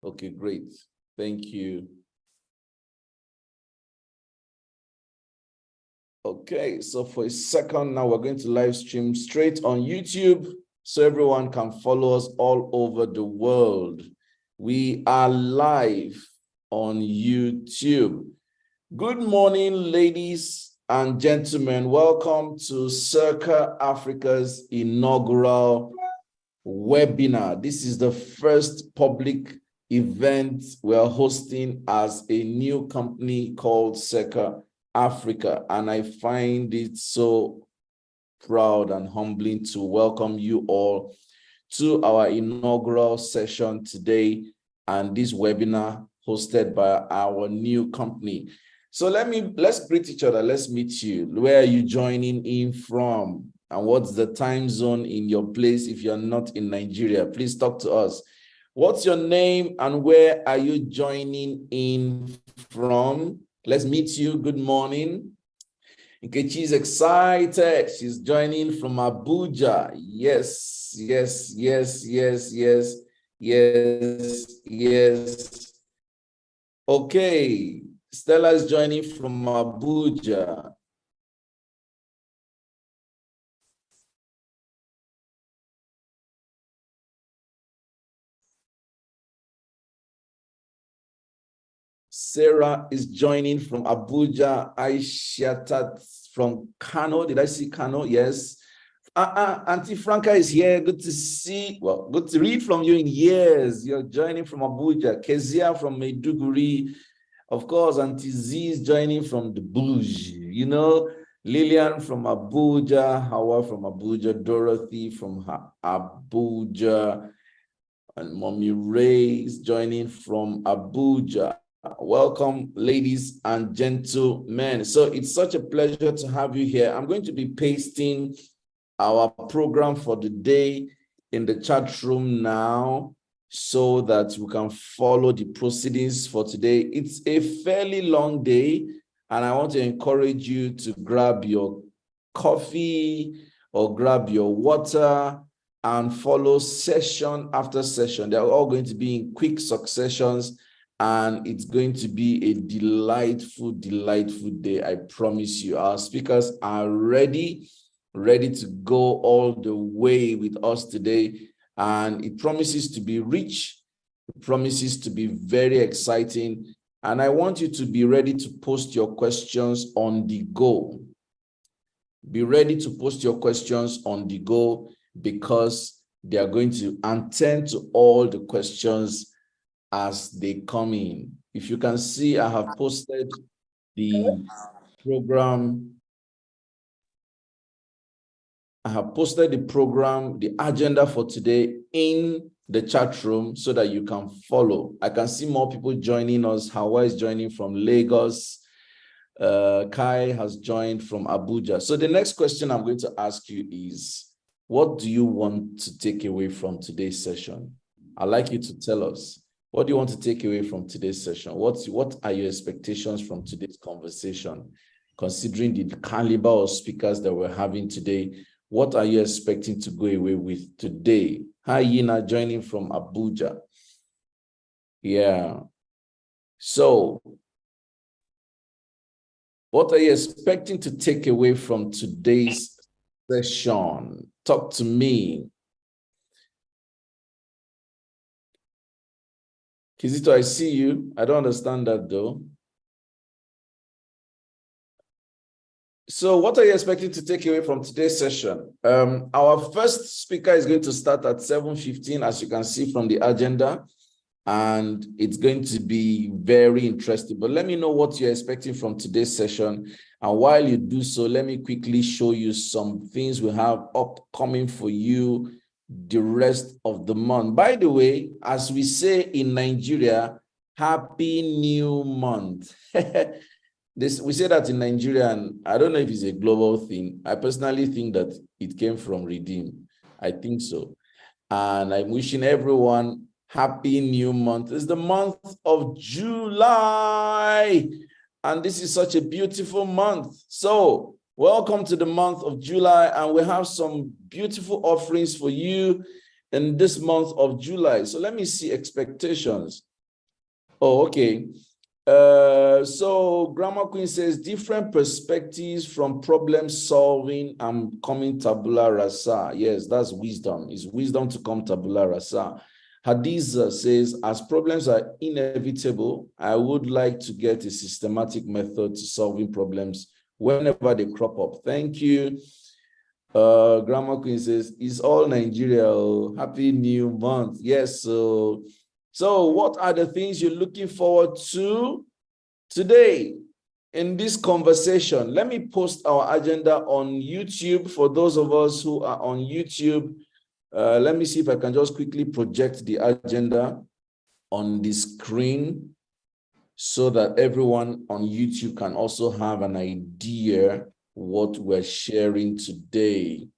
Okay, great. Thank you. Okay, so for a second now, we're going to live stream straight on YouTube so everyone can follow us all over the world. We are live on YouTube. Good morning, ladies and gentlemen. Welcome to Circa Africa's inaugural webinar. This is the first public event we're hosting as a new company called Circa Africa, and I find it so proud and humbling to welcome you all to our inaugural session today and this webinar hosted by our new company. So let's greet each other. Let's meet you. Where are you joining in from? And what's the time zone in your place if you're not in Nigeria? Please talk to us. What's your name and where are you joining in from? Let's meet you. Good morning. Nkechi's excited. She's joining from Abuja. Yes, yes, yes, yes, yes, yes, yes. Okay. Stella is joining from Abuja. Sarah is joining from Abuja. Aisha from Kano. Did I see Kano? Yes. Auntie Franca is here. Good to see. Well, good to read from you in years. You're joining from Abuja. Kezia from Maiduguri. Of course, Auntie Z is joining from the Bush. You know, Lillian from Abuja. Hawa from Abuja. Dorothy from Abuja. And Mommy Ray is joining from Abuja. Welcome, ladies and gentlemen. So it's such a pleasure to have you here. I'm going to be pasting our program for the day in the chat room now so that we can follow the proceedings for today. It's a fairly long day, and I want to encourage you to grab your coffee or grab your water and follow session after session. They're all going to be in quick successions, and it's going to be a delightful, delightful day. I promise you. Our speakers are ready to go all the way with us today. And it promises to be rich. It promises to be very exciting. And I want you to be ready to post your questions on the go. Be ready to post your questions on the go because they are going to attend to all the questions as they come in. If you can see, I have posted the program. I have posted the program, the agenda for today in the chat room so that you can follow. I can see more people joining us. Hawa is joining from Lagos. Kai has joined from Abuja. So the next question I'm going to ask you is, what do you want to take away from today's session? I'd like you to tell us. What do you want to take away from today's session? What are your expectations from today's conversation? Considering the caliber of speakers that we're having today, what are you expecting to go away with today? Hi, Yina, joining from Abuja. Yeah. So, what are you expecting to take away from today's session? Talk to me. Kizito, I see you. I don't understand that though. So what are you expecting to take away from today's session? Our first speaker is going to start at 7:15, as you can see from the agenda, and it's going to be very interesting. But let me know what you're expecting from today's session. And while you do so, let me quickly show you some things we have upcoming for you the rest of the month. By the way, as we say in Nigeria, Happy New Month. We say that in Nigeria, and I don't know if it's a global thing. I personally think that it came from Redeem. I think so. And I'm wishing everyone Happy New Month. It's the month of July. And this is such a beautiful month. So welcome to the month of July. And we have some beautiful offerings for you in this month of July. So let me see expectations. Oh, okay. So Grammar Queen says different perspectives from problem solving and coming tabula rasa. Yes, that's wisdom. It's wisdom to come tabula rasa. Hadiza says, as problems are inevitable, I would like to get a systematic method to solving problems whenever they crop up. Thank you. Grammar Queen says, it's all Nigeria. Happy new month. Yes, so what are the things you're looking forward to today in this conversation? Let me post our agenda on YouTube for those of us who are on YouTube. Let me see if I can just quickly project the agenda on the screen so that everyone on YouTube can also have an idea what we're sharing today.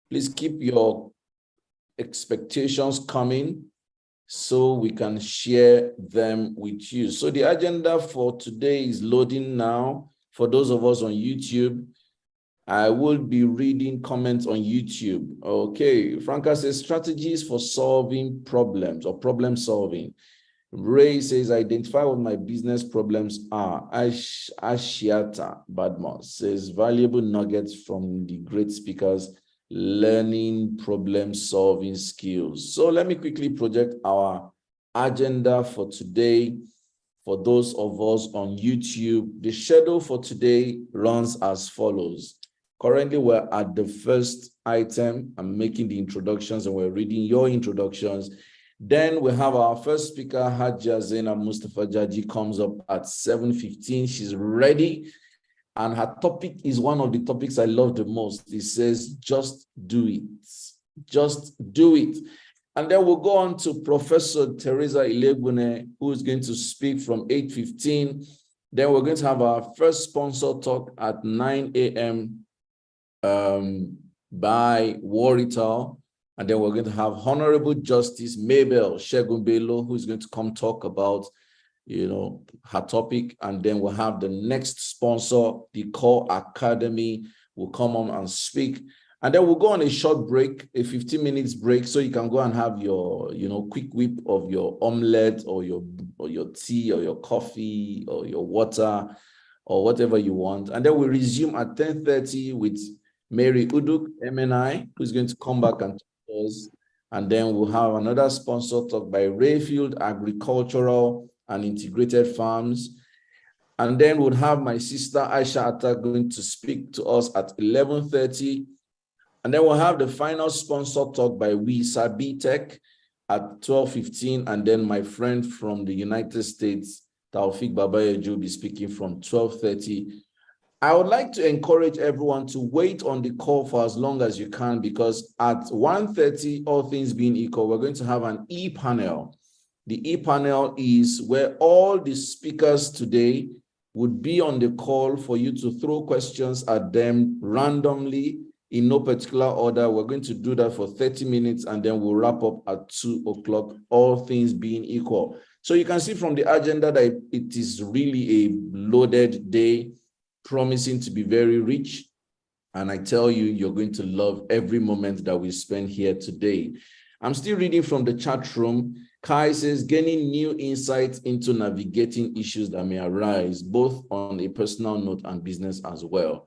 Please keep your expectations coming so we can share them with you. So the agenda for today is loading now. For those of us on YouTube, I will be reading comments on YouTube. Okay, Franca says strategies for solving problems or problem solving. Ray says, identify what my business problems are. Ashiata Badmos says, valuable nuggets from the great speakers, learning problem solving skills. So let me quickly project our agenda for today. For those of us on YouTube, the schedule for today runs as follows. Currently, we're at the first item. I'm making the introductions and we're reading your introductions. Then we have our first speaker, Hajia Zainab Mustafa Jaji, comes up at 7:15. She's ready. And her topic is one of the topics I love the most. It says, just do it. Just do it. And then we'll go on to Professor Teresa Ilegbune, who is going to speak from 8:15. Then we're going to have our first sponsor talk at 9 a.m. By Warital. And then we're going to have Honorable Justice Mabel Shegun-Bello, who is going to come talk about, her topic. And then we'll have the next sponsor, the Core Academy, will come on and speak. And then we'll go on a short break, a 15 minutes break, so you can go and have your, quick whip of your omelette or your tea or your coffee or your water or whatever you want. And then we resume at 10:30 with Mary Uduk, MNI, who's going to come back and talk to us. And then we'll have another sponsor talk by Rayfield Agricultural and Integrated Farms. And then we'll have my sister Aisha Atta going to speak to us at 11:30. And then we'll have the final sponsor talk by We Sabi Tech at 12:15. And then my friend from the United States, Taufik Babayeju, will be speaking from 12:30. I would like to encourage everyone to wait on the call for as long as you can, because at 1:30, all things being equal, we're going to have an e-panel. The e-panel is where all the speakers today would be on the call for you to throw questions at them randomly in no particular order. We're going to do that for 30 minutes and then we'll wrap up at 2 o'clock, all things being equal. So you can see from the agenda that it is really a loaded day, promising to be very rich. And I tell you, you're going to love every moment that we spend here today. I'm still reading from the chat room. Kai says, gaining new insights into navigating issues that may arise, both on a personal note and business as well.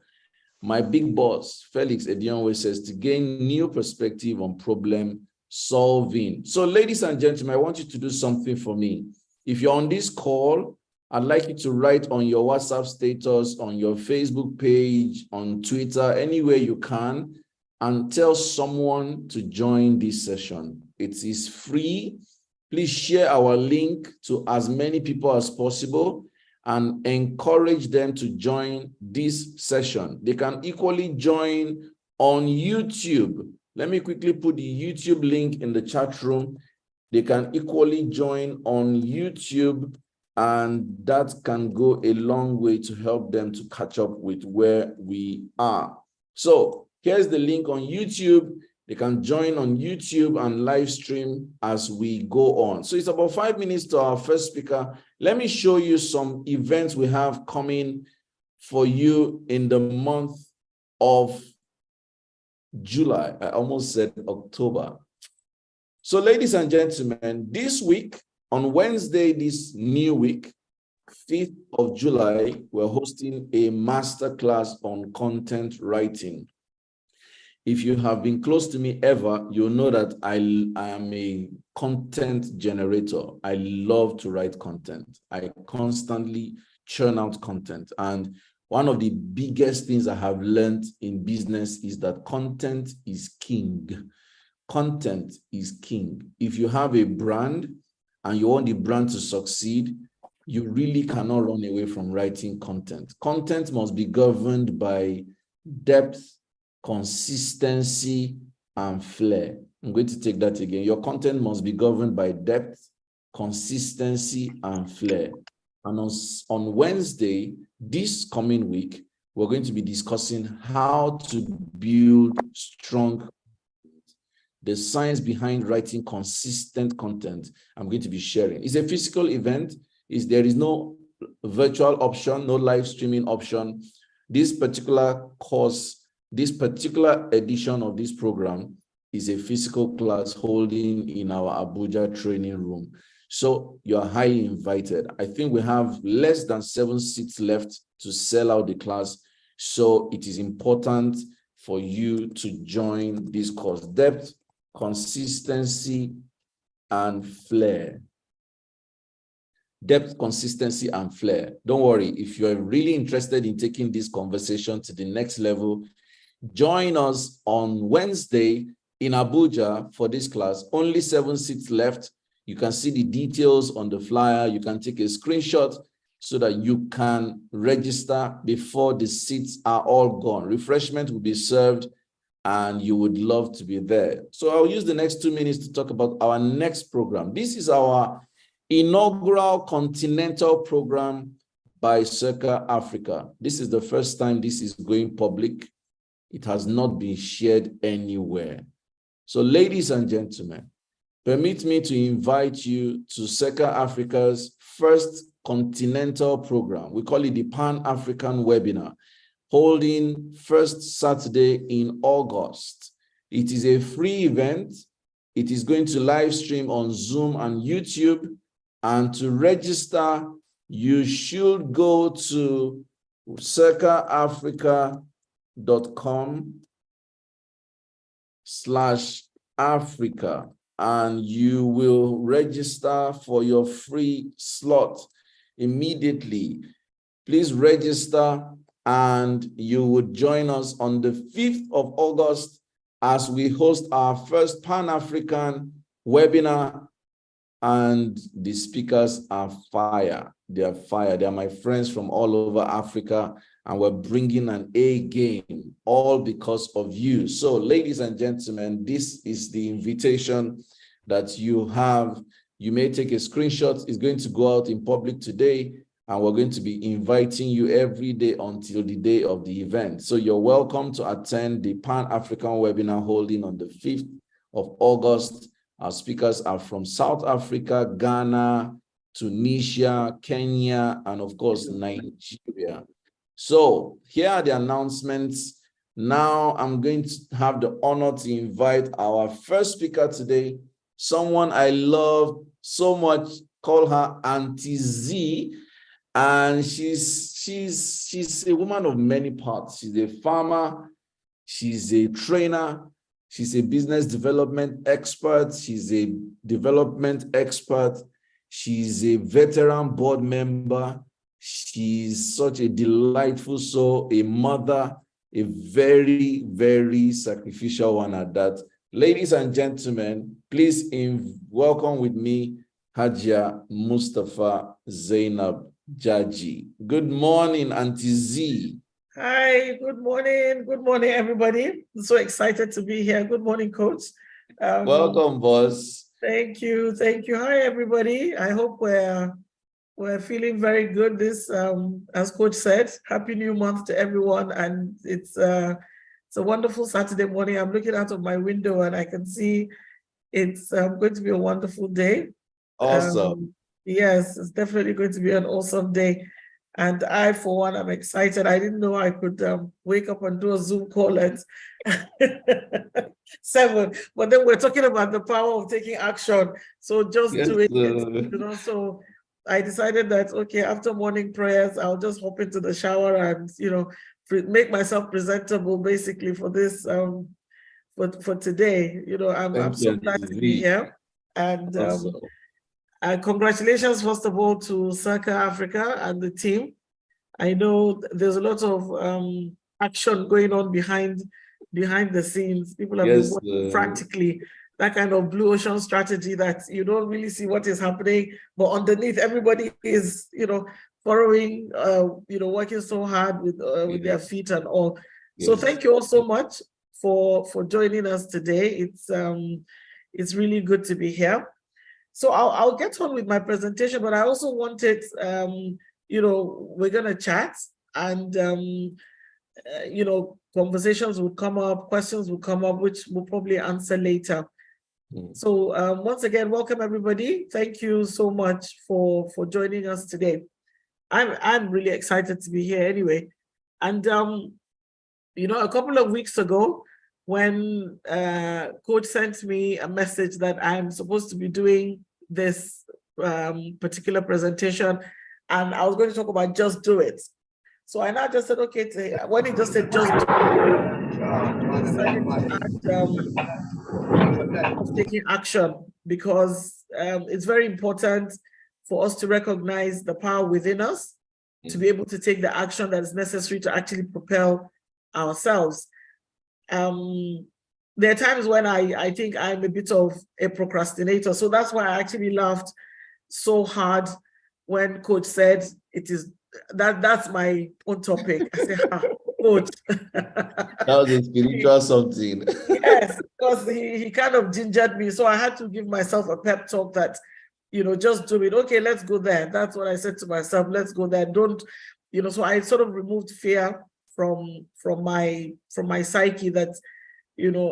My big boss, Felix Edionwe, says to gain new perspective on problem solving. So ladies and gentlemen, I want you to do something for me. If you're on this call, I'd like you to write on your WhatsApp status, on your Facebook page, on Twitter, anywhere you can, and tell someone to join this session. It is free. Please share our link to as many people as possible and encourage them to join this session. They can equally join on YouTube. Let me quickly put the YouTube link in the chat room. They can equally join on YouTube, and that can go a long way to help them to catch up with where we are. So here's the link on YouTube. They can join on YouTube and live stream as we go on. So it's about 5 minutes to our first speaker. Let me show you some events we have coming for you in the month of July. I almost said October. So ladies and gentlemen, this week, On Wednesday, this new week, 5th of July, we're hosting a masterclass on content writing. If you have been close to me ever, you'll know that I am a content generator. I love to write content. I constantly churn out content. And one of the biggest things I have learned in business is that content is king. Content is king. If you have a brand and you want the brand to succeed, you really cannot run away from writing content. Content must be governed by depth, consistency, and flair. I'm going to take that again. Your content must be governed by depth, consistency, and flair. And on Wednesday, this coming week, we're going to be discussing how to build strong, the science behind writing consistent content. I'm going to be sharing. It's a physical event. There is no virtual option, no live streaming option. This particular course, this particular edition of this program is a physical class holding in our Abuja training room. So you are highly invited. I think we have less than 7 seats left to sell out the class. So it is important for you to join this course. Depth, consistency, and flair. Depth, consistency, and flair. Don't worry, if you're really interested in taking this conversation to the next level, join us on Wednesday in Abuja for this class. Only 7 seats left. You can see the details on the flyer. You can take a screenshot so that you can register before the seats are all gone. Refreshment will be served and you would love to be there. So I'll use the next 2 minutes to talk about our next program. This is our inaugural continental program by Circa Africa. This is the first time this is going public. It has not been shared anywhere. So ladies and gentlemen, permit me to invite you to Circa Africa's first continental program. We call it the Pan-African Webinar, holding first Saturday in August. It is a free event. It is going to live stream on Zoom and YouTube. And to register, you should go to circaafrica.com/Africa and you will register for your free slot immediately. Please register and you would join us on the 5th of August as we host our first Pan-African webinar. And the speakers are fire. They are fire. They are my friends from all over Africa, and we're bringing an A game, all because of you. So, ladies and gentlemen, this is the invitation that you have. You may take a screenshot. It's going to go out in public today, and we're going to be inviting you every day until the day of the event. So you're welcome to attend the Pan-African webinar holding on the 5th of August. Our speakers are from South Africa, Ghana, Tunisia, Kenya, and of course, Nigeria. So here are the announcements. Now I'm going to have the honor to invite our first speaker today, someone I love so much, call her Auntie Z. And she's a woman of many parts. She's a farmer, she's a trainer, she's a business development expert. She's a development expert. She's a veteran board member. She's such a delightful soul, a mother, a very, very sacrificial one at that. Ladies and gentlemen, please welcome with me Hajia Mustafa Zainab Jaji. Good morning, Auntie Z. Hi, good morning. Good morning, everybody. I'm so excited to be here. Good morning, Coach. Welcome, boss. Thank you. Thank you. Hi, everybody. I hope we're feeling very good this, as Coach said, Happy New Month to everyone. And it's a wonderful Saturday morning. I'm looking out of my window and I can see it's going to be a wonderful day. Awesome. Yes, it's definitely going to be an awesome day. And I, for one, am excited. I didn't know I could wake up and do a Zoom call at 7. But then we're talking about the power of taking action. So just Yes, doing it, So I decided that, okay, after morning prayers, I'll just hop into the shower and, make myself presentable basically for this, for today. I'm so glad to be here. And awesome. congratulations, first of all, to Circa Africa and the team. I know there's a lot of action going on behind the scenes. People have been working frantically. That kind of blue ocean strategy that you don't really see what is happening, but underneath everybody is, following, working so hard with their feet and all. So thank you all so much for joining us today. It's really good to be here. So I'll get on with my presentation, but I also wanted, we're going to chat and, conversations will come up, questions will come up, which we'll probably answer later. So once again, welcome everybody. Thank you so much for joining us today. I'm really excited to be here anyway. And, a couple of weeks ago, when Coach sent me a message that I'm supposed to be doing this particular presentation, and I was going to talk about just do it. So I now just said, okay, when he just said just do it, I decided to add of taking action, because it's very important for us to recognize the power within us to be able to take the action that is necessary to actually propel ourselves. There are times when I think I'm a bit of a procrastinator. So that's why I actually laughed so hard when Coach said that's my own topic. I said, Coach. That was a spiritual something. Yes, because he kind of gingered me. So I had to give myself a pep talk that, just do it. Okay, let's go there. That's what I said to myself. Let's go there. Don't, so I sort of removed fear from my psyche that,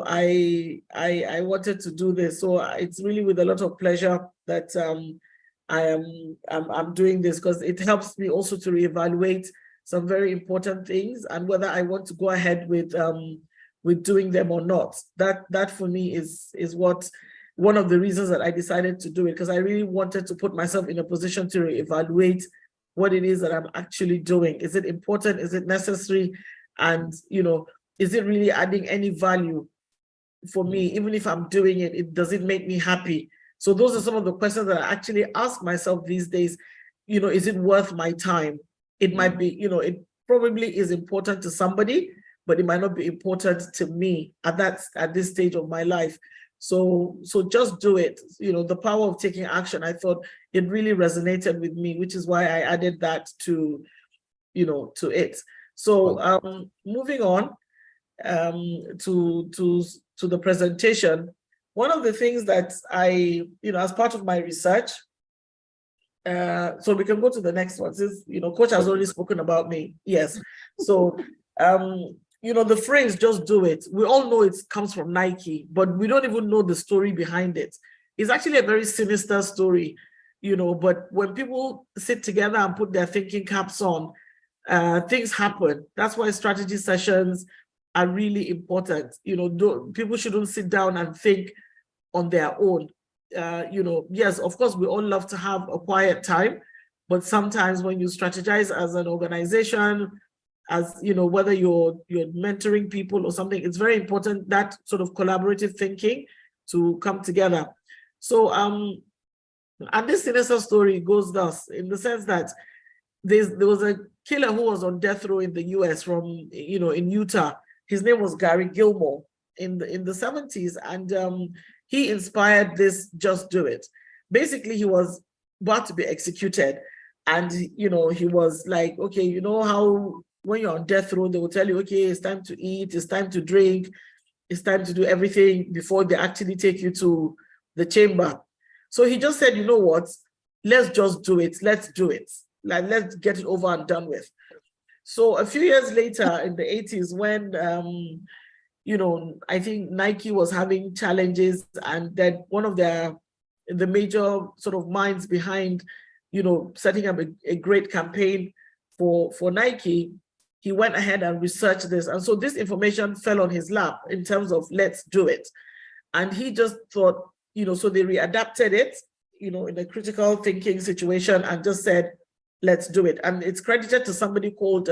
I wanted to do this. So it's really with a lot of pleasure that I'm doing this, because it helps me also to reevaluate some very important things and whether I want to go ahead with doing them or not. That for me is what one of the reasons that I decided to do it, because I really wanted to put myself in a position to evaluate what it is that I'm actually doing. Is it important? Is it necessary? And, is it really adding any value for me? Even if I'm doing it, does it make me happy? So those are some of the questions that I actually ask myself these days. Is it worth my time? It might be, it probably is important to somebody, but it might not be important to me at this stage of my life. So just do it. The power of taking action, I thought it really resonated with me, which is why I added that to it. So moving on to the presentation, one of the things that I, as part of my research, so we can go to the next one. Since, Coach has already spoken about me. Yes. So, the phrase "just do it," we all know it comes from Nike, but we don't even know the story behind it. It's actually a very sinister story, but when people sit together and put their thinking caps on, things happen. That's why strategy sessions are really important. People shouldn't sit down and think on their own. Yes, of course, we all love to have a quiet time, but sometimes when you strategize as an organization, as whether you're mentoring people or something, it's very important that sort of collaborative thinking to come together. So and this sinister story goes thus, in the sense that there was a killer who was on death row in the US from in Utah. His name was Gary Gilmore in the 70s, and he inspired this "just do it." Basically, he was about to be executed, and he was like, okay, how when you're on death row, they will tell you, okay, it's time to eat, it's time to drink, it's time to do everything before they actually take you to the chamber. So he just said, you know what, let's just do it. Let's do it. Let's get it over and done with. So a few years later, in the 80s, when I think Nike was having challenges, and that one of the major sort of minds behind setting up a great campaign for Nike, he went ahead and researched this. And so this information fell on his lap in terms of let's do it. And he just thought, so they readapted it, in a critical thinking situation and just said, let's do it. And it's credited to somebody called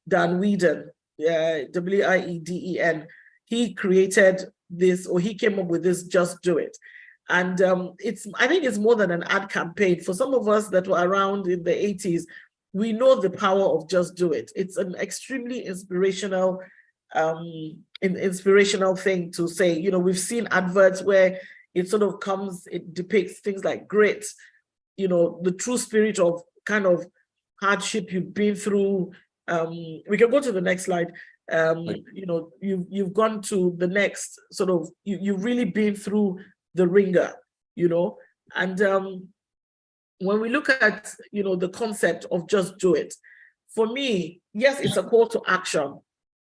Dan Whedon, Wieden. He created this, or he came up with this, just do it. And I think it's more than an ad campaign. For some of us that were around in the 80s, we know the power of just do it. It's an extremely inspirational thing to say. We've seen adverts where it sort of it depicts things like grit, the true spirit of kind of hardship you've been through. We can go to the next slide. You've gone to the next sort of, you've really been through the ringer, and when we look at, the concept of just do it, for me, yes, it's a call to action,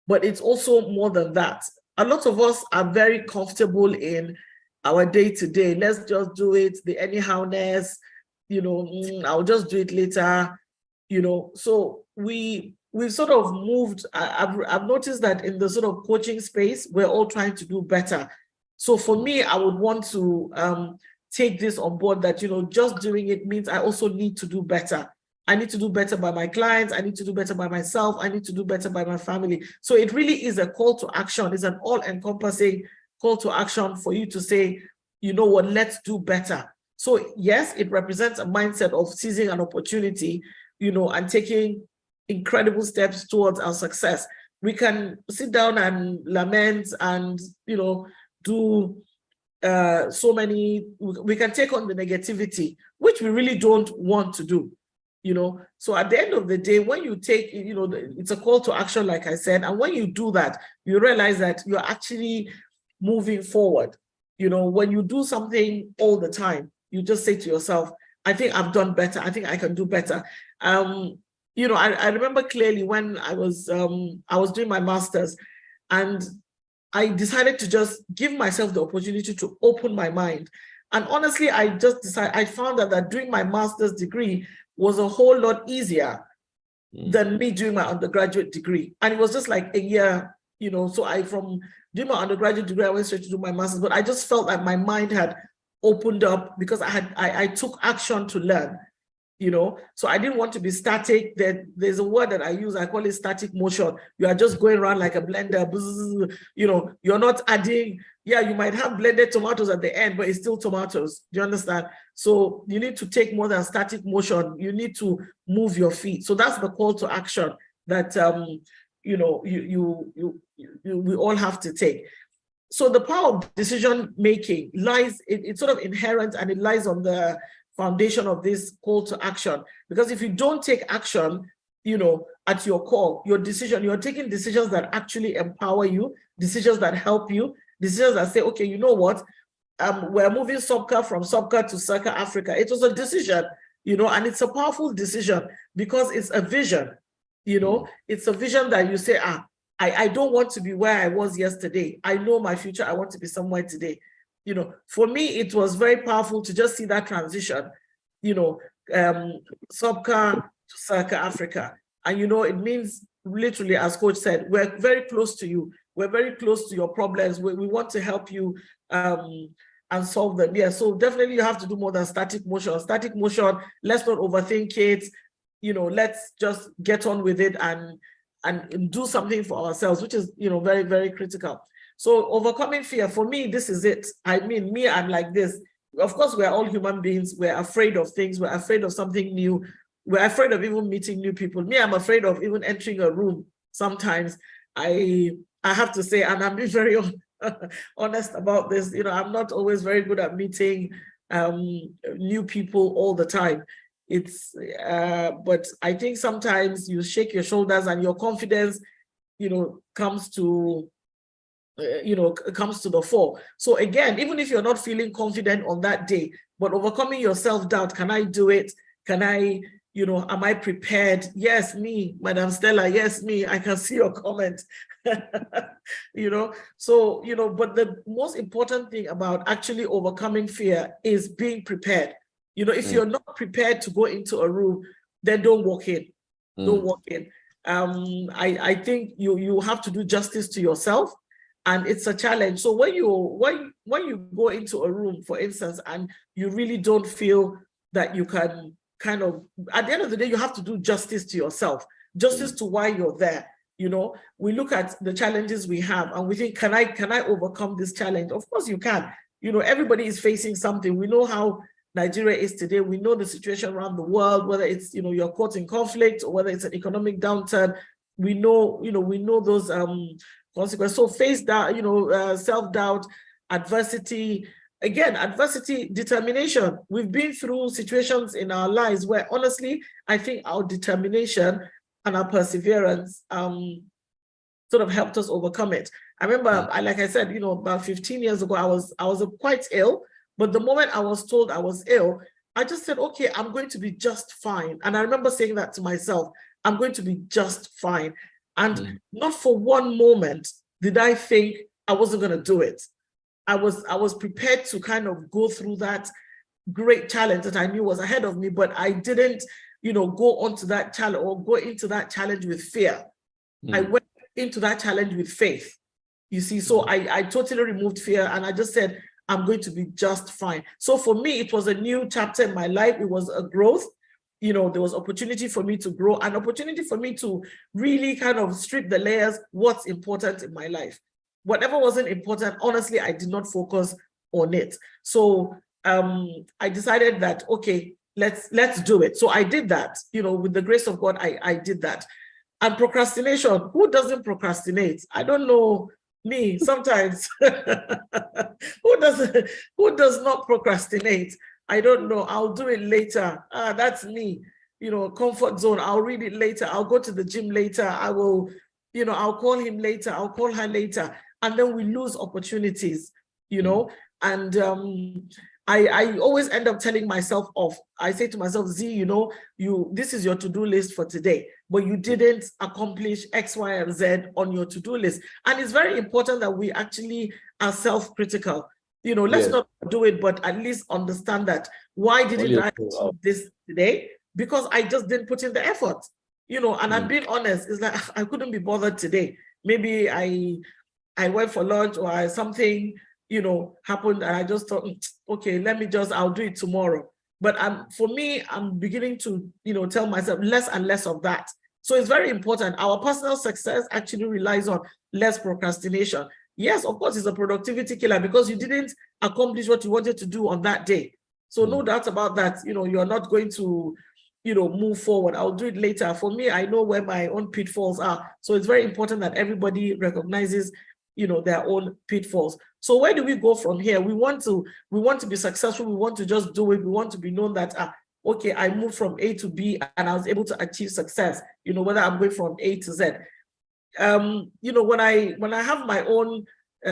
but it's also more than that. A lot of us are very comfortable in our day-to-day. Let's just do it, the anyhowness, I'll just do it later, So we've sort of moved. I've noticed that in the sort of coaching space, we're all trying to do better. So for me, I would want to take this on board that, just doing it means I also need to do better. I need to do better by my clients. I need to do better by myself. I need to do better by my family. So it really is a call to action. It's an all-encompassing call to action for you to say, you know what, let's do better. So yes, it represents a mindset of seizing an opportunity, and taking incredible steps towards our success. We can sit down and lament and, do so many, we can take on the negativity, which we really don't want to do, So at the end of the day, when you take, it's a call to action, like I said, and when you do that, you realize that you're actually moving forward. When you do something all the time, you just say to yourself, I think I've done better. I think I can do better. I remember clearly when I was doing my master's, and I decided to just give myself the opportunity to open my mind. And honestly, I found that doing my master's degree was a whole lot easier than me doing my undergraduate degree. And it was just like a year, so from doing my undergraduate degree, I went straight to do my master's, but I just felt like my mind had opened up because I took action to learn. So I didn't want to be static. There's a word that I use, I call it static motion. You are just going around like a blender, you're not adding, you might have blended tomatoes at the end, but it's still tomatoes. Do you understand? So you need to take more than static motion. You need to move your feet. So that's the call to action that, we all have to take. So the power of decision making lies, it's sort of inherent, and it lies on the foundation of this call to action. Because if you don't take action, at your core, you're taking decisions that actually empower you, decisions that help you, decisions that say, okay, you know what, we're moving Sobka from Sobka to Circa Africa. It was a decision, and it's a powerful decision because it's a vision, it's a vision that you say, I don't want to be where I was yesterday. I know my future. I want to be somewhere today. For me, it was very powerful to just see that transition, Sobka to Circa Africa. And, it means literally, as Coach said, we're very close to you. We're very close to your problems. We want to help you and solve them. Yeah, so definitely you have to do more than static motion. Static motion, let's not overthink it. Let's just get on with it and do something for ourselves, which is, very, very critical. So overcoming fear, for me, this is it. I mean, I'm like this. Of course, we're all human beings. We're afraid of things. We're afraid of something new. We're afraid of even meeting new people. I'm afraid of even entering a room. Sometimes I have to say, and I'm being very honest about this, I'm not always very good at meeting new people all the time. But I think sometimes you shake your shoulders and your confidence, comes to the fore. So again, even if you're not feeling confident on that day, but overcoming your self-doubt, can I do it? Can I, am I prepared? Yes, me, Madam Stella, yes, me, I can see your comment. So, but the most important thing about actually overcoming fear is being prepared. If you're not prepared to go into a room, then don't walk in. Don't walk in. I think you have to do justice to yourself, and it's a challenge. So when you go into a room, for instance, and you really don't feel that you can kind of, at the end of the day, you have to do justice to yourself, justice to why you're there. You know, we look at the challenges we have and we think, can I overcome this challenge? Of course you can. You know, everybody is facing something. We know how Nigeria is today. We know the situation around the world, whether it's, you know, you're caught in conflict or whether it's an economic downturn. We know, you know, we know those consequences. So face that, you know, self-doubt, adversity. Again, adversity, determination. We've been through situations in our lives where, honestly, I think our determination and our perseverance sort of helped us overcome it. I remember, like I said, you know, about 15 years ago, I was quite ill. But the moment I was told I was ill, I just said, okay, I'm going to be just fine. And I remember saying that to myself, I'm going to be just fine. And not for one moment did I think I wasn't going to do it. I was prepared to kind of go through that great challenge that I knew was ahead of me, but I didn't, you know, go onto that challenge or go into that challenge with fear. I went into that challenge with faith. You see, so I totally removed fear and I just said, I'm going to be just fine. So for me, it was a new chapter in my life. It was a growth. You know, there was opportunity for me to grow, an opportunity for me to really kind of strip the layers, what's important in my life. Whatever wasn't important, honestly, I did not focus on it. So I decided that, okay, let's do it. So I did that, you know, with the grace of God, I did that. And procrastination, who doesn't procrastinate? I don't know. Me sometimes. who does not procrastinate? I don't know. I'll do it later. That's me. You know, comfort zone. I'll read it later. I'll go to the gym later. I will, you know, I'll call him later. I'll call her later. And then we lose opportunities, you know. And I always end up telling myself off. I say to myself, Z, you know, this is your to-do list for today, but you didn't accomplish X, Y, and Z on your to-do list. And it's very important that we actually are self-critical. You know, let's not do it, but at least understand that. Why didn't I achieve this today? Because I just didn't put in the effort. You know, and I'm being honest, it's like I couldn't be bothered today. Maybe I went for lunch or something, you know, happened and I just thought, okay, I'll do it tomorrow. But for me, I'm beginning to, you know, tell myself less and less of that. So it's very important. Our personal success actually relies on less procrastination. Yes, of course, it's a productivity killer because you didn't accomplish what you wanted to do on that day. So no doubt about that, you know, you're not going to, you know, move forward. I'll do it later. For me, I know where my own pitfalls are. So it's very important that everybody recognizes, you know, their own pitfalls. So where do we go from here? We want to be successful. We want to just do it. We want to be known that, okay, I moved from A to B and I was able to achieve success, you know, whether I'm going from A to Z. You know, when I have my own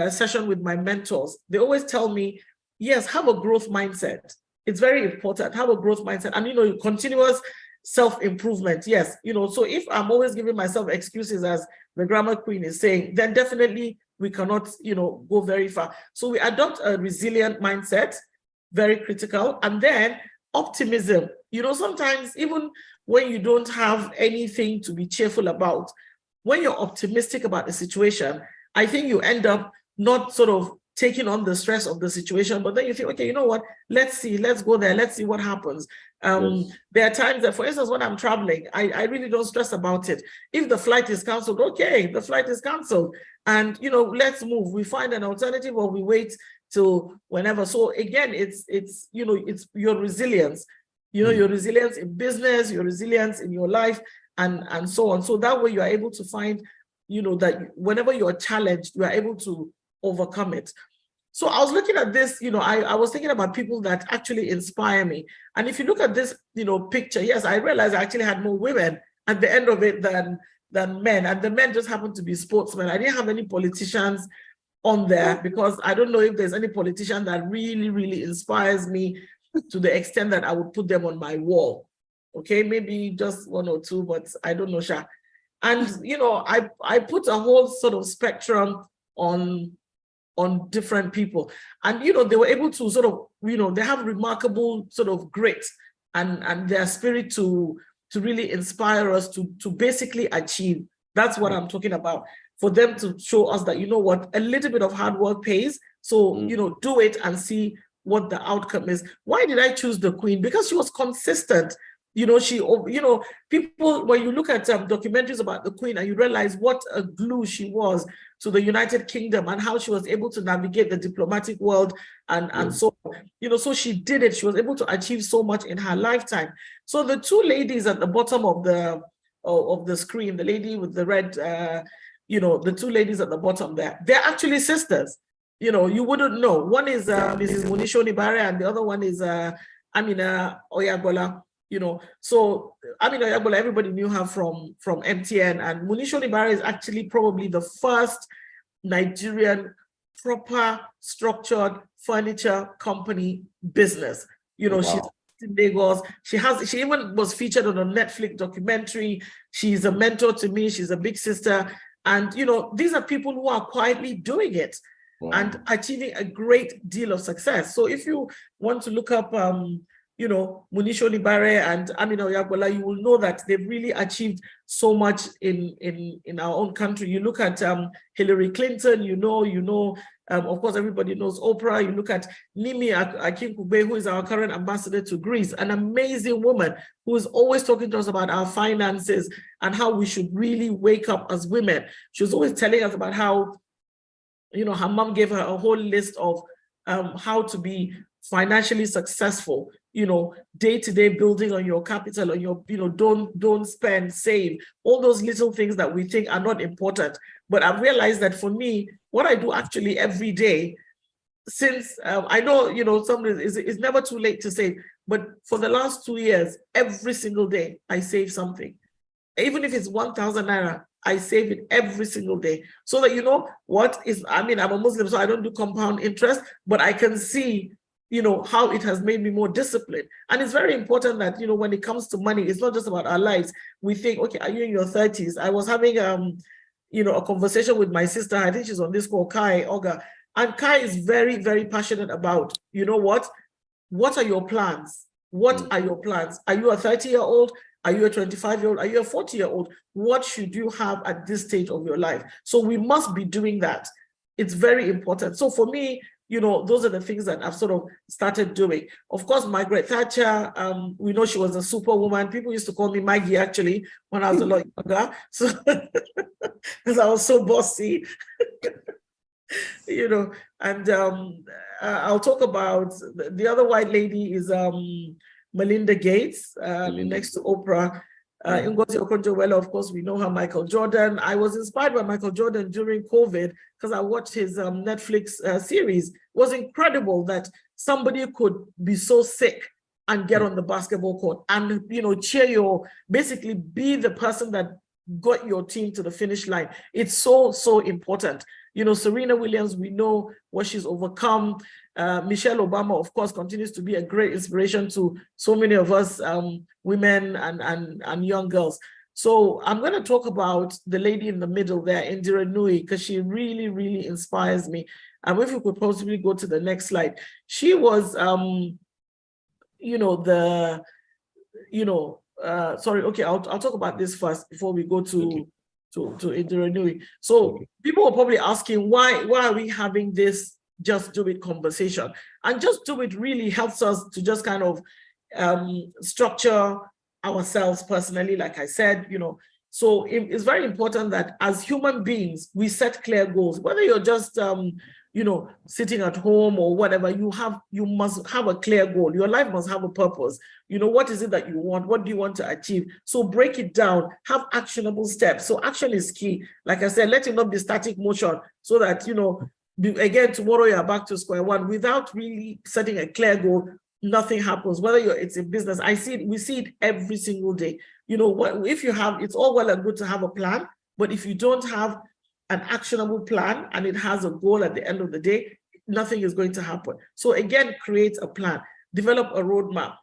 session with my mentors, they always tell me, yes, have a growth mindset. It's very important. Have a growth mindset and, you know, continuous self-improvement. Yes, you know, so if I'm always giving myself excuses, as the grammar queen is saying, then definitely we cannot, you know, go very far. So we adopt a resilient mindset, very critical, and then optimism. You know, sometimes even when you don't have anything to be cheerful about, when you're optimistic about the situation, I think you end up not sort of taking on the stress of the situation, but then you think, okay, you know what, let's go there, let's see what happens. There are times that, for instance, when I'm traveling, I really don't stress about it. If the flight is canceled, okay, the flight is canceled. And, you know, let's move. We find an alternative or we wait till whenever. So again, it's you know, it's your resilience, you know, your resilience in business, your resilience in your life, and so on. So that way you are able to find, you know, that whenever you are challenged, you are able to overcome it. So I was looking at this, you know, I was thinking about people that actually inspire me. And if you look at this, you know, picture, yes, I realized I actually had more women at the end of it than men. And the men just happened to be sportsmen. I didn't have any politicians on there because I don't know if there's any politician that really, really inspires me to the extent that I would put them on my wall. Okay, maybe just one or two, but I don't know, Sha. And, you know, I put a whole sort of spectrum on different people. And, you know, they were able to sort of, you know, they have remarkable sort of grit and their spirit to to really inspire us to basically achieve. That's what I'm talking about. For them to show us that, you know what, a little bit of hard work pays. So, you know, do it and see what the outcome is. Why did I choose the Queen? Because she was consistent. You know, people, when you look at documentaries about the Queen and you realize what a glue she was to the United Kingdom and how she was able to navigate the diplomatic world and so, you know, so she did it. She was able to achieve so much in her lifetime. So the two ladies at the bottom of the screen, the lady with the red, you know, the two ladies at the bottom there, they're actually sisters. You know, you wouldn't know. One is Mrs. Munisho Nibare and the other one is Amina Oyagbola. You know, so Amina Oyagbola, everybody knew her from MTN, and Munisho Nibare is actually probably the first Nigerian proper structured furniture company business. You know, she's in Lagos. She even was featured on a Netflix documentary. She's a mentor to me. She's a big sister. And, you know, these are people who are quietly doing it and achieving a great deal of success. So if you want to look up, you know, Munisho Nibare and Amina Oyagbola, you will know that they've really achieved so much in our own country. You look at Hillary Clinton, you know, of course, everybody knows Oprah. You look at Nimi Akinkunmi, who is our current ambassador to Greece, an amazing woman who is always talking to us about our finances and how we should really wake up as women. She was always telling us about how, you know, her mom gave her a whole list of how to be financially successful, you know, day-to-day building on your capital, on your, you know, don't spend, save, all those little things that we think are not important. But I've realized that for me, what I do actually every day, since I know, you know, it's never too late to save, but for the last 2 years, every single day, I save something. Even if it's 1,000 naira, I save it every single day. So that, you know, I'm a Muslim, so I don't do compound interest, but I can see, you know, how it has made me more disciplined. And it's very important that, you know, when it comes to money, it's not just about our lives. We think, okay, are you in your 30s? I was having, you know, a conversation with my sister. I think she's on this call, Kai Oga. And Kai is very, very passionate about, you know what are your plans? What are your plans? Are you a 30-year-old? Are you a 25-year-old? Are you a 40-year-old? What should you have at this stage of your life? So we must be doing that. It's very important. So for me, you know, those are the things that I've sort of started doing. Of course, Margaret Thatcher, we know she was a superwoman. People used to call me Maggie, actually, when I was a lot younger. So, because I was so bossy, you know. And I'll talk about the other white lady is Melinda Gates, next to Oprah. Ngozi Okonjo-Iweala, of course, we know her. Michael Jordan. I was inspired by Michael Jordan during COVID because I watched his Netflix series. It was incredible that somebody could be so sick and get on the basketball court and, you know, basically be the person that got your team to the finish line. It's so, so important. You know, Serena Williams, we know what she's overcome. Michelle Obama, of course, continues to be a great inspiration to so many of us women and young girls. So I'm going to talk about the lady in the middle there, Indira Nui, because she really, really inspires me. And if we could possibly go to the next slide. She was, you know, sorry, okay, I'll talk about this first before we go to Indira Nui. So people are probably asking, why are we having this Just Do It conversation? And Just Do It really helps us to just kind of structure ourselves personally, like I said, you know. So it's very important that as human beings, we set clear goals, whether you're just, you know, sitting at home or whatever, you must have a clear goal. Your life must have a purpose. You know, what is it that you want? What do you want to achieve? So break it down, have actionable steps. So action is key. Like I said, let it not be static motion so that, you know, again, tomorrow you're back to square one. Without really setting a clear goal, nothing happens. Whether it's in business, we see it every single day. You know, if you have, it's all well and good to have a plan, but if you don't have an actionable plan and it has a goal at the end of the day, nothing is going to happen. So again, create a plan, develop a roadmap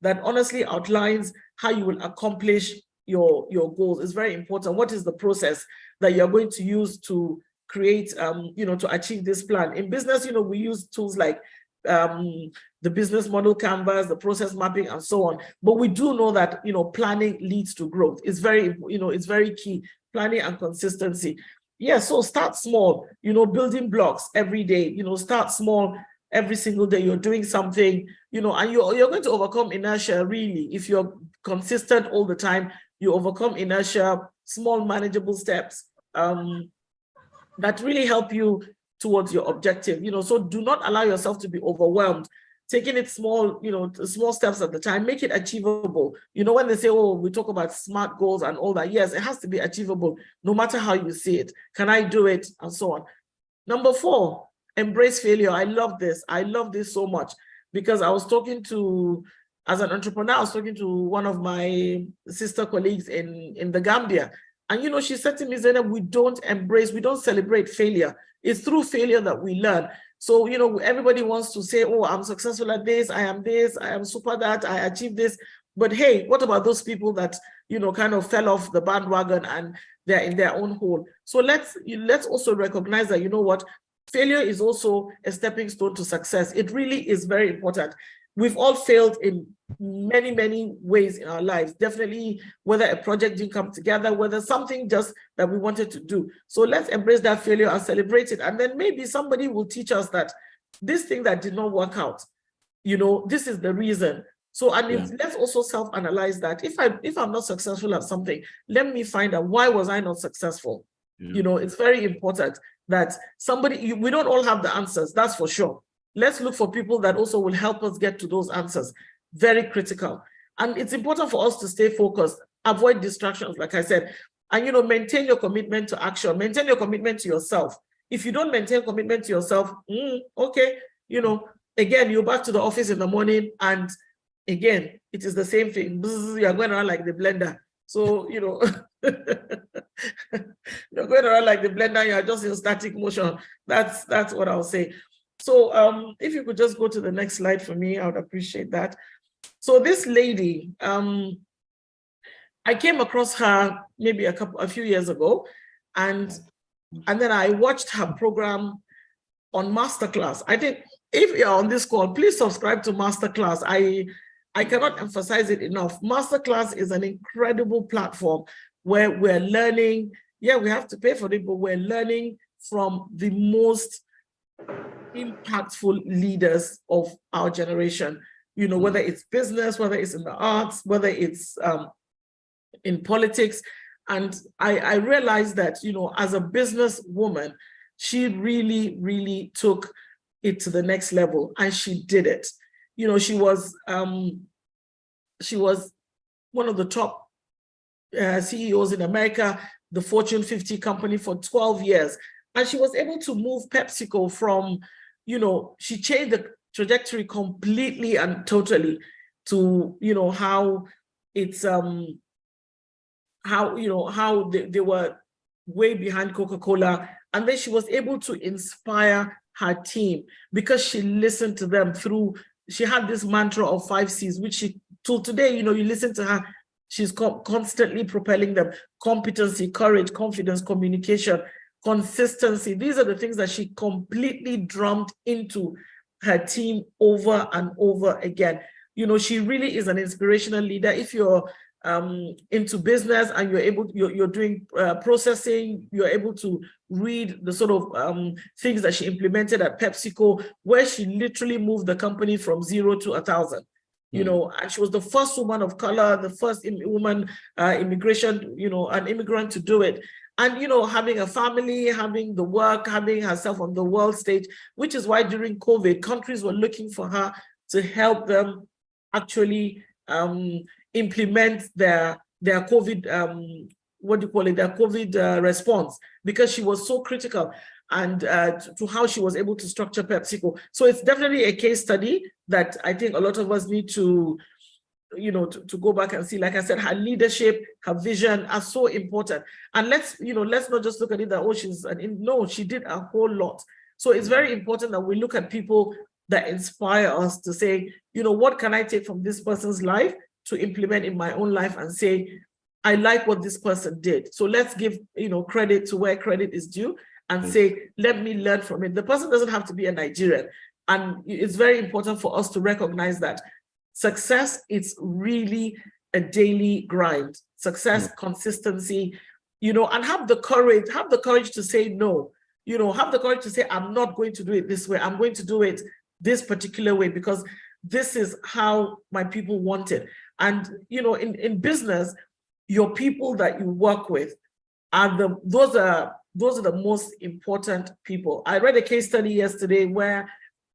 that honestly outlines how you will accomplish your goals. It's very important. What is the process that you're going to use to create, you know, to achieve this plan? In business, you know, we use tools like the the business model canvas, the process mapping, and so on. But we do know that, planning leads to growth. It's very, it's very key, planning and consistency. Yeah, so start small, building blocks every day, start small every single day. You're doing something, and you're going to overcome inertia, really. If you're consistent all the time, you overcome inertia, small manageable steps that really help you towards your objective. So do not allow yourself to be overwhelmed. Taking it small, small steps at the time, make it achievable. When they say, oh, we talk about SMART goals and all that, yes, it has to be achievable, no matter how you see it. Can I do it? And so on. Number 4, embrace failure. I love this. I love this so much because I was talking to, as an entrepreneur, I was talking to one of my sister colleagues in the Gambia. And, she said to me, Zainab, we don't celebrate failure. It's through failure that we learn. So, everybody wants to say, oh, I'm successful at this, I am super that, I achieved this. But hey, what about those people that, kind of fell off the bandwagon and they're in their own hole? So let's also recognize that, what, failure is also a stepping stone to success. It really is very important. We've all failed in many, many ways in our lives. Definitely, whether a project didn't come together, whether something just that we wanted to do. So let's embrace that failure and celebrate it. And then maybe somebody will teach us that this thing that did not work out, this is the reason. So, and let's also self-analyze that. If I'm not successful at something, let me find out, why was I not successful? It's very important that we don't all have the answers, that's for sure. Let's look for people that also will help us get to those answers. Very critical. And it's important for us to stay focused, avoid distractions, like I said, and, maintain your commitment to action, maintain your commitment to yourself. If you don't maintain commitment to yourself, okay, again, you're back to the office in the morning, and again, it is the same thing. You're going around like the blender. So, you're going around like the blender, you're just in static motion. That's what I'll say. So if you could just go to the next slide for me, I would appreciate that. So this lady, I came across her maybe a few years ago, and then I watched her program on Masterclass. I think if you're on this call, please subscribe to Masterclass. I cannot emphasize it enough. Masterclass is an incredible platform where we're learning. Yeah, we have to pay for it, but we're learning from the most impactful leaders of our generation, whether it's business, whether it's in the arts, whether it's in politics. And I realized that, as a businesswoman, she really, really took it to the next level, and she did it. She was one of the top CEOs in America, the Fortune 50 company, for 12 years. And she was able to move PepsiCo from, she changed the trajectory completely and totally to, how it's, how they were way behind Coca-Cola. And then she was able to inspire her team because she listened to them through, she had this mantra of 5 C's, which she, till today, you listen to her, she's constantly propelling them: competency, courage, confidence, communication, consistency. These are the things that she completely drummed into her team over and over again. She really is an inspirational leader. If you're into business and you're doing processing, you're able to read the sort of things that she implemented at PepsiCo, where she literally moved the company from 0 to 1,000. And she was the first woman of color, the first woman immigration, an immigrant to do it. And, having a family, having the work, having herself on the world stage, which is why during COVID, countries were looking for her to help them actually implement their COVID, their COVID response, because she was so critical and to how she was able to structure PepsiCo. So it's definitely a case study that I think a lot of us need to, to go back and see. Like I said, her leadership, her vision are so important. And let's not just look at it that, oh, no, she did a whole lot. So it's very important that we look at people that inspire us to say, what can I take from this person's life to implement in my own life and say, I like what this person did. So let's give, credit to where credit is due and say, let me learn from it. The person doesn't have to be a Nigerian. And it's very important for us to recognize that success is really a daily grind. Success, consistency, and have the courage to say no. Have the courage to say, I'm not going to do it this way. I'm going to do it this particular way because this is how my people want it. And, in business, your people that you work with those are the most important people. I read a case study yesterday where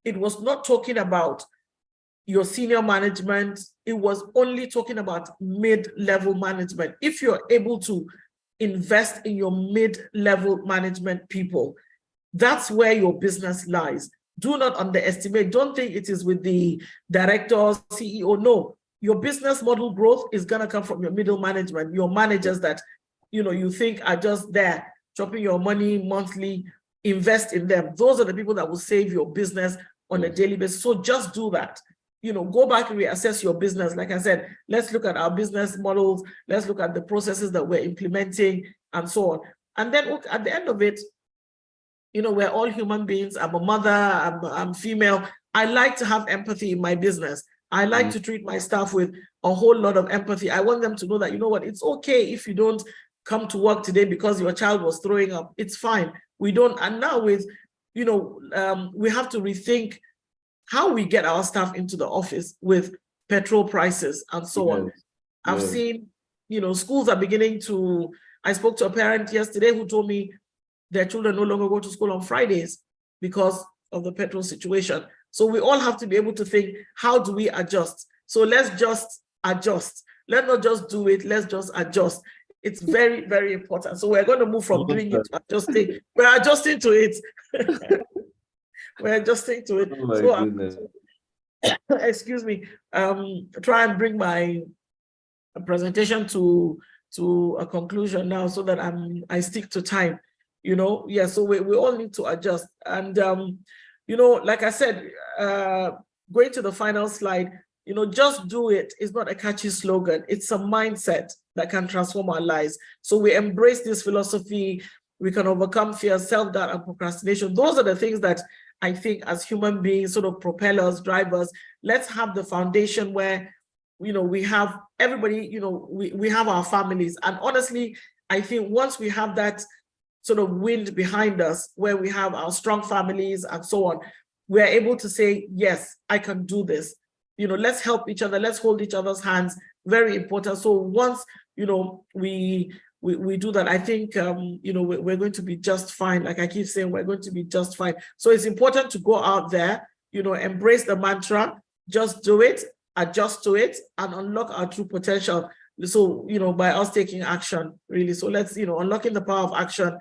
it was not talking about your senior management. It was only talking about mid-level management. If you're able to invest in your mid-level management people, that's where your business lies. Do not underestimate. Don't think it is with the directors, CEO. No, your business model growth is going to come from your middle management, your managers that you think are just there chopping your money monthly. Invest in them. Those are the people that will save your business on a daily basis. So just do that. Go back and reassess your business. Like I said, let's look at our business models. Let's look at the processes that we're implementing and so on. And then look, at the end of it, we're all human beings. I'm a mother, I'm female. I like to have empathy in my business. I like to treat my staff with a whole lot of empathy. I want them to know that, it's okay if you don't come to work today because your child was throwing up. It's fine. We don't. And now with, we have to rethink how we get our staff into the office with petrol prices and so on. I've seen, schools are beginning to, I spoke to a parent yesterday who told me their children no longer go to school on Fridays because of the petrol situation. So we all have to be able to think, how do we adjust? So let's just adjust. Let's not just do it, let's just adjust. It's very, very important. So we're going to move from doing it to adjusting. We're adjusting to it. We're adjusting to it. Oh my goodness. Excuse me, try and bring my presentation to a conclusion now so that I stick to time. So we all need to adjust. And like I said, going to the final slide, just do it is not a catchy slogan. It's a mindset that can transform our lives. So we embrace this philosophy. We can overcome fear, self-doubt, and procrastination. Those are the things that I think as human beings sort of propel us, drive us. Let's have the foundation where, we have everybody, we have our families. And honestly, I think once we have that sort of wind behind us, where we have our strong families and so on, we're able to say, yes, I can do this. Let's help each other. Let's hold each other's hands. Very important. So once, we do that, I think, we're going to be just fine. Like I keep saying, we're going to be just fine. So it's important to go out there, embrace the mantra, just do it, adjust to it, and unlock our true potential. So, by us taking action, really. So let's, unlocking the power of action.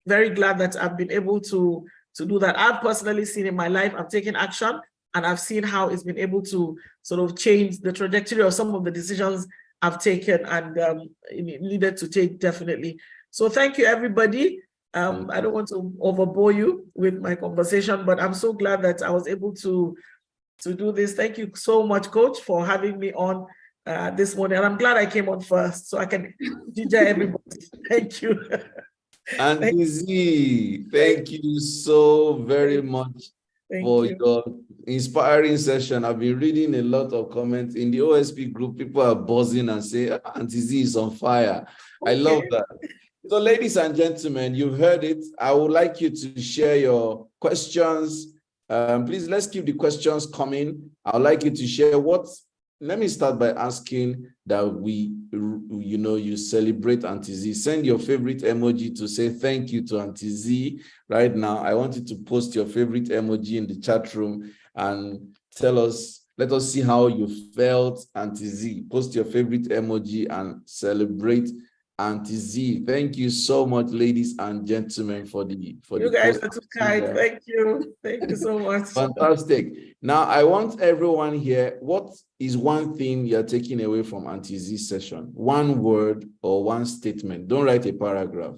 Very glad that I've been able to do that. I've personally seen in my life, I've taken action, and I've seen how it's been able to sort of change the trajectory of some of the decisions I've taken and needed to take, definitely. So thank you, everybody. I don't want to overbore you with my conversation, but I'm so glad that I was able to do this. Thank you so much, Coach, for having me on this morning. And I'm glad I came on first so I can ginger everybody. Thank you. Auntie Z, thank you so very much for your inspiring session. I've been reading a lot of comments in the OSP group. People are buzzing and say, Auntie Z is on fire. I love that. So ladies and gentlemen, you've heard it. I would like you to share your questions. Please, let's keep the questions coming. I would like you to share let me start by asking that you celebrate Auntie Z. Send your favorite emoji to say thank you to Auntie Z right now. I want you to post your favorite emoji in the chat room and let us see how you felt, Auntie Z. Post your favorite emoji and celebrate Auntie Z. Thank you so much, ladies and gentlemen, for you guys are too kind. Thank you. Thank you so much. Fantastic. Now, I want everyone here, what is one thing you're taking away from Auntie Z's session? One word or one statement. Don't write a paragraph.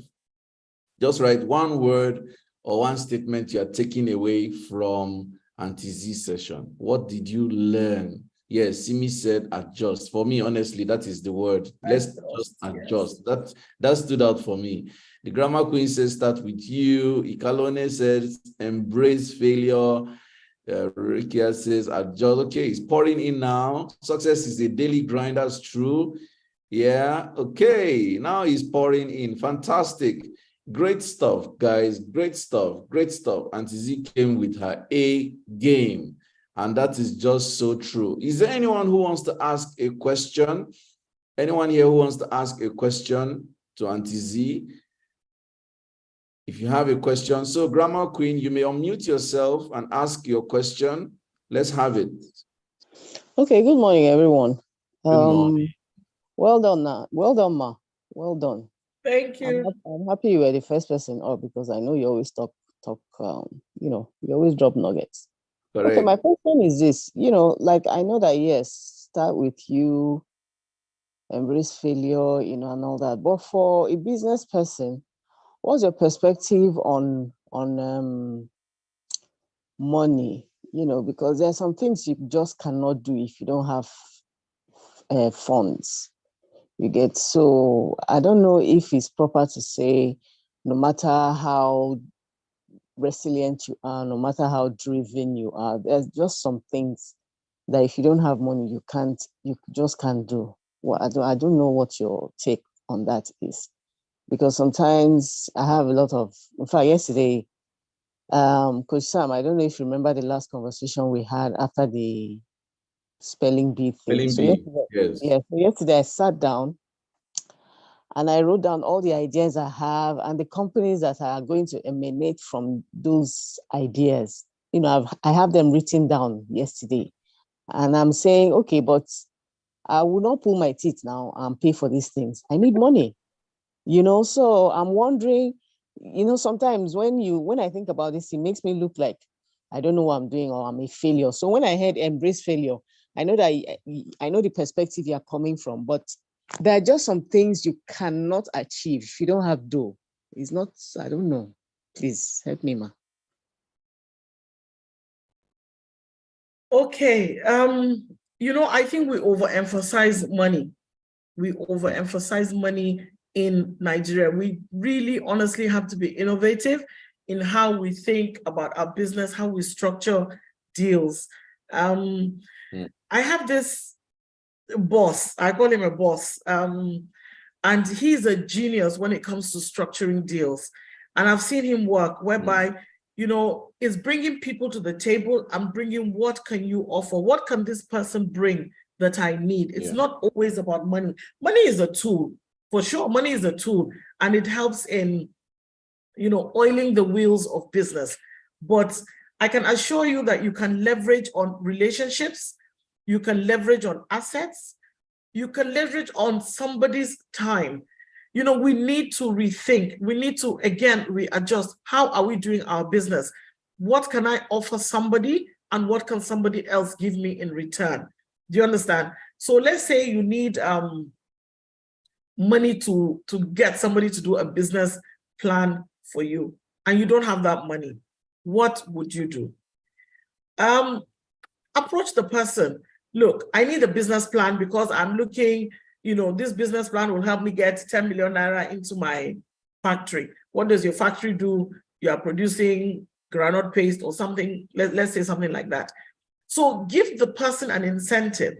Just write one word or one statement you're taking away from Auntie Z's session. What did you learn? Yes, Simi said adjust. For me, honestly, that is the word. Let's just adjust. Yes. That stood out for me. The Grammar Queen says start with you. Ikalone says embrace failure. Rikia says, adjust. Okay, it's pouring in now. Success is a daily grind. That's true. Yeah. Okay. Now he's pouring in. Fantastic. Great stuff, guys. Great stuff. Great stuff. Auntie Z came with her A game. And that is just so true. Is there anyone who wants to ask a question? Anyone here who wants to ask a question to Auntie Z? If you have a question, so Grammar Queen, you may unmute yourself and ask your question. Let's have it. Okay, good morning, everyone. Good morning. Well done, well done, Ma. Well done. Thank you. I'm happy you were the first person up because I know you always talk, you always drop nuggets. Correct. Okay, my question is this, like I know that, yes, start with you, embrace failure, and all that. But for a business person, what's your perspective on money? Because there are some things you just cannot do if you don't have funds. You get, so I don't know if it's proper to say, no matter how resilient you are, no matter how driven you are, there's just some things that if you don't have money, you just can't do. Well, I don't know what your take on that is, because sometimes I have a lot of, in fact, yesterday, Coach Sam, I don't know if you remember the last conversation we had after the spelling bee thing. So yesterday I sat down and I wrote down all the ideas I have and the companies that are going to emanate from those ideas. I have them written down yesterday. And I'm saying, okay, but I will not pull my teeth now and pay for these things. I need money, so I'm wondering, sometimes when I think about this, it makes me look like I don't know what I'm doing or I'm a failure. So when I heard embrace failure, I know the perspective you're coming from, but there are just some things you cannot achieve if you don't have dough. It's not, I don't know. Please help me, Ma. Okay. I think we overemphasize money. We overemphasize money in Nigeria. We really honestly have to be innovative in how we think about our business, how we structure deals. I have this boss, I call him a boss, and he's a genius when it comes to structuring deals. And I've seen him work whereby, is bringing people to the table and bringing what can you offer? What can this person bring that I need? It's not always about money. Money is a tool, for sure. Money is a tool, and it helps in, oiling the wheels of business. But I can assure you that you can leverage on relationships, you can leverage on assets, you can leverage on somebody's time. We need to rethink. We need to, again, readjust. How are we doing our business? What can I offer somebody and what can somebody else give me in return? Do you understand? So let's say you need money to get somebody to do a business plan for you and you don't have that money. What would you do? Approach the person. Look, I need a business plan because I'm looking, this business plan will help me get 10 million naira into my factory. What does your factory do? You are producing groundnut paste or something, let's say something like that. So give the person an incentive.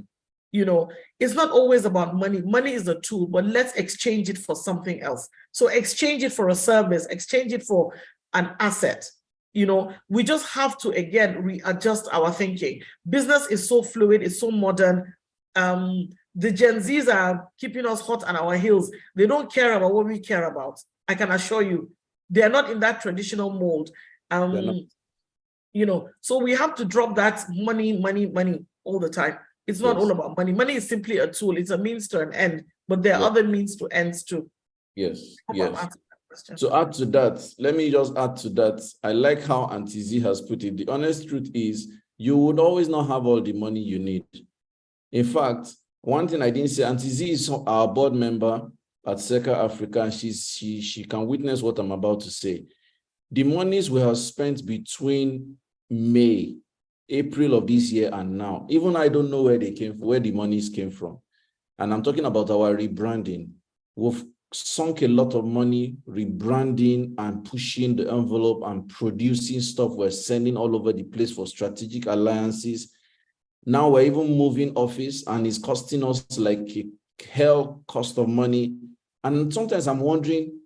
It's not always about money. Money is a tool, but let's exchange it for something else. So exchange it for a service, exchange it for an asset. We just have to, again, readjust our thinking. Business is so fluid, it's so modern. The Gen Zs are keeping us hot on our heels. They don't care about what we care about. I can assure you, they are not in that traditional mold. So we have to drop that money all the time. It's not all about money. Money is simply a tool. It's a means to an end, but there are other means to ends too. Yes. To add to that, let me just add to that. I like how Auntie Z has put it. The honest truth is you would always not have all the money you need. In fact, one thing I didn't say, Auntie Z is our board member at Seca Africa, and she can witness what I'm about to say. The monies we have spent between April of this year and now, even I don't know where the monies came from. And I'm talking about our rebranding. sunk a lot of money rebranding and pushing the envelope and producing stuff we're sending all over the place for strategic alliances. Now we're even moving office and it's costing us like a hell cost of money. And sometimes I'm wondering,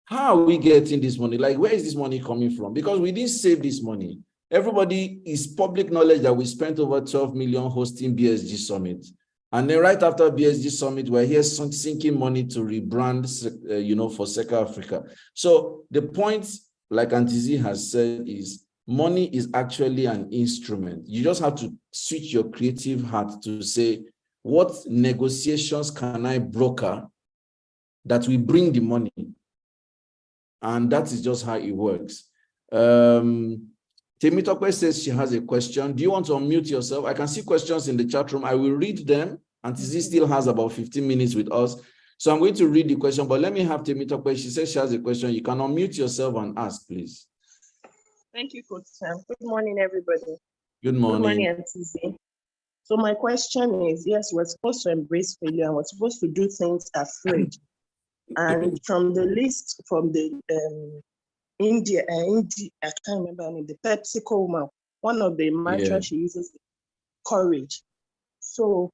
how are we getting this money? Like, where is this money coming from? Because we didn't save this money. Everybody is public knowledge that we spent over 12 million hosting BSG Summit. And then right after BSG Summit, we're here sinking money to rebrand, for Seca Africa. So the point, like Auntie Z has said, is money is actually an instrument. You just have to switch your creative hat to say, what negotiations can I broker that will bring the money? And that is just how it works. Temitope says she has a question. Do you want to unmute yourself? I can see questions in the chat room. I will read them. And Tizi still has about 15 minutes with us. So I'm going to read the question, but let me have Temitope. She says she has a question. You can unmute yourself and ask, please. Thank you, Coach Sam. Good morning, everybody. Good morning. Good morning, Tizi. So my question is, yes, we're supposed to embrace failure and we're supposed to do things afraid. And from the list from the India, I can't remember, the PepsiCo woman, one of the mantras she uses is courage. So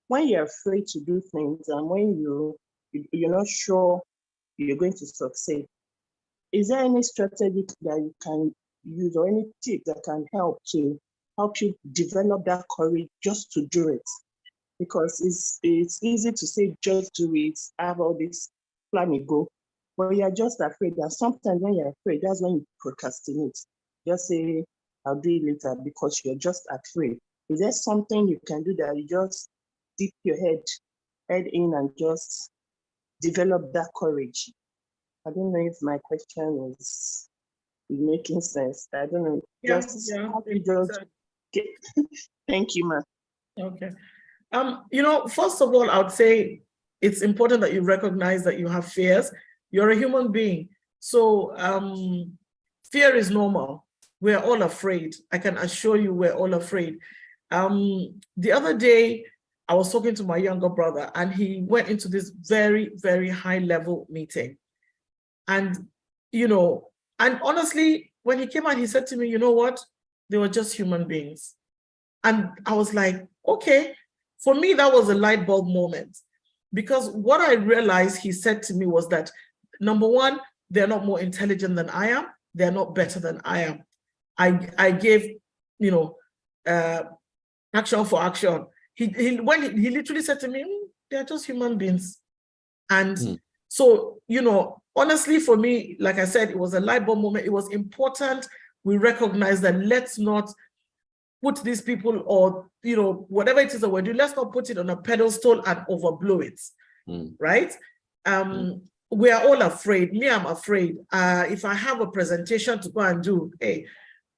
when you're afraid to do things and when you're not sure you're going to succeed, is there any strategy that you can use or any tip that can help you develop that courage just to do it? Because it's easy to say just do it, have all this plan and go, but you're just afraid. And sometimes when you're afraid, that's when you procrastinate. Just say, I'll do it later because you're just afraid. Is there something you can do that you just dip your head in and just develop that courage? I don't know if my question is making sense. I don't know. Thank you, ma'am. Okay. First of all, I would say it's important that you recognize that you have fears. You're a human being. So fear is normal. We're all afraid. I can assure you we're all afraid. The other day, I was talking to my younger brother and he went into this very, very high level meeting. And, and honestly, when he came out, he said to me, you know what? They were just human beings. And I was like, okay. For me, that was a light bulb moment. Because what I realized he said to me was that, number one, they're not more intelligent than I am. They're not better than I am. I gave, action for action. He literally said to me, they're just human beings. And so, honestly, for me, like I said, it was a light bulb moment. It was important. We recognize that let's not put these people or, whatever it is that we're doing, let's not put it on a pedestal and overblow it, right? We are all afraid. Me, I'm afraid. If I have a presentation to go and do, hey,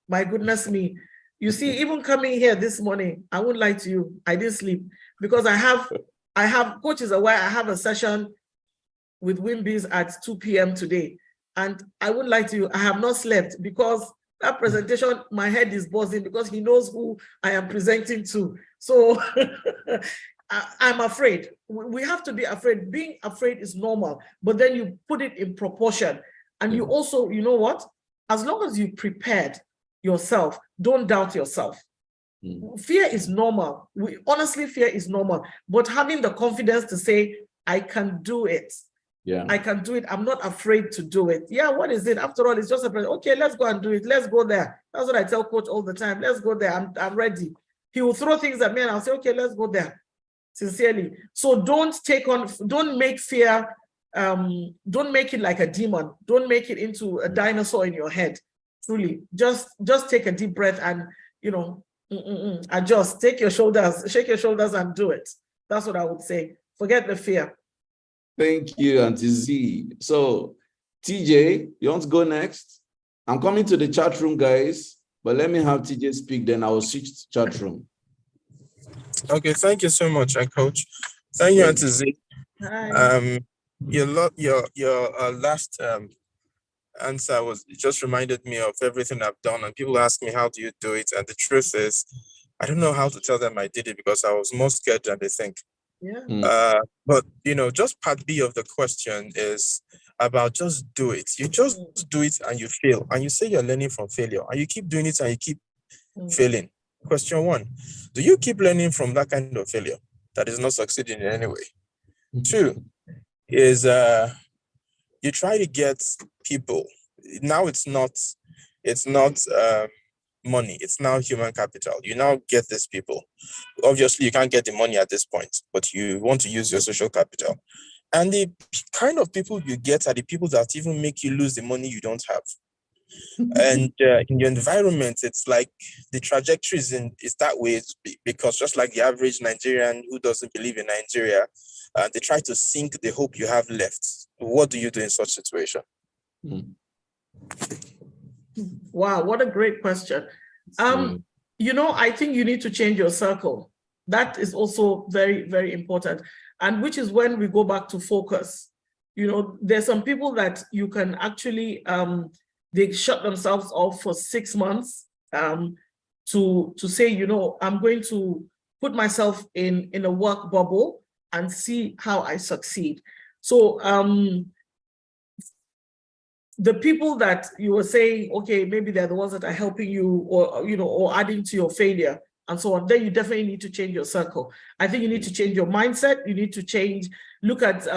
my goodness me. You see, even coming here this morning, I won't lie to you, I didn't sleep because I have, Coach is aware, I have a session with Wimbies at 2 p.m. today. And I wouldn't lie to you, I have not slept because that presentation, my head is buzzing because he knows who I am presenting to. So I'm afraid. We have to be afraid. Being afraid is normal, but then you put it in proportion. And you also, you know what? As long as you prepared yourself, don't doubt yourself. Fear is normal. Honestly, fear is normal. But having the confidence to say, I can do it. Yeah, I can do it. I'm not afraid to do it. Yeah, what is it? After all, it's just a present. Okay, let's go and do it. Let's go there. That's what I tell Coach all the time. Let's go there. I'm ready. He will throw things at me and I'll say, okay, let's go there. Sincerely. So don't make fear, don't make it like a demon. Don't make it into a dinosaur in your head. Truly. Just take a deep breath and, adjust. Shake your shoulders and do it. That's what I would say. Forget the fear. Thank you, Auntie Z. So, TJ, you want to go next? I'm coming to the chat room, guys, but let me have TJ speak, then I will switch to chat room. Okay, thank you so much, Coach. Thank you, Auntie Z. Hi. Your last answer just reminded me of everything I've done, and people ask me, how do you do it? And the truth is, I don't know how to tell them I did it because I was more scared than they think. Yeah. But just part B of the question is about just do it. You just do it and you fail, and you say you're learning from failure, and you keep doing it and you keep failing. Question 1, do you keep learning from that kind of failure that is not succeeding in any way? 2 is you try to get people. Now it's not money, it's now human capital. You now get these people. Obviously you can't get the money at this point, but you want to use your social capital, and the kind of people you get are the people that even make you lose the money you don't have. And in your environment, it's like the trajectory is that way, because just like the average Nigerian who doesn't believe in Nigeria, they try to sink the hope you have left. What do you do in such situation? Wow, what a great question. I think you need to change your circle. That is also very, very important. And which is when we go back to focus. There's some people that you can actually, they shut themselves off for 6 months to say, I'm going to put myself in a work bubble and see how I succeed. So the people that you were saying, okay, maybe they're the ones that are helping you or adding to your failure and so on, then you definitely need to change your circle. I think you need to change your mindset. You need to look at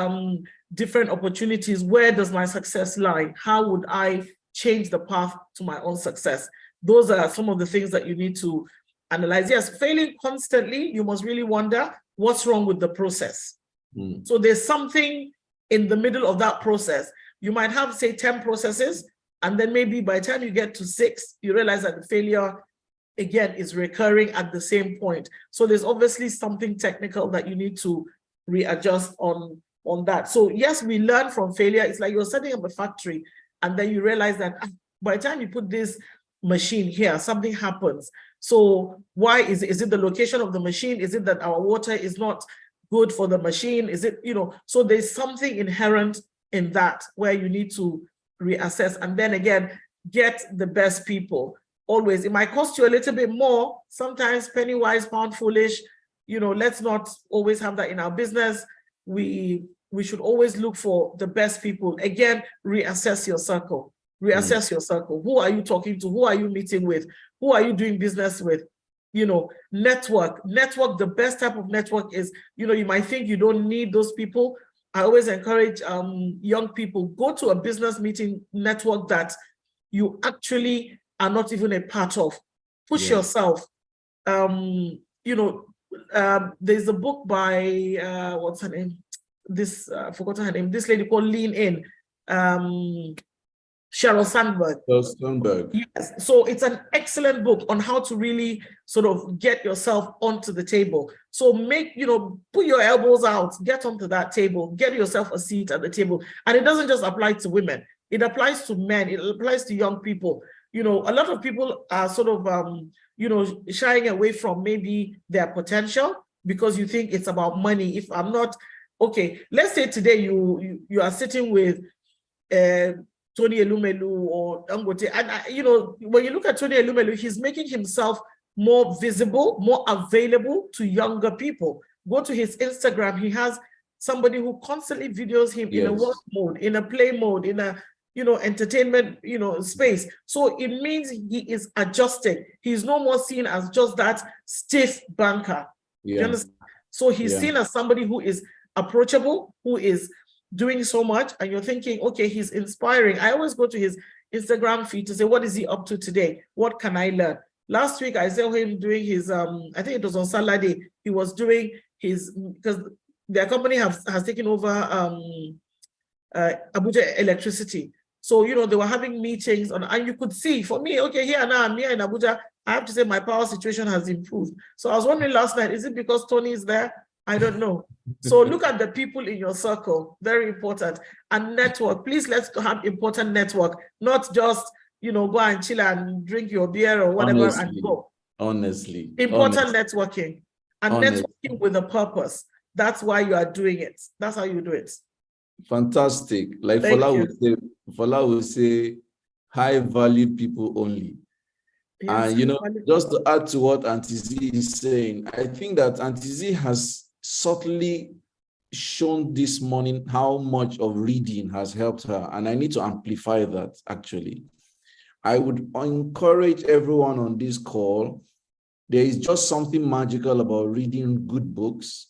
different opportunities. Where does my success lie? How would I change the path to my own success? Those are some of the things that you need to analyze. Yes, failing constantly, you must really wonder what's wrong with the process. So there's something in the middle of that process. You might have, say, 10 processes, and then maybe by the time you get to 6, you realize that the failure, again, is recurring at the same point. So there's obviously something technical that you need to readjust on that. So yes, we learn from failure. It's like you're setting up a factory, and then you realize that by the time you put this machine here, something happens. So why is it the location of the machine? Is it that our water is not good for the machine? Is it, so there's something inherent in that where you need to reassess, and then again, get the best people. Always, it might cost you a little bit more, sometimes penny wise, pound foolish. Let's not always have that in our business. We should always look for the best people. Again, reassess your circle. Reassess your circle. Who are you talking to? Who are you meeting with? Who are you doing business with? Network. The best type of network is, you might think you don't need those people. I always encourage young people, go to a business meeting network that you actually are not even a part of. Push yourself. There's a book by, what's her name? Forgotten her name. This lady called Lean In. Sheryl Sandberg. Yes. So it's an excellent book on how to really sort of get yourself onto the table. So put your elbows out, get onto that table, get yourself a seat at the table. And it doesn't just apply to women. It applies to men. It applies to young people. A lot of people are sort of, shying away from maybe their potential because you think it's about money. If I'm not, okay, let's say today you are sitting with Tony Elumelu or Dangote, and when you look at Tony Elumelu, he's making himself more visible, more available to younger people. Go to his Instagram, he has somebody who constantly videos him in a work mode, in a play mode, in a entertainment space. So it means he is adjusting. He's no more seen as just that stiff banker. You understand? So he's seen as somebody who is approachable, who is doing so much, and you're thinking, okay, he's inspiring. I always go to his Instagram feed to say, what is he up to today? What can I learn? Last week, I saw him doing his, I think it was on Saturday, he was doing his, because their company has taken over Abuja Electricity. So, they were having meetings, and you could see, for me, okay, here now, I'm here in Abuja, I have to say my power situation has improved. So I was wondering last night, is it because Tony is there? I don't know. So look at the people in your circle, very important. And network, please let's have important network, not just, go and chill and drink your beer or whatever and go. Honestly. Important networking and networking with a purpose. That's why you are doing it. That's how you do it. Fantastic. Like Fola would say, high value people only. Yes, and just to add to what Auntie Z is saying, I think that Auntie Z has subtly shown this morning how much of reading has helped her, and I need to amplify that actually. I would encourage everyone on this call, there is just something magical about reading good books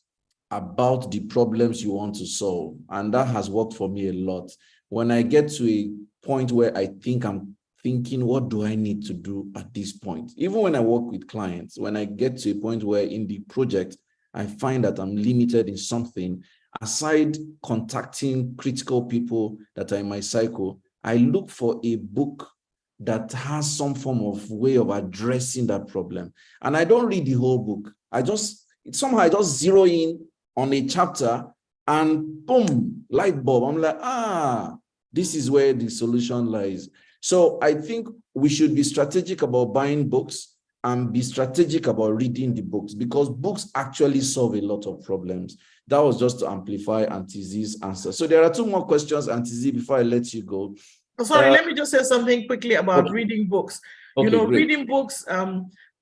about the problems you want to solve, and that has worked for me a lot. When I get to a point where I think I'm thinking, what do I need to do at this point? Even when I work with clients, when I get to a point where in the project, I find that I'm limited in something, aside contacting critical people that are in my cycle, I look for a book that has some form of way of addressing that problem. And I don't read the whole book. I just zero in on a chapter and boom, light bulb. I'm like, this is where the solution lies. So I think we should be strategic about buying books and be strategic about reading the books, because books actually solve a lot of problems. That was just to amplify Auntie Z's answer. So there are two more questions, Auntie Z, before I let you go. Sorry, let me just say something quickly about Okay. reading books. Okay, You know, great. reading books,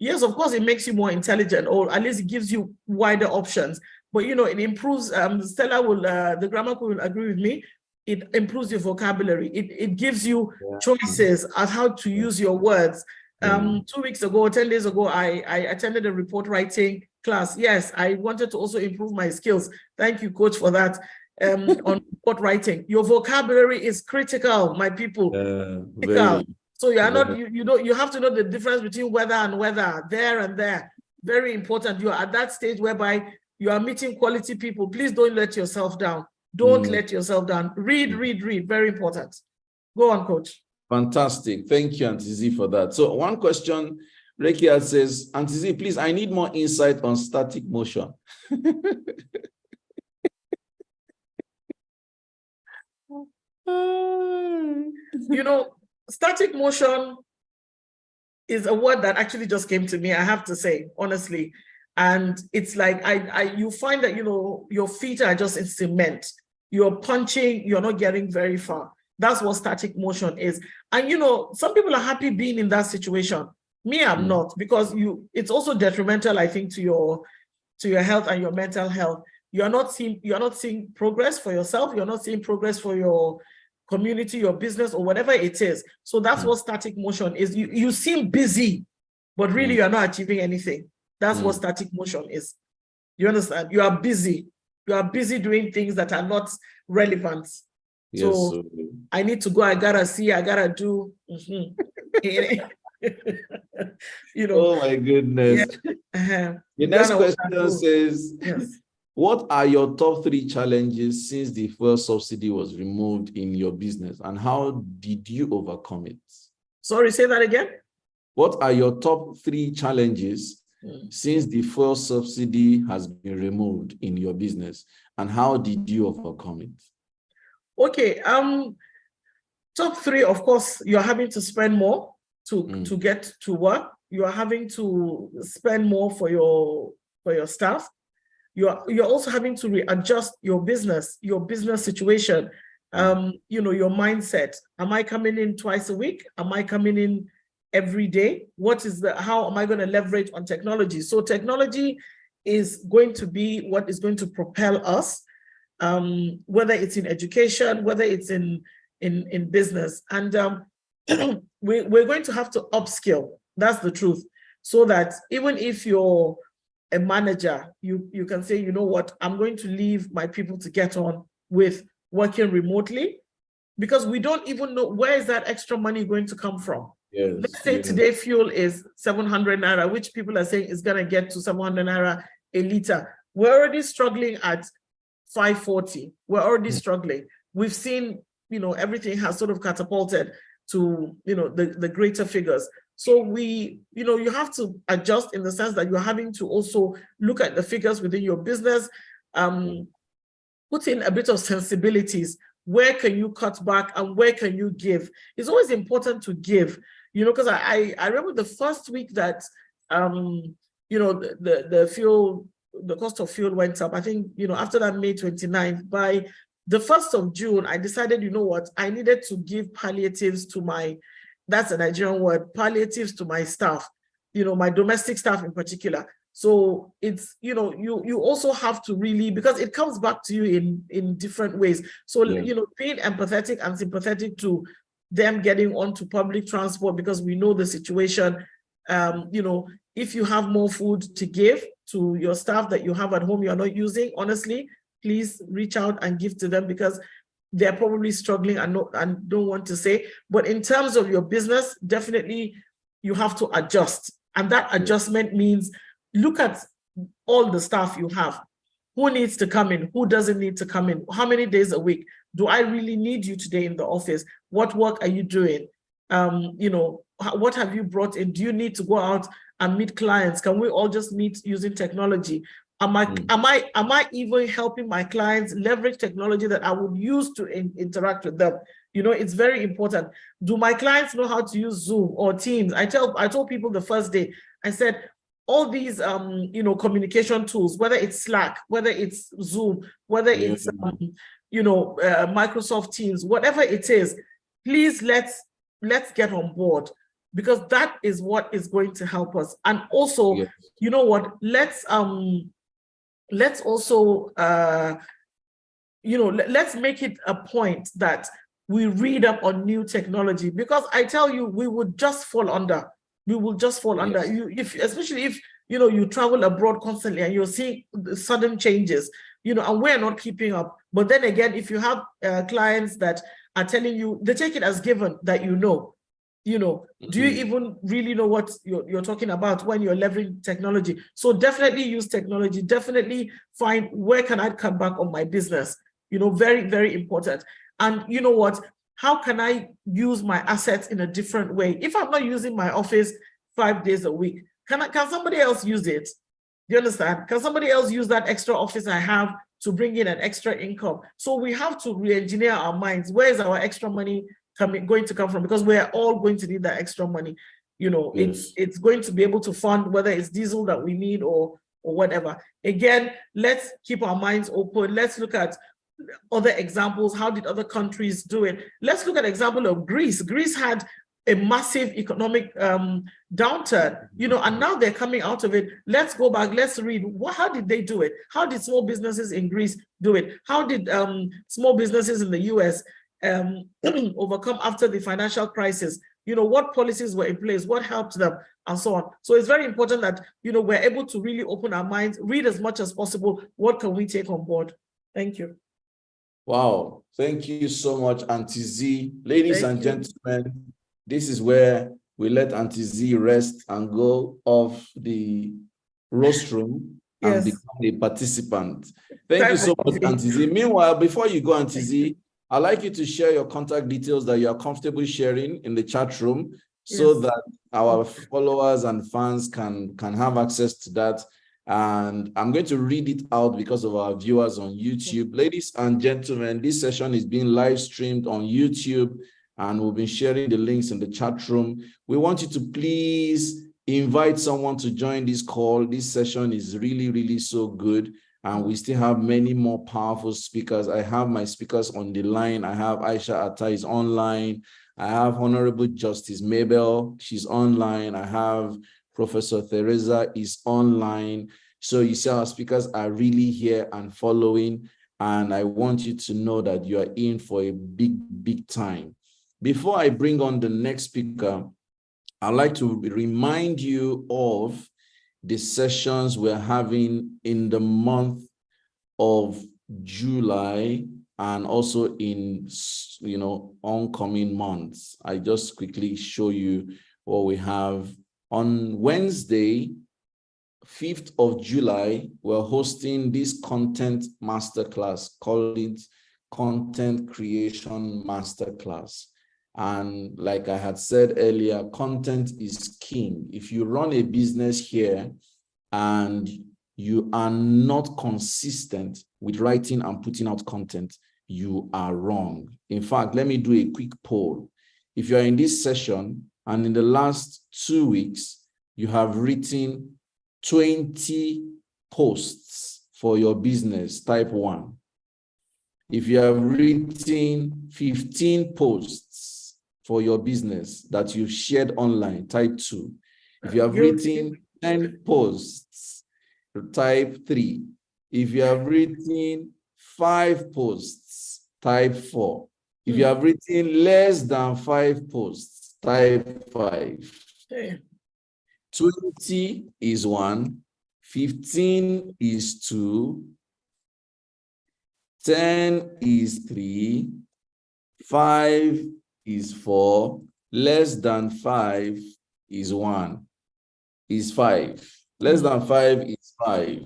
yes, of course, it makes you more intelligent, or at least it gives you wider options. But, you know, it improves, Stella will, the grammar will agree with me, it improves your vocabulary. It gives you choices as how to use your words. 2 weeks ago, 10 days ago, I attended a report writing class. Yes, I wanted to also improve my skills. Thank you, coach, for that. On report writing, your vocabulary is critical, my people. Critical. So you are not, you have to know the difference between whether and whether, there and there. Very important. You are at that stage whereby you are meeting quality people. Please don't let yourself down. Don't let yourself down. Read. Very important. Go on, coach. Fantastic. Thank you, Auntie Z, for that. So one question, Rekia says, Auntie Z, please, I need more insight on static motion. You know, static motion is a word that actually just came to me, I have to say, honestly. And it's like, you find that, you know, your feet are just in cement. You're punching, you're not getting very far. That's what static motion is. And, you know, some people are happy being in that situation. Me, I'm not, because it's also detrimental, I think, to your health and your mental health. You're not seeing progress for yourself. You're not seeing progress for your community, your business, or whatever it is. So that's what static motion is. You seem busy, but really you're not achieving anything. That's what static motion is. You understand? You are busy. You are busy doing things that are not relevant. Yes, so I need to go, I gotta see, I gotta do. You know. Oh my goodness. Yeah. The next question says, what are your top 3 challenges since the fuel subsidy was removed in your business, and how did you overcome it? Sorry, say that again. What are your top 3 challenges since the fuel subsidy has been removed in your business, and how did you overcome it? Okay, top 3, of course, you're having to spend more to get to work. You are having to spend more for your staff. You're also having to readjust your business situation. You know, your mindset. Am I coming in twice a week? Am I coming in every day? How am I going to leverage on technology? So technology is going to be what is going to propel us, whether it's in education, whether it's in business. And we're going to have to upskill. That's the truth. So that even if you're a manager, you can say, you know what, I'm going to leave my people to get on with working remotely, because we don't even know where is that extra money going to come from. Yes, let's say today fuel is 700 naira, which people are saying is going to get to 700 naira a liter. We're already struggling at 540. We're already struggling. We've seen, you know, everything has sort of catapulted to, you know, the greater figures. So you have to adjust in the sense that you're having to also look at the figures within your business, put in a bit of sensibilities. Where can you cut back and where can you give? It's always important to give, you know, because I remember the first week that, you know, the cost of fuel went up. I think, you know, after that May 29th, by the 1st of June, I decided, you know what, I needed to give palliatives to that's a Nigerian word, palliatives to my staff, you know, my domestic staff in particular. So it's, you know, you also have to really, because it comes back to you in different ways. So, you know, being empathetic and sympathetic to them getting onto public transport, because we know the situation. You know, if you have more food to give to your staff that you have at home you're not using, honestly, please reach out and give to them, because they're probably struggling and don't want to say. But in terms of your business, definitely you have to adjust. And that adjustment means look at all the staff you have. Who needs to come in? Who doesn't need to come in? How many days a week? Do I really need you today in the office? What work are you doing? You know, what have you brought in? Do you need to go out and meet clients? Can we all just meet using technology? Am I even helping my clients leverage technology that I would use to interact with them? You know, it's very important. Do my clients know how to use Zoom or Teams? I told people the first day, I said, all these you know, communication tools, whether it's Slack, whether it's Zoom, whether it's you know, Microsoft Teams, whatever it is, please let's get on board, because that is what is going to help us. And also, you know what, let's also you know, let's make it a point that we read up on new technology, because I tell you, we would just fall under. We will just fall under. Especially if, you know, you travel abroad constantly and you're seeing sudden changes, you know, and we're not keeping up. But then again, if you have clients that are telling you, they take it as given that you know, do you even really know what you're talking about when you're leveraging technology? So definitely use technology. Definitely find, where can I cut back on my business? You know, very, very important. And you know what? How can I use my assets in a different way? If I'm not using my office 5 days a week, can somebody else use it? Do you understand? Can somebody else use that extra office I have to bring in an extra income? So we have to re-engineer our minds. Where is our extra money going to come from? Because we're all going to need that extra money. You know, it's going to be able to fund whether it's diesel that we need or whatever. Again, let's keep our minds open. Let's look at other examples. How did other countries do it? Let's look at example of Greece. Greece had a massive economic downturn, you know, and now they're coming out of it. Let's go back, let's read, how did they do it? How did small businesses in Greece do it? How did small businesses in the US overcome after the financial crisis? You know, what policies were in place, what helped them, and so on. So it's very important that, you know, we're able to really open our minds, read as much as possible. What can we take on board? Thank you. Wow, thank you so much, Auntie Z. Ladies and gentlemen, this is where we let Auntie Z rest and go off the rostrum and become a participant. Thank you so much, Auntie Z. Meanwhile, before you go, Auntie Z, I'd like you to share your contact details that you are comfortable sharing in the chat room, so that our followers and fans can have access to that. And I'm going to read it out because of our viewers on YouTube. Ladies and gentlemen, this session is being live streamed on YouTube, and we'll be sharing the links in the chat room. We want you to please invite someone to join this call. This session is really, really so good. And we still have many more powerful speakers. I have my speakers on the line. I have Aisha Atta is online. I have Honorable Justice Mabel, she's online. I have Professor Teresa is online. So you see our speakers are really here and following. And I want you to know that you are in for a big, big time. Before I bring on the next speaker, I'd like to remind you of the sessions we're having in the month of July and also in, you know, oncoming months. I just quickly show you what we have. On Wednesday, 5th of July, we're hosting this content masterclass, called it Content Creation Masterclass. And like I had said earlier, content is king. If you run a business here and you are not consistent with writing and putting out content, you are wrong. In fact, let me do a quick poll. If you're in this session and in the last 2 weeks, you have written 20 posts for your business, type 1. If you have written 15 posts for your business that you've shared online, type 2. If you have written 10 posts type 3. If you have written 5 posts, type 4. If you have written less than 5 posts, type 5. Okay. 20 is 1, 15 is 2, 10 is 3, 5 is 4, less than 5 is 1, is 5. Less than 5 is 5.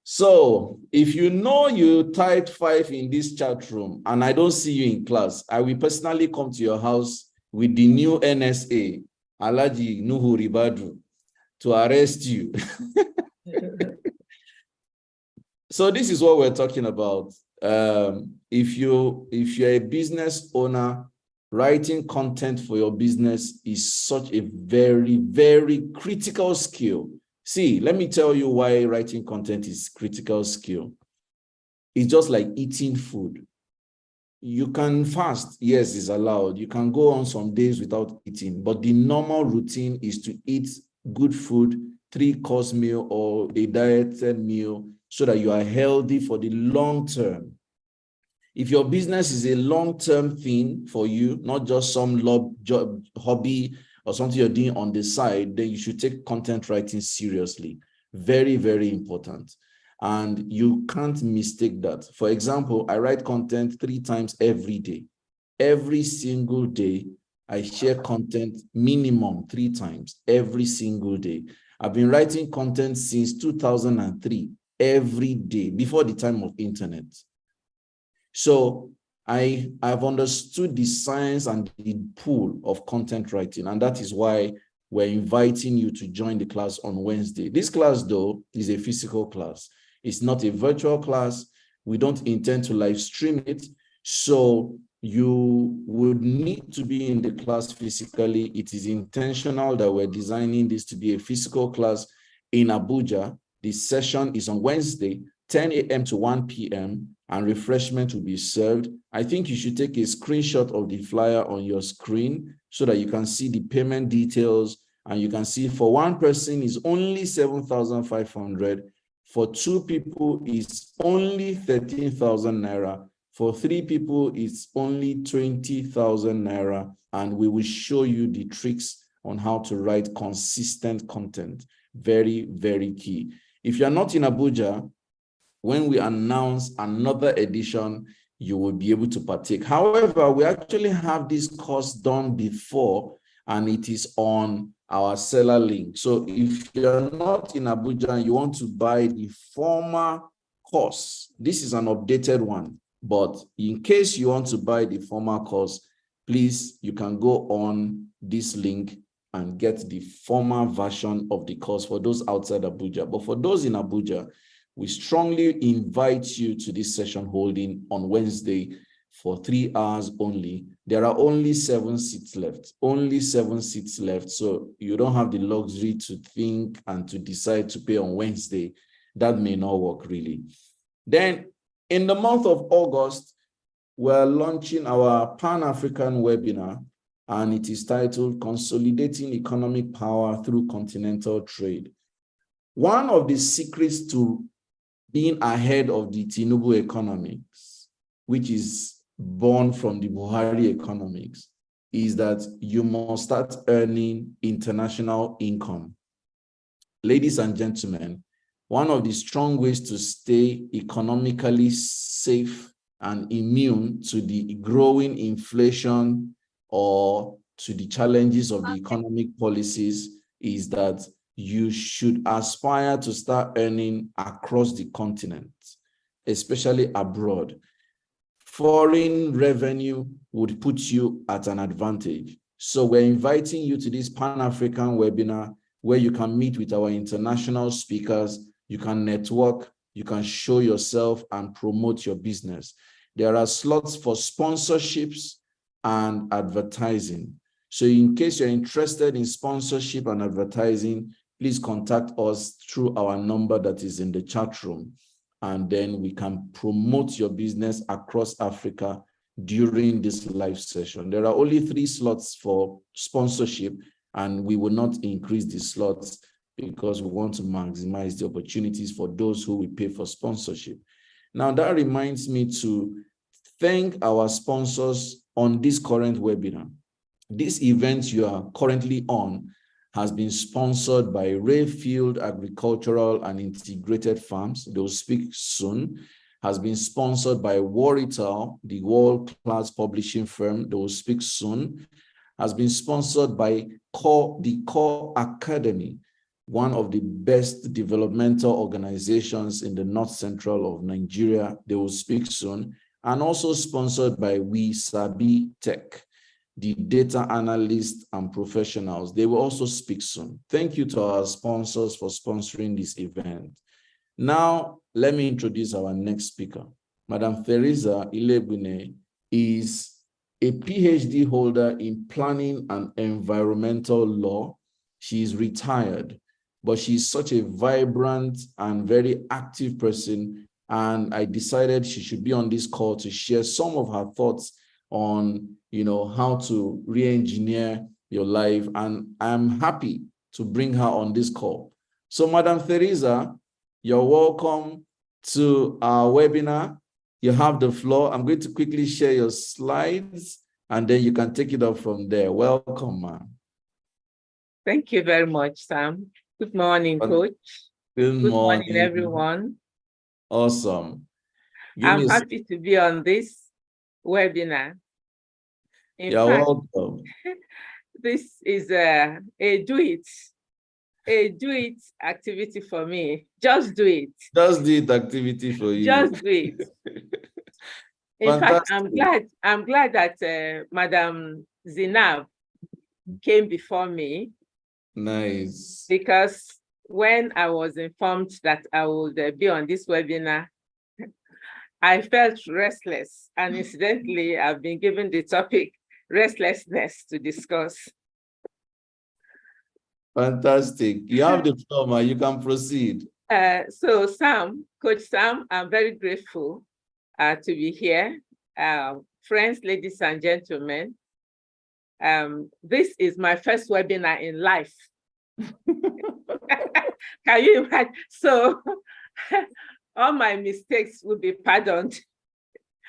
So if you know you typed 5 in this chat room and I don't see you in class, I will personally come to your house with the new NSA, Alaji Nuhu Ribadu, to arrest you. So this is what we're talking about. If you're a business owner, writing content for your business is such a very, very critical skill. See, let me tell you why writing content is critical skill. It's just like eating food. You can fast, yes, it's allowed. You can go on some days without eating, but the normal routine is to eat good food, 3-course meal or a dieted meal, so that you are healthy for the long term. If your business is a long-term thing for you, not just some job, hobby or something you're doing on the side, then you should take content writing seriously. Very, very important. And you can't mistake that. For example, I write content 3 times every day. Every single day, I share content minimum 3 times every single day. I've been writing content since 2003, every day, before the time of internet. So I've understood the science and the pool of content writing, and that is why we're inviting you to join the class on Wednesday. This class, though, is a physical class. It's not a virtual class. We don't intend to live stream it. So you would need to be in the class physically. It is intentional that we're designing this to be a physical class in Abuja. This session is on Wednesday, 10 a.m. to 1 p.m., and refreshment will be served. I think you should take a screenshot of the flyer on your screen so that you can see the payment details, and you can see for one person is only 7,500. For 2 people, it's only 13,000 naira. For 3 people, it's only 20,000 naira. And we will show you the tricks on how to write consistent content. Very, very key. If you're not in Abuja, when we announce another edition, you will be able to partake. However, we actually have this course done before, and it is on our seller link. So if you're not in Abuja and you want to buy the former course, this is an updated one. But in case you want to buy the former course, please, you can go on this link and get the former version of the course for those outside Abuja. But for those in Abuja, we strongly invite you to this session holding on Wednesday for 3 hours only. There are only 7 seats left, only 7 seats left. So you don't have the luxury to think and to decide to pay on Wednesday. That may not work really. Then in the month of August, we're launching our Pan-African webinar, and it is titled Consolidating Economic Power Through Continental Trade. One of the secrets to being ahead of the Tinubu economics, which is born from the Buhari economics, is that you must start earning international income. Ladies and gentlemen, one of the strong ways to stay economically safe and immune to the growing inflation or to the challenges of the economic policies is that you should aspire to start earning across the continent, especially abroad. Foreign revenue would put you at an advantage. So we're inviting you to this Pan-African webinar where you can meet with our international speakers, you can network, you can show yourself and promote your business. There are slots for sponsorships and advertising. So in case you're interested in sponsorship and advertising, please contact us through our number that is in the chat room, and then we can promote your business across Africa during this live session. There are only 3 slots for sponsorship, and we will not increase the slots because we want to maximize the opportunities for those who will pay for sponsorship. Now, that reminds me to thank our sponsors on this current webinar. This event you are currently on has been sponsored by Rayfield Agricultural and Integrated Farms. They'll speak soon. Has been sponsored by Warrital, the world-class publishing firm. They will speak soon. Has been sponsored by the Core Academy, one of the best developmental organizations in the north central of Nigeria. They will speak soon. And also sponsored by We Sabi Tech, the data analysts and professionals. They will also speak soon. Thank you to our sponsors for sponsoring this event. Now, let me introduce our next speaker. Madam Theresa Ilebune is a PhD holder in planning and environmental law. She is retired, but she's such a vibrant and very active person. And I decided she should be on this call to share some of her thoughts on, how to re-engineer your life. And I'm happy to bring her on this call. So, Madam Theresa, you're welcome to our webinar. You have the floor. I'm going to quickly share your slides, and then you can take it up from there. Welcome, ma'am. Thank you very much, Sam. Good morning, Coach. Good morning, everyone. Awesome. I'm happy to be on this webinar. In fact, welcome. This is a do it activity for me. Just do it. Just do it activity for you. Just do it. In fact, I'm glad that Madam Zinab came before me. Nice. Because when I was informed that I would be on this webinar, I felt restless. And incidentally, I've been given the topic restlessness to discuss. Fantastic. You have the floor, ma. You can proceed. So Sam, Coach Sam, I'm very grateful to be here. Friends, ladies and gentlemen, this is my first webinar in life. Can you imagine? So all my mistakes will be pardoned.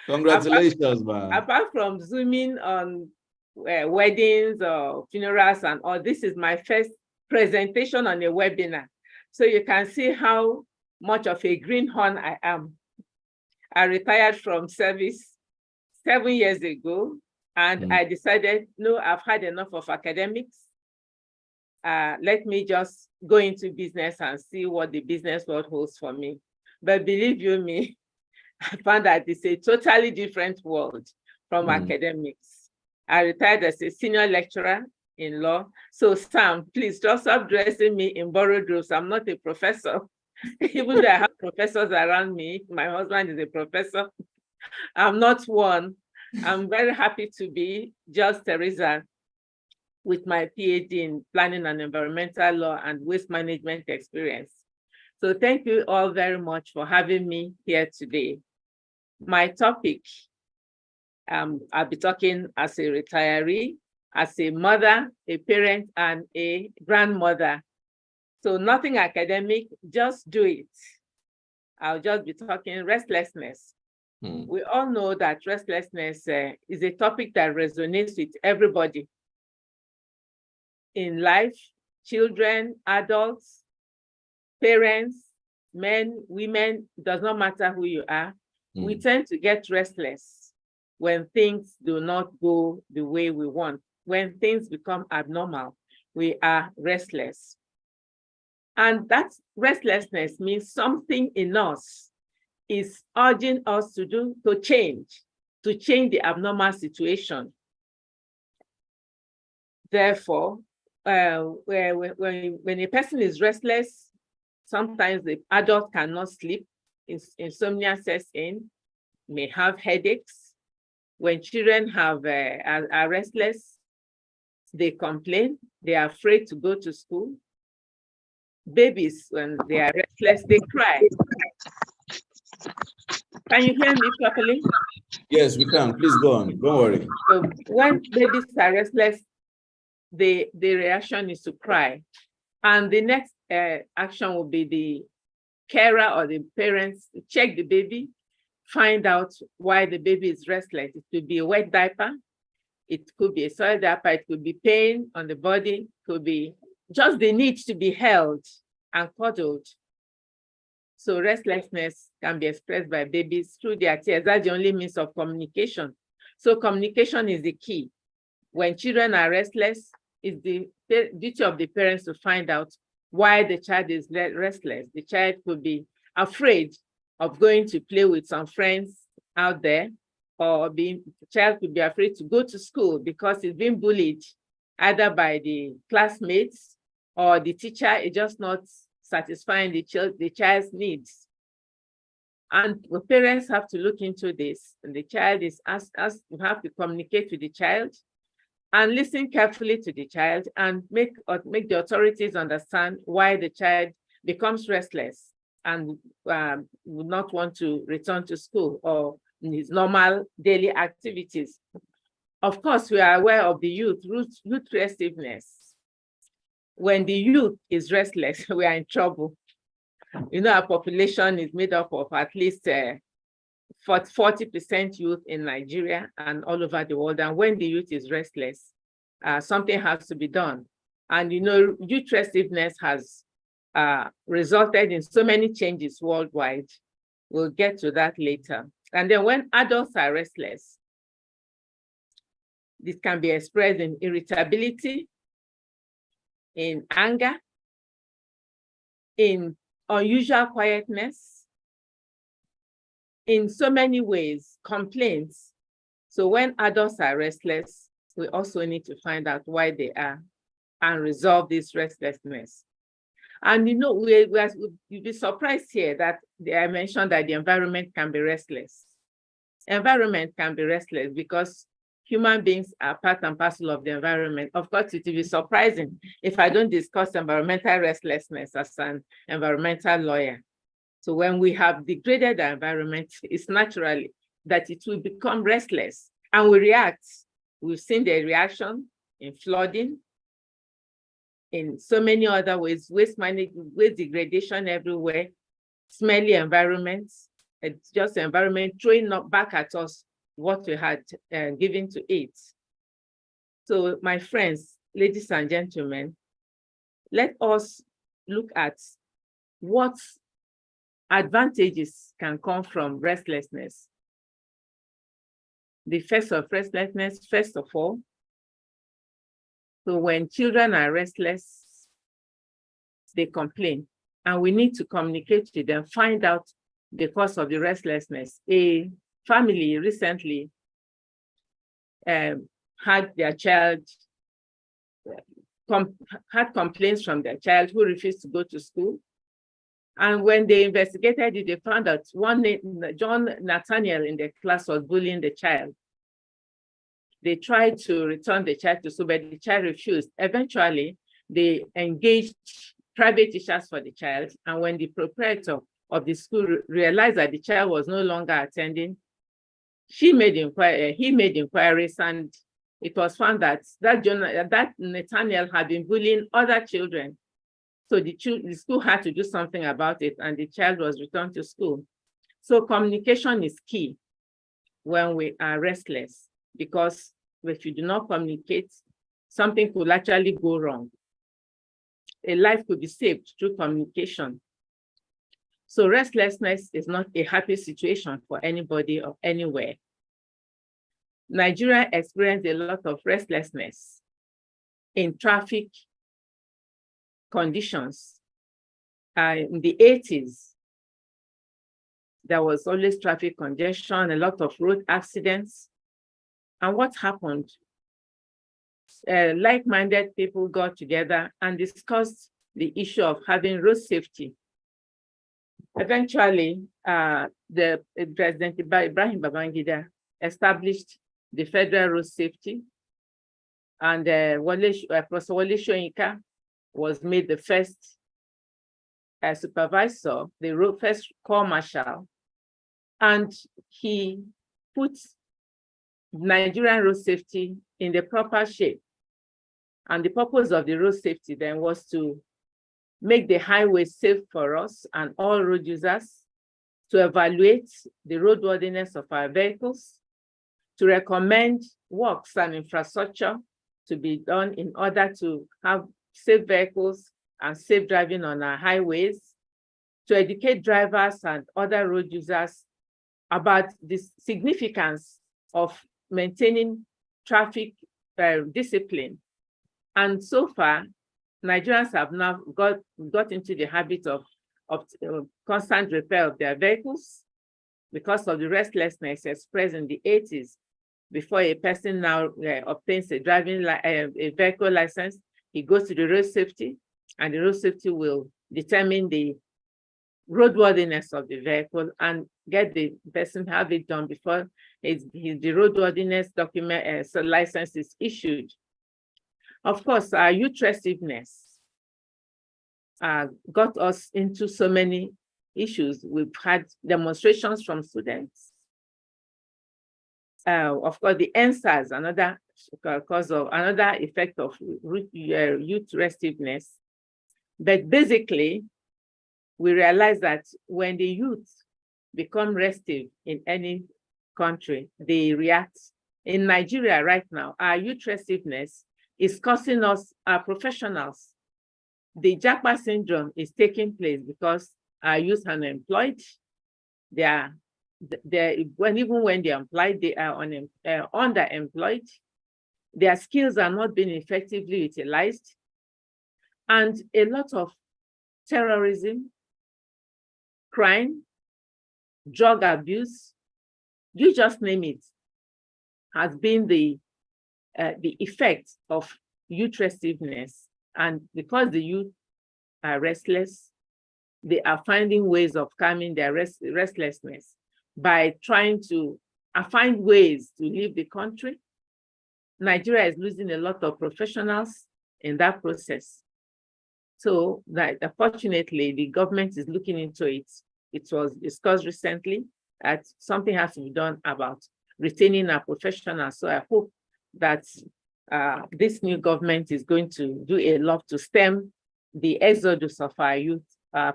Congratulations, man. Apart from zooming on weddings or funerals and all, this is my first presentation on a webinar. So you can see how much of a greenhorn I am. I retired from service 7 years ago, and I decided, no, I've had enough of academics. Let me just go into business and see what the business world holds for me. But believe you me, I found that it's a totally different world from academics. I retired as a senior lecturer in law. So Sam, please don't stop dressing me in borrowed robes. I'm not a professor. Even though I have professors around me, my husband is a professor. I'm not one. I'm very happy to be just Theresa with my PhD in planning and environmental law and waste management experience. So thank you all very much for having me here today. My topic, I'll be talking as a retiree, as a mother, a parent, and a grandmother. So nothing academic, just do it. I'll just be talking restlessness. We all know that restlessness is a topic that resonates with everybody in life, children, adults, parents, men, women, does not matter who you are. We tend to get restless when things do not go the way we want. When things become abnormal, we are restless. And that restlessness means something in us is urging us to change the abnormal situation. Therefore, when a person is restless, sometimes the adult cannot sleep, insomnia sets in, may have headaches. When children are restless, they complain, they are afraid to go to school. Babies, when they are restless, they cry. Can you hear me properly? Yes, we can. Please go on. Don't worry. So when babies are restless, the reaction is to cry. And the next action will be the carer or the parents check the baby, find out why the baby is restless. It could be a wet diaper, it could be a soiled diaper, it could be pain on the body, it could be just the need to be held and cuddled. So restlessness can be expressed by babies through their tears. That's the only means of communication. So communication is the key. When children are restless, it's the duty of the parents to find out why the child is restless. The child could be afraid of going to play with some friends out there, or the child could be afraid to go to school because he's being bullied either by the classmates or the teacher is just not satisfying the child's needs. And the parents have to look into this, and the child is asked to have to communicate with the child and listen carefully to the child and make the authorities understand why the child becomes restless and would not want to return to school or in his normal daily activities. Of course, we are aware of the youth restiveness. When the youth is restless, we are in trouble. You know, our population is made up of at least 40% youth in Nigeria and all over the world. And when the youth is restless, something has to be done. And you know, youth restiveness has resulted in so many changes worldwide. We'll get to that later. And then when adults are restless, this can be expressed in irritability, in anger, in unusual quietness, in so many ways, complaints. So when adults are restless, we also need to find out why they are and resolve this restlessness. And you know, you'll be surprised here that I mentioned that the environment can be restless. Environment can be restless because human beings are part and parcel of the environment. Of course, it will be surprising if I don't discuss environmental restlessness as an environmental lawyer. So when we have degraded the environment, it's naturally that it will become restless and we react. We've seen the reaction in flooding, in so many other ways, waste management, waste degradation everywhere, smelly environments. It's just the environment throwing back at us what we had given to it. So my friends, ladies and gentlemen, let us look at what advantages can come from restlessness. The effects of restlessness, first of all, so when children are restless, they complain, and we need to communicate with them, find out the cause of the restlessness. A family recently had their child, had complaints from their child who refused to go to school. And when they investigated it, they found out John Nathaniel in the class was bullying the child. They tried to return the child to school, but the child refused. Eventually, they engaged private teachers for the child. And when the proprietor of the school realized that the child was no longer attending, he made inquiries, and it was found that Nathaniel had been bullying other children. So the school had to do something about it, and the child was returned to school. So communication is key when we are restless, because if you do not communicate, something could actually go wrong. A life could be saved through communication. So restlessness is not a happy situation for anybody or anywhere. Nigeria experienced a lot of restlessness in traffic conditions. In the 80s, there was always traffic congestion, a lot of road accidents. And what happened? Like-minded people got together and discussed the issue of having road safety. Eventually, the President Ibrahim Babangida established the Federal Road Safety, and Professor Wole Soyinka was made the first supervisor, the first corps marshal, and he put Nigerian road safety in the proper shape. And the purpose of the road safety then was to make the highway safe for us and all road users, to evaluate the roadworthiness of our vehicles, to recommend works and infrastructure to be done in order to have safe vehicles and safe driving on our highways, to educate drivers and other road users about the significance of maintaining traffic discipline. And so far, Nigerians have now got into the habit of constant repair of their vehicles because of the restlessness expressed in the 80s. Before a person now obtains a vehicle license, he goes to the road safety, and the road safety will determine the roadworthiness of the vehicle and get the person have it done before the roadworthiness document license is issued. Of course, our youth restiveness got us into so many issues. We've had demonstrations from students. Of course, the NSAS, another effect of youth restiveness. But basically, we realize that when the youth become restive in any country, they react. In Nigeria right now, our youth restiveness is causing us, our professionals, the Japa syndrome is taking place because our youth are unemployed. Even when they're employed, they are underemployed. Their skills are not being effectively utilized. And a lot of terrorism, crime, drug abuse, you just name it, has been the effect of youth restiveness. And because the youth are restless, they are finding ways of calming their restlessness by trying to find ways to leave the country. Nigeria is losing a lot of professionals in that process. So unfortunately, the government is looking into it. It was discussed recently that something has to be done about retaining our professionals. So I hope that this new government is going to do a lot to stem the exodus of our youth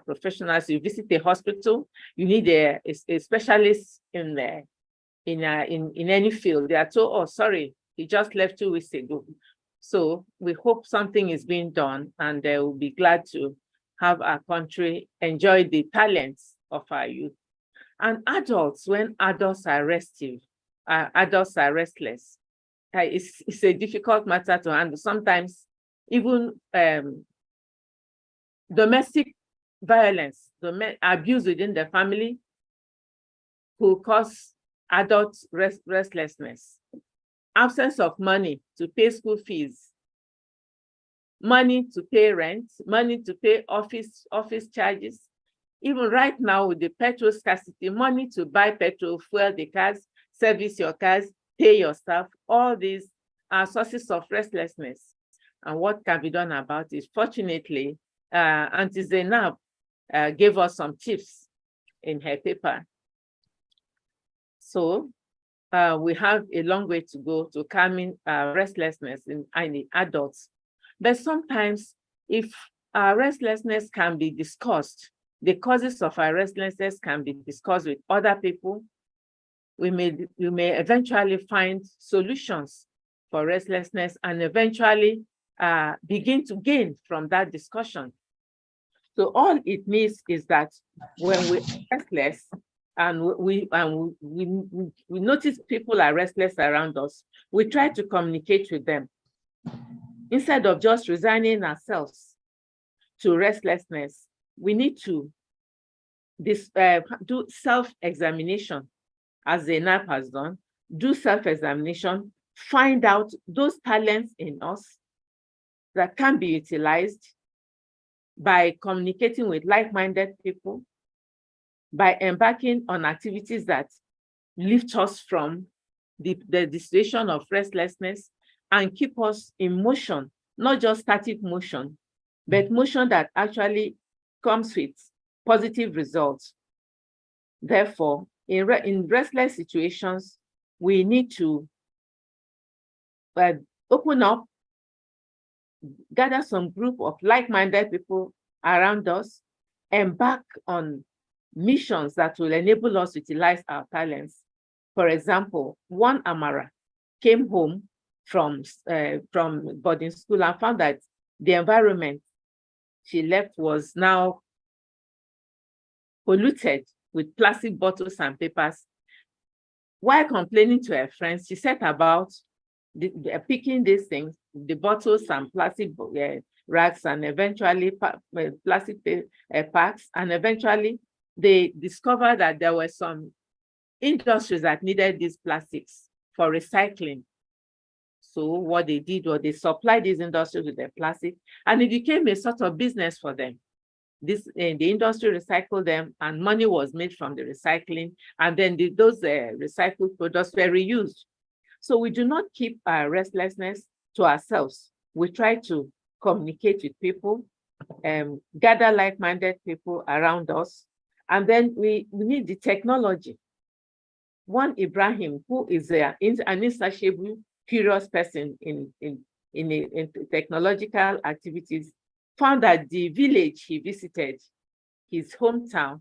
professionals. You visit a hospital, you need a specialist in any field. They are told, oh, sorry, he just left 2 weeks ago. So we hope something is being done, and they will be glad to have our country enjoy the talents of our youth. And adults, when adults are restive, adults are restless, it's a difficult matter to handle. Sometimes even domestic violence, abuse within the family could cause adult restlessness. Absence of money to pay school fees, money to pay rent, money to pay office charges. Even right now with the petrol scarcity, money to buy petrol, fuel the cars, service your cars, pay your staff, all these are sources of restlessness. And what can be done about it? Fortunately, Auntie Zainab gave us some tips in her paper. So we have a long way to go to calming restlessness in adults. But sometimes if restlessness can be discussed, the causes of our restlessness can be discussed with other people, we may eventually find solutions for restlessness and eventually begin to gain from that discussion. So all it means is that when we're restless and we notice people are restless around us, we try to communicate with them. Instead of just resigning ourselves to restlessness, we need to do self-examination, as Zainab has done. Do self-examination, find out those talents in us that can be utilized by communicating with like-minded people, by embarking on activities that lift us from the situation of restlessness and keep us in motion, not just static motion, but motion that actually comes with positive results. Therefore, in restless situations, we need to open up, gather some group of like-minded people around us, embark on missions that will enable us to utilize our talents. For example, one Amara came home from boarding school and found that the environment she left was now polluted with plastic bottles and papers. While complaining to her friends, she set about picking these things, the bottles and plastic rags, and eventually plastic packs, and eventually they discovered that there were some industries that needed these plastics for recycling. So what they did was they supplied these industries with their plastic, and it became a sort of business for them. The industry recycled them, and money was made from the recycling, and then those recycled products were reused. So we do not keep our restlessness to ourselves. We try to communicate with people, gather like-minded people around us, and then we need the technology. One Ibrahim, who is an insatiable, curious person in technological activities, found that the village he visited, his hometown,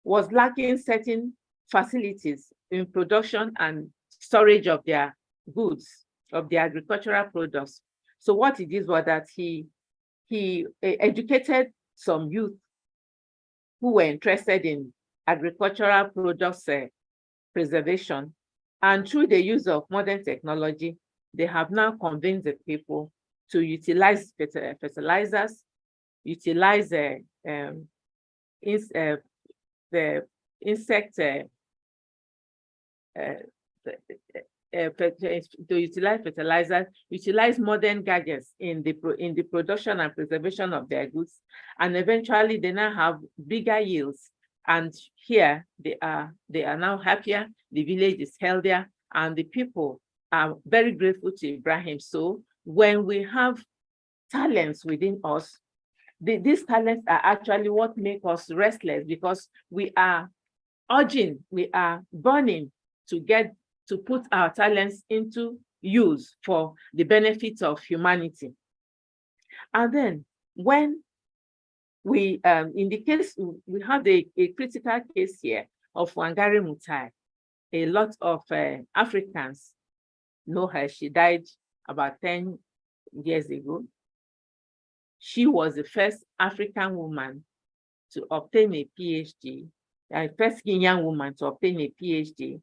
was lacking certain facilities in production and storage of their goods, of the agricultural products. So what he did was that he educated some youth who were interested in agricultural products preservation, and through the use of modern technology, they have now convinced the people to utilize fertilizers, utilize the insect to utilize fertilizers, utilize modern gadgets in the production and preservation of their goods, and eventually they now have bigger yields. And here they are now happier, the village is healthier, and the people are very grateful to Ibrahim. So when we have talents within us, these talents are actually what make us restless, because we are burning to put our talents into use for the benefit of humanity. And then when we, in the case, we have a critical case here of Wangari Maathai. A lot of Africans know her. She died about 10 years ago. She was the first African woman to obtain a PhD, first Kenyan woman to obtain a PhD.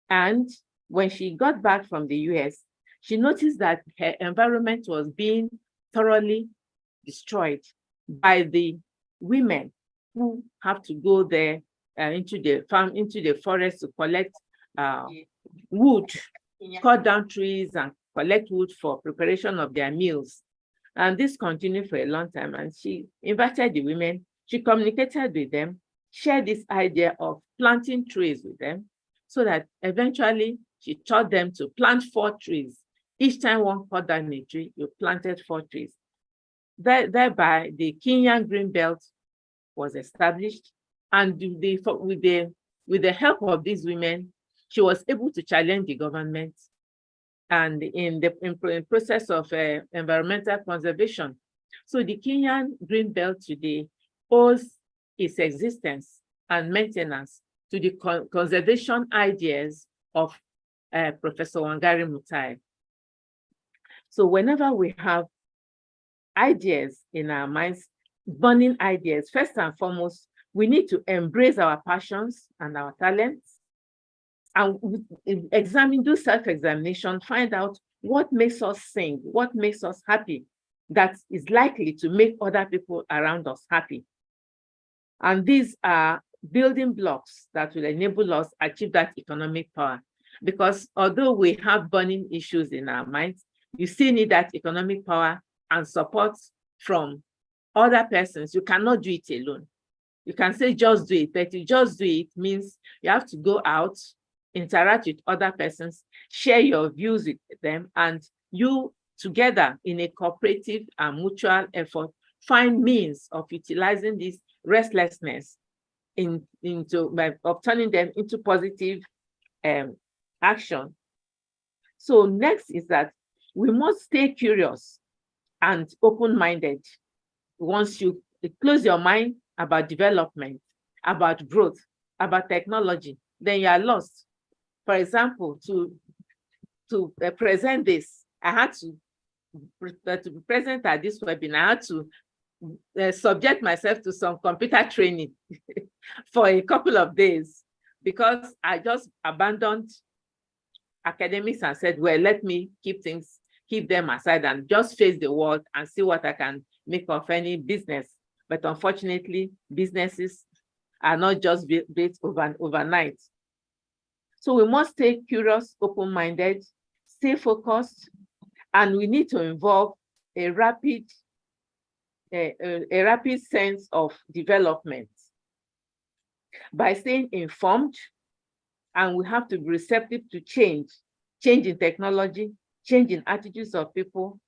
And when she got back from the US, she noticed that her environment was being thoroughly destroyed by the women who have to go there into the forest to collect wood, cut down trees and collect wood for preparation of their meals. And this continued for a long time. And she invited the women, she communicated with them, shared this idea of planting trees with them, so that eventually she taught them to plant 4 trees. Each time one cut down a tree, you planted 4 trees. Thereby, the Kenyan Green Belt was established, and with the help of these women, she was able to challenge the government, and in the process of environmental conservation. So the Kenyan Green Belt today owes its existence and maintenance to the conservation ideas of Professor Wangari Maathai. So whenever we have ideas in our minds, burning ideas, first and foremost, we need to embrace our passions and our talents, and do self-examination, find out what makes us sing, what makes us happy, that is likely to make other people around us happy. And these are building blocks that will enable us achieve that economic power. Because although we have burning issues in our minds, you still need that economic power and support from other persons. You cannot do it alone. You can say just do it, but to just do it means you have to go out, interact with other persons, share your views with them, and you together in a cooperative and mutual effort find means of utilizing this restlessness of turning them into positive action. So next is that we must stay curious and open-minded once you close your mind about development, about growth, about technology, then you are lost. For example, to present this, I had to be present at this webinar. I had to subject myself to some computer training for a couple of days, because I just abandoned academics and said, well, let me keep them aside and just face the world and see what I can make of any business. But unfortunately, businesses are not just built overnight. So we must stay curious, open-minded, stay focused, and we need to involve a rapid sense of development by staying informed, and we have to be receptive to change in technology, change in attitudes of people,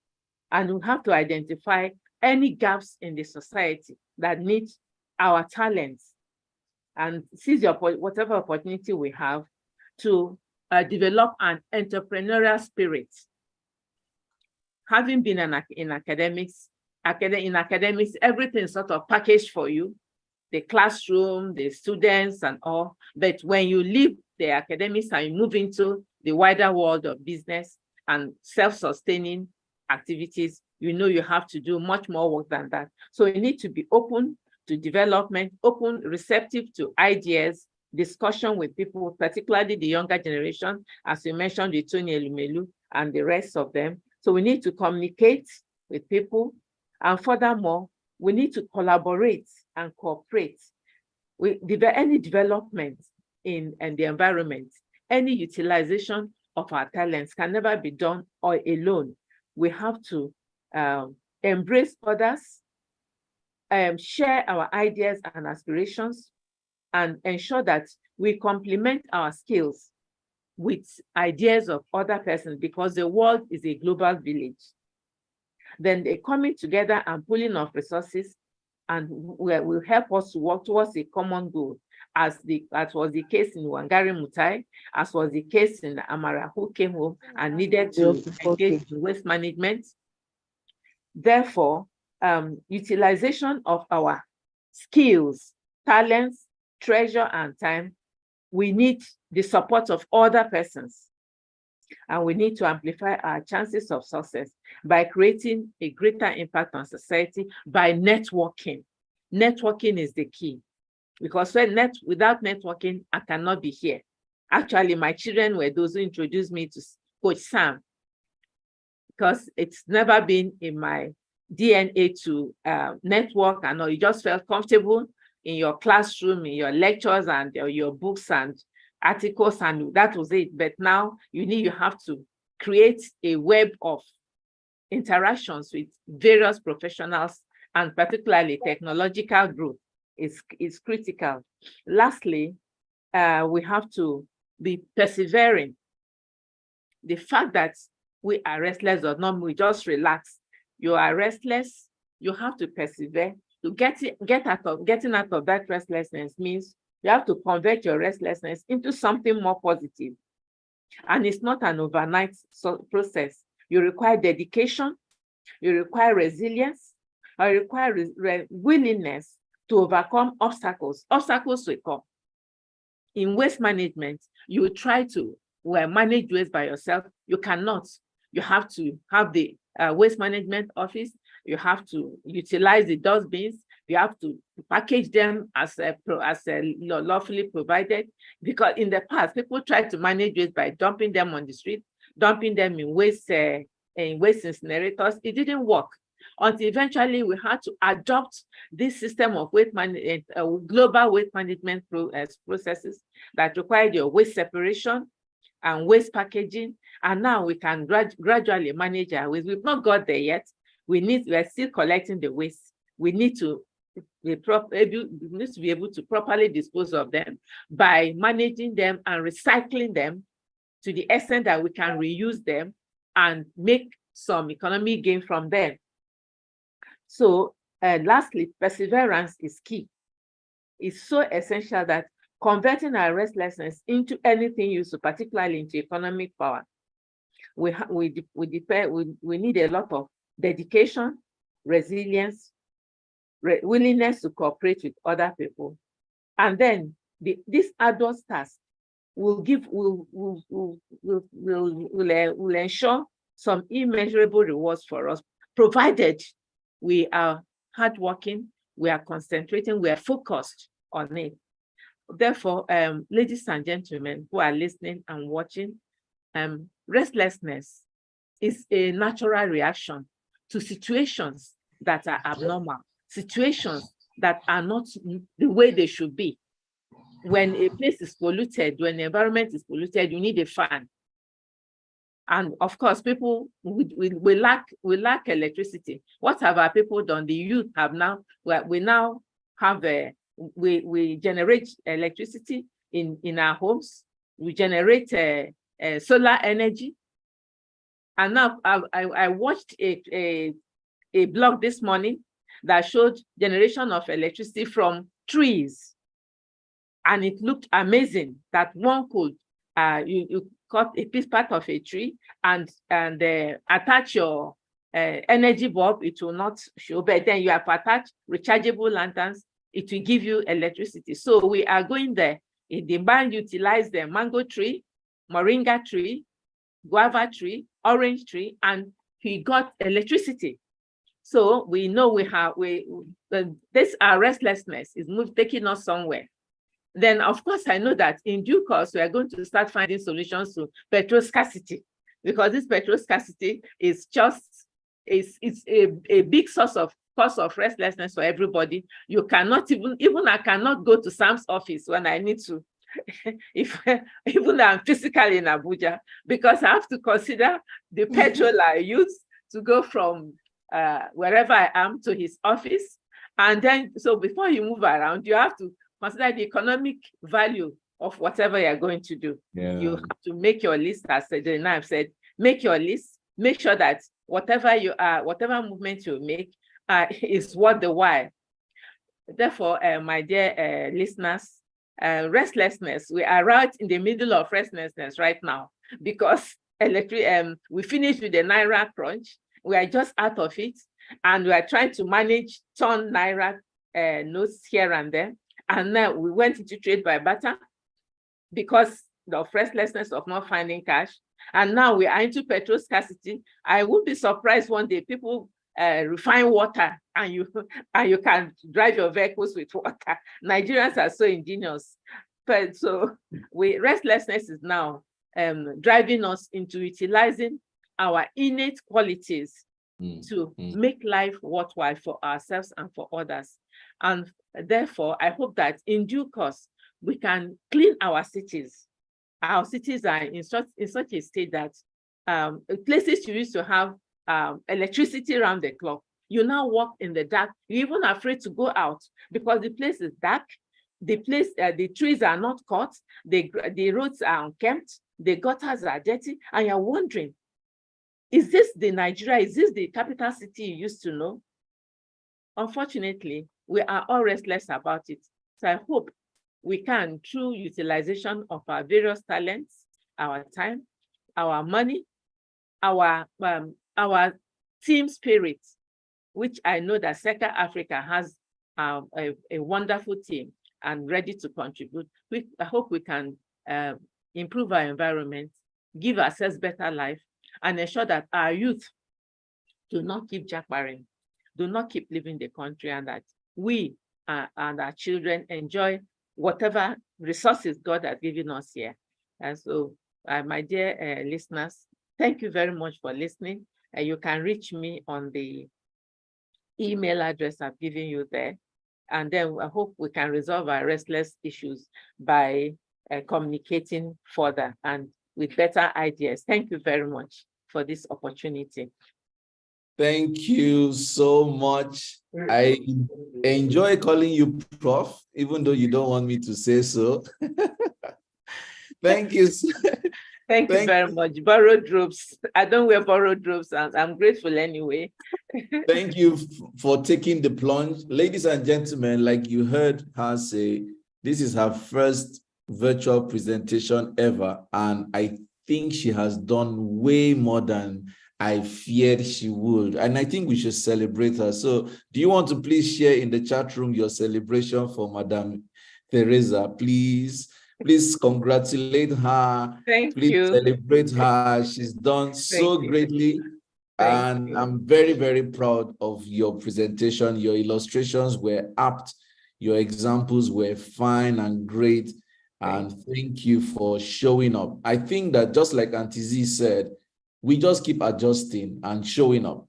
and we have to identify any gaps in the society that need our talents and seize whatever opportunity we have to develop an entrepreneurial spirit. Having been in academics, everything is sort of packaged for you, the classroom, the students and all. But when you leave the academics and you move into the wider world of business and self-sustaining activities, you know you have to do much more work than that. So you need to be open to development, open, receptive to ideas, discussion with people, particularly the younger generation, as you mentioned, the Tony Elumelu and the rest of them. So we need to communicate with people. And furthermore, we need to collaborate and cooperate. Any development in the environment, any utilization of our talents can never be done alone. We have to embrace others, share our ideas and aspirations, and ensure that we complement our skills with ideas of other persons, because the world is a global village. Then the coming together and pooling of resources and will help us to work towards a common goal, as was the case in Wangari Mutai, as was the case in Amara, who came home and needed to engage in waste management. Therefore, utilization of our skills, talents, treasure, and time, we need the support of other persons. And we need to amplify our chances of success by creating a greater impact on society by networking. Networking is the key, because without networking, I cannot be here. Actually, my children were those who introduced me to Coach Sam, because it's never been in my DNA to network, and you just felt comfortable in your classroom, in your lectures and your books and articles, and that was it. But now you have to create a web of interactions with various professionals, and particularly technological growth is critical. Lastly, we have to be persevering. The fact that we are restless or not, we just relax. You are restless, you have to persevere. To getting out of that restlessness means you have to convert your restlessness into something more positive. And it's not an overnight process. You require dedication, you require resilience, or you require willingness to overcome obstacles. Obstacles will come. In waste management, you try to manage waste by yourself. You cannot. You have to have the waste management office. You have to utilize the dustbins. You have to package them as lawfully provided. Because in the past, people tried to manage waste by dumping them on the street, dumping them in waste incinerators. It didn't work until eventually we had to adopt this system of waste management, global waste management processes that required your waste separation and waste packaging. And now we can gradually manage our waste. We've not got there yet. We're still collecting the waste. We need to be able to properly dispose of them by managing them and recycling them to the extent that we can reuse them and make some economic gain from them. So lastly, perseverance is key. It's so essential that converting our restlessness into anything useful, particularly into economic power, we need a lot of dedication, resilience, willingness to cooperate with other people. And then this adult task will ensure some immeasurable rewards for us, provided we are hardworking, we are concentrating, we are focused on it. Therefore, ladies and gentlemen who are listening and watching, restlessness is a natural reaction to situations that are abnormal, situations that are not the way they should be. When a place is polluted, when the environment is polluted, you need a fan. And of course, people we lack electricity. What have our people done? The youth have now, we now have we generate electricity in our homes. We generate solar energy. And now I watched a blog this morning that showed generation of electricity from trees. And it looked amazing that one could, you cut a piece part of a tree and attach your energy bulb. It will not show, but then you have attached rechargeable lanterns. It will give you electricity. So we are going there. The man utilized the mango tree, moringa tree, guava tree, orange tree, and he got electricity. So we know this our restlessness is taking us somewhere. Then, of course, I know that in due course, we are going to start finding solutions to petrol scarcity, because this petrol scarcity is it's a big source of restlessness for everybody. You cannot even I cannot go to Sam's office when I need to, even though I'm physically in Abuja, because I have to consider the petrol I use to go from wherever I am to his office. And then, so before you move around, you have to consider the economic value of whatever you're going to do. Yeah. You have to make your list, as I've said, make your list, make sure that whatever movement you make is worth the while. Therefore, my dear listeners, restlessness, we are right in the middle of restlessness right now, because we finished with the Naira crunch. We are just out of it, and we are trying to manage turn Naira notes here and there. And now we went into trade by barter because of restlessness of not finding cash. And now we are into petrol scarcity. I would be surprised one day people refine water and you can drive your vehicles with water. Nigerians are so ingenious. But so restlessness is now driving us into utilizing our innate qualities to make life worthwhile for ourselves and for others. And therefore, I hope that in due course, we can clean our cities. Our cities are in such a state that places you used to have electricity around the clock, you now walk in the dark. You're even afraid to go out because the place is dark. The trees are not cut. The roads are unkempt. The gutters are dirty. And you're wondering, is this the Nigeria? Is this the capital city you used to know? Unfortunately, we are all restless about it. So I hope we can, through utilization of our various talents, our time, our money, our team spirit, which I know that Seka Africa has a wonderful team and ready to contribute. I hope we can improve our environment, give ourselves better life, and ensure that our youth do not keep jackbarring, do not keep leaving the country, and that we and our children enjoy whatever resources God has given us here. And so, my dear listeners, thank you very much for listening. You can reach me on the email address I've given you there. And then I hope we can resolve our restless issues by communicating further and with better ideas. Thank you very much for this opportunity. Thank you so much. I enjoy calling you Prof, even though you don't want me to say so. Thank you. Thank you very much. Borrowed robes. I don't wear borrowed robes, and I'm grateful anyway. Thank you for taking the plunge. Ladies and gentlemen, like you heard her say, this is her first virtual presentation ever, and I think she has done way more than I feared she would. And I think we should celebrate her. So do you want to please share in the chat room your celebration for Madam Teresa? Please congratulate her. Thank Please you. celebrate her. She's done so greatly. And I'm very, very proud of your presentation. Your illustrations were apt. Your examples were fine and great. And thank you for showing up. I think that just like Auntie Z said, we just keep adjusting and showing up.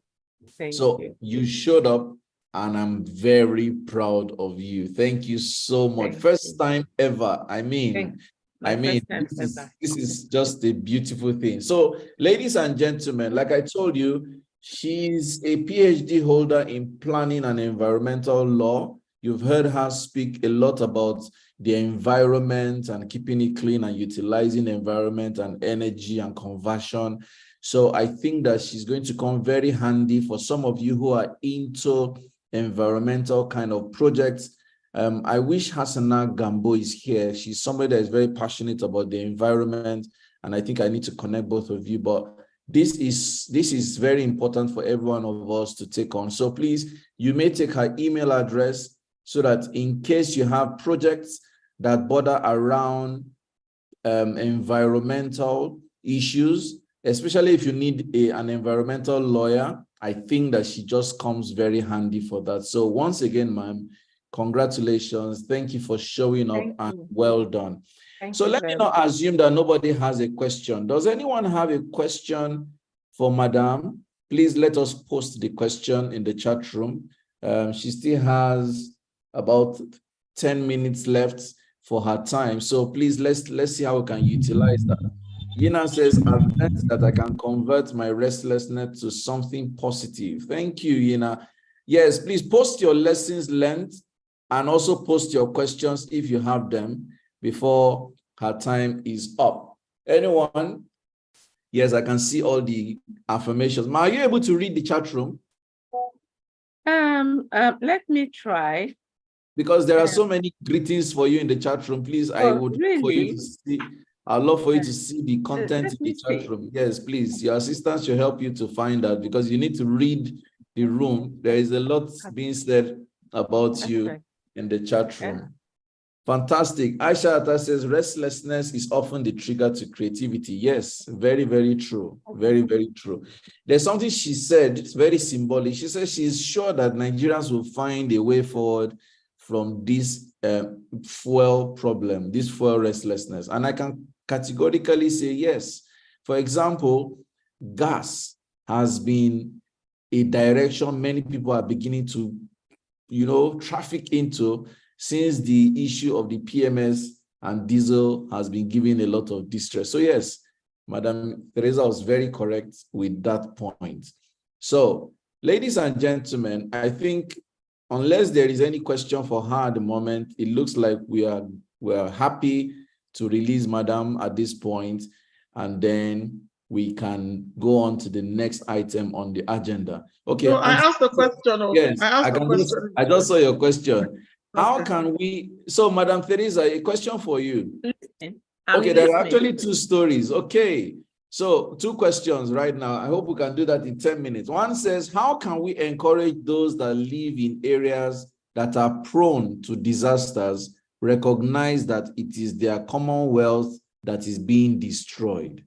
So you showed up, and I'm very proud of you. Thank you so much. First time ever. I mean, this is just a beautiful thing. So, ladies and gentlemen, like I told you, she's a PhD holder in planning and environmental law. You've heard her speak a lot about the environment and keeping it clean and utilizing the environment and energy and conversion. So I think that she's going to come very handy for some of you who are into environmental kind of projects. I wish Hassana Gambo is here. She's somebody that is very passionate about the environment, and I think I need to connect both of you. But this is very important for every one of us to take on. So please, you may take her email address so that in case you have projects that border around environmental issues, especially if you need an environmental lawyer, I think that she just comes very handy for that. So once again, ma'am, congratulations. Thank you for showing up and well done. So let me not assume that nobody has a question. Does anyone have a question for Madam? Please let us post the question in the chat room. She still has about 10 minutes left for her time. So please, let's see how we can utilize that. Yina says, I've learned that I can convert my restlessness to something positive. Thank you, Yina. Yes, please post your lessons learned and also post your questions if you have them before her time is up. Anyone? Yes, I can see all the affirmations. Ma, are you able to read the chat room? Let me try. Because there are so many greetings for you in the chat room. Please, I would for you to see. I'd love for you to see the content in the chat room. Yes, please. Your assistant should help you to find that, because you need to read the room. There is a lot being said about you in the chat room. Fantastic. Aisha Atta says, restlessness is often the trigger to creativity. Yes, very, very true. Very, very true. There's something she said, it's very symbolic. She says she's sure that Nigerians will find a way forward from this fuel problem, this fuel restlessness. And I can categorically say yes. For example, gas has been a direction many people are beginning to, traffic into, since the issue of the PMS and diesel has been giving a lot of distress. So yes, Madam Teresa was very correct with that point. So, ladies and gentlemen, I think unless there is any question for her at the moment, it looks like we are happy to release Madam at this point, and then we can go on to the next item on the agenda. Okay. So I asked the question. Yes, I just saw your question. How Okay. can we, so Madam Teresa, a question for you. Okay, there are actually two stories. Okay, so two questions right now. I hope we can do that in 10 minutes. One says, how can we encourage those that live in areas that are prone to disasters recognize that it is their commonwealth that is being destroyed?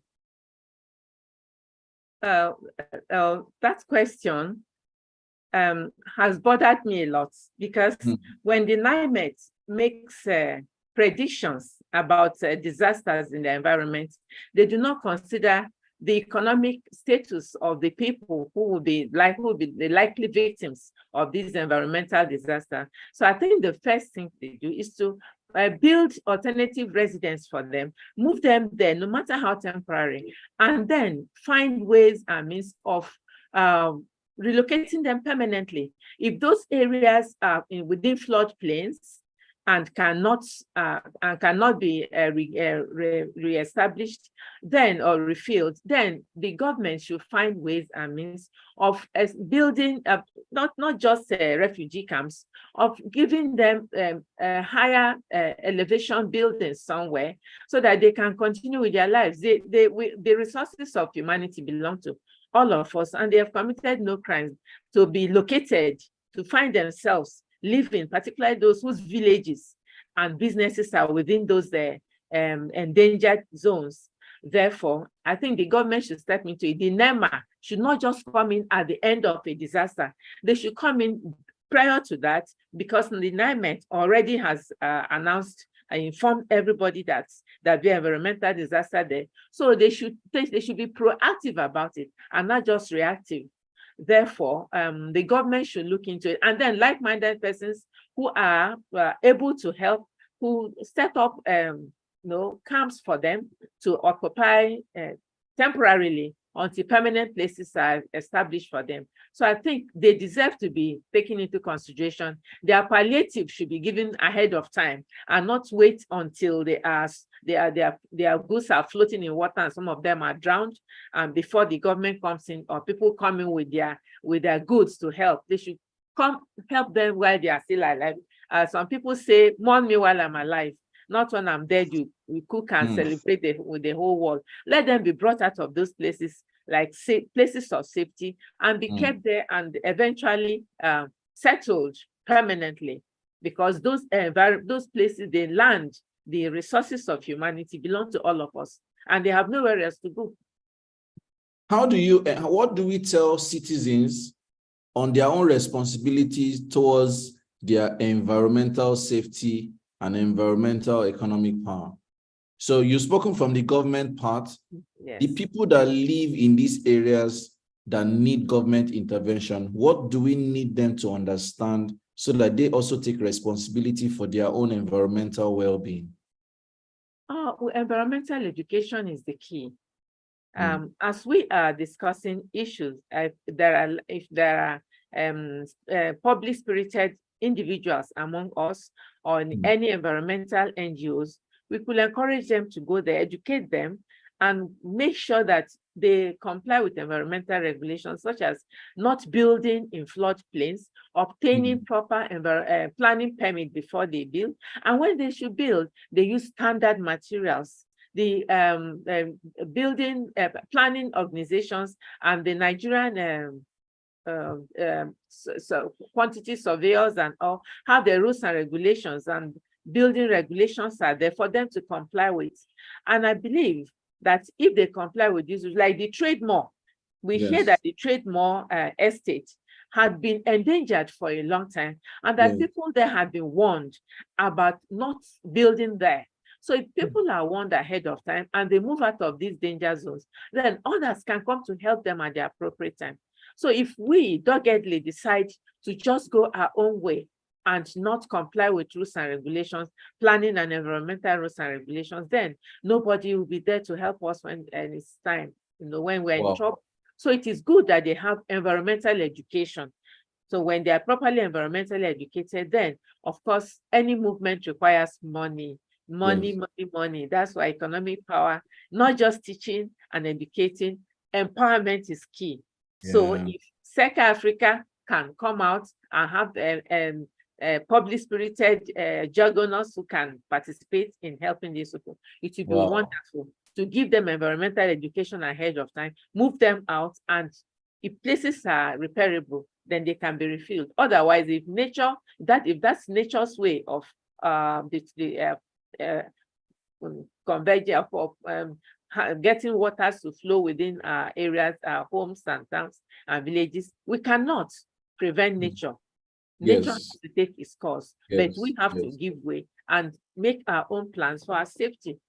That question has bothered me a lot, because when the NIMET makes predictions about disasters in the environment, they do not consider the economic status of the people who will be the likely victims of this environmental disaster. So I think the first thing they do is to build alternative residence for them, move them there, no matter how temporary, and then find ways and means of relocating them permanently. If those areas are within floodplains and cannot be reestablished, then or refilled, then the government should find ways and means of building not just refugee camps, of giving them higher elevation buildings somewhere, so that they can continue with their lives. The resources of humanity belong to all of us, and they have committed no crimes to be located, to find themselves living, particularly those whose villages and businesses are within those endangered zones. Therefore, I think the government should step into it. The NEMA should not just come in at the end of a disaster. They should come in prior to that, because the NEMA already has announced and informed everybody that there'll be environmental disaster there. So they should be proactive about it and not just reactive. Therefore, the government should look into it, and then like-minded persons who are able to help, who set up camps for them to occupy temporarily until permanent places are established for them. So I think they deserve to be taken into consideration. Their palliative should be given ahead of time and not wait until their goods are floating in water and some of them are drowned, and before the government comes in or people come in with their goods to help. They should come help them while they are still alive. Some people say, mourn me while I'm alive. Not when I'm dead, we cook and celebrate with the whole world. Let them be brought out of those places, like places of safety, and be kept there and eventually settled permanently, because those places, the land, the resources of humanity belong to all of us, and they have nowhere else to go. What do we tell citizens on their own responsibilities towards their environmental safety and environmental economic power? So you've spoken from the government part. Yes. The people that live in these areas that need government intervention, what do we need them to understand so that they also take responsibility for their own environmental well-being? Environmental education is the key. As we are discussing issues, if there are public spirited individuals among us or in any environmental NGOs, we could encourage them to go there, educate them, and make sure that they comply with environmental regulations, such as not building in floodplains, obtaining proper planning permit before they build. And when they should build, they use standard materials. The building planning organizations and the Nigerian quantity surveyors and all have the rules and regulations, and building regulations are there for them to comply with. And I believe that if they comply with this, like the Trademore, we hear that the Trademore estate had been endangered for a long time, and that people there had been warned about not building there. So if people are warned ahead of time and they move out of these danger zones, then others can come to help them at the appropriate time. So if we doggedly decide to just go our own way and not comply with rules and regulations, planning and environmental rules and regulations, then nobody will be there to help us when it's time, when we're in trouble. So it is good that they have environmental education. So when they are properly environmentally educated, then of course, any movement requires money. Money. That's why economic power, not just teaching and educating, empowerment is key. So if SEC Africa can come out and have public spirited juggernautes who can participate in helping these people, it will be wonderful to give them environmental education ahead of time, move them out, and if places are repairable, then they can be refilled. Otherwise, if that's nature's way of converging of getting waters to flow within our areas, our homes and towns and villages, we cannot prevent nature. Nature has to take its course, but we have to give way and make our own plans for our safety.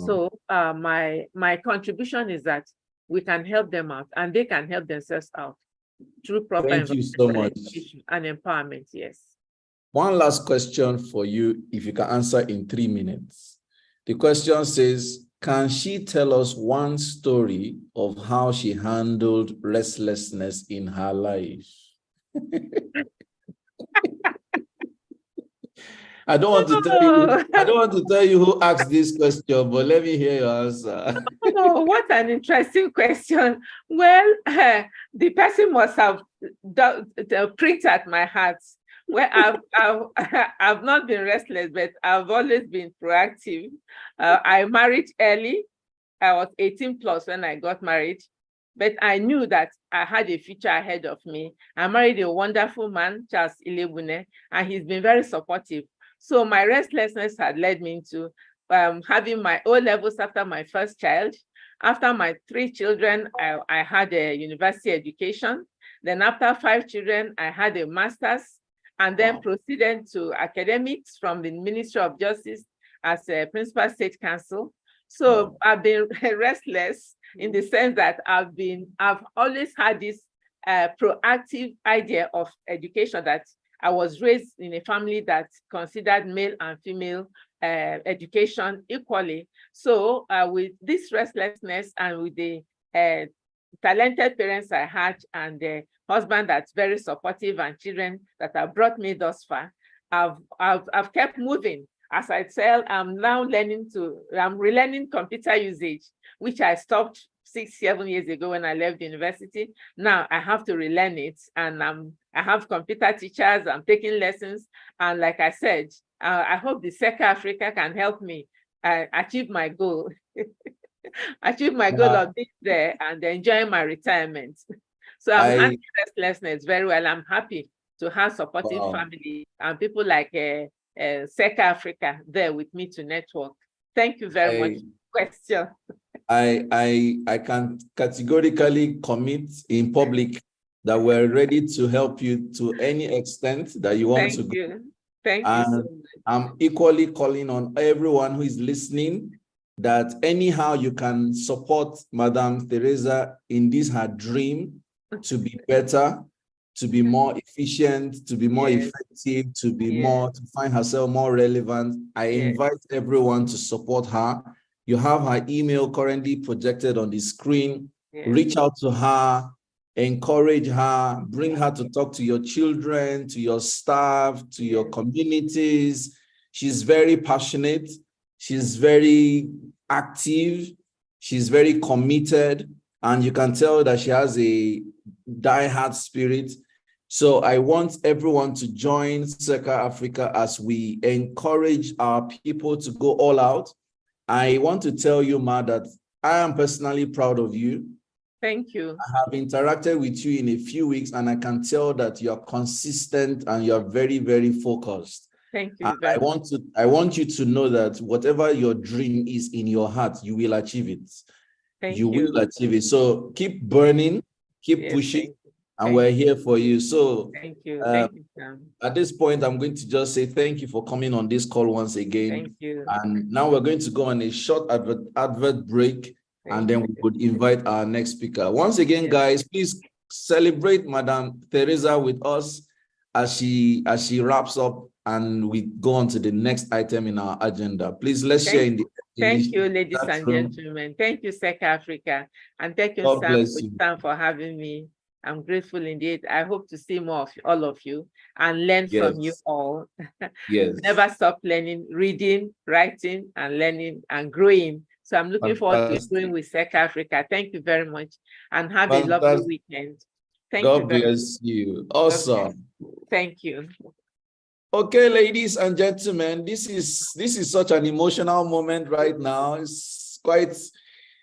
So my contribution is that we can help them out and they can help themselves out through proper education and empowerment. Yes. One last question for you, if you can answer in 3 minutes. The question says, can she tell us one story of how she handled restlessness in her life? I don't want to tell you. I don't want to tell you who asked this question, but let me hear your answer. Oh, what an interesting question. Well, the person must have pricked at my heart. Well, I've not been restless, but I've always been proactive. I married early. I was 18 plus when I got married, but I knew that I had a future ahead of me. I married a wonderful man, Charles Ilebune, and he's been very supportive. So my restlessness had led me into having my O levels after my first child. After my 3 children, I had a university education. Then after 5 children, I had a master's, and then proceeded to academics from the Ministry of Justice as a principal state counsel. So I've been restless in the sense that I've always had this proactive idea of education, that I was raised in a family that considered male and female education equally. So with this restlessness and with the talented parents I had and the husband that's very supportive and children that have brought me thus far, I've kept moving. As I tell, I'm now relearning computer usage, which I stopped 6-7 years ago when I left university. Now I have to relearn it, and I have computer teachers, I'm taking lessons. And like I said, I hope the SECA Africa can help me achieve my goal. Achieve my goal of being there and enjoying my retirement. So I'm handling restlessness very well. I'm happy to have supportive family and people like SECA Africa there with me to network. Thank you very much for the question. I can categorically commit in public that we're ready to help you to any extent that you want to go. Thank you so much. I'm equally calling on everyone who is listening that anyhow you can support Madam Teresa in this her dream to be better, to be more efficient, to be more effective, to be more, to find herself more relevant. I invite everyone to support her. You have her email currently projected on the screen. Reach out to her, encourage her, bring her to talk to your children, to your staff, to your communities. She's very passionate. She's very active. She's very committed. And you can tell that she has a die-hard spirit. So I want everyone to join SECA Africa as we encourage our people to go all out. I want to tell you, Ma, that I am personally proud of you. Thank you. I have interacted with you in a few weeks, and I can tell that you're consistent and you're very, very focused. Thank you. I want you to know that whatever your dream is in your heart, you will achieve it. You will achieve it. So keep burning, keep pushing, and we're here for you. So thank you. Thank you, Sam. At this point, I'm going to just say thank you for coming on this call once again. Thank you. And now we're going to go on a short advert break, and then we would invite our next speaker. Once again, guys, please celebrate Madam Teresa with us as she wraps up and we go on to the next item in our agenda. Please, let's share in the Thank you, ladies and gentlemen. Thank you, SECA Africa. And thank you, Sam, for having me. I'm grateful indeed. I hope to see more of all of you and learn from you all. Never stop learning, reading, writing, and learning and growing. So I'm looking forward to doing with SECA Africa. Thank you very much, and have a lovely weekend. Thank you. God bless you. Awesome. Thank you. Okay, ladies and gentlemen, this is such an emotional moment right now. It's quite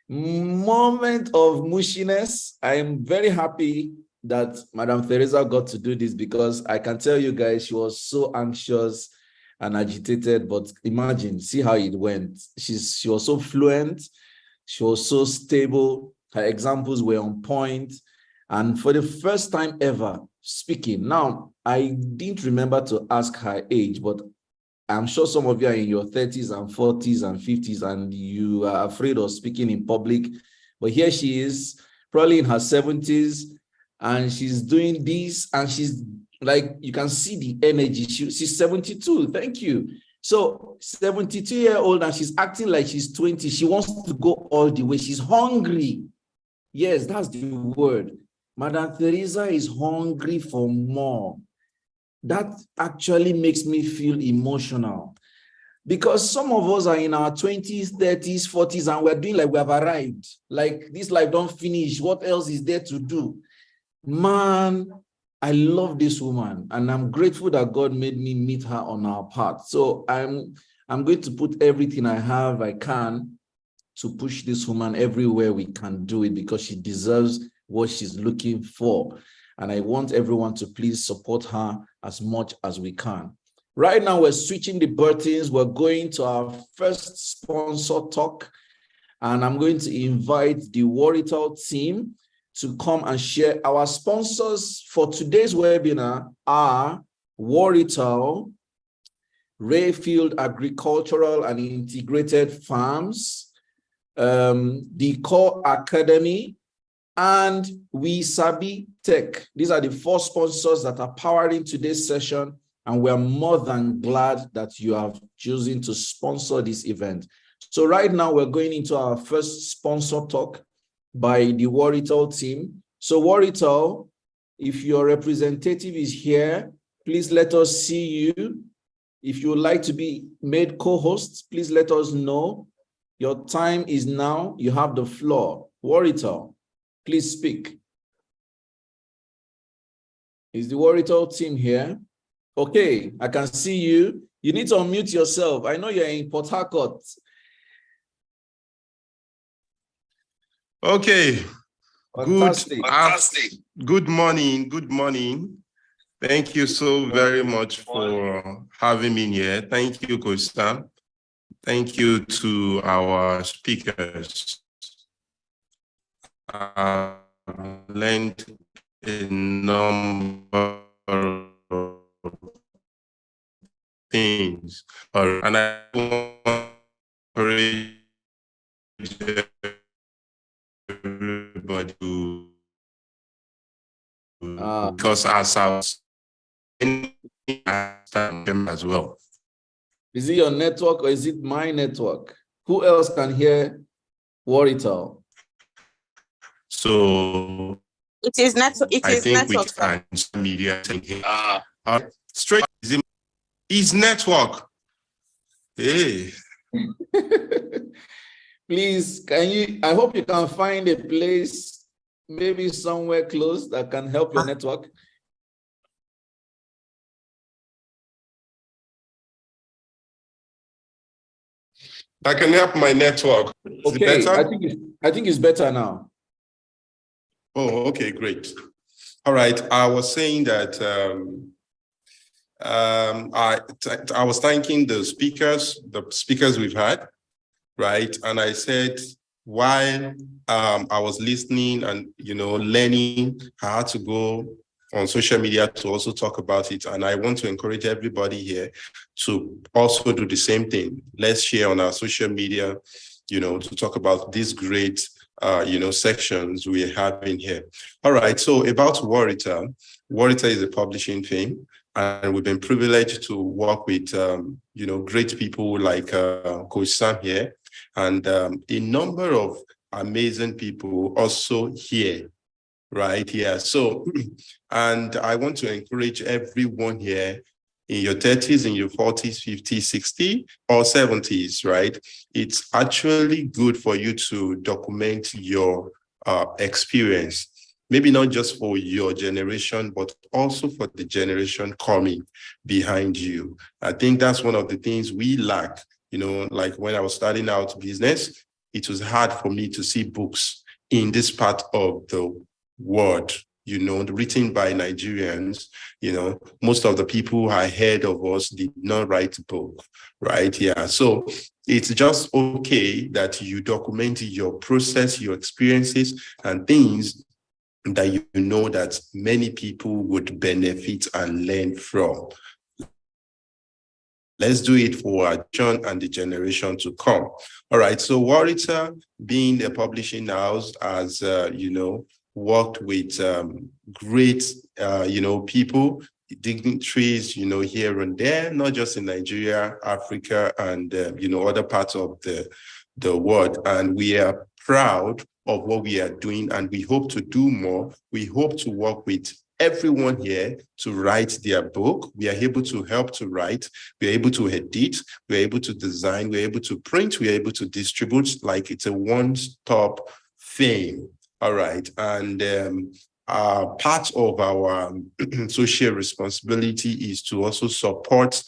moment of mushiness. I am very happy that Madam Teresa got to do this, because I can tell you guys, she was so anxious and agitated, but imagine, see how it went. She was so fluent, she was so stable, her examples were on point, and for the first time ever speaking. Now, I didn't remember to ask her age, but I'm sure some of you are in your 30s and 40s and 50s and you are afraid of speaking in public. But here she is, probably in her 70s, and she's doing this, and she's like, you can see the energy. She's 72. Thank you. So 72-year-old, and she's acting like she's 20. She wants to go all the way. She's hungry. Yes, that's the word. Madam Teresa is hungry for more. that actually makes me feel emotional. Because some of us are in our 20s, 30s, 40s, and we're doing like we have arrived. Like this life don't finish. What else is there to do? Man, I love this woman, and I'm grateful that God made me meet her on our path. So I'm going to put everything I can to push this woman everywhere we can do it, because she deserves what she's looking for. And I want everyone to please support her as much as we can. Right now, we're switching the buttons. We're going to our first sponsor talk, and I'm going to invite the Warital team to come and share. Our sponsors for today's webinar are Warital, Rayfield Agricultural and Integrated Farms, the Core Academy, and We Sabi Tech. These are the 4 sponsors that are powering today's session, and we're more than glad that you have chosen to sponsor this event. So right now, we're going into our first sponsor talk by the Warital team. So Warital, if your representative is here, please let us see you. If you would like to be made co-hosts, please let us know. Your time is now. You have the floor. Warital, please speak. Is the Warital team here? Okay, I can see you. You need to unmute yourself. I know you're in Port Harcourt. Okay. Fantastic. Good morning. Good morning. Thank you so very much for having me here. Thank you, Coach Sam. Thank you to our speakers. I've learned a number of things, and I want to encourage everybody to, because ourselves as well. Is it your network or is it my network? Who else can hear Warital? So it is network. I think we can media straight is network. Hey. Please, can you? I hope you can find a place, maybe somewhere close, that can help your network. I can help my network. Okay, I think it's better now. Oh, okay, great. All right, I was saying that I was thanking the speakers we've had, right? And I said, while I was listening and learning, I had to go on social media to also talk about it. And I want to encourage everybody here to also do the same thing. Let's share on our social media, to talk about these great sections we have in here. All right, so about Warital. Warital is a publishing firm, and we've been privileged to work with great people like Coach Sam here, and a number of amazing people also here, right here. So, and I want to encourage everyone here in your 30s, in your 40s, 50s, 60s, or 70s, right? It's actually good for you to document your experience. Maybe not just for your generation, but also for the generation coming behind you. I think that's one of the things we lack. Like when I was starting out business, it was hard for me to see books in this part of the world, written by Nigerians. Most of the people ahead of us did not write a book, right? Yeah. So it's just okay that you document your process, your experiences, and things that that many people would benefit and learn from. Let's do it for our generation and the generation to come. All right. So Warital, being a publishing house, has worked with great people, dignitaries, here and there, not just in Nigeria, Africa, and other parts of the world. And we are proud of what we are doing, and we hope to do more. We hope to work with everyone here to write their book. We are able to help to write. We are able to edit. We are able to design. We are able to print. We are able to distribute. Like it's a one-stop thing. All right. And part of our social responsibility is to also support,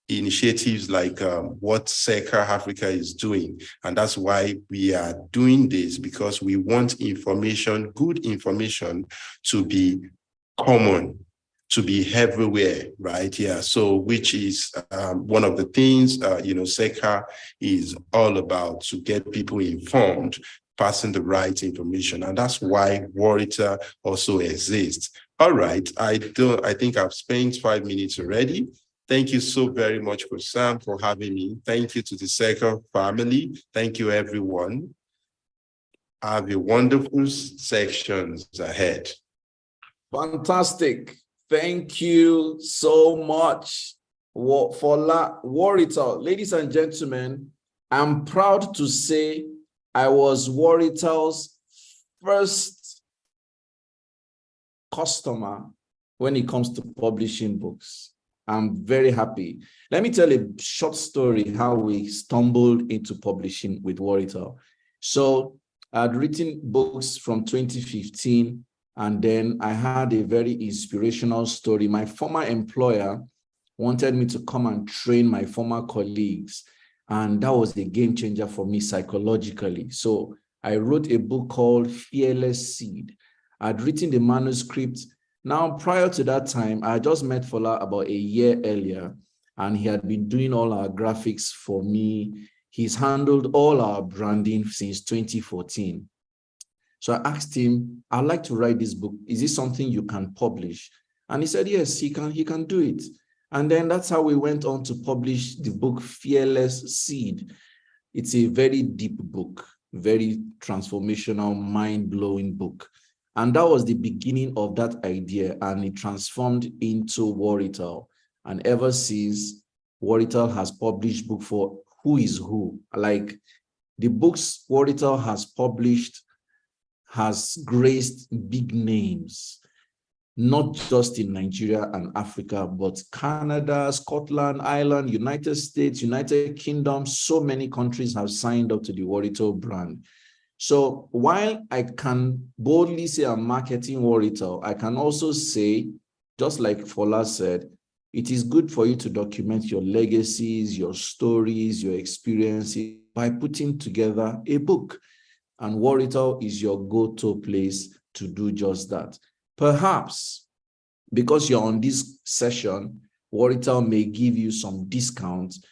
initiatives like what SECA Africa is doing. And that's why we are doing this, because we want information, good information, to be common, to be everywhere, right? Yeah. So, which is one of the things, SECA is all about, to get people informed, passing the right information. And that's why Warita also exists. All right. I think I've spent 5 minutes already. Thank you so very much, Sam, for having me. Thank you to the SECA family. Thank you, everyone. Have a wonderful sections ahead. Fantastic. Thank you so much for Warita. Ladies and gentlemen, I'm proud to say I was Warita's first customer when it comes to publishing books. I'm very happy. Let me tell a short story how we stumbled into publishing with Warita. So I'd written books from 2015, and then I had a very inspirational story. My former employer wanted me to come and train my former colleagues, and that was a game changer for me psychologically. So I wrote a book called Fearless Seed. I'd written the manuscript. Now, prior to that time, I just met Fola about a year earlier, and he had been doing all our graphics for me. He's handled all our branding since 2014. So I asked him, I'd like to write this book. Is this something you can publish? And he said, yes, he can do it. And then that's how we went on to publish the book Fearless Seed. It's a very deep book, very transformational, mind-blowing book. And that was the beginning of that idea, and it transformed into Warita. And ever since, Warita has published books for who is who. Like the books Warita has published has graced big names, not just in Nigeria and Africa, but Canada, Scotland, Ireland, United States, United Kingdom. So many countries have signed up to the Warita brand. So while I can boldly say I'm marketing Warita, I can also say, just like Fola said, it is good for you to document your legacies, your stories, your experiences by putting together a book. And Warita is your go-to place to do just that. Perhaps because you're on this session, Warita may give you some discounts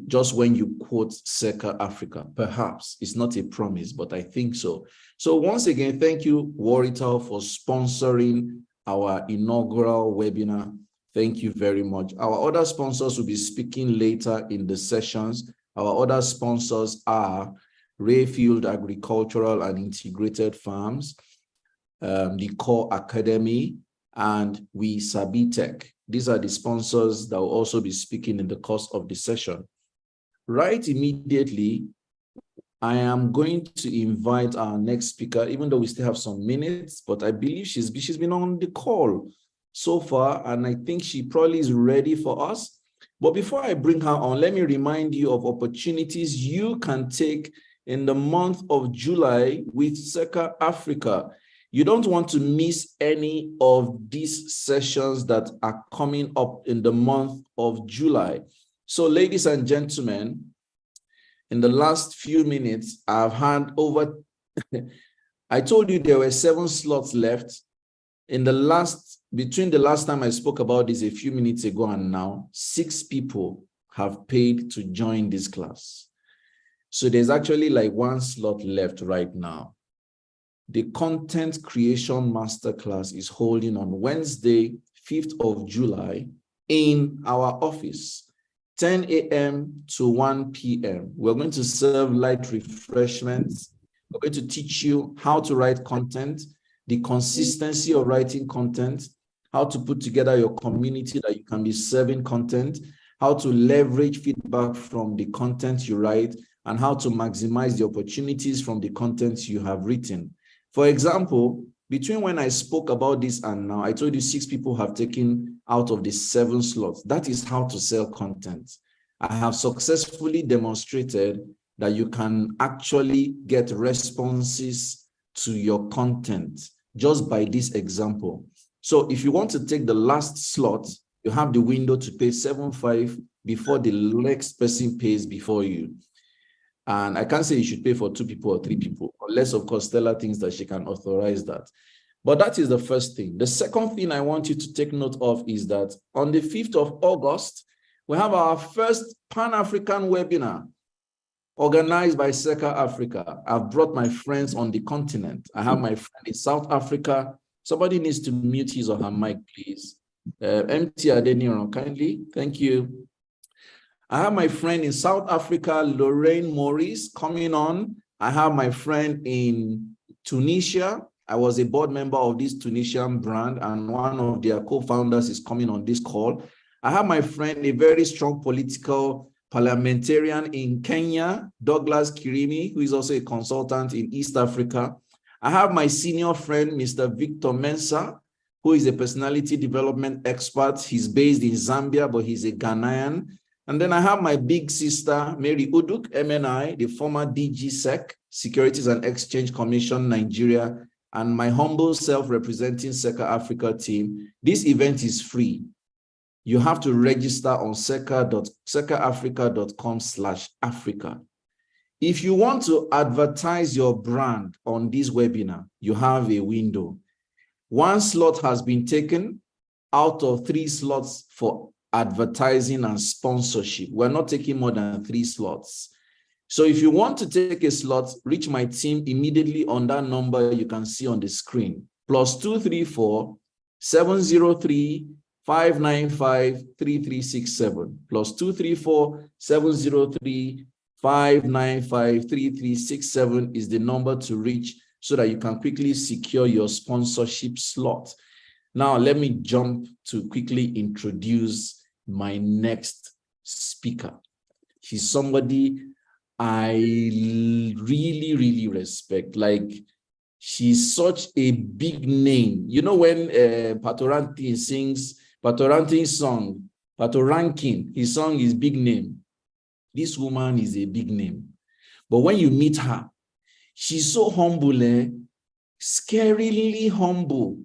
just when you quote SECA Africa. Perhaps it's not a promise, but I think so. So once again, thank you, Warita, for sponsoring our inaugural webinar. Thank you very much. Our other sponsors will be speaking later in the sessions. Our other sponsors are Rayfield Agricultural and Integrated Farms, the Core Academy, and We Sabi Tech. These are the sponsors that will also be speaking in the course of the session. Right immediately, I am going to invite our next speaker, even though we still have some minutes, but I believe she's been on the call so far, and I think she probably is ready for us. But before I bring her on, let me remind you of opportunities you can take in the month of July with SECA Africa. You don't want to miss any of these sessions that are coming up in the month of July. So, ladies and gentlemen, in the last few minutes, I've had over, I told you there were 7 slots left. Between the last time I spoke about this a few minutes ago and now, 6 people have paid to join this class. So there's actually like 1 slot left right now. The Content Creation Masterclass is holding on Wednesday, 5th of July in our office, 10 a.m. to 1 p.m. We're going to serve light refreshments. We're going to teach you how to write content, the consistency of writing content, how to put together your community that you can be serving content, how to leverage feedback from the content you write, and how to maximize the opportunities from the content you have written. For example, between when I spoke about this and now, I told you 6 people have taken out of the 7 slots. That is how to sell content. I have successfully demonstrated that you can actually get responses to your content just by this example. So if you want to take the last slot, you have the window to pay 7.5 before the next person pays before you. And I can't say you should pay for 2 people or 3 people, unless of course Stella thinks that she can authorize that. But that is the first thing. The second thing I want you to take note of is that on the 5th of August, we have our first Pan-African webinar organized by Seka Africa. I've brought my friends on the continent. I have my friend in South Africa. Somebody needs to mute his or her mic, please. MT Adeniran, kindly. Thank you. I have my friend in South Africa, Lorraine Maurice, coming on. I have my friend in Tunisia. I was a board member of this Tunisian brand, and one of their co-founders is coming on this call. I have my friend, a very strong political parliamentarian in Kenya, Douglas Kirimi, who is also a consultant in East Africa. I have my senior friend, Mr. Victor Mensah, who is a personality development expert. He's based in Zambia, but he's a Ghanaian. And then I have my big sister, Mary Uduk, MNI, the former DG SEC, Securities and Exchange Commission, Nigeria, and my humble self representing Seka Africa team. This event is free. You have to register on sekaafrica.com/Africa. If you want to advertise your brand on this webinar, you have a window. 1 slot has been taken out of 3 slots for advertising and sponsorship. We're not taking more than 3 slots. So if you want to take a slot, reach my team immediately on that number you can see on the screen. +234 703 595 3367. +234 703 595 3367 is the number to reach so that you can quickly secure your sponsorship slot. Now, let me jump to quickly introduce my next speaker. She's somebody I really, really respect. Like, she's such a big name. You know, when Patoranking sings Patoranking song, Patoranking, his song is Big Name. This woman is a big name. But when you meet her, she's so humble, scarily humble.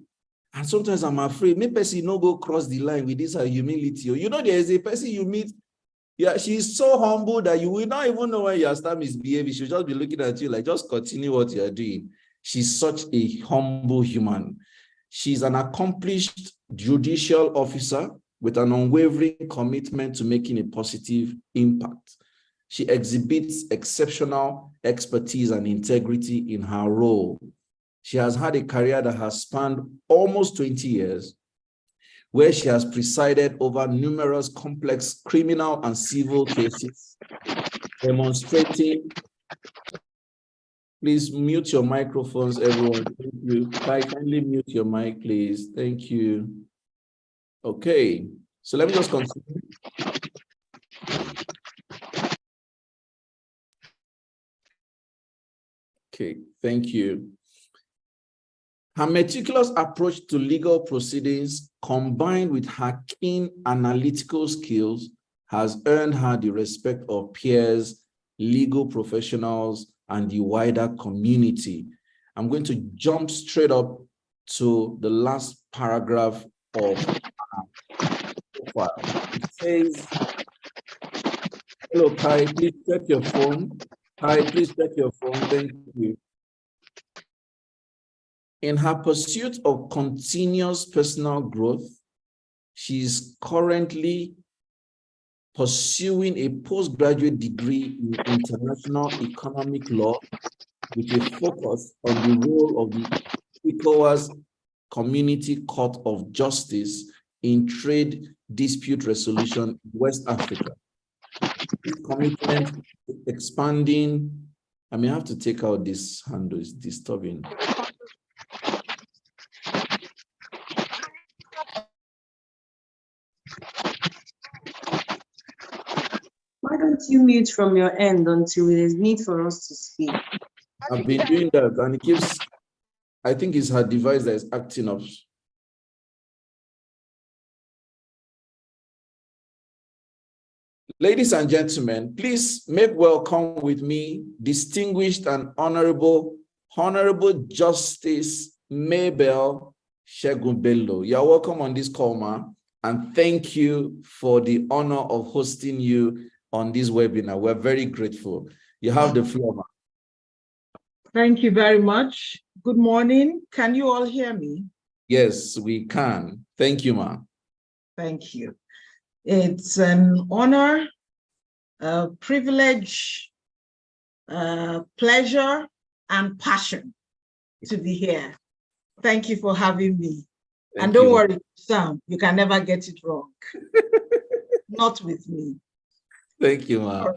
And sometimes I'm afraid, maybe person no go cross the line with this her humility. You know, there is a person you meet, yeah, she's so humble that you will not even know when you start misbehaving. She'll just be looking at you like, just continue what you're doing. She's such a humble human. She's an accomplished judicial officer with an unwavering commitment to making a positive impact. She exhibits exceptional expertise and integrity in her role. She has had a career that has spanned almost 20 years, where she has presided over numerous complex criminal and civil cases, demonstrating. Please mute your microphones, everyone. Thank you. Kindly mute your mic, please. Thank you. Okay, so let me just continue. Okay, thank you. Her meticulous approach to legal proceedings, combined with her keen analytical skills, has earned her the respect of peers, legal professionals, and the wider community. I'm going to jump straight up to the last paragraph of her profile. It says, hello, Kai, please check your phone. Kai, please check your phone. Thank you. In her pursuit of continuous personal growth, she is currently pursuing a postgraduate degree in international economic law with a focus on the role of the ECOWAS Community Court of Justice in trade dispute resolution in West Africa. This commitment to expanding, I may have to take out this handle, it's disturbing. Why don't you mute from your end until it is need for us to speak? I've been doing that, and it keeps, I think it's her device that is acting up. Ladies and gentlemen, please make welcome with me distinguished and honorable Justice Mabel Shegun-Bello. You're welcome on this call, ma, and thank you for the honor of hosting you on this webinar. We're very grateful. You have the floor, ma. Thank you very much. Good morning. Can you all hear me? Yes, we can. Thank you, ma. Thank you. It's an honor, a privilege, pleasure, and passion to be here. Thank you for having me. And don't worry, Sam, you can never get it wrong. Not with me. Thank you, ma.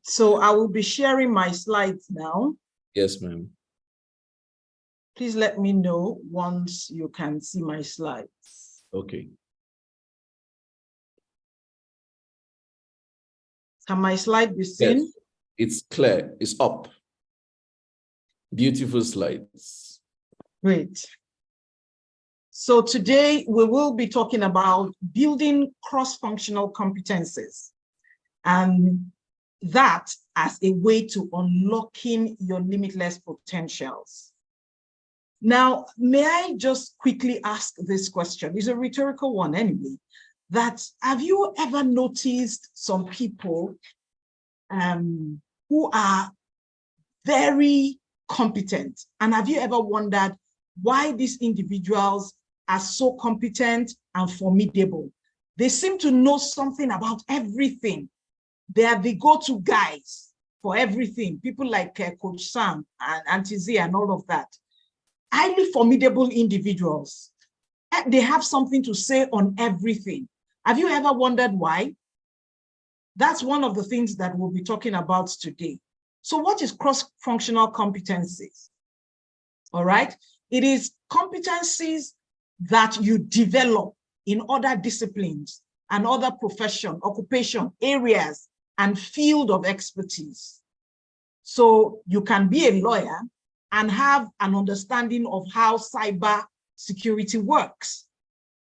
So I will be sharing my slides now. Yes, ma'am. Please let me know once you can see my slides. Okay. Can my slide be seen? Yes, it's clear. It's up. Beautiful slides. Great. So today we will be talking about building cross-functional competencies, and that as a way to unlocking your limitless potentials. Now, may I just quickly ask this question? It's a rhetorical one anyway. That have you ever noticed some people who are very competent? And have you ever wondered why these individuals are so competent and formidable? They seem to know something about everything. They are the go-to guys for everything. People like Coach Sam and Auntie Z and all of that. Highly formidable individuals. They have something to say on everything. Have you ever wondered why? That's one of the things that we'll be talking about today. So what is cross-functional competencies? All right. It is competencies that you develop in other disciplines and other profession, occupation, areas, and field of expertise. So you can be a lawyer and have an understanding of how cyber security works.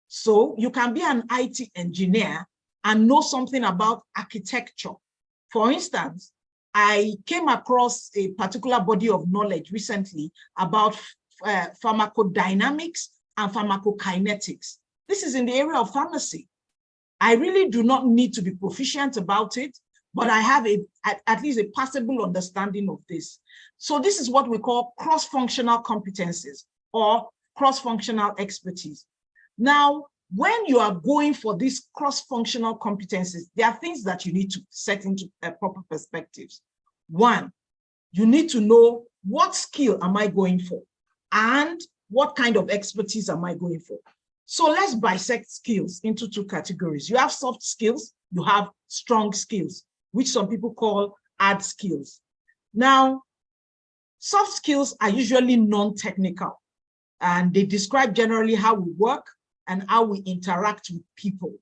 So you can be an IT engineer and know something about architecture. For instance, I came across a particular body of knowledge recently about pharmacodynamics and pharmacokinetics. This is in the area of pharmacy. I really do not need to be proficient about it, but I have at least a passable understanding of this. So this is what we call cross-functional competencies or cross-functional expertise. Now, when you are going for these cross-functional competencies, there are things that you need to set into proper perspectives. One, you need to know what skill am I going for and what kind of expertise am I going for. So let's bisect skills into two categories. You have soft skills, you have strong skills, which some people call hard skills. Now, soft skills are usually non-technical, and they describe generally how we work and how we interact with people.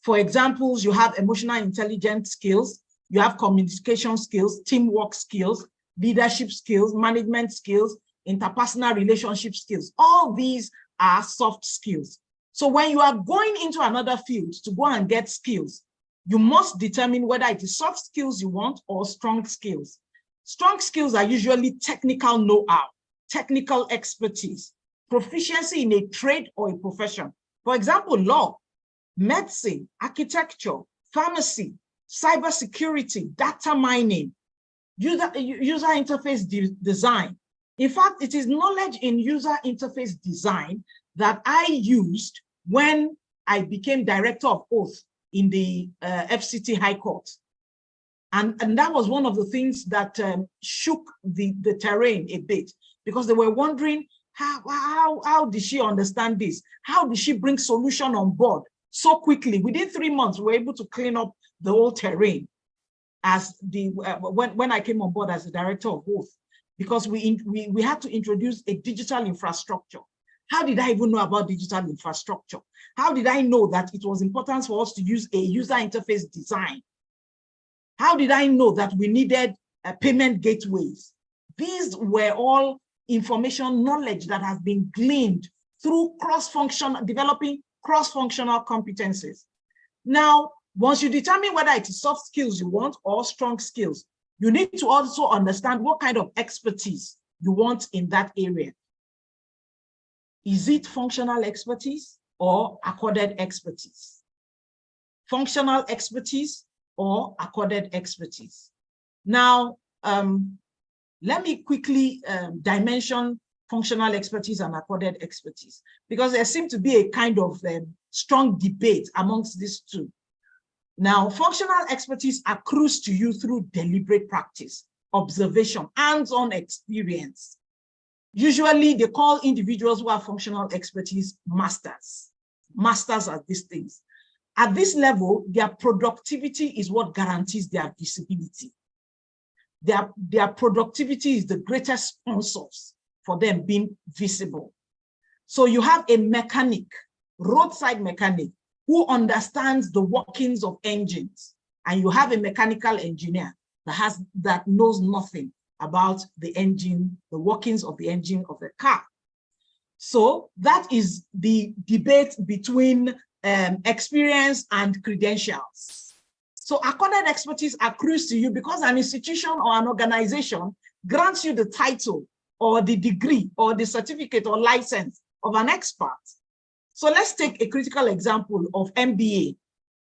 For examples, you have emotional intelligence skills, you have communication skills, teamwork skills, leadership skills, management skills, interpersonal relationship skills. All these are soft skills. So when you are going into another field to go and get skills, you must determine whether it is soft skills you want or strong skills. Strong skills are usually technical know-how, technical expertise, proficiency in a trade or a profession. For example, law, medicine, architecture, pharmacy, cybersecurity, data mining, user interface design. In fact, it is knowledge in user interface design that I used when I became director of oath in the FCT High Court. And that was one of the things that shook the terrain a bit, because they were wondering, how did she understand this? How did she bring solution on board so quickly? Within 3 months, we were able to clean up the whole terrain as when I came on board as the director of oath, because we had to introduce a digital infrastructure. How did I even know about digital infrastructure? How did I know that it was important for us to use a user interface design? How did I know that we needed payment gateways? These were all information knowledge that has been gleaned through developing cross-functional competencies. Now, once you determine whether it is soft skills you want or strong skills, you need to also understand what kind of expertise you want in that area. Is it functional expertise or accorded expertise? Functional expertise or accorded expertise? Now, let me quickly dimension functional expertise and accorded expertise, because there seems to be a kind of strong debate amongst these two. Now, functional expertise accrues to you through deliberate practice, observation, hands-on experience. Usually, they call individuals who have functional expertise masters at these things. At this level, their productivity is what guarantees their visibility. Their productivity is the greatest sponsors for them being visible. So you have a mechanic, roadside mechanic, who understands the workings of engines, and you have a mechanical engineer that knows nothing about the engine, the workings of the engine of a car. So that is the debate between experience and credentials. So accorded expertise accrues to you because an institution or an organization grants you the title or the degree or the certificate or license of an expert. So let's take a critical example of MBA,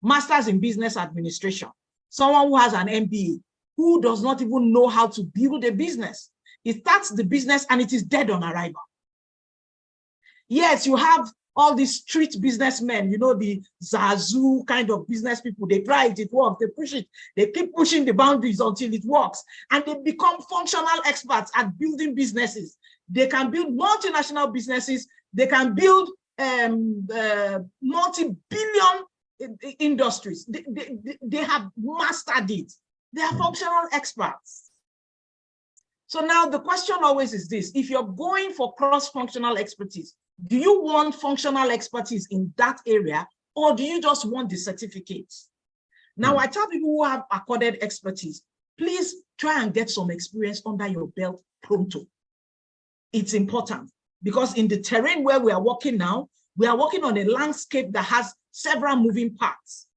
Masters in Business Administration. Someone who has an MBA, who does not even know how to build a business. He starts the business and it is dead on arrival. Yes, you have all these street businessmen, you know, the Zazu kind of business people. They try it, it works, they push it, they keep pushing the boundaries until it works. And they become functional experts at building businesses. They can build multinational businesses. They can build multi-billion industries. They have mastered it. They are functional experts. So now the question always is this: if you're going for cross-functional expertise, do you want functional expertise in that area, or do you just want the certificates? Now, I tell people who have accorded expertise, please try and get some experience under your belt pronto. It's important because in the terrain where we are working now, we are working on a landscape that has several moving parts.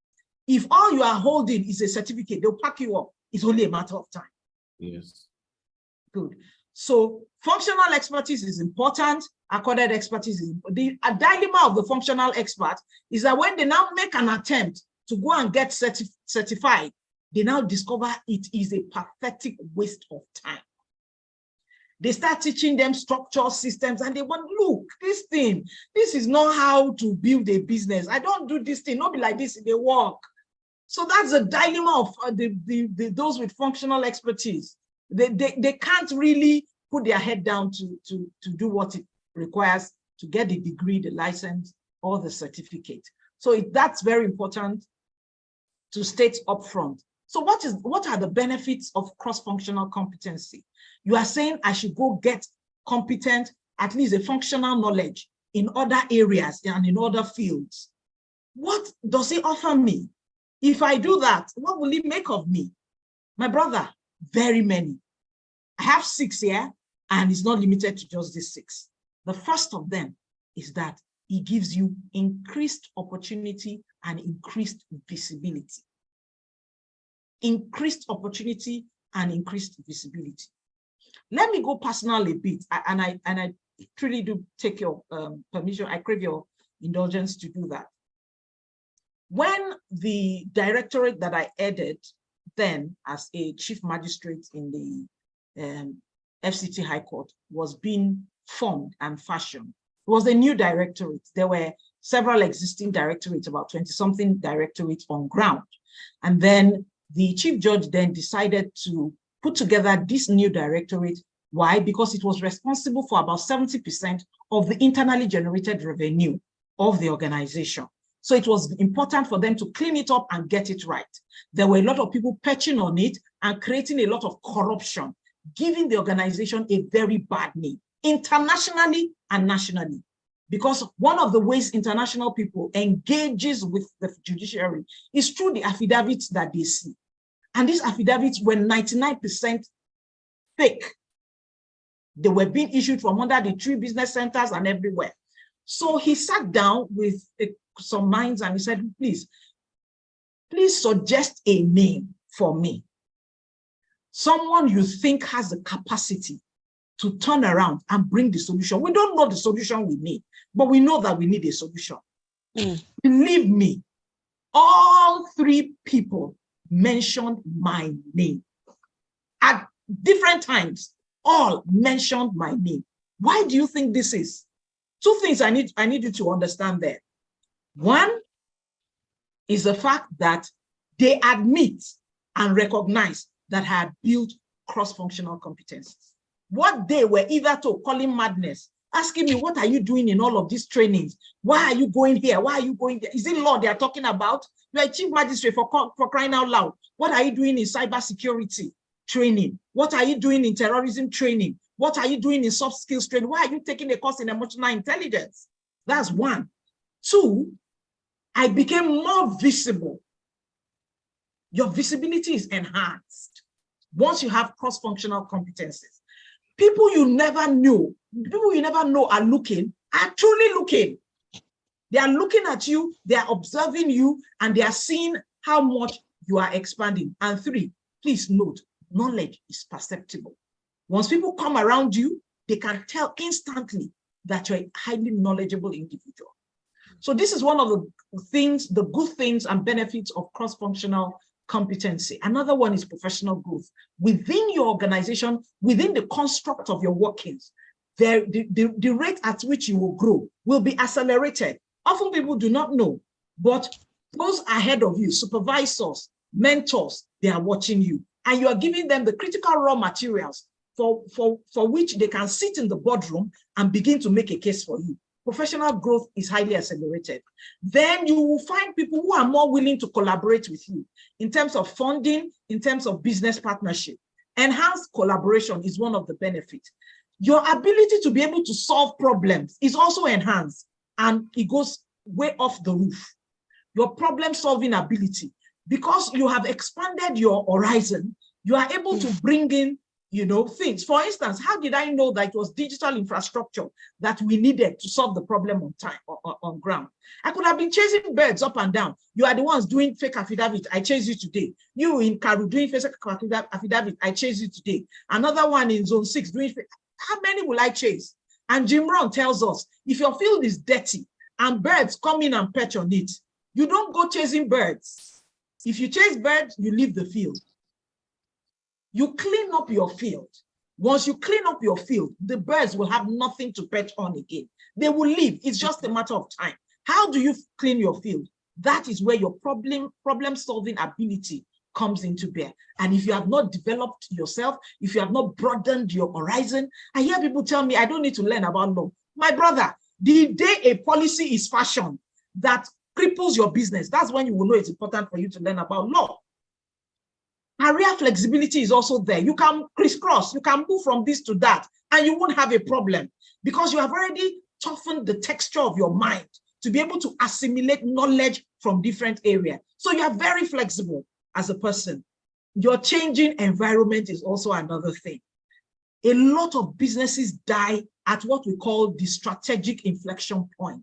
If all you are holding is a certificate, they'll pack you up. It's only a matter of time. Yes. Good. So functional expertise is important. Accorded expertise is the dilemma of the functional expert is that when they now make an attempt to go and get certified, they now discover it is a pathetic waste of time. They start teaching them structure systems and they want, look, this is not how to build a business. I don't do this thing, not be like this in the work. So that's the dilemma of those with functional expertise. They can't really put their head down to do what it requires to get the degree, the license, or the certificate. So that's very important to state upfront. So what are the benefits of cross-functional competency? You are saying I should go get competent, at least a functional knowledge in other areas and in other fields. What does it offer me? If I do that, what will it make of me? My brother, very many. I have 6 here, and it's not limited to just these 6. The first of them is that it gives you increased opportunity and increased visibility. Increased opportunity and increased visibility. Let me go personal a bit, and I truly do take your permission. I crave your indulgence to do that. When the directorate that I headed then as a chief magistrate in the FCT High Court was being formed and fashioned, it was a new directorate. There were several existing directorates, about 20-something directorates on ground. And then the chief judge then decided to put together this new directorate. Why? Because it was responsible for about 70% of the internally generated revenue of the organization. So it was important for them to clean it up and get it right. There were a lot of people perching on it and creating a lot of corruption, giving the organization a very bad name, internationally and nationally. Because one of the ways international people engages with the judiciary is through the affidavits that they see. And these affidavits were 99% fake. They were being issued from under the 3 business centers and everywhere. So he sat down with some minds and he said, please suggest a name for me. Someone you think has the capacity to turn around and bring the solution. We don't know the solution we need, but we know that we need a solution. Believe me, all 3 people mentioned my name. At different times, all mentioned my name. Why do you think this is? 2 things I need you to understand there. One is the fact that they admit and recognize that I had built cross-functional competencies. What they were either to calling madness, asking me, what are you doing in all of these trainings? Why are you going here? Why are you going there? Is it law they are talking about? You are a chief magistrate for crying out loud. What are you doing in cybersecurity training? What are you doing in terrorism training? What are you doing in soft skills training? Why are you taking a course in emotional intelligence? That's 1. 2, I became more visible. Your visibility is enhanced once you have cross-functional competencies. People you never know are looking, are truly looking. They are looking at you, they are observing you, and they are seeing how much you are expanding. And 3, please note, knowledge is perceptible. Once people come around you, they can tell instantly that you're a highly knowledgeable individual. So this is one of the things, the good things and benefits of cross-functional competency. Another one is professional growth. Within your organization, within the construct of your workings, the rate at which you will grow will be accelerated. Often people do not know, but those ahead of you, supervisors, mentors, they are watching you. And you are giving them the critical raw materials for which they can sit in the boardroom and begin to make a case for you. Professional growth is highly accelerated. Then you will find people who are more willing to collaborate with you in terms of funding, in terms of business partnership. Enhanced collaboration is one of the benefits. Your ability to be able to solve problems is also enhanced, and it goes way off the roof. Your problem-solving ability, because you have expanded your horizon, you are able to bring in, things. For instance, how did I know that it was digital infrastructure that we needed to solve the problem on time, on ground? I could have been chasing birds up and down. You are the ones doing fake affidavit. I chase you today. You in Karu doing fake affidavit. I chase you today. Another one in zone 6 doing fake. How many will I chase? And Jim Rohn tells us, if your field is dirty and birds come in and perch on it, you don't go chasing birds. If you chase birds, you leave the field. You clean up your field. Once you clean up your field, the birds will have nothing to perch on again. They will leave. It's just a matter of time. How do you clean your field? That is where your problem-solving ability comes into bear. And if you have not developed yourself, if you have not broadened your horizon, I hear people tell me, I don't need to learn about law. My brother, the day a policy is fashioned that cripples your business, that's when you will know it's important for you to learn about law. Career flexibility is also there. You can crisscross, you can move from this to that, and you won't have a problem because you have already toughened the texture of your mind to be able to assimilate knowledge from different areas. So you are very flexible as a person. Your changing environment is also another thing. A lot of businesses die at what we call the strategic inflection point.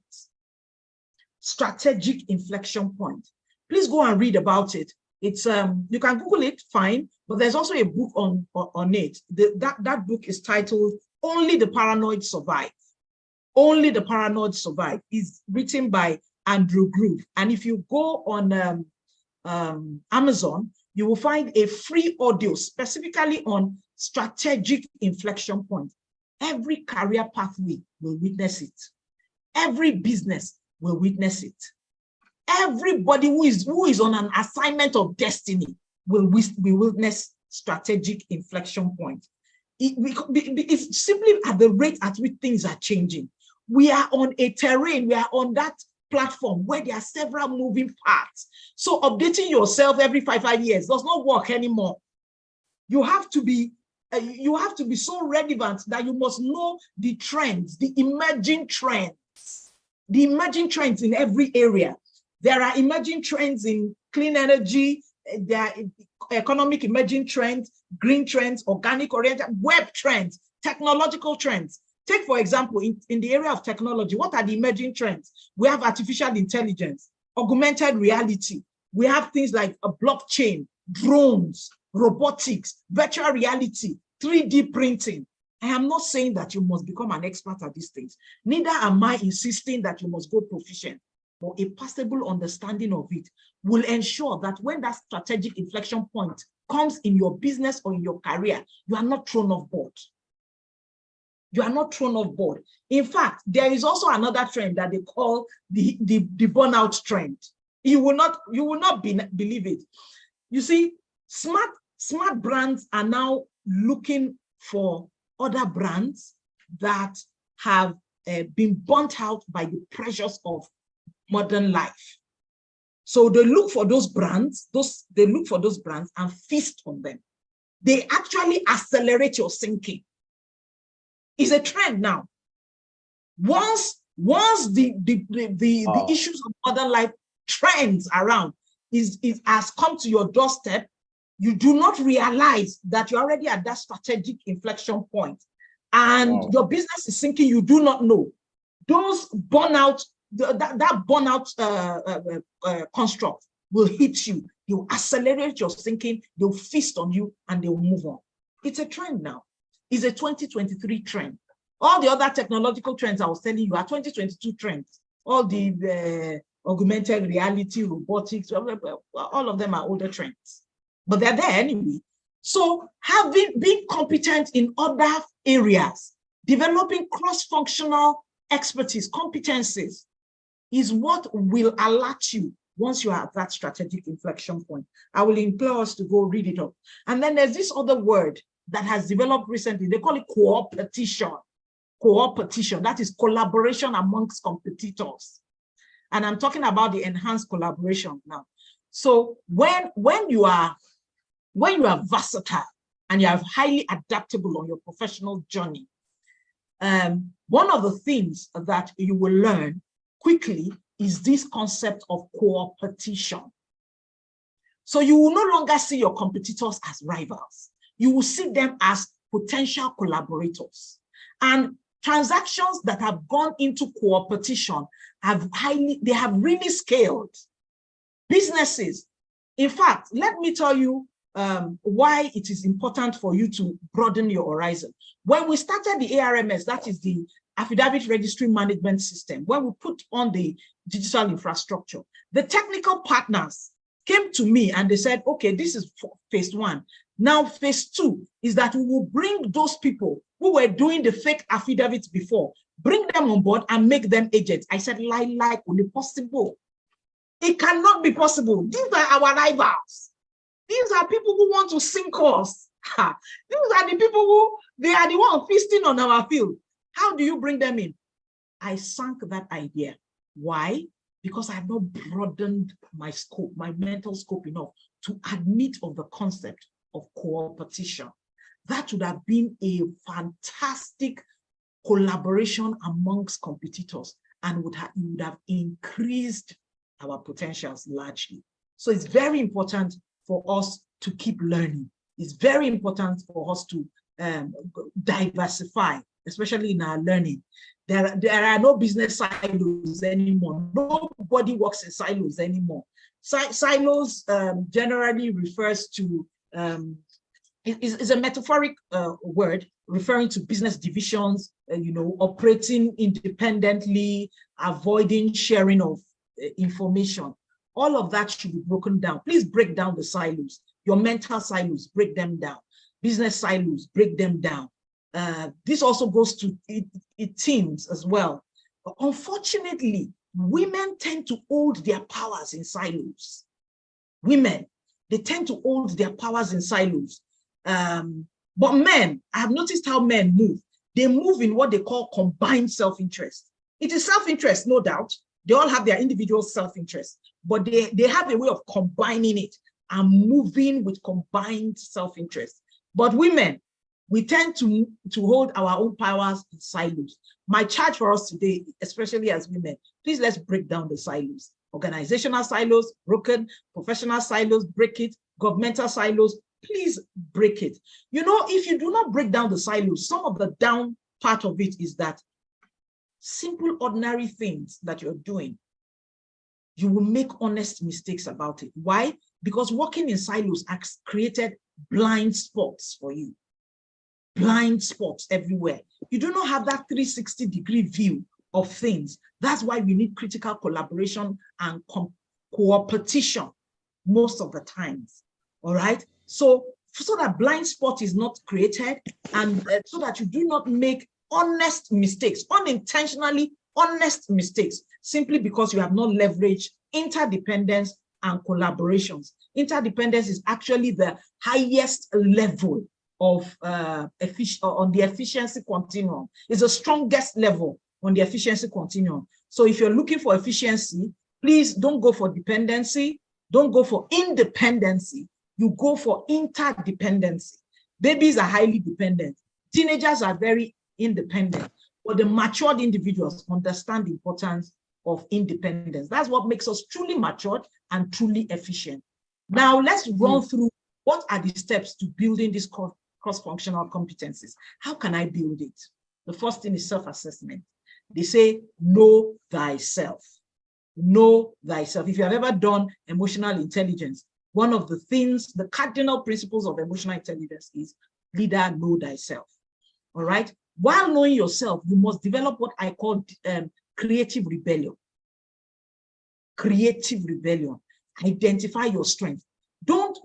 Strategic inflection point. Please go and read about it. It's you can Google it, fine, but there's also a book on it. That book is titled Only the Paranoid Survive. Only the Paranoid Survive is written by Andrew Groove. And if you go on Amazon, you will find a free audio specifically on strategic inflection point. Every career pathway will witness it. Every business will witness it. Everybody who is on an assignment of destiny will witness strategic inflection point. It's simply at the rate at which things are changing. We are on a terrain, we are on that platform where there are several moving parts. So updating yourself every 5 years does not work anymore. You have to be so relevant that you must know the trends, the emerging trends in every area. There are emerging trends in clean energy, there are economic emerging trends, green trends, organic oriented, web trends. Technological trends. Take, for example, in the area of technology, what are the emerging trends? We have artificial intelligence, augmented reality. We have things like a blockchain, drones, robotics, virtual reality, 3D printing. I am not saying that you must become an expert at these things. Neither am I insisting that you must go proficient. But a passable understanding of it will ensure that when that strategic inflection point comes in your business or in your career, you are not thrown off board. You are not thrown off board. In fact, there is also another trend that they call the burnout trend. You will not believe it. You see, smart brands are now looking for other brands that have been burnt out by the pressures of modern life. So they look for those brands, and feast on them. They actually accelerate your thinking. It's a trend now. Once the issues of modern life trends around it has come to your doorstep, you do not realize that you're already at that strategic inflection point, and your business is sinking. You do not know. Those burnout, that burnout construct will hit you. They'll accelerate your thinking. They'll feast on you, and they'll move on. It's a trend now. It's a 2023 trend. All the other technological trends I was telling you are 2022 trends. All the augmented reality, robotics, all of them are older trends, but they're there anyway. So being competent in other areas, developing cross-functional expertise, competencies, is what will alert you once you are at that strategic inflection point. I will implore us to go read it up. And then there's this other word that has developed recently. They call it coopetition. Coopetition, that is collaboration amongst competitors. And I'm talking about the enhanced collaboration now. So when you are versatile and you are highly adaptable on your professional journey, one of the things that you will learn quickly is this concept of coopetition. So you will no longer see your competitors as rivals. You will see them as potential collaborators. And transactions that have gone into coopetition have really scaled. Businesses, in fact, let me tell you why it is important for you to broaden your horizon. When we started the ARMS, that is the Affidavit Registry Management System, when we put on the digital infrastructure, the technical partners came to me and they said, okay, this is phase one. Now, phase two is that we will bring those people who were doing the fake affidavits before, bring them on board and make them agents. I said, like, only possible. It cannot be possible. These are our rivals. These are people who want to sink us. These are the people who, they are the ones feasting on our field. How do you bring them in? I sank that idea. Why? Because I have not broadened my scope, my mental scope enough to admit of the concept of coopetition. That would have been a fantastic collaboration amongst competitors and would have increased our potentials largely. So it's very important for us to keep learning. It's very important for us to diversify, especially in our learning. There are no business silos anymore. Nobody works in silos anymore. Silos generally refers to, is a metaphoric word referring to business divisions, operating independently, avoiding sharing of information. All of that should be broken down. Please break down the silos. Your mental silos, break them down. Business silos, break them down. This also goes to teams as well. But unfortunately, women tend to hold their powers in silos. Women, they tend to hold their powers in silos. But men, I have noticed how men move. They move in what they call combined self-interest. It is self-interest, no doubt. They all have their individual self-interest, but they have a way of combining it and moving with combined self-interest. But women, we tend to hold our own powers in silos. My charge for us today, especially as women, please let's break down the silos. Organizational silos, broken. Professional silos, break it. Governmental silos, please break it. You know, if you do not break down the silos, some of the down part of it is that simple, ordinary things that you're doing, you will make honest mistakes about it. Why? Because working in silos has created blind spots for you. Blind spots everywhere. You do not have that 360-degree view of things. That's why we need critical collaboration and coopetition most of the times. All right. So that blind spot is not created, and so that you do not make honest mistakes, unintentionally honest mistakes, simply because you have not leveraged interdependence and collaborations. Interdependence is actually the highest level of on the efficiency continuum. It's the strongest level on the efficiency continuum. So if you're looking for efficiency, please don't go for dependency, don't go for independency, you go for interdependency. Babies are highly dependent. Teenagers are very independent, but the matured individuals understand the importance of independence. That's what makes us truly matured and truly efficient. Now let's run through what are the steps to building these cross-functional competencies. How can I build it? The first thing is self-assessment. They say, know thyself. Know thyself. If you have ever done emotional intelligence, one of the things, the cardinal principles of emotional intelligence is leader, know thyself. All right. While knowing yourself, you must develop what I call creative rebellion. Creative rebellion. Identify your strength. Don't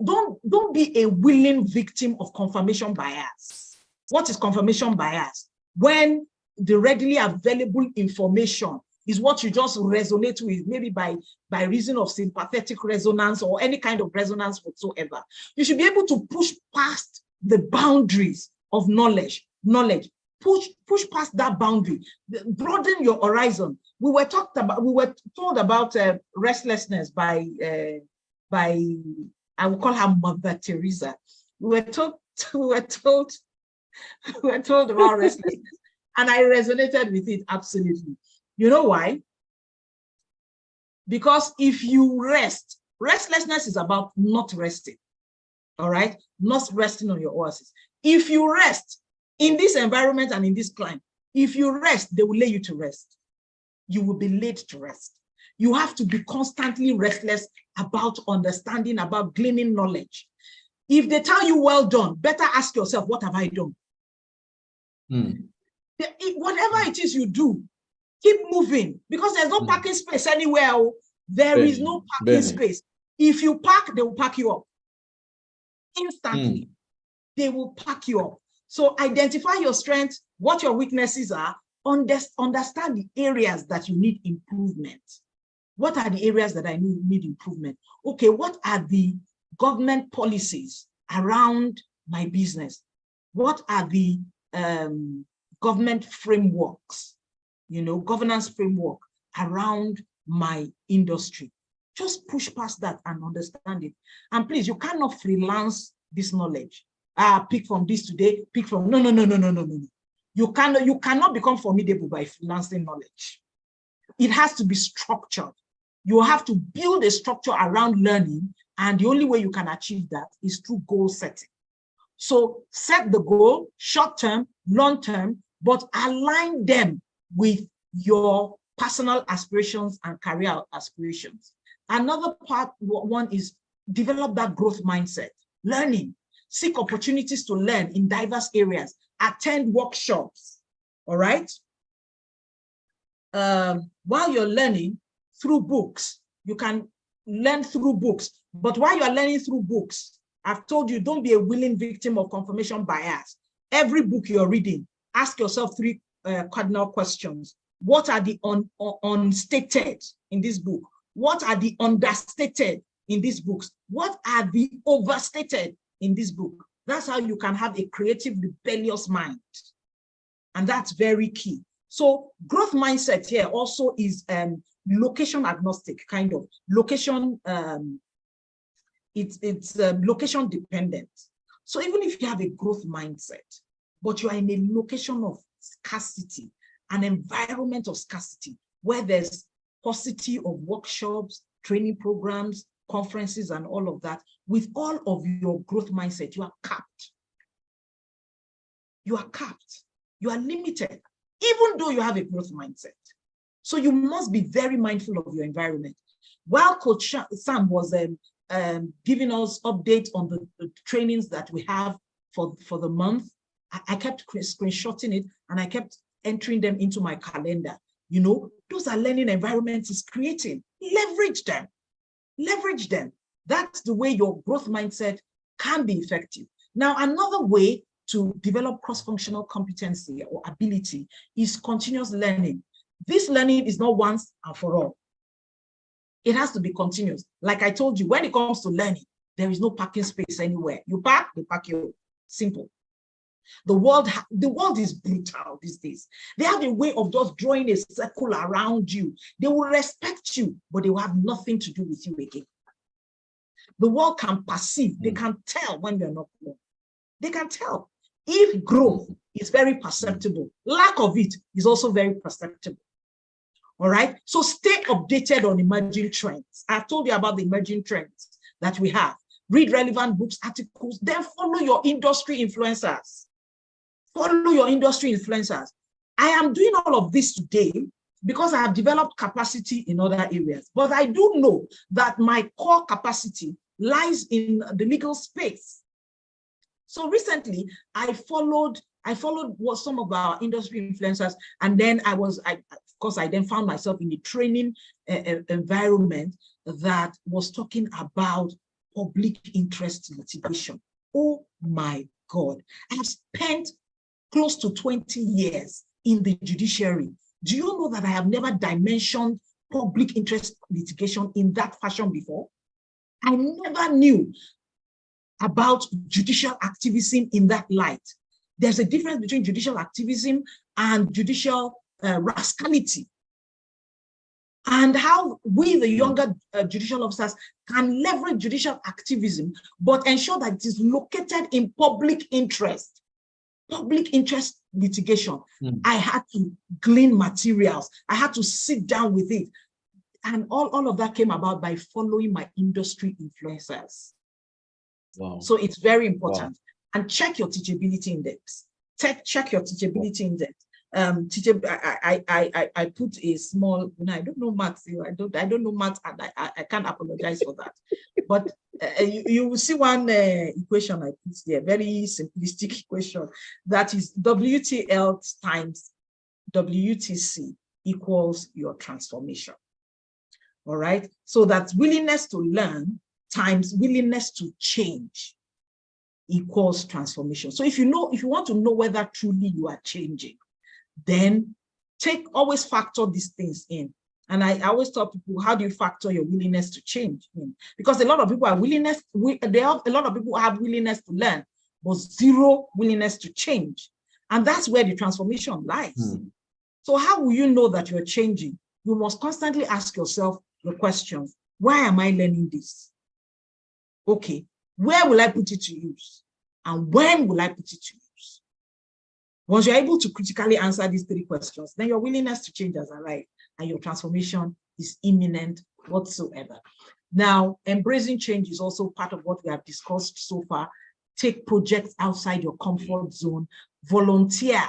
be a willing victim of confirmation bias. What is confirmation bias? When the readily available information is what you just resonate with, maybe by reason of sympathetic resonance or any kind of resonance whatsoever. You should be able to push past the boundaries of knowledge. Push past that boundary, broaden your horizon. We were told about restlessness by I will call her Mother Teresa. We were told about restlessness, and I resonated with it absolutely. You know why? Because if you rest, restlessness is about not resting. All right, not resting on your oasis. If you rest in this environment and in this climate, if you rest, they will lay you to rest. You will be laid to rest. You have to be constantly restless about understanding, about gleaning knowledge. If they tell you, well done, better ask yourself, what have I done? Whatever it is you do, keep moving, because there's no parking space anywhere. There is no parking space. If you park, they will pack you up. Instantly, they will pack you up. So identify your strengths, what your weaknesses are, understand the areas that you need improvement. What are the areas that I need improvement? Okay, what are the government policies around my business? What are the government frameworks, governance framework around my industry? Just push past that and understand it. And please, you cannot freelance this knowledge. Pick from this today, pick from, no. You cannot become formidable by freelancing knowledge. It has to be structured. You have to build a structure around learning, and the only way you can achieve that is through goal setting. So set the goal, short-term, long-term, but align them with your personal aspirations and career aspirations. Another one is develop that growth mindset, learning. Seek opportunities to learn in diverse areas, attend workshops, all right? While you're learning through books, you can learn through books, but while you're learning through books, I've told you, don't be a willing victim of confirmation bias. Every book you're reading, ask yourself 3 cardinal questions. What are the unstated in this book? What are the understated in these books? What are the overstated in this book? That's how you can have a creative, rebellious mind. And that's very key. So growth mindset here also is location agnostic, kind of. Location, it's location dependent. So even if you have a growth mindset, but you are in a location of scarcity, an environment of scarcity, where there's paucity of workshops, training programs, conferences and all of that, with all of your growth mindset, you are capped. You are capped. You are limited, even though you have a growth mindset. So you must be very mindful of your environment. While Coach Sam was giving us updates on the trainings that we have for the month, I kept screenshotting it and I kept entering them into my calendar. You know, those are learning environments is creating. Leverage them. Leverage them. That's the way your growth mindset can be effective. Now, another way to develop cross-functional competency or ability is continuous learning. This learning is not once and for all. It has to be continuous. Like I told you, when it comes to learning, there is no parking space anywhere. You park, they park you. Simple. The world is brutal these days. They have a way of just drawing a circle around you. They will respect you, but they will have nothing to do with you again. The world can perceive, they can tell when you're not growing. They can tell. If growth is very perceptible, lack of it is also very perceptible. All right. So stay updated on emerging trends. I've told you about the emerging trends that we have. Read relevant books, articles, then follow your industry influencers. Follow your industry influencers. I am doing all of this today because I have developed capacity in other areas. But I do know that my core capacity lies in the legal space. So recently, I followed what some of our industry influencers, and then I then found myself in a training environment that was talking about public interest litigation. Oh my God, I have spent close to 20 years in the judiciary. Do you know that I have never dimensioned public interest litigation in that fashion before? I never knew about judicial activism in that light. There's a difference between judicial activism and judicial rascality. And how we, the younger judicial officers, can leverage judicial activism, but ensure that it is located in public interest litigation. I had to glean materials. I had to sit down with it. And all of that came about by following my industry influencers. Wow. So it's very important. Wow. And check your teachability index. Check your teachability index. I put a small, I don't know maths, I don't know maths, and I can't apologize for that. But you will see one equation I put there, very simplistic equation, that is WTL times WTC equals your transformation. All right, so that's willingness to learn times willingness to change equals transformation. So if you want to know whether truly you are changing, then always factor these things in. And I always tell people, how do you factor your willingness to change in? Because a lot of people have willingness to learn, but zero willingness to change. And that's where the transformation lies. So how will you know that you're changing? You must constantly ask yourself the questions. Why am I learning this? Okay, where will I put it to use? And when will I put it to use? Once you're able to critically answer these three questions, then your willingness to change has arrived and your transformation is imminent whatsoever. Now, embracing change is also part of what we have discussed so far. Take projects outside your comfort zone, volunteer,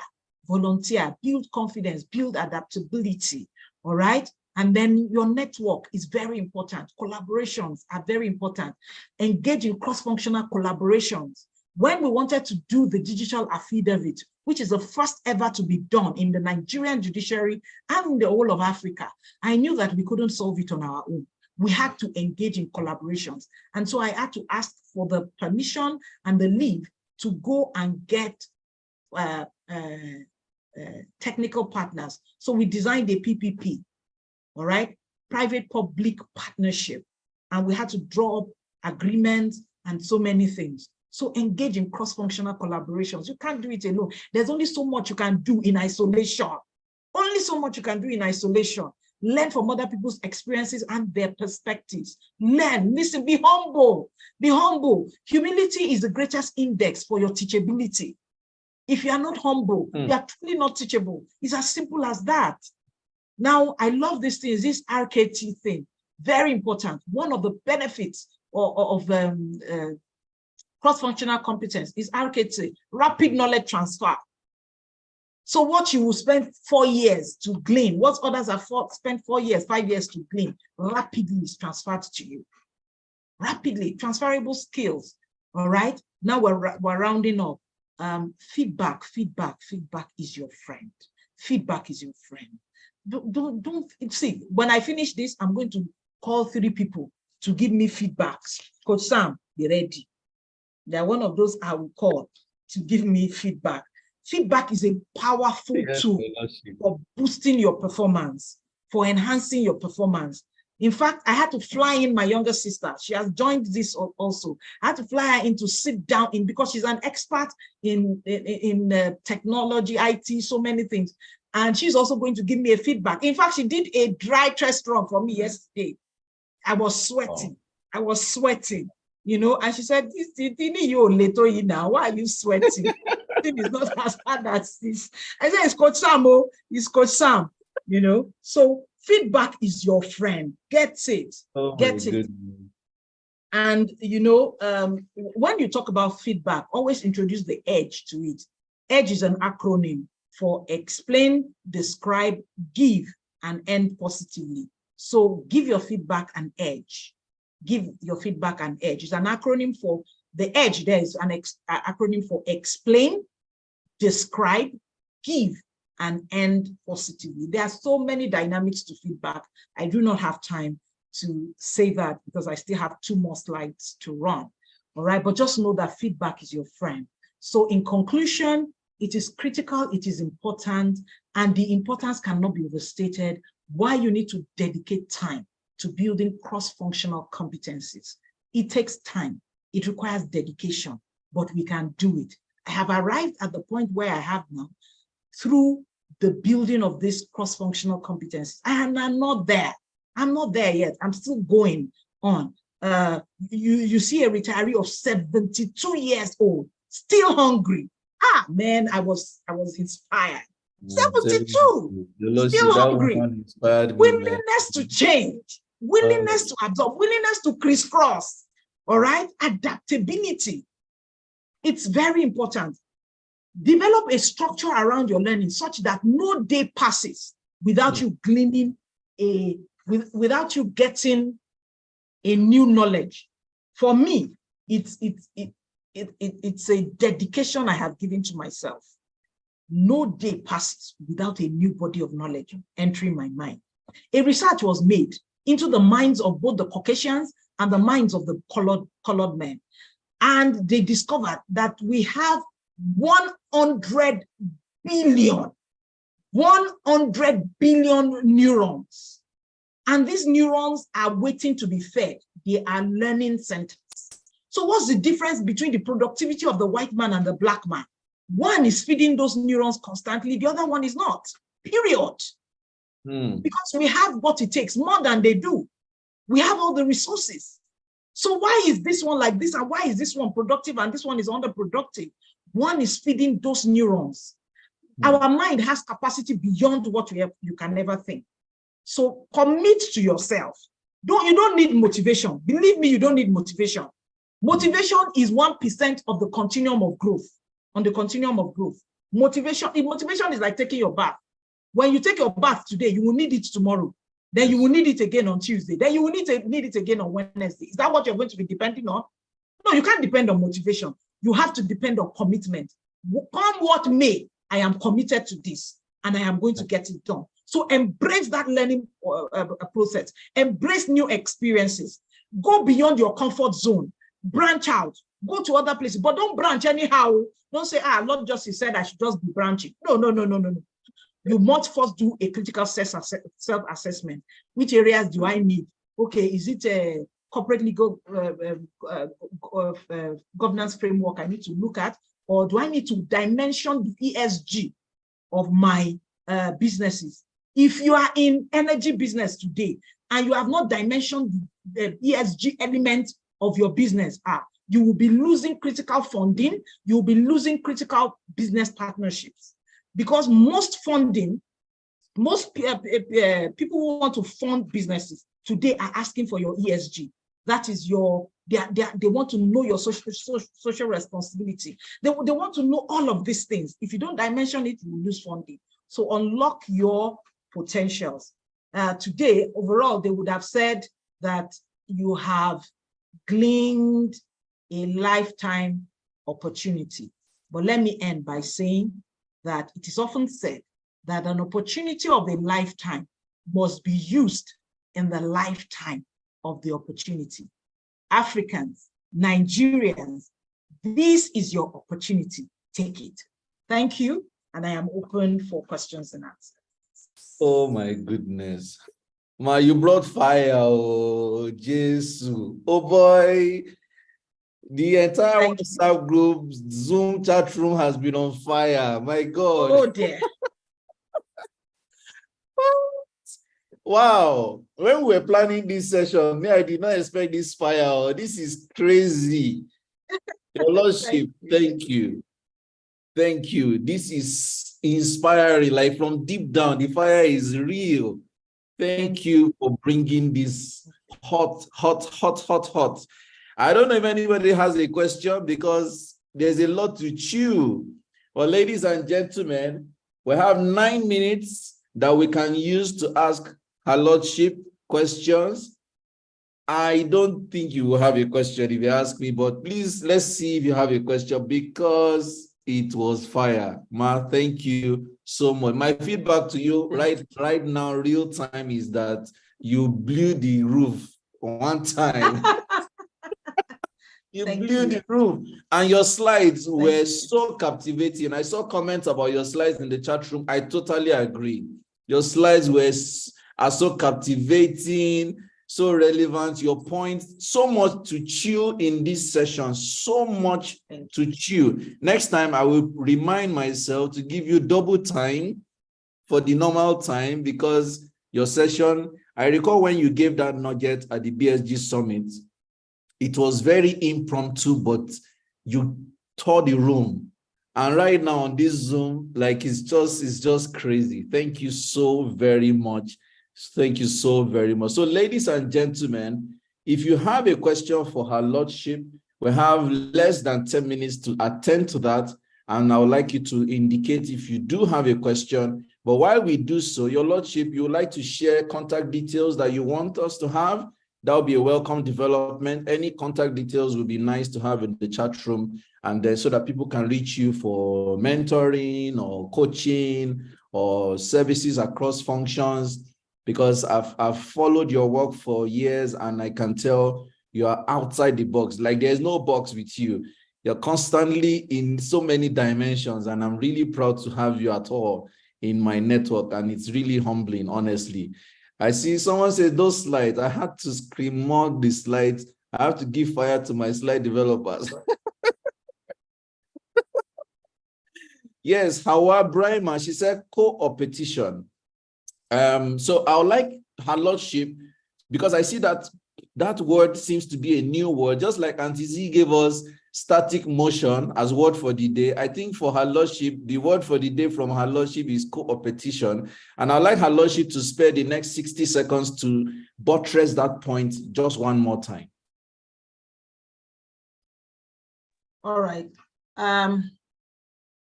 build confidence, build adaptability, all right? And then your network is very important. Collaborations are very important. Engage in cross-functional collaborations. When we wanted to do the digital affidavit, which is the first ever to be done in the Nigerian judiciary and in the whole of Africa, I knew that we couldn't solve it on our own. We had to engage in collaborations. And so I had to ask for the permission and the leave to go and get technical partners. So we designed a PPP, all right, private-public partnership. And we had to draw up agreements and so many things. So engage in cross-functional collaborations. You can't do it alone. There's only so much you can do in isolation. Only so much you can do in isolation. Learn from other people's experiences and their perspectives. Learn, listen, be humble. Be humble. Humility is the greatest index for your teachability. If you are not humble, you are truly not teachable. It's as simple as that. Now, I love this thing, this RKT thing. very important. One of the benefits of cross-functional competence is RKT, rapid knowledge transfer. So what you will spend 4 years to glean, what others have spent 4 years, 5 years to glean, rapidly is transferred to you. Rapidly, transferable skills. All right. Now we're rounding up. Feedback is your friend. Feedback is your friend. Don't see, when I finish this, I'm going to call 3 people to give me feedbacks. Coach Sam, be ready. They're one of those I will call to give me feedback. Feedback is a powerful tool for boosting your performance, for enhancing your performance. In fact, I had to fly in my younger sister. She has joined this also. I had to fly her in to sit down in, because she's an expert in technology, IT, so many things. And she's also going to give me a feedback. In fact, she did a dry test run for me yesterday. I was sweating. I was sweating, you know, and she said, now, why are you sweating? It's not as hard as this. I said, it's Coach Sam, it's Coach Sam, you know. So feedback is your friend. Get it. Get it. And, you know, when you talk about feedback, always introduce the EDGE to it. EDGE is an acronym for explain, describe, give, and end positively. So give your feedback an edge. Give your feedback an edge. It's an acronym for the EDGE. There is an acronym for explain, describe, give, and end positively. There are so many dynamics to feedback. I do not have time to say that because I still have 2 more slides to run. All right, but just know that feedback is your friend. So in conclusion, it is critical, it is important, and the importance cannot be overstated. Why you need to dedicate time to building cross-functional competencies. It takes time, it requires dedication, but we can do it. I have arrived at the point where I have now through the building of these cross-functional competencies. And I'm not there. I'm not there yet. I'm still going on. You see a retiree of 72 years old, still hungry. Ah, man, I was inspired. 72, still hungry. Willingness to change, willingness to absorb, willingness to crisscross. All right, adaptability. It's very important. Develop a structure around your learning such that no day passes without you gleaning without you getting a new knowledge. For me, it's a dedication I have given to myself. No day passes without a new body of knowledge entering my mind. A research was made into the minds of both the Caucasians and the minds of the colored men. And they discovered that we have 100 billion neurons. And these neurons are waiting to be fed. They are learning centers. So what's the difference between the productivity of the white man and the black man? One is feeding those neurons constantly, the other one is not, period. Because we have what it takes, more than they do. We have all the resources. So why is this one like this, and why is this one productive and this one is underproductive? One is feeding those neurons. Our mind has capacity beyond what you can ever think. So commit to yourself. You don't need motivation. Believe me, you don't need motivation. Motivation is 1% of the continuum of growth. On the continuum of growth, motivation is like taking your bath. When you take your bath today, you will need it tomorrow. Then you will need it again on Tuesday. Then you will need it again on Wednesday. Is that what you're going to be depending on? No, you can't depend on motivation. You have to depend on commitment. Come what may, I am committed to this and I am going to get it done. So embrace that learning process. Embrace new experiences. Go beyond your comfort zone. Branch out. Go to other places, but don't branch anyhow. Don't say, Lord Justice said I should just be branching. No. You must first do a critical self-assessment. Which areas do I need? Okay, is it a corporate legal governance framework I need to look at? Or do I need to dimension the ESG of my businesses? If you are in energy business today and you have not dimensioned the ESG element of your business, you will be losing critical funding, you will be losing critical business partnerships. Because most funding most people who want to fund businesses today are asking for your ESG. That is your, they want to know your social responsibility. They want to know all of these things. If you don't dimension it, you will lose funding. So unlock your potentials. Today, overall, they would have said that you have gleaned a lifetime opportunity. But let me end by saying that it is often said that an opportunity of a lifetime must be used in the lifetime of the opportunity. Africans, Nigerians, this is your opportunity. Take it. Thank you. And I am open for questions and answers. Oh my goodness. Ma, you brought fire, oh, Jesus. Oh boy. The entire WhatsApp group, Zoom chat room has been on fire. My God. Oh dear. Wow. When we were planning this session, I did not expect this fire. This is crazy. Your Lordship, thank you. Thank you. This is inspiring. Like from deep down, the fire is real. Thank you for bringing this hot. I don't know if anybody has a question because there's a lot to chew. Well, ladies and gentlemen, we have 9 minutes that we can use to ask Her Lordship questions. I don't think you will have a question if you ask me, but please, let's see if you have a question because it was fire. Ma, thank you so much. My feedback to you right now, real time, is that you blew the roof one time. You blew the roof, and your slides were so captivating. I saw comments about your slides in the chat room. I totally agree. Your slides are so captivating, so relevant. Your points, so much to chew in this session, so much to chew. Next time, I will remind myself to give you double time for the normal time because your session, I recall when you gave that nugget at the BSG Summit, it was very impromptu, but you tore the room. And right now on this Zoom, like it's just crazy. Thank you so very much. Thank you so very much. So ladies and gentlemen, if you have a question for Her Lordship, we have less than 10 minutes to attend to that. And I would like you to indicate if you do have a question. But while we do so, Your Lordship, you would like to share contact details that you want us to have? That would be a welcome development. Any contact details would be nice to have in the chat room, and then so that people can reach you for mentoring or coaching or services across functions, because I've followed your work for years and I can tell you are outside the box. Like there's no box with you. You're constantly in so many dimensions, and I'm really proud to have you at all in my network, and it's really humbling, honestly. I see someone said those slides, I had to screen mod the slides. I have to give fire to my slide developers. Yes, Hawa Brahma, she said Coopetition. So I would like Her Lordship, because I see that that word seems to be a new word, just like Auntie Z gave us static motion as word for the day. I think for Her Lordship, the word for the day from Her Lordship is Coopetition. And I'd like Her Lordship to spare the next 60 seconds to buttress that point just one more time. All right.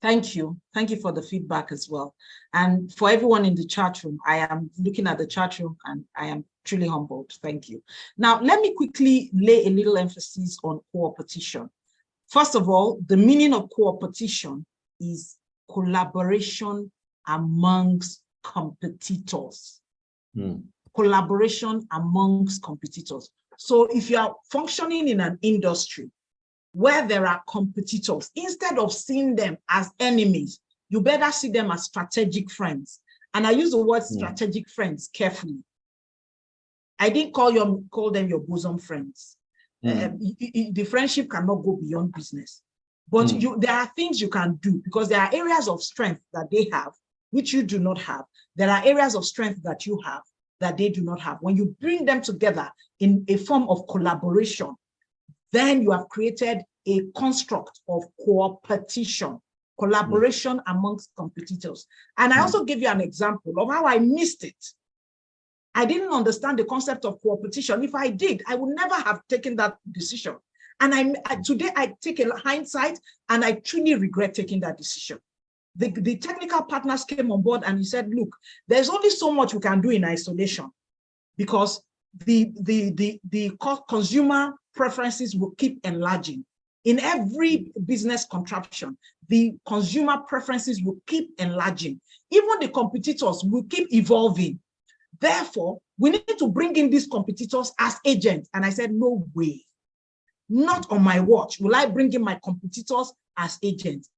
Thank you. Thank you for the feedback as well. And for everyone in the chat room, I am looking at the chat room and I am truly humbled. Thank you. Now, let me quickly lay a little emphasis on coopetition. First of all, the meaning of coopetition is collaboration amongst competitors. Collaboration amongst competitors. So if you are functioning in an industry where there are competitors, instead of seeing them as enemies, you better see them as strategic friends. And I use the word strategic friends carefully. I didn't call them your bosom friends. The friendship cannot go beyond business. But there are things you can do, because there are areas of strength that they have, which you do not have. There are areas of strength that you have that they do not have. When you bring them together in a form of collaboration, then you have created a construct of coopetition. collaboration amongst competitors. And I also gave you an example of how I missed it. I didn't understand the concept of coopetition. If I did, I would never have taken that decision. And today I take a hindsight, and I truly regret taking that decision. The technical partners came on board and he said, look, there's only so much we can do in isolation, because the consumer preferences will keep enlarging. In every business contraption, the consumer preferences will keep enlarging. Even the competitors will keep evolving. Therefore, we need to bring in these competitors as agents. And I said, no way. Not on my watch will I bring in my competitors as agents.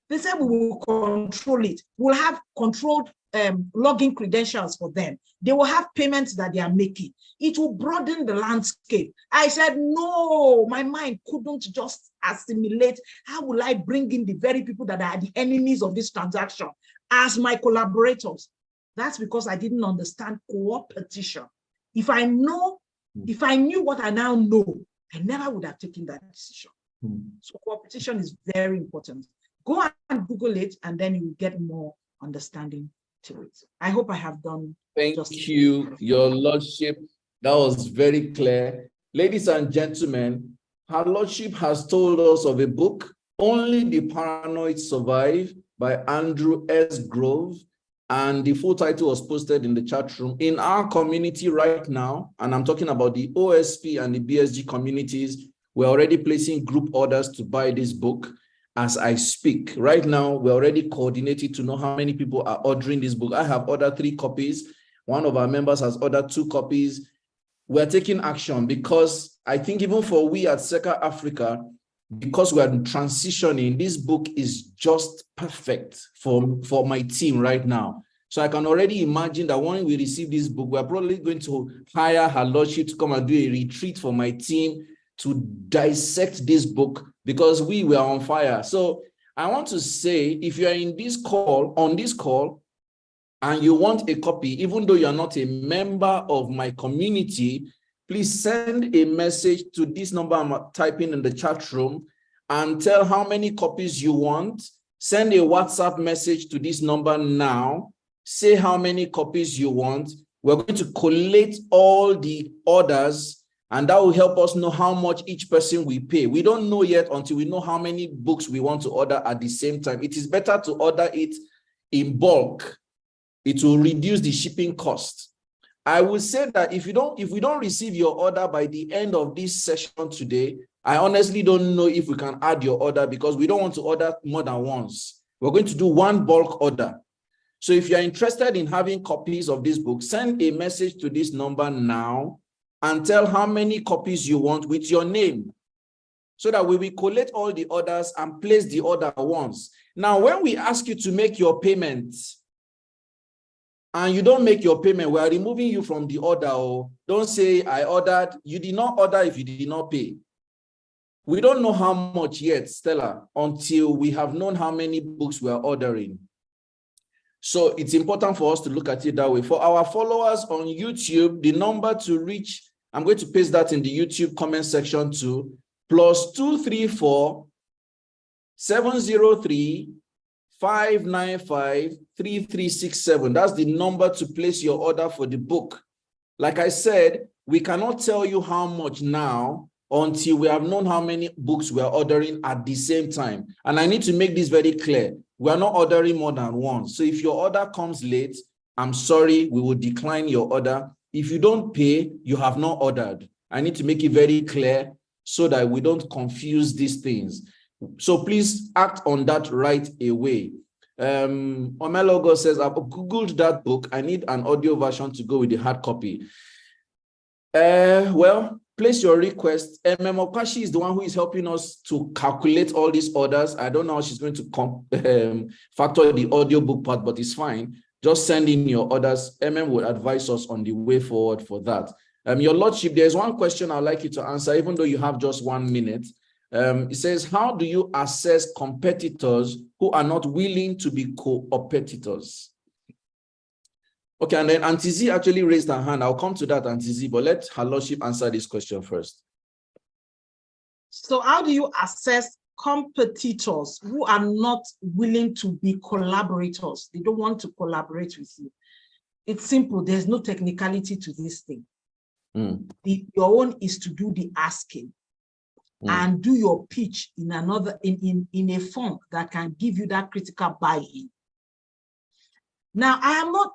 They said we will control it. We'll have controlled login credentials for them. They will have payments that they are making. It will broaden the landscape. I said, no, my mind couldn't just assimilate. How will I bring in the very people that are the enemies of this transaction as my collaborators? That's because I didn't understand coopetition. If I knew what I now know, I never would have taken that decision. So coopetition is very important. Go and Google it, and then you will get more understanding to it. I hope I have done. Thank you, Your Lordship. That was very clear. Ladies and gentlemen, Her Lordship has told us of a book, Only the Paranoid Survive, by Andrew S. Grove. And the full title was posted in the chat room. In our community right now, and I'm talking about the OSP and the BSG communities, we're already placing group orders to buy this book as I speak. Right now, we're already coordinated to know how many people are ordering this book. I have ordered 3 copies. One of our members has ordered 2 copies. We're taking action because I think even for we at Seca Africa, because we are transitioning, this book is just perfect for my team right now. So I can already imagine that when we receive this book, we're probably going to hire Her Lordship to come and do a retreat for my team to dissect this book, because we were on fire. So I want to say, if you are on this call, and you want a copy, even though you're not a member of my community, please send a message to this number I'm typing in the chat room and tell how many copies you want. Send a WhatsApp message to this number now. Say how many copies you want. We're going to collate all the orders, and that will help us know how much each person will pay. We don't know yet until we know how many books we want to order at the same time. It is better to order it in bulk. It will reduce the shipping cost. I will say that if we don't receive your order by the end of this session today, I honestly don't know if we can add your order, because we don't want to order more than once. We're going to do one bulk order. So if you're interested in having copies of this book, send a message to this number now and tell how many copies you want with your name, so that we will collect all the orders and place the order once. Now, when we ask you to make your payment, and you don't make your payment, we are removing you from the order. Or don't say, I ordered. You did not order if you did not pay. We don't know how much yet, Stella, until we have known how many books we are ordering. So it's important for us to look at it that way. For our followers on YouTube, the number to reach, I'm going to paste that in the YouTube comment section too, +234 703 595 3367. That's the number to place your order for the book. Like I said, we cannot tell you how much now until we have known how many books we are ordering at the same time. And I need to make this very clear. We are not ordering more than one. So if your order comes late, I'm sorry, we will decline your order. If you don't pay, you have not ordered. I need to make it very clear so that we don't confuse these things. So please act on that right away. Omelogo says, I've Googled that book. I need an audio version to go with the hard copy. Well, place your request. Okashi is the one who is helping us to calculate all these orders. I don't know how she's going to factor the audio book part, but it's fine. Just send in your orders. Will advise us on the way forward for that. Your Lordship, there's one question I'd like you to answer, even though you have just 1 minute. It says, how do you assess competitors who are not willing to be co-competitors? Okay, and then Auntie Z actually raised her hand. I'll come to that, Auntie Z, but let Her Lordship answer this question first. So how do you assess competitors who are not willing to be collaborators. They don't want to collaborate with you. It's simple. There's no technicality to this thing. Your own is to do the asking and do your pitch in a form that can give you that critical buy-in. Now,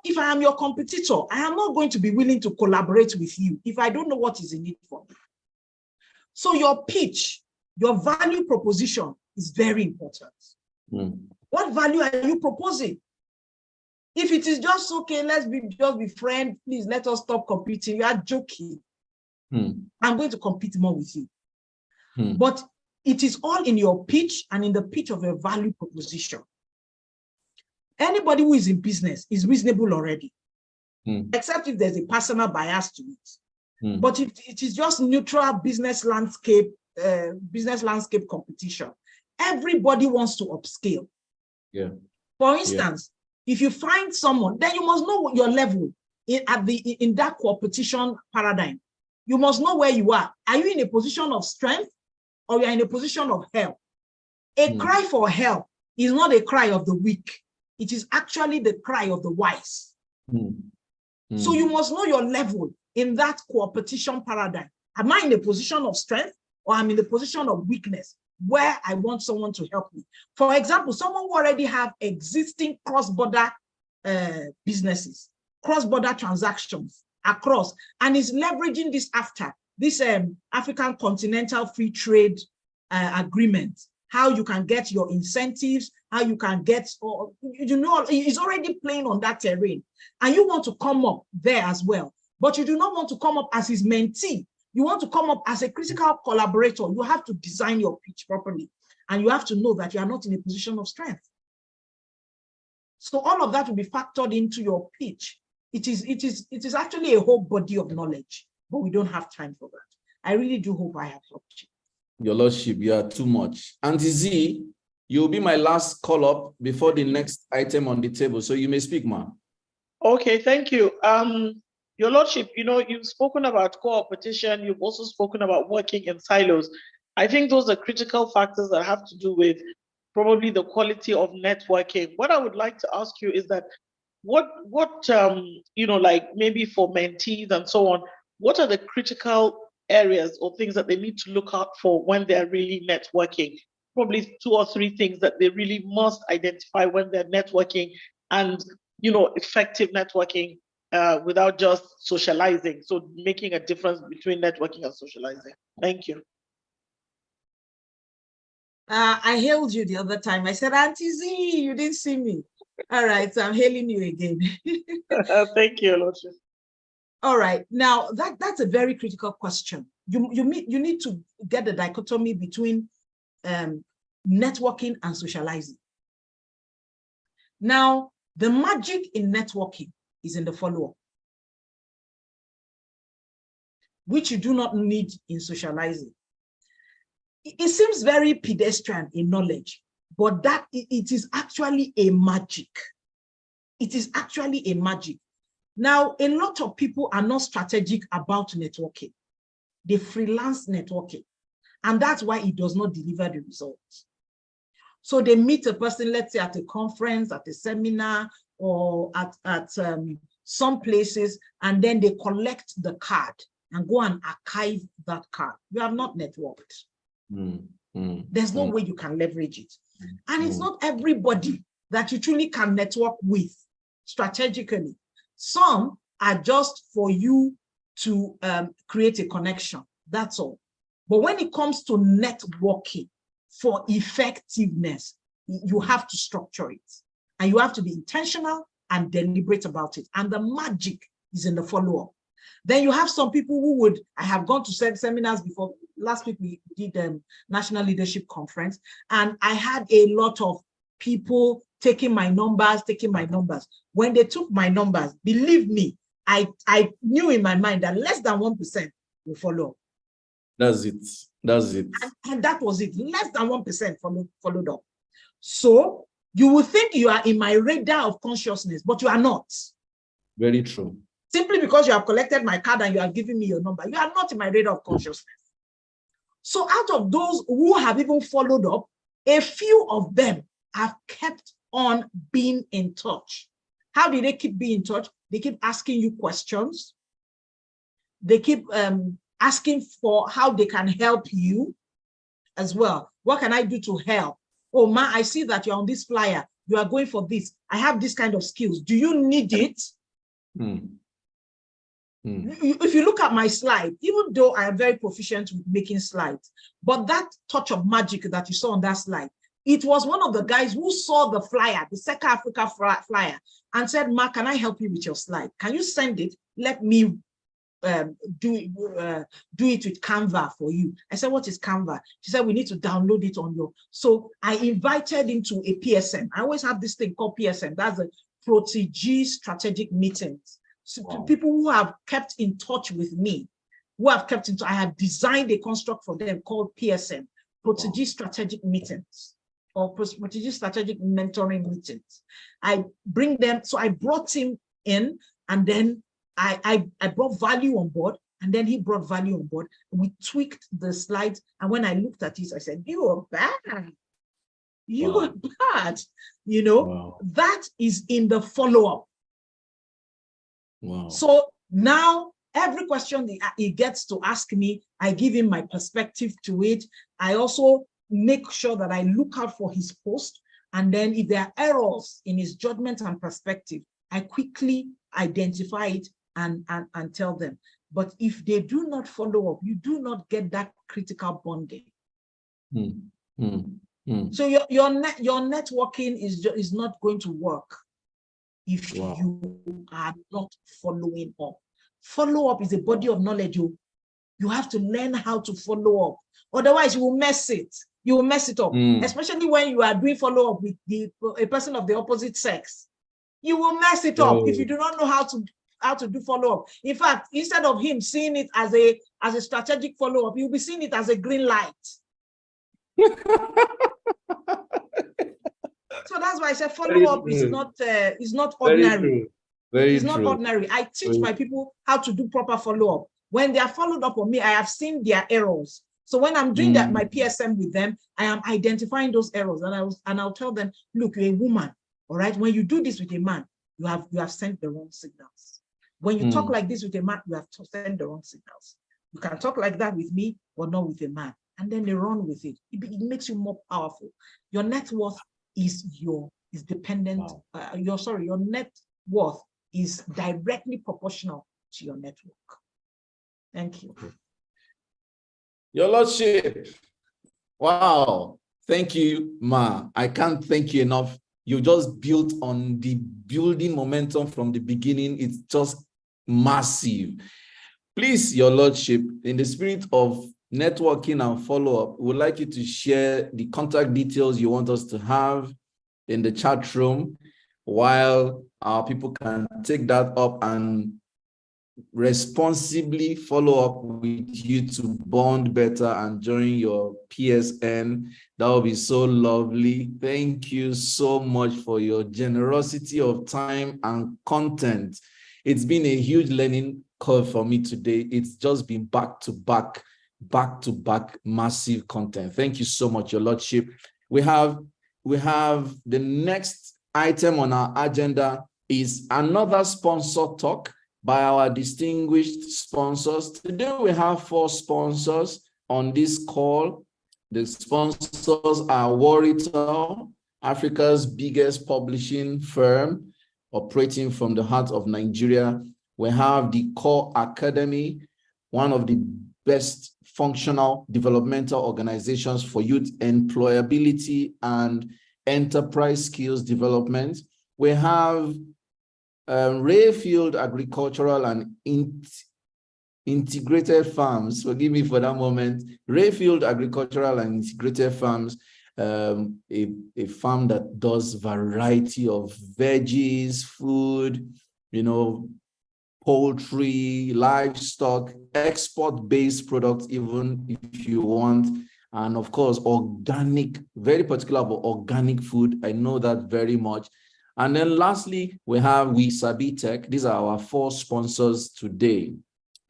if I am your competitor, I am not going to be willing to collaborate with you if I don't know what is in it for me. So your pitch, your value proposition is very important. What value are you proposing? If it is just, okay, let's just be friends, please let us stop competing, you are joking. I'm going to compete more with you. But it is all in your pitch and in the pitch of your value proposition. Anybody who is in business is reasonable already, except if there's a personal bias to it. But if it is just neutral business landscape competition, everybody wants to upscale. For instance, if you find someone, then you must know your level in that competition paradigm. You must know where you are. Are you in a position of strength or you are in a position of help? A cry for help is not a cry of the weak. It is actually the cry of the wise. So you must know your level in that competition paradigm. Am I in a position of strength or I'm in a position of weakness where I want someone to help me? For example, someone who already have existing cross-border businesses, cross-border transactions across, and is leveraging this African Continental Free Trade Agreement, how you can get your incentives, how you can get, he's already playing on that terrain. And you want to come up there as well, but you do not want to come up as his mentee. You want to come up as a critical collaborator. You have to design your pitch properly. And you have to know that you are not in a position of strength. So all of that will be factored into your pitch. It is actually a whole body of knowledge, but we don't have time for that. I really do hope I have helped you. Your Lordship, you are too much. Auntie Z, you'll be my last call up before the next item on the table. So you may speak, ma'am. Okay, thank you. Your Lordship, you've spoken about coopetition. You've also spoken about working in silos. I think those are critical factors that have to do with probably the quality of networking. What I would like to ask you is that what like maybe for mentees and so on, what are the critical areas or things that they need to look out for when they're really networking? Probably 2 or 3 things that they really must identify when they're networking and, effective networking without just socializing. So making a difference between networking and socializing. Thank you. I hailed you the other time. I said, Auntie Z, you didn't see me. All right, so I'm hailing you again. Thank you, Lordship. All right, now that's a very critical question. You need to get the dichotomy between networking and socializing. Now, the magic in networking is in the follow-up, which you do not need in socializing. It seems very pedestrian in knowledge, but it is actually a magic. It is actually a magic. Now, a lot of people are not strategic about networking. They freelance networking, and that's why it does not deliver the results. So they meet a person, let's say at a conference, at a seminar, or at some places, and then they collect the card and go and archive that card. You have not networked. There's no way you can leverage it. And it's not everybody that you truly can network with strategically. Some are just for you to create a connection, that's all. But when it comes to networking for effectiveness, you have to structure it. And you have to be intentional and deliberate about it. And the magic is in the follow-up. Then you have some people who I have gone to seminars before. Last week we did a National Leadership Conference, and I had a lot of people taking my numbers. When they took my numbers, believe me, I knew in my mind that less than 1% will follow up. That's it. And that was it. Less than 1% followed up. So you will think you are in my radar of consciousness, but you are not. Very true. Simply because you have collected my card and you are giving me your number, you are not in my radar of consciousness. So out of those who have even followed up, A few of them have kept on being in touch. How did they keep being in touch? They keep asking you questions. They keep asking for how they can help you as well. What can I do to help? Oh, Ma, I see that you're on this flyer. You are going for this. I have this kind of skills. Do you need it? If you look at my slide, even though I am very proficient with making slides, but that touch of magic that you saw on that slide, it was one of the guys who saw the flyer, the Seca Africa flyer, and said, Ma, can I help you with your slide? Can you send it? Let me do it with Canva for you. I said, what is Canva? She said, we need to download it on your. So I invited him to a PSM. I always have this thing called PSM. That's a Protégé Strategic Meetings. So people who have kept in touch with me, I have designed a construct for them called PSM, Protégé Strategic Meetings, or Protégé Strategic Mentoring Meetings. I bring them, so I brought him in, and then I brought value on board, and then he brought value on board. We tweaked the slides, and when I looked at it, I said, you are bad. You are bad. You know, that is in the follow-up. So now every question he gets to ask me, I give him my perspective to it. I also make sure that I look out for his post. And then if there are errors in his judgment and perspective, I quickly identify it and tell them. But if they do not follow up, you do not get that critical bonding. So your networking is not going to work if you are not following up. Follow up is a body of knowledge. You have to learn how to follow up. Otherwise, you will mess it. You will mess it up, especially when you are doing follow up with a person of the opposite sex. You will mess it up if you do not know how to do follow up. In fact, instead of him seeing it as a strategic follow up, you'll be seeing it as a green light. So that's why I said follow-up is not ordinary. It's not ordinary. I teach my people how to do proper follow-up. When they are followed up on me, I have seen their errors. So when I'm doing that, my PSM with them, I am identifying those errors, and I'll tell them, look, you're a woman, all right? When you do this with a man, you have sent the wrong signals. When you talk like this with a man, you have sent the wrong signals. You can talk like that with me, but not with a man. And then they run with it. It makes you more powerful. Your net worth is dependent. Your net worth is directly proportional to your network. Thank you. Your Lordship. Wow. Thank you, Ma. I can't thank you enough. You just built on the building momentum from the beginning. It's just massive. Please, Your Lordship, in the spirit of networking and follow-up, we would like you to share the contact details you want us to have in the chat room, while our people can take that up and responsibly follow up with you to bond better and join your PSN. That would be so lovely. Thank you so much for your generosity of time and content. It's been a huge learning curve for me today. It's just been back to back massive content. Thank you so much, Your Lordship. We have the next item on our agenda is another sponsor talk by our distinguished sponsors. Today we have 4 sponsors on this call. The sponsors are Waritel, Africa's biggest publishing firm operating from the heart of Nigeria. We have the Core Academy, one of the best functional developmental organizations for youth employability and enterprise skills development. We have Rayfield Agricultural and Integrated Farms. Forgive me for that moment. Rayfield Agricultural and Integrated Farms, a farm that does variety of veggies, food, poultry, livestock, export-based products, even if you want, and of course, organic, very particular about organic food. I know that very much. And then lastly, we have We Sabi Tech. These are our 4 sponsors today.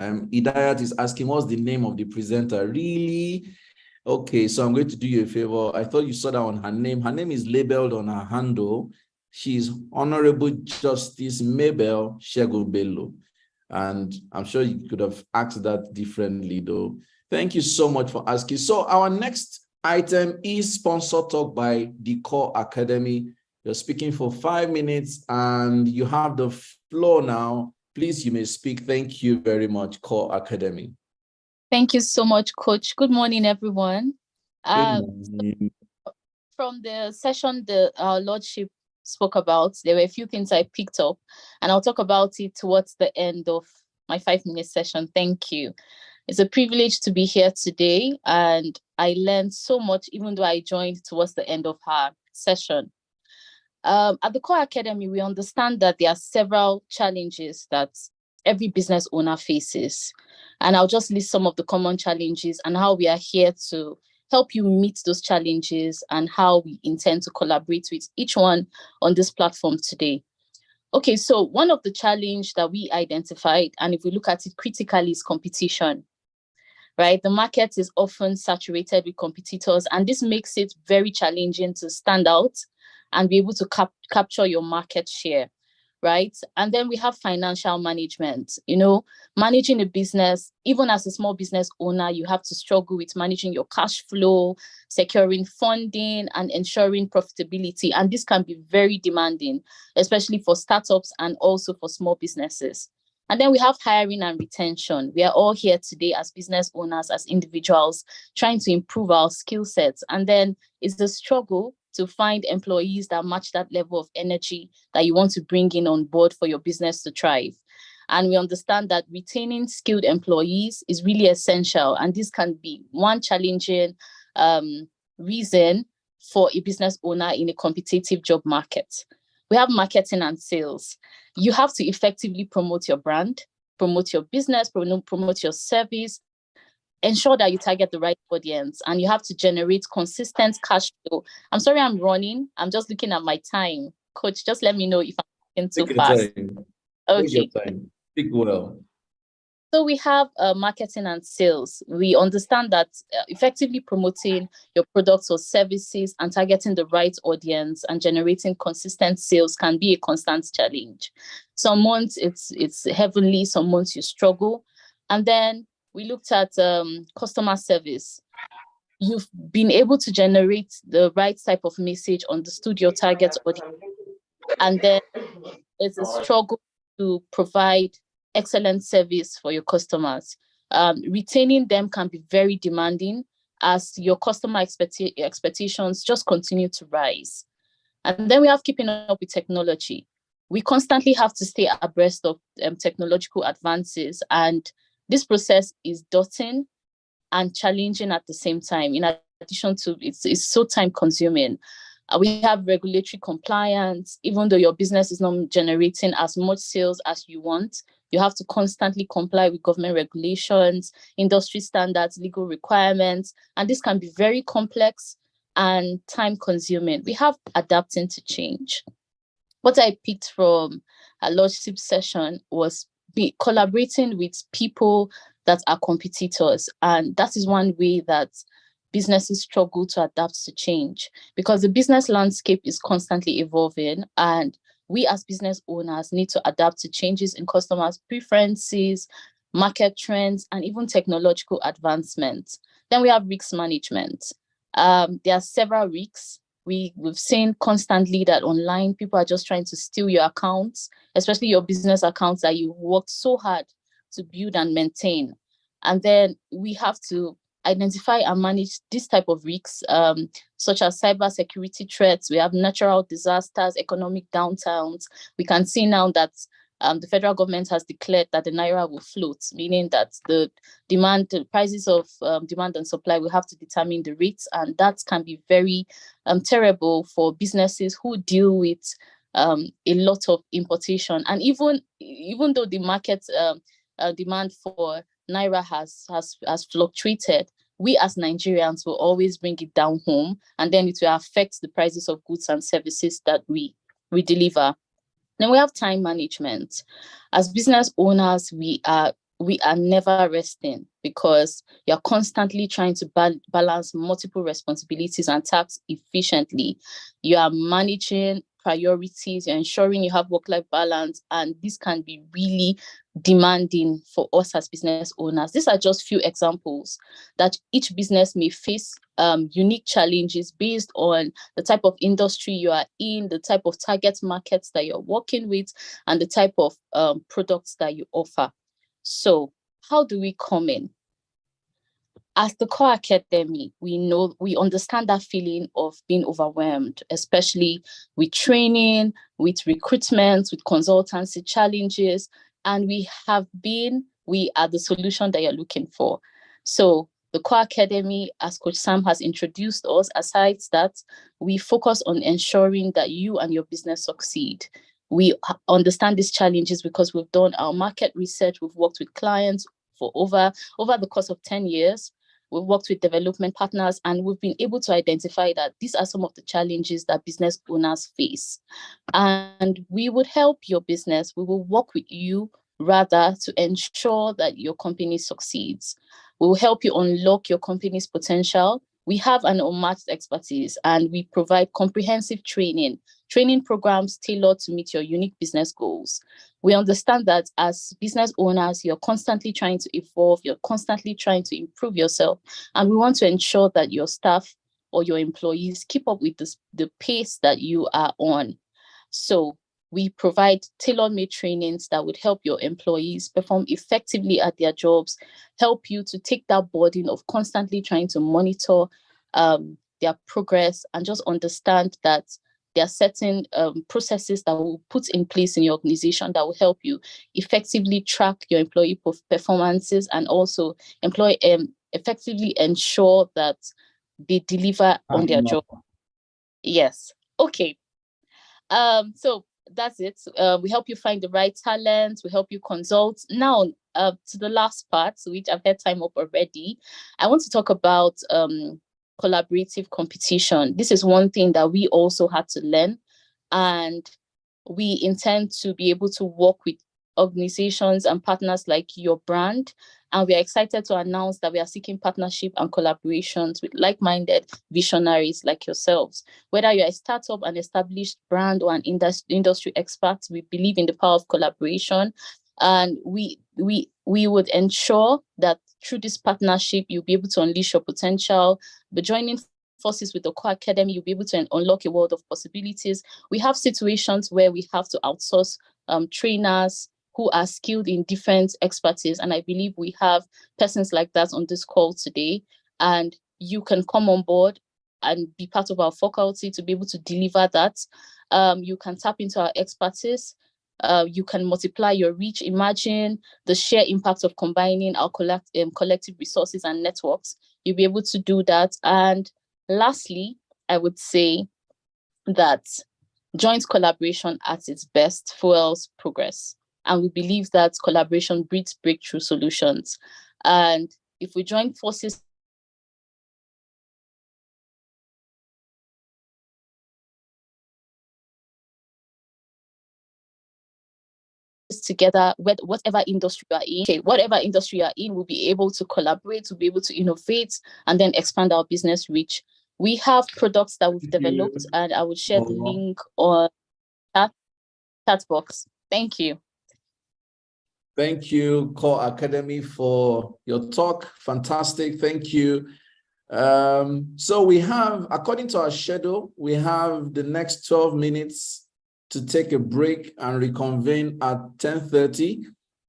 Idayat is asking, what's the name of the presenter? Really? Okay, so I'm going to do you a favor. I thought you saw that on her name. Her name is labeled on her handle. She's Honorable Justice Mabel Shegobello. And I'm sure you could have asked that differently, though. Thank you so much for asking. So our next item is Sponsor Talk by the Core Academy. You're speaking for 5 minutes and you have the floor now. Please, you may speak. Thank you very much, Core Academy. Thank you so much, Coach. Good morning, everyone. Good morning. From the session our Lordship spoke about, there were a few things I picked up, and I'll talk about it towards the end of my 5-minute session. Thank you. It's a privilege to be here today, and I learned so much, even though I joined towards the end of her session. At the Core Academy, we understand that there are several challenges that every business owner faces. And I'll just list some of the common challenges and how we are here to help you meet those challenges and how we intend to collaborate with each one on this platform today. Okay, so one of the challenges that we identified, and if we look at it critically, is competition, right? The market is often saturated with competitors, and this makes it very challenging to stand out and be able to capture your market share, right? And then we have financial management. You know, managing a business, even as a small business owner, you have to struggle with managing your cash flow, securing funding, and ensuring profitability. And this can be very demanding, especially for startups and also for small businesses. And then we have hiring and retention. We are all here today as business owners, as individuals, trying to improve our skill sets. And then it's the struggle to find employees that match that level of energy that you want to bring in on board for your business to thrive. And we understand that retaining skilled employees is really essential. And this can be one challenging reason for a business owner in a competitive job market. We have marketing and sales. You have to effectively promote your brand, promote your business, promote your service, ensure that you target the right audience, and you have to generate consistent cash flow. I'm sorry I'm running. I'm just looking at my time. Coach, just let me know if I'm too fast. Okay. Take your time. Speak well. So we have marketing and sales. We understand that effectively promoting your products or services and targeting the right audience and generating consistent sales can be a constant challenge. Some months it's heavenly, some months you struggle. And then we looked at customer service. You've been able to generate the right type of message, understood your target audience, and then it's a struggle to provide excellent service for your customers. Retaining them can be very demanding as your customer expectations just continue to rise. And then we have keeping up with technology. We constantly have to stay abreast of technological advances, and this process is daunting and challenging at the same time. In addition to it's so time consuming. We have regulatory compliance. Even though your business is not generating as much sales as you want, you have to constantly comply with government regulations, industry standards, legal requirements, and this can be very complex and time consuming. We have adapting to change. What I picked from a Lordship session was collaborating with people that are competitors. And that is one way that businesses struggle to adapt to change, because the business landscape is constantly evolving, and we as business owners need to adapt to changes in customers' preferences, market trends, and even technological advancements. Then we have risk management. There are several risks. We've seen constantly that online people are just trying to steal your accounts, especially your business accounts that you worked so hard to build and maintain. And then we have to identify and manage this type of risks, such as cyber security threats. We have natural disasters, economic downtowns. We can see now that the federal government has declared that the Naira will float, meaning that the prices of demand and supply will have to determine the rates. And that can be very terrible for businesses who deal with a lot of importation. And even though the market demand for Naira has fluctuated, we as Nigerians will always bring it down home, and then it will affect the prices of goods and services that we deliver. Then we have time management. As business owners, we we are never resting because you're constantly trying to balance multiple responsibilities and tasks efficiently. You are managing priorities, you're ensuring you have work-life balance, and this can be really demanding for us as business owners. These are just few examples that each business may face unique challenges based on the type of industry you are in, the type of target markets that you're working with, and the type of products that you offer. So how do we come in? As the Core Academy, we understand that feeling of being overwhelmed, especially with training, with recruitment, with consultancy challenges, and we are the solution that you're looking for. So the Core Academy, as Coach Sam has introduced us, aside that, we focus on ensuring that you and your business succeed. We understand these challenges because we've done our market research, we've worked with clients for over the course of 10 years. We've worked with development partners, and we've been able to identify that these are some of the challenges that business owners face. And we would help your business. We will work with you rather to ensure that your company succeeds. We will help you unlock your company's potential. We have an unmatched expertise, and we provide comprehensive training programs tailored to meet your unique business goals. We understand that as business owners, you're constantly trying to evolve, you're constantly trying to improve yourself, and we want to ensure that your staff or your employees keep up with the pace that you are on. So we provide tailor-made trainings that would help your employees perform effectively at their jobs, help you to take that burden of constantly trying to monitor their progress, and just understand that there are certain processes that will put in place in your organization that will help you effectively track your employee performances and also effectively ensure that they deliver on their job. Yes. Okay. So that's it. We help you find the right talent. We help you consult. Now, to the last part, which I've had time up already, I want to talk about collaborative competition. This is one thing that we also had to learn, and we intend to be able to work with organizations and partners like your brand. And we are excited to announce that we are seeking partnership and collaborations with like-minded visionaries like yourselves. Whether you're a startup, an established brand, or an industry expert, we believe in the power of collaboration. And we would ensure that through this partnership, you'll be able to unleash your potential. By joining forces with the Core Academy, you'll be able to unlock a world of possibilities. We have situations where we have to outsource trainers who are skilled in different expertise. And I believe we have persons like that on this call today. And you can come on board and be part of our faculty to be able to deliver that. You can tap into our expertise. You can multiply your reach. Imagine the sheer impact of combining our collective resources and networks. You'll be able to do that. And lastly, I would say that joint collaboration at its best fuels progress. And we believe that collaboration breeds breakthrough solutions. And if we join forces together, whatever industry you are in, we'll be able to collaborate, we'll be able to innovate, and then expand our business reach. We have products that we've developed, and I will share the link on chat box. Thank you. Thank you, Core Academy, for your talk. Fantastic. Thank you. So we have, according to our schedule, we have the next 12 minutes to take a break and reconvene at 10:30.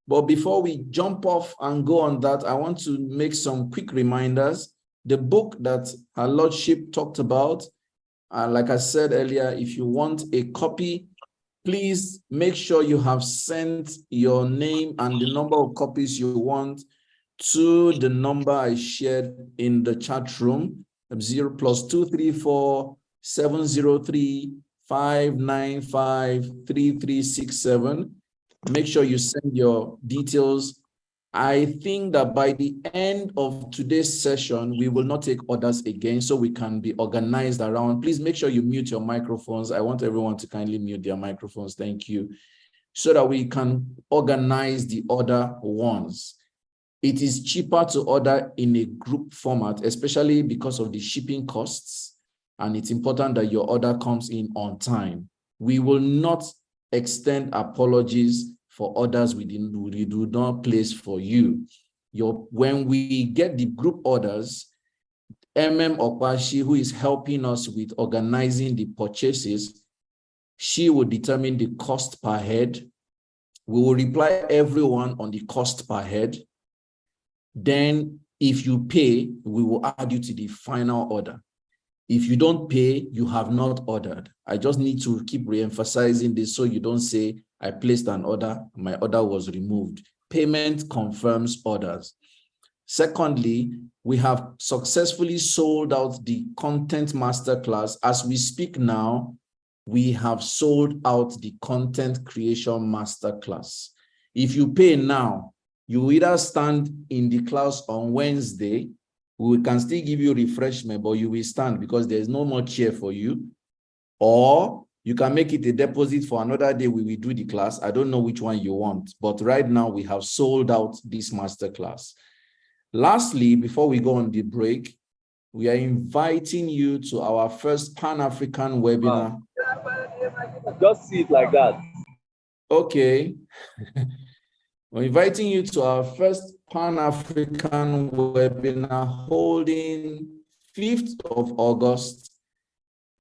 But before we jump off and go on that, I want to make some quick reminders. The book that Her Lordship talked about, like I said earlier, if you want a copy, please make sure you have sent your name and the number of copies you want to the number I shared in the chat room, 0+234 703 595 3367. Make sure you send your details. I think that by the end of today's session, we will not take orders again, so we can be organized around. Please make sure you mute your microphones. I want everyone to kindly mute their microphones. Thank you. So that we can organize the other ones. It is cheaper to order in a group format, especially because of the shipping costs. And it's important that your order comes in on time. We will not extend apologies for orders we do not place for you. When we get the group orders, Okwashi, who is helping us with organizing the purchases, she will determine the cost per head. We will reply everyone on the cost per head. Then if you pay, we will add you to the final order. If you don't pay, you have not ordered. I just need to keep re-emphasizing this so you don't say, I placed an order, my order was removed. Payment confirms orders. Secondly, we have successfully sold out the content masterclass. As we speak now, we have sold out the content creation masterclass. If you pay now, you either stand in the class on Wednesday. We can still give you refreshment, but you will stand because there's no more chair for you. Or you can make it a deposit for another day we will do the class. I don't know which one you want, but right now we have sold out this masterclass. Lastly, before we go on the break, we are inviting you to our first Pan-African webinar. Just see it like that. Okay. We're inviting you to our first Pan-African webinar holding 5th of August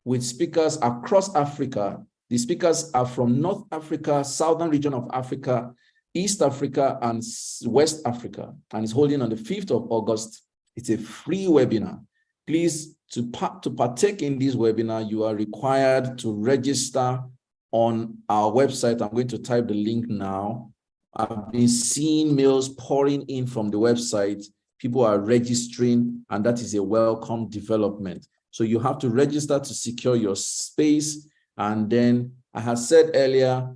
with speakers across Africa. The speakers are from North Africa, Southern region of Africa, East Africa, and West Africa. And it's holding on the 5th of August. It's a free webinar. Please, to partake in this webinar, you are required to register on our website. I'm going to type the link now. I've been seeing mails pouring in from the website. People are registering, and that is a welcome development. So you have to register to secure your space. And then I had said earlier,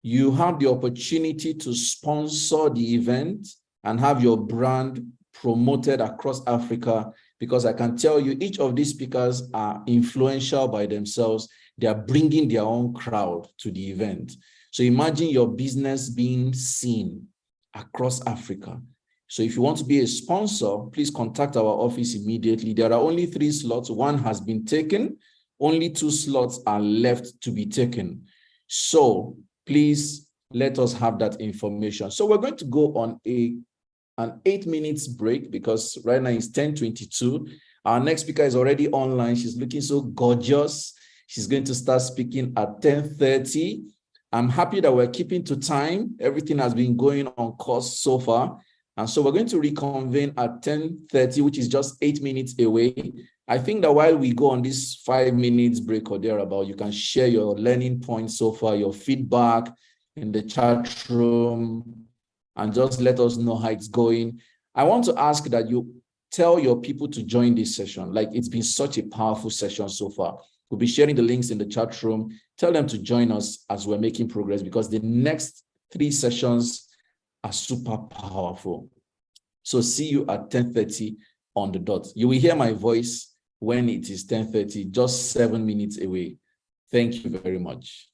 you have the opportunity to sponsor the event and have your brand promoted across Africa, because I can tell you each of these speakers are influential by themselves. They are bringing their own crowd to the event. So imagine your business being seen across Africa. So if you want to be a sponsor, please contact our office immediately. There are only 3 slots. 1 has been taken. Only 2 slots are left to be taken. So please let us have that information. So we're going to go on an 8 minutes break because right now it's 10:22. Our next speaker is already online. She's looking so gorgeous. She's going to start speaking at 10:30. I'm happy that we're keeping to time. Everything has been going on course so far. And so we're going to reconvene at 10:30, which is just 8 minutes away. I think that while we go on this 5 minutes break or thereabout, you can share your learning points so far, your feedback in the chat room, and just let us know how it's going. I want to ask that you tell your people to join this session. Like, it's been such a powerful session so far. We'll be sharing the links in the chat room. Tell them to join us as we're making progress, because the next 3 sessions are super powerful. So see you at 10:30 on the dot. You will hear my voice when it is 10:30, just 7 minutes away. Thank you very much.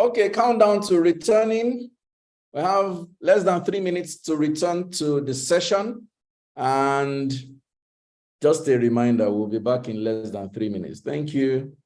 Okay, countdown to returning. We have less than 3 minutes to return to the session. And just a reminder, we'll be back in less than 3 minutes. Thank you.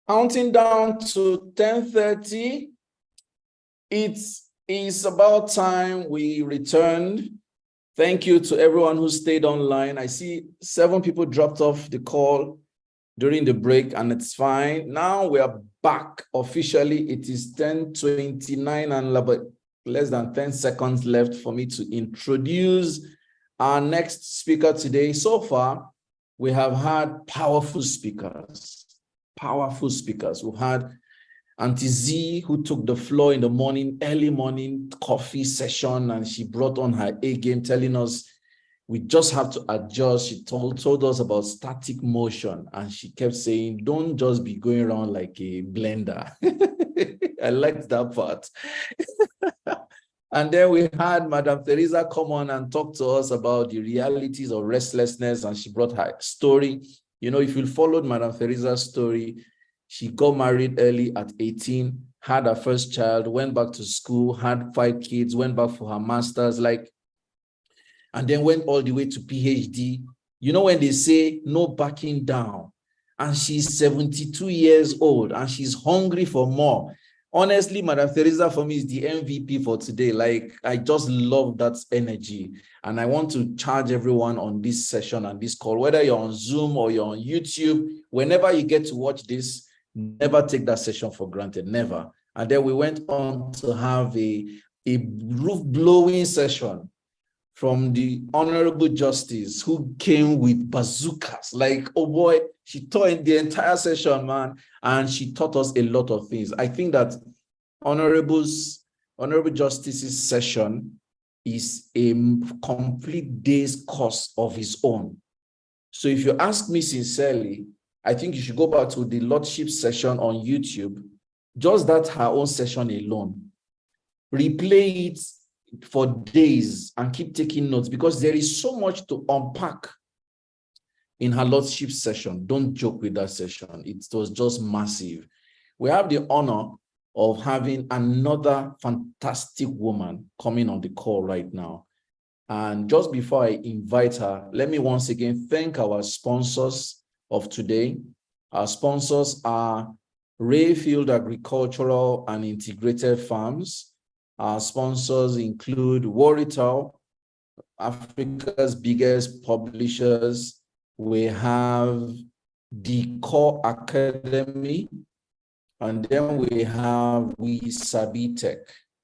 Counting down to 10:30, it is about time we returned Thank you to everyone who stayed online. I see 7 people dropped off the call during the break, and it's fine. Now we are back officially. It is 10:29 and less than 10 seconds left for me to introduce our next speaker today. So far, we have had powerful speakers. We've had Auntie Z, who took the floor in the morning, early morning coffee session, and she brought on her A game, telling us we just have to adjust. She told us about static motion, and she kept saying, don't just be going around like a blender. I liked that part. And then we had Madam Teresa come on and talk to us about the realities of restlessness, and she brought her story. You know, if you followed Madam Teresa's story, she got married early at 18, had her first child, went back to school, had 5 kids, went back for her master's, and then went all the way to PhD. You know, when they say no backing down, and she's 72 years old and she's hungry for more. Honestly, Madam Teresa for me is the MVP for today. Like, I just love that energy. And I want to charge everyone on this session and this call, whether you're on Zoom or you're on YouTube, whenever you get to watch this, never take that session for granted, never. And then we went on to have a roof-blowing session from the Honorable Justice, who came with bazookas. Like, oh boy, she taught in the entire session, man, and she taught us a lot of things. I think that Honorable Justice's session is a complete day's course of its own. So if you ask me sincerely, I think you should go back to the Lordship session on YouTube, just that her own session alone. Replay it for days and keep taking notes, because there is so much to unpack in her Lordship session. Don't joke with that session. It was just massive. We have the honor of having another fantastic woman coming on the call right now. And just before I invite her, let me once again thank our sponsors of today. Our sponsors are Rayfield Agricultural and Integrated Farms. Our sponsors include Warrital, Africa's biggest publishers. We have the Core Academy, and then we have We Sabi Tech.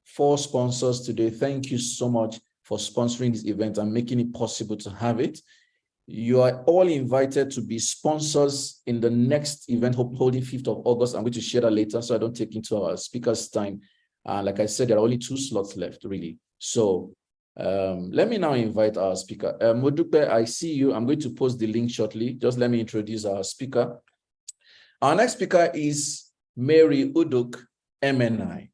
4 sponsors today. Thank you so much for sponsoring this event and making it possible to have it. You are all invited to be sponsors in the next event holding 5th of August. I'm going to share that later so I don't take into our speakers' time. Like I said, there are only 2 slots left, really. So let me now invite our speaker. Modupe, I see you. I'm going to post the link shortly. Just let me introduce our speaker. Our next speaker is Mary Uduk MNI.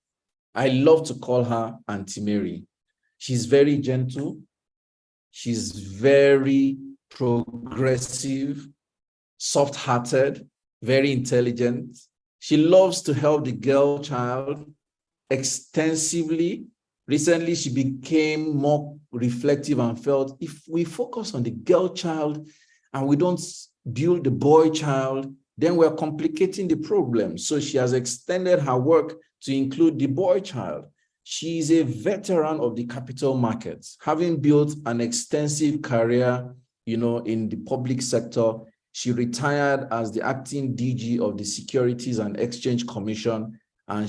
I love to call her Auntie Mary. She's very gentle. She's very progressive, soft-hearted, very intelligent. She loves to help the girl child extensively. Recently, she became more reflective and felt if we focus on the girl child and we don't build the boy child, then we're complicating the problem. So she has extended her work to include the boy child. She is a veteran of the capital markets, having built an extensive career, you know, in the public sector. She retired as the acting DG of the Securities and Exchange Commission, and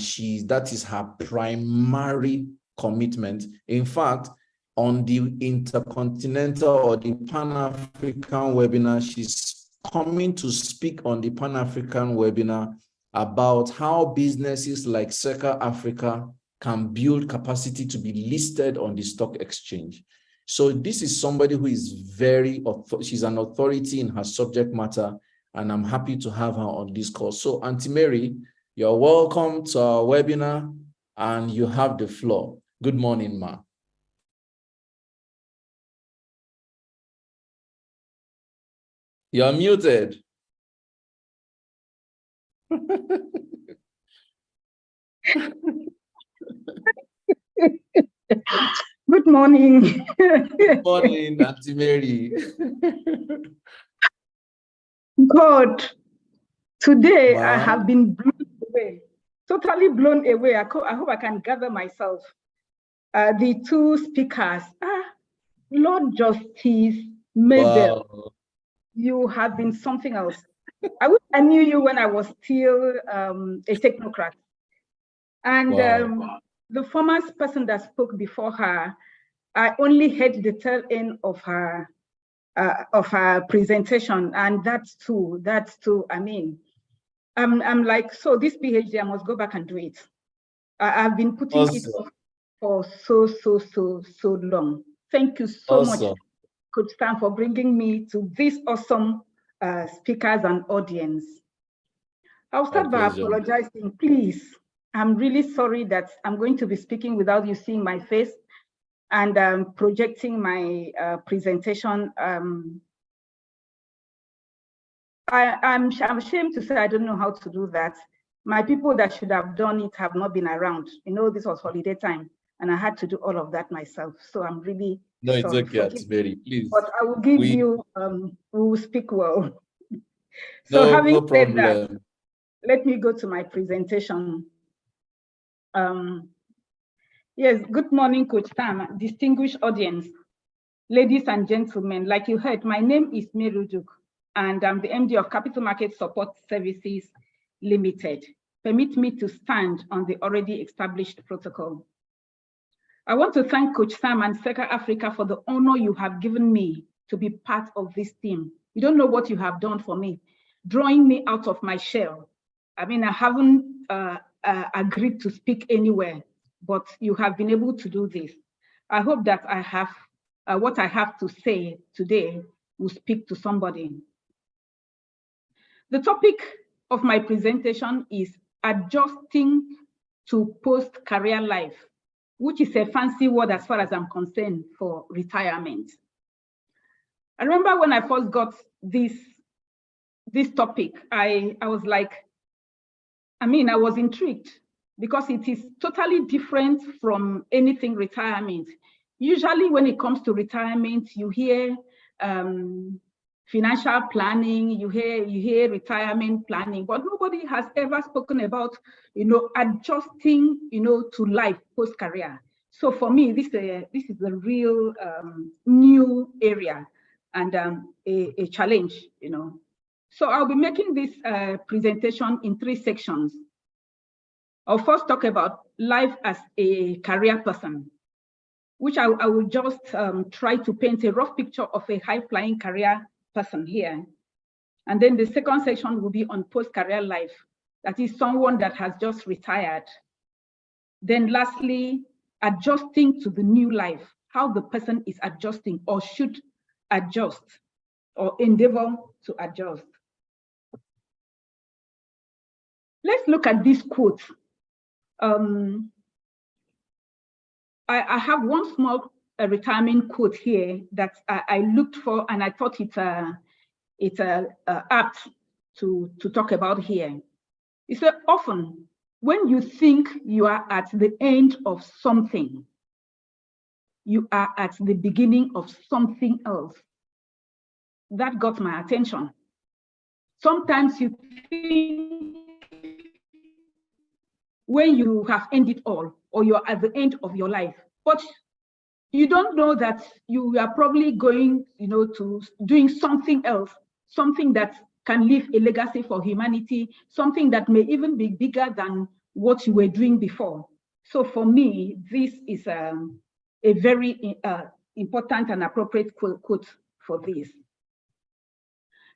that is her primary commitment. In fact, on the Intercontinental or the Pan-African webinar, she's coming to speak on the Pan-African webinar about how businesses like Circa Africa can build capacity to be listed on the stock exchange. So this is somebody who is she's an authority in her subject matter, and I'm happy to have her on this call. So Auntie Mary, you're welcome to our webinar, and you have the floor. Good morning, ma. You're muted. Good morning. Good morning, Auntie Mary. God, today I Wow. have been blown away, totally blown away. I hope I can gather myself. The 2 speakers, Lord Justice Mabel, Wow. you have been something else. I wish I knew you when I was still a technocrat. And Wow. the former person that spoke before her, I only heard the tail end of her presentation, and that's too. I mean, I'm like, so this PhD, I must go back and do it. I've been putting it off for so long. Thank you so much, Coach Stan, for bringing me to this awesome speakers and audience. I'll start by apologizing, please. I'm really sorry that I'm going to be speaking without you seeing my face and projecting my presentation. I'm ashamed to say I don't know how to do that. My people that should have done it have not been around. You know, this was holiday time and I had to do all of that myself. So I'm really sorry. it's okay, Mary, please. But I will give you, we will speak well. So having said that, let me go to my presentation. Yes, good morning, Coach Tam, distinguished audience, ladies and gentlemen. Like you heard, my name is Mary Duke, and I'm the MD of Capital Market Support Services Limited. Permit me to stand on the already established protocol. I want to thank Coach Sam and Seka Africa for the honor you have given me to be part of this team. You don't know what you have done for me, drawing me out of my shell. I mean, I haven't agreed to speak anywhere, but you have been able to do this. I hope that I have what I have to say today will speak to somebody. The topic of my presentation is adjusting to post-career life, which is a fancy word as far as I'm concerned for retirement. I remember when I first got this topic, I was like, I was intrigued because it is totally different from anything retirement. Usually when it comes to retirement, you hear financial planning, you hear retirement planning, but nobody has ever spoken about, adjusting, to life post-career. So for me, this is a real new area and a challenge, So I'll be making this presentation in 3 sections. I'll first talk about life as a career person, which I will just try to paint a rough picture of a high-flying career person here. And then the second section will be on post-career life. That is someone that has just retired. Then lastly, adjusting to the new life, how the person is adjusting or should adjust or endeavor to adjust. Let's look at this quote. I have one small retirement quote here that I looked for and I thought it's apt to talk about here. It said, often when you think you are at the end of something, you are at the beginning of something else. That got my attention. Sometimes you think when you have ended all, or you're at the end of your life, but you don't know that you are probably going, to doing something else, something that can leave a legacy for humanity, something that may even be bigger than what you were doing before. So for me, this is a very important and appropriate quote for this.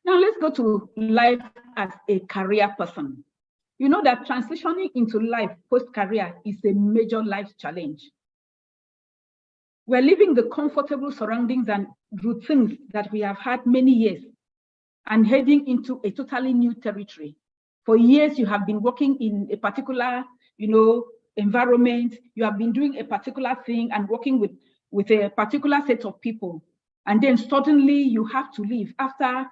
Now let's go to life as a career person. You know that transitioning into life post-career is a major life challenge. We're leaving the comfortable surroundings and routines that we have had many years and heading into a totally new territory. For years, you have been working in a particular, environment. You have been doing a particular thing and working with a particular set of people. And then suddenly you have to leave after,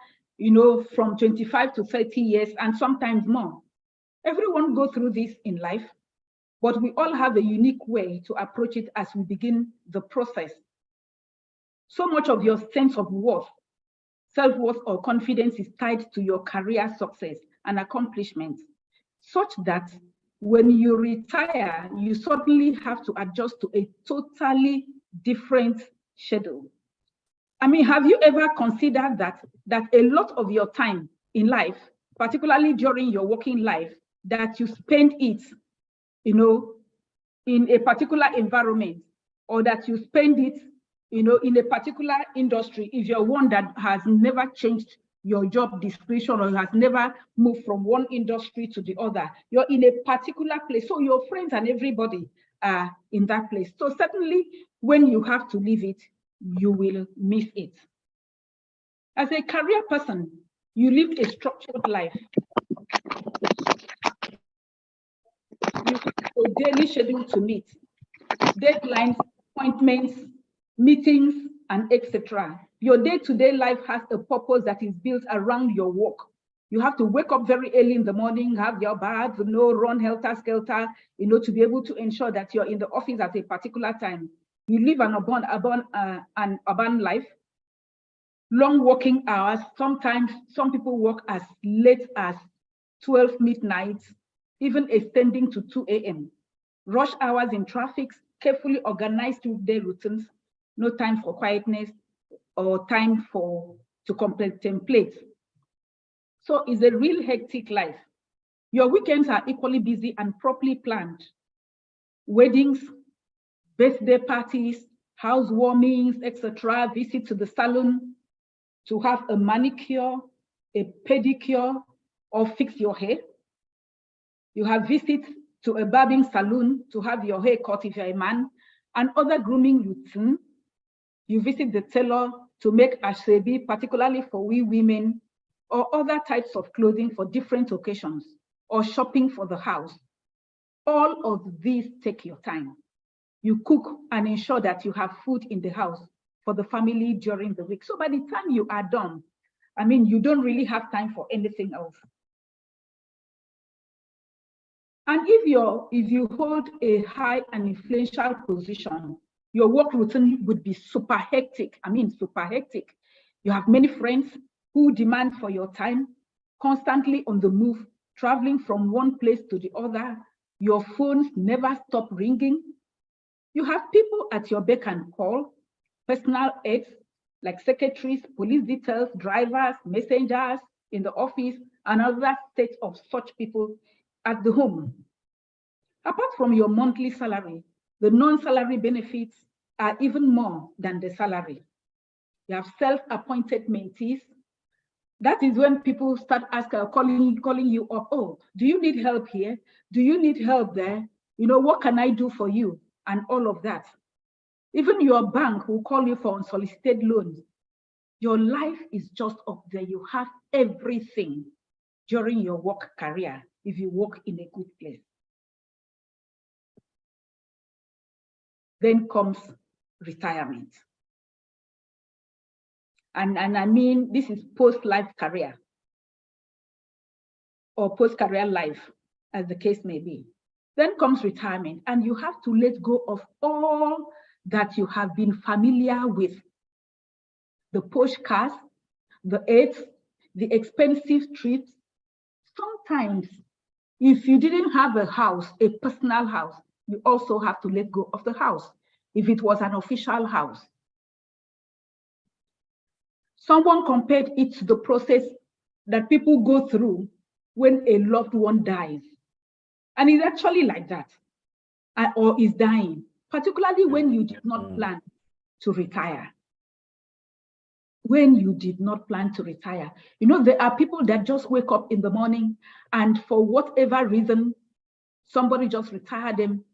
from 25 to 30 years and sometimes more. Everyone goes through this in life, but we all have a unique way to approach it as we begin the process. So much of your sense of worth, self-worth or confidence is tied to your career success and accomplishments, such that when you retire, you suddenly have to adjust to a totally different schedule. I mean, have you ever considered that a lot of your time in life, particularly during your working life, that you spend it, in a particular environment, or that you spend it, in a particular industry, if you're one that has never changed your job description or has never moved from one industry to the other, you're in a particular place. So your friends and everybody are in that place. So certainly when you have to leave it, you will miss it. As a career person, you live a structured life. You have a daily schedule to meet, deadlines, appointments, meetings, and etc. Your day-to-day life has a purpose that is built around your work. You have to wake up very early in the morning, have your bath, run helter-skelter, to be able to ensure that you're in the office at a particular time. You live an urban life, long working hours. Sometimes some people work as late as 12 midnight, even extending to 2 a.m. Rush hours in traffic, carefully organized weekday routines, no time for quietness or time to contemplate. So it's a real hectic life. Your weekends are equally busy and properly planned. Weddings, birthday parties, housewarmings, etc., visit to the salon to have a manicure, a pedicure, or fix your hair. You have visits to a barbing salon to have your hair cut if you're a man, and other grooming routine. You visit the tailor to make asoebi, particularly for we women, or other types of clothing for different occasions, or shopping for the house. All of these take your time. You cook and ensure that you have food in the house for the family during the week. So by the time you are done, I mean, you don't really have time for anything else. And if you hold a high and influential position, your work routine would be super hectic. I mean, super hectic. You have many friends who demand for your time, constantly on the move, traveling from one place to the other. Your phones never stop ringing. You have people at your beck and call, personal aides like secretaries, police details, drivers, messengers in the office, and other sets of such people at the home. Apart from your monthly salary, the non-salary benefits are even more than the salary. You have self-appointed mentees. That is when people start calling you up. Oh, do you need help here? Do you need help there? What can I do for you? And all of that. Even your bank will call you for unsolicited loans. Your life is just up there. You have everything during your work career if you work in a good place. Then comes retirement. And I mean, this is post-life career or post-career life, as the case may be. Then comes retirement, and you have to let go of all that you have been familiar with. The posh cars, the aids, the expensive trips. Sometimes, if you didn't have a house, a personal house, you also have to let go of the house, if it was an official house. Someone compared it to the process that people go through when a loved one dies. And it's actually like that, or is dying, particularly when you did not plan to retire. When you did not plan to retire. There are people that just wake up in the morning and for whatever reason, somebody just retired them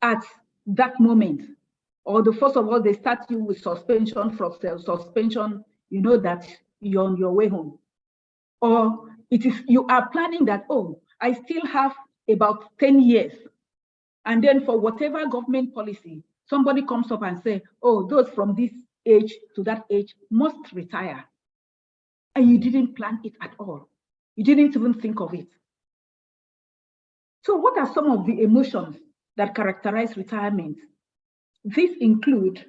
at that moment. Or first of all, they start you with suspension from suspension, that you're on your way home. Or you are planning that, oh, I still have about 10 years. And then for whatever government policy, somebody comes up and say, oh, those from this age to that age must retire. And you didn't plan it at all. You didn't even think of it. So what are some of the emotions that characterize retirement? These include,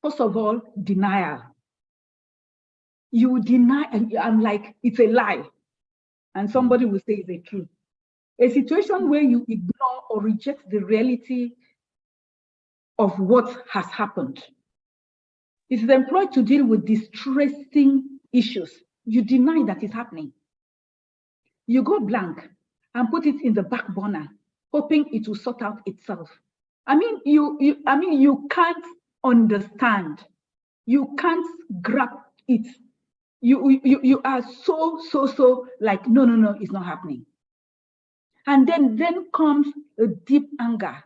first of all, denial. You deny, and I'm like, it's a lie. And somebody will say it's a truth. A situation where you ignore or reject the reality of what has happened. It is employed to deal with distressing issues. You deny that it's happening. You go blank and put it in the back burner, hoping it will sort out itself. I mean, you can't understand. You can't grab it. You are so like, no, it's not happening. And then comes a deep anger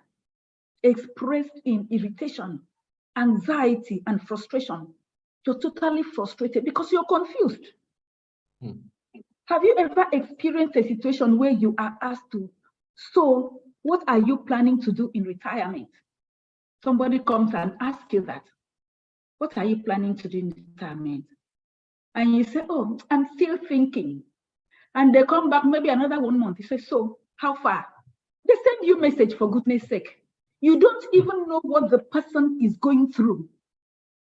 expressed in irritation, anxiety, and frustration. You're totally frustrated because you're confused. Have you ever experienced a situation where you are asked to, so what are you planning to do in retirement? Somebody comes and asks you that. What are you planning to do in retirement? And you say, oh, I'm still thinking. And they come back maybe another 1 month. You say, so how far? They send you a message, for goodness sake. You don't even know what the person is going through.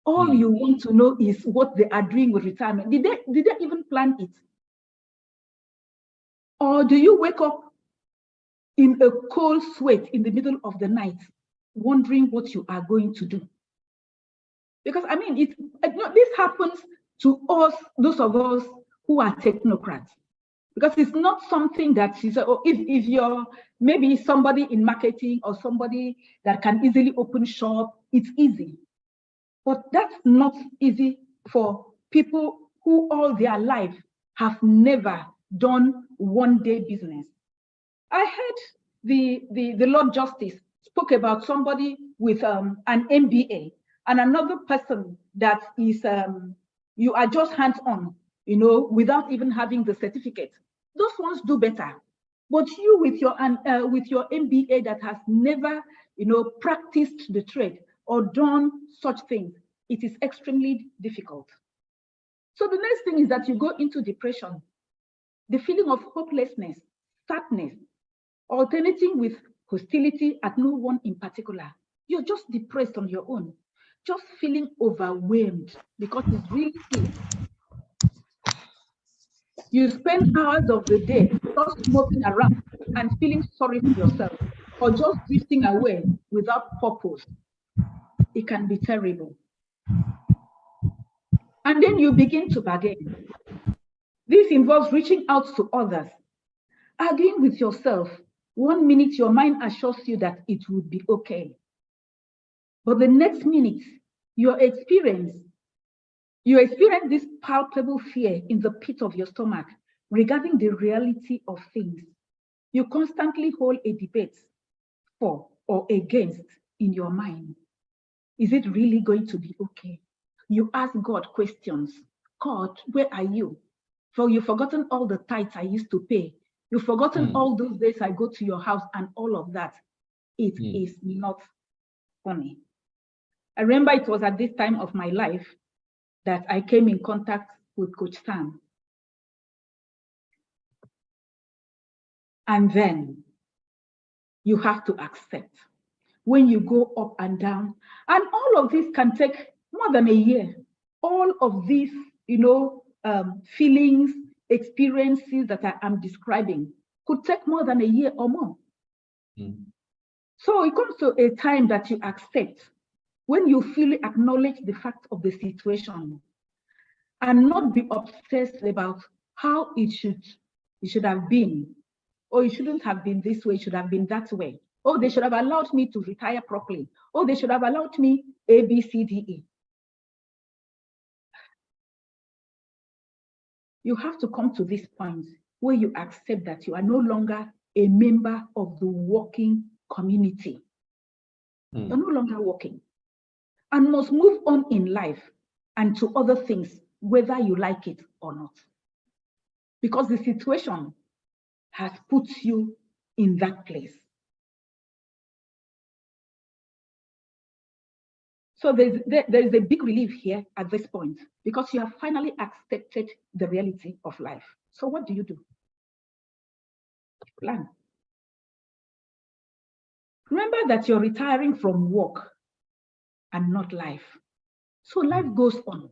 All you want to know is what they are doing with retirement. Did they even plan it? Or do you wake up in a cold sweat in the middle of the night, wondering what you are going to do? Because I mean, this happens to us, those of us who are technocrats. Because it's not something that is, if you're maybe somebody in marketing or somebody that can easily open shop, it's easy. But that's not easy for people who all their life have never done one-day business. I heard the Lord Justice spoke about somebody with an MBA and another person that is, you are just hands-on, without even having the certificate. Those ones do better. But you with your MBA that has never, practiced the trade or done such things, it is extremely difficult. So the next thing is that you go into depression, the feeling of hopelessness, sadness, alternating with hostility at no one in particular. You're just depressed on your own, just feeling overwhelmed because it's really easy. You spend hours of the day just smoking around and feeling sorry for yourself, or just drifting away without purpose. It can be terrible. And then you begin to bargain. This involves reaching out to others, arguing with yourself. 1 minute, your mind assures you that it would be okay. But the next minute, you experience this palpable fear in the pit of your stomach regarding the reality of things. You constantly hold a debate for or against in your mind. Is it really going to be okay? You ask God questions. God, where are you? For you've forgotten all the tithes I used to pay. You've forgotten all those days I go to your house and all of that. It is not funny. I remember it was at this time of my life that I came in contact with Coach Sam. And then you have to accept when you go up and down. And all of this can take more than a year. All of these, feelings, experiences that I am describing could take more than a year or more. So it comes to a time that you accept when you fully acknowledge the fact of the situation and not be obsessed about how it should have been, or it shouldn't have been this way, it should have been that way. Oh, they should have allowed me to retire properly. Oh, they should have allowed me A, B, C, D, E. You have to come to this point where you accept that you are no longer a member of the working community. You're no longer working and must move on in life and to other things, whether you like it or not. Because the situation has put you in that place. So there is a big relief here at this point because you have finally accepted the reality of life. So what do you do? Plan. Remember that you're retiring from work and not life. So life goes on,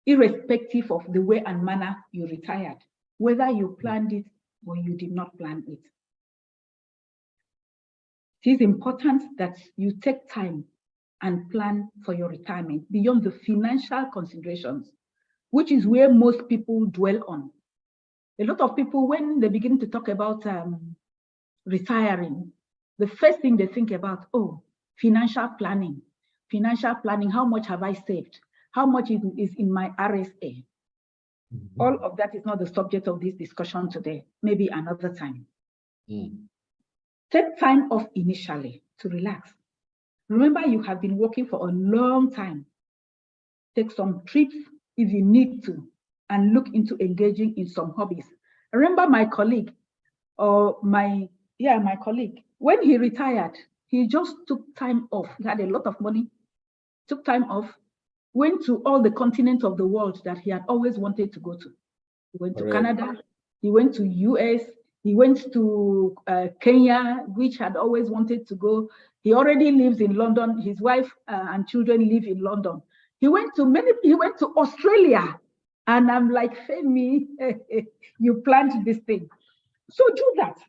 irrespective of the way and manner you retired, whether you planned it or you did not plan it. It is important that you take time and plan for your retirement beyond the financial considerations, which is where most people dwell on. A lot of people, when they begin to talk about retiring, the first thing they think about, oh, financial planning, how much have I saved? How much is in my RSA? Mm-hmm. All of that is not the subject of this discussion today, maybe another time. Take time off initially to relax. Remember, you have been working for a long time. Take some trips if you need to, and look into engaging in some hobbies. I remember my colleague, my colleague, when he retired, he just took time off. He had a lot of money, took time off, went to all the continents of the world that he had always wanted to go to. He went to Canada, he went to US, he went to Kenya, which had always wanted to go. He already lives in London. His wife and children live in London. He went to Australia. And I'm like, Femi, you planned this thing. So do that.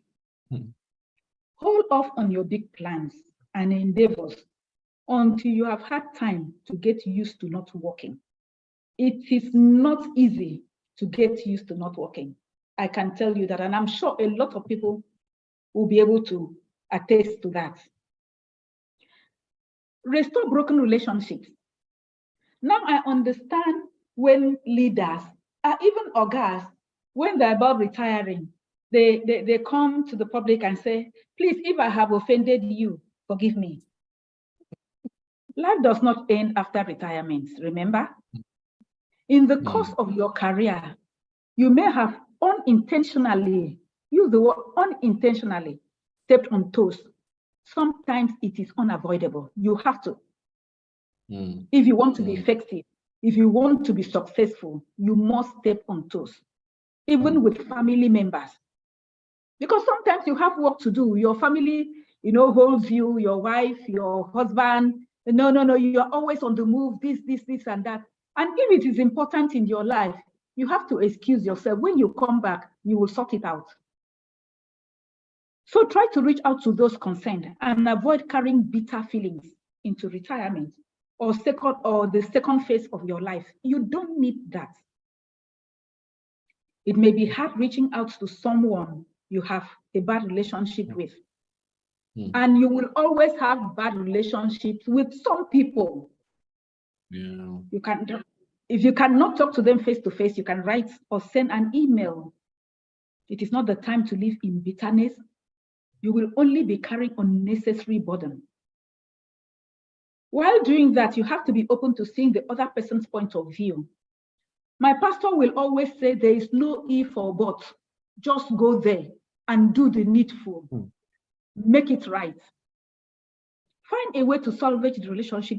Hold off on your big plans and endeavors until you have had time to get used to not working. It is not easy to get used to not working. I can tell you that, and I'm sure a lot of people will be able to attest to that. Restore broken relationships. Now I understand when leaders, even ogas, when they're about retiring, they come to the public and say, please, if I have offended you, forgive me. Life does not end after retirement, remember? In the course of your career, you may have unintentionally, use the word unintentionally, stepped on toes. Sometimes it is unavoidable. You have to. If you want to be effective, if you want to be successful, you must step on toes, even with family members. Because sometimes you have work to do. Your family, holds you, your wife, your husband. No, you're always on the move, this, and that. And if it is important in your life, you have to excuse yourself. When you come back, you will sort it out. So try to reach out to those concerned and avoid carrying bitter feelings into retirement or the second phase of your life. You don't need that. It may be hard reaching out to someone you have a bad relationship with. And you will always have bad relationships with some people. Yeah. If you cannot talk to them face to face, you can write or send an email. It is not the time to live in bitterness. You will only be carrying unnecessary burden. While doing that, you have to be open to seeing the other person's point of view. My pastor will always say there is no if or but. Just go there and do the needful. Make it right. Find a way to salvage the relationship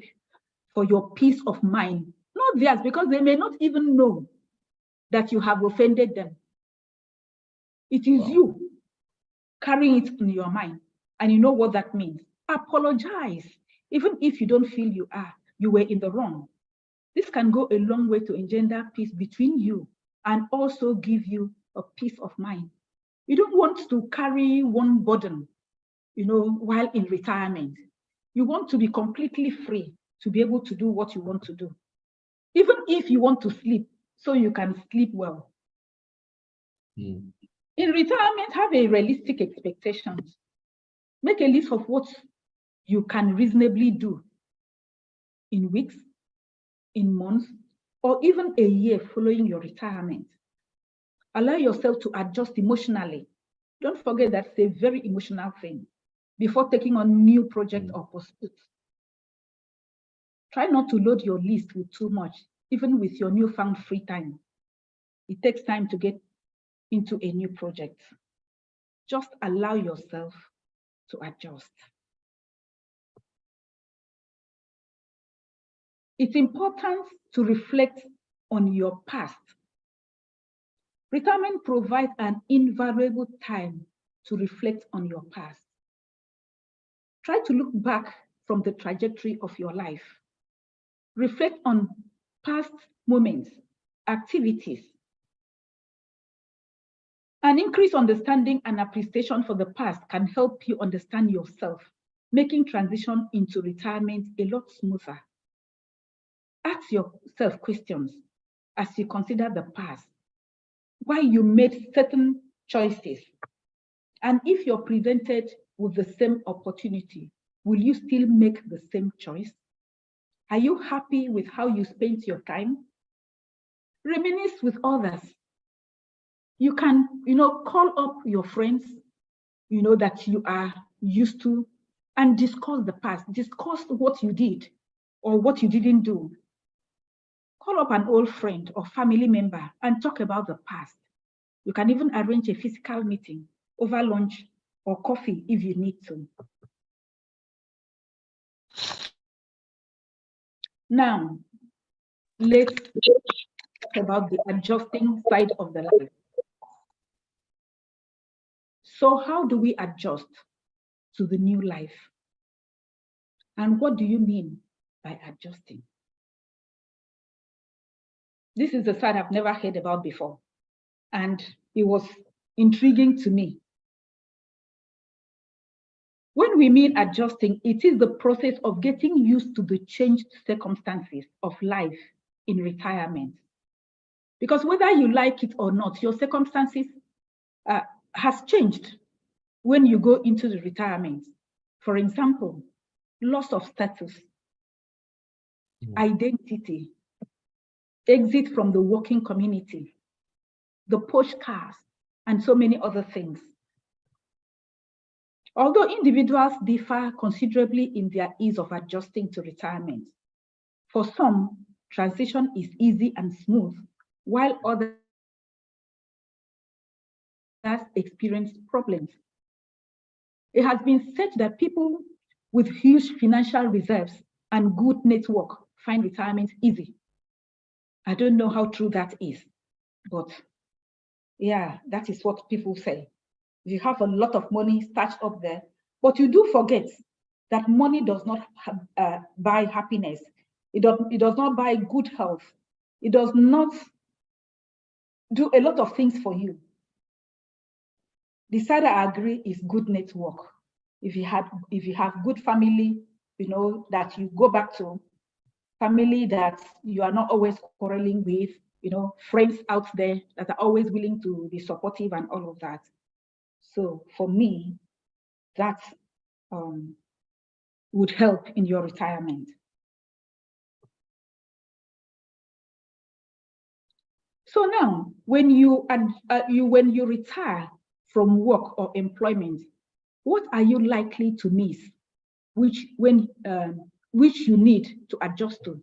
for your peace of mind, not theirs, because they may not even know that you have offended them. It is you carrying it in your mind, and you know what that means. Apologize, even if you don't feel you were in the wrong. This can go a long way to engender peace between you and also give you a peace of mind. You don't want to carry one burden, while in retirement. You want to be completely free to be able to do what you want to do. Even if you want to sleep, so you can sleep well. In retirement, have a realistic expectations. Make a list of what you can reasonably do in weeks, in months, or even a year following your retirement. Allow yourself to adjust emotionally. Don't forget that's a very emotional thing before taking on new project or pursuits. Try not to load your list with too much, even with your newfound free time. It takes time to get into a new project. Just allow yourself to adjust. It's important to reflect on your past. Retirement provides an invaluable time to reflect on your past. Try to look back from the trajectory of your life. Reflect on past moments, activities. An increased understanding and appreciation for the past can help you understand yourself making transition into retirement a lot smoother. Ask yourself questions as you consider the past, why you made certain choices. And if you're presented with the same opportunity, will you still make the same choice? Are you happy with how you spent your time? Reminisce with others. You can, call up your friends, that you are used to, and discuss the past. Discuss what you did or what you didn't do. Call up an old friend or family member and talk about the past. You can even arrange a physical meeting over lunch or coffee if you need to. Now, let's talk about the adjusting side of the life. So how do we adjust to the new life? And what do you mean by adjusting? This is the side I've never heard about before, and it was intriguing to me. When we mean adjusting, it is the process of getting used to the changed circumstances of life in retirement. Because whether you like it or not, your circumstances has changed when you go into the retirement. For example, loss of status, identity, exit from the working community, the posh cars, and so many other things. Although individuals differ considerably in their ease of adjusting to retirement, for some, transition is easy and smooth, while others experience problems. It has been said that people with huge financial reserves and good network find retirement easy. I don't know how true that is, but yeah, that is what people say. You have a lot of money stashed up there, but you do forget that money does not buy happiness. It does not buy good health. It does not do a lot of things for you. The side I agree is good network. If you have good family, that you go back to, family that you are not always quarreling with, friends out there that are always willing to be supportive and all of that. So for me, that would help in your retirement. So now, when you retire from work or employment, what are you likely to miss, which you need to adjust to?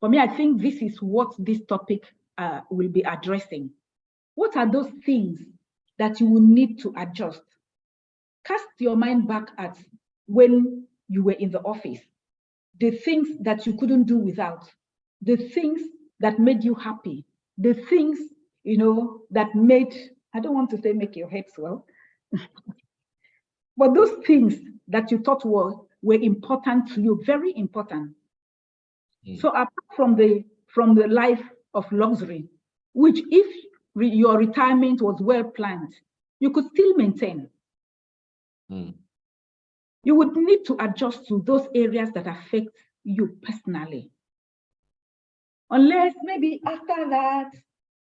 For me, I think this is what this topic will be addressing. What are those things that you will need to adjust? Cast your mind back at when you were in the office, the things that you couldn't do without, the things that made you happy, the things, that made, I don't want to say make your head swell, but those things that you thought were important to you, very important. So apart from the life of luxury, which if your retirement was well planned, you could still maintain. You would need to adjust to those areas that affect you personally. Unless maybe after that,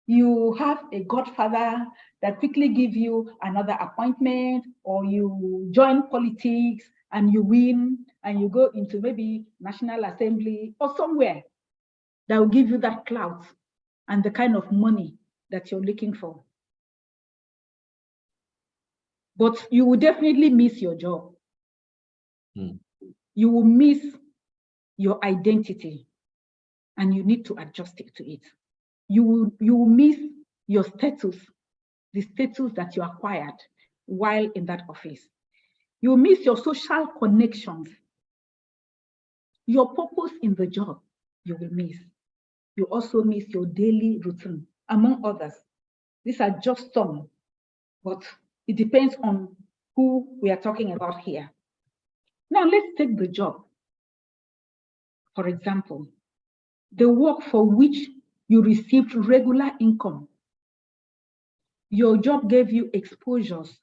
you have a godfather that quickly give you another appointment, or you join politics and you win and you go into maybe National Assembly or somewhere that will give you that clout and the kind of money that you're looking for. But you will definitely miss your job. You will miss your identity, and you need to adjust it to it. You will miss your status, the status that you acquired while in that office. You will miss your social connections, your purpose in the job, you will miss. You also miss your daily routine, among others. These are just some, but it depends on who we are talking about here. Now let's take the job. For example, the work for which you received regular income. Your job gave you exposures.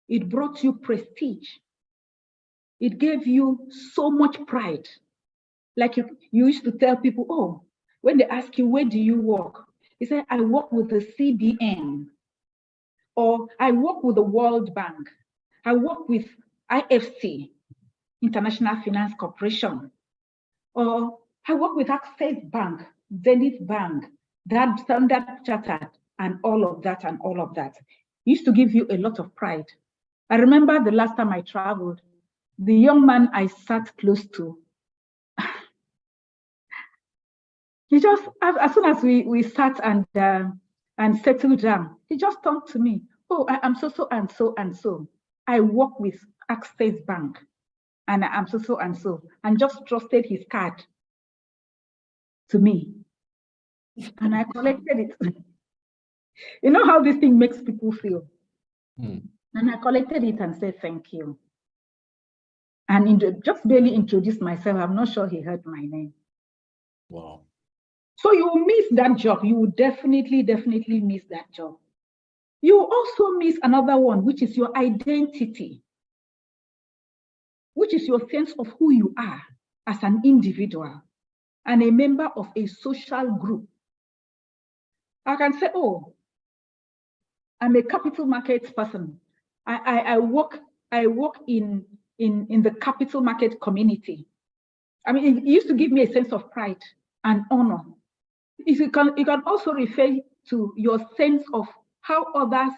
It brought you prestige It gave you so much pride. Like you used to tell people, oh, when they ask you, where do you work? You say, I work with the CBN, or I work with the World Bank. I work with IFC, International Finance Corporation, or I work with Access Bank, Zenith Bank, that Standard Chartered, and all of that and all of that. It used to give you a lot of pride. I remember the last time I traveled, the young man I sat close to, he just, as soon as we sat and settled down, he just turned to me, oh, I am so and so and so. I work with Access Bank, and I am so and so, and just trusted his card to me. And I collected it. You know how this thing makes people feel? And I collected it and said, thank you. And just barely introduced myself. I'm not sure he heard my name. Wow. So you will miss that job. You will definitely miss that job. You will also miss another one, which is your identity, which is your sense of who you are as an individual and a member of a social group. I can say, oh, I'm a capital markets person. I work in the capital market community. I mean, it used to give me a sense of pride and honor. You can also refer to your sense of how others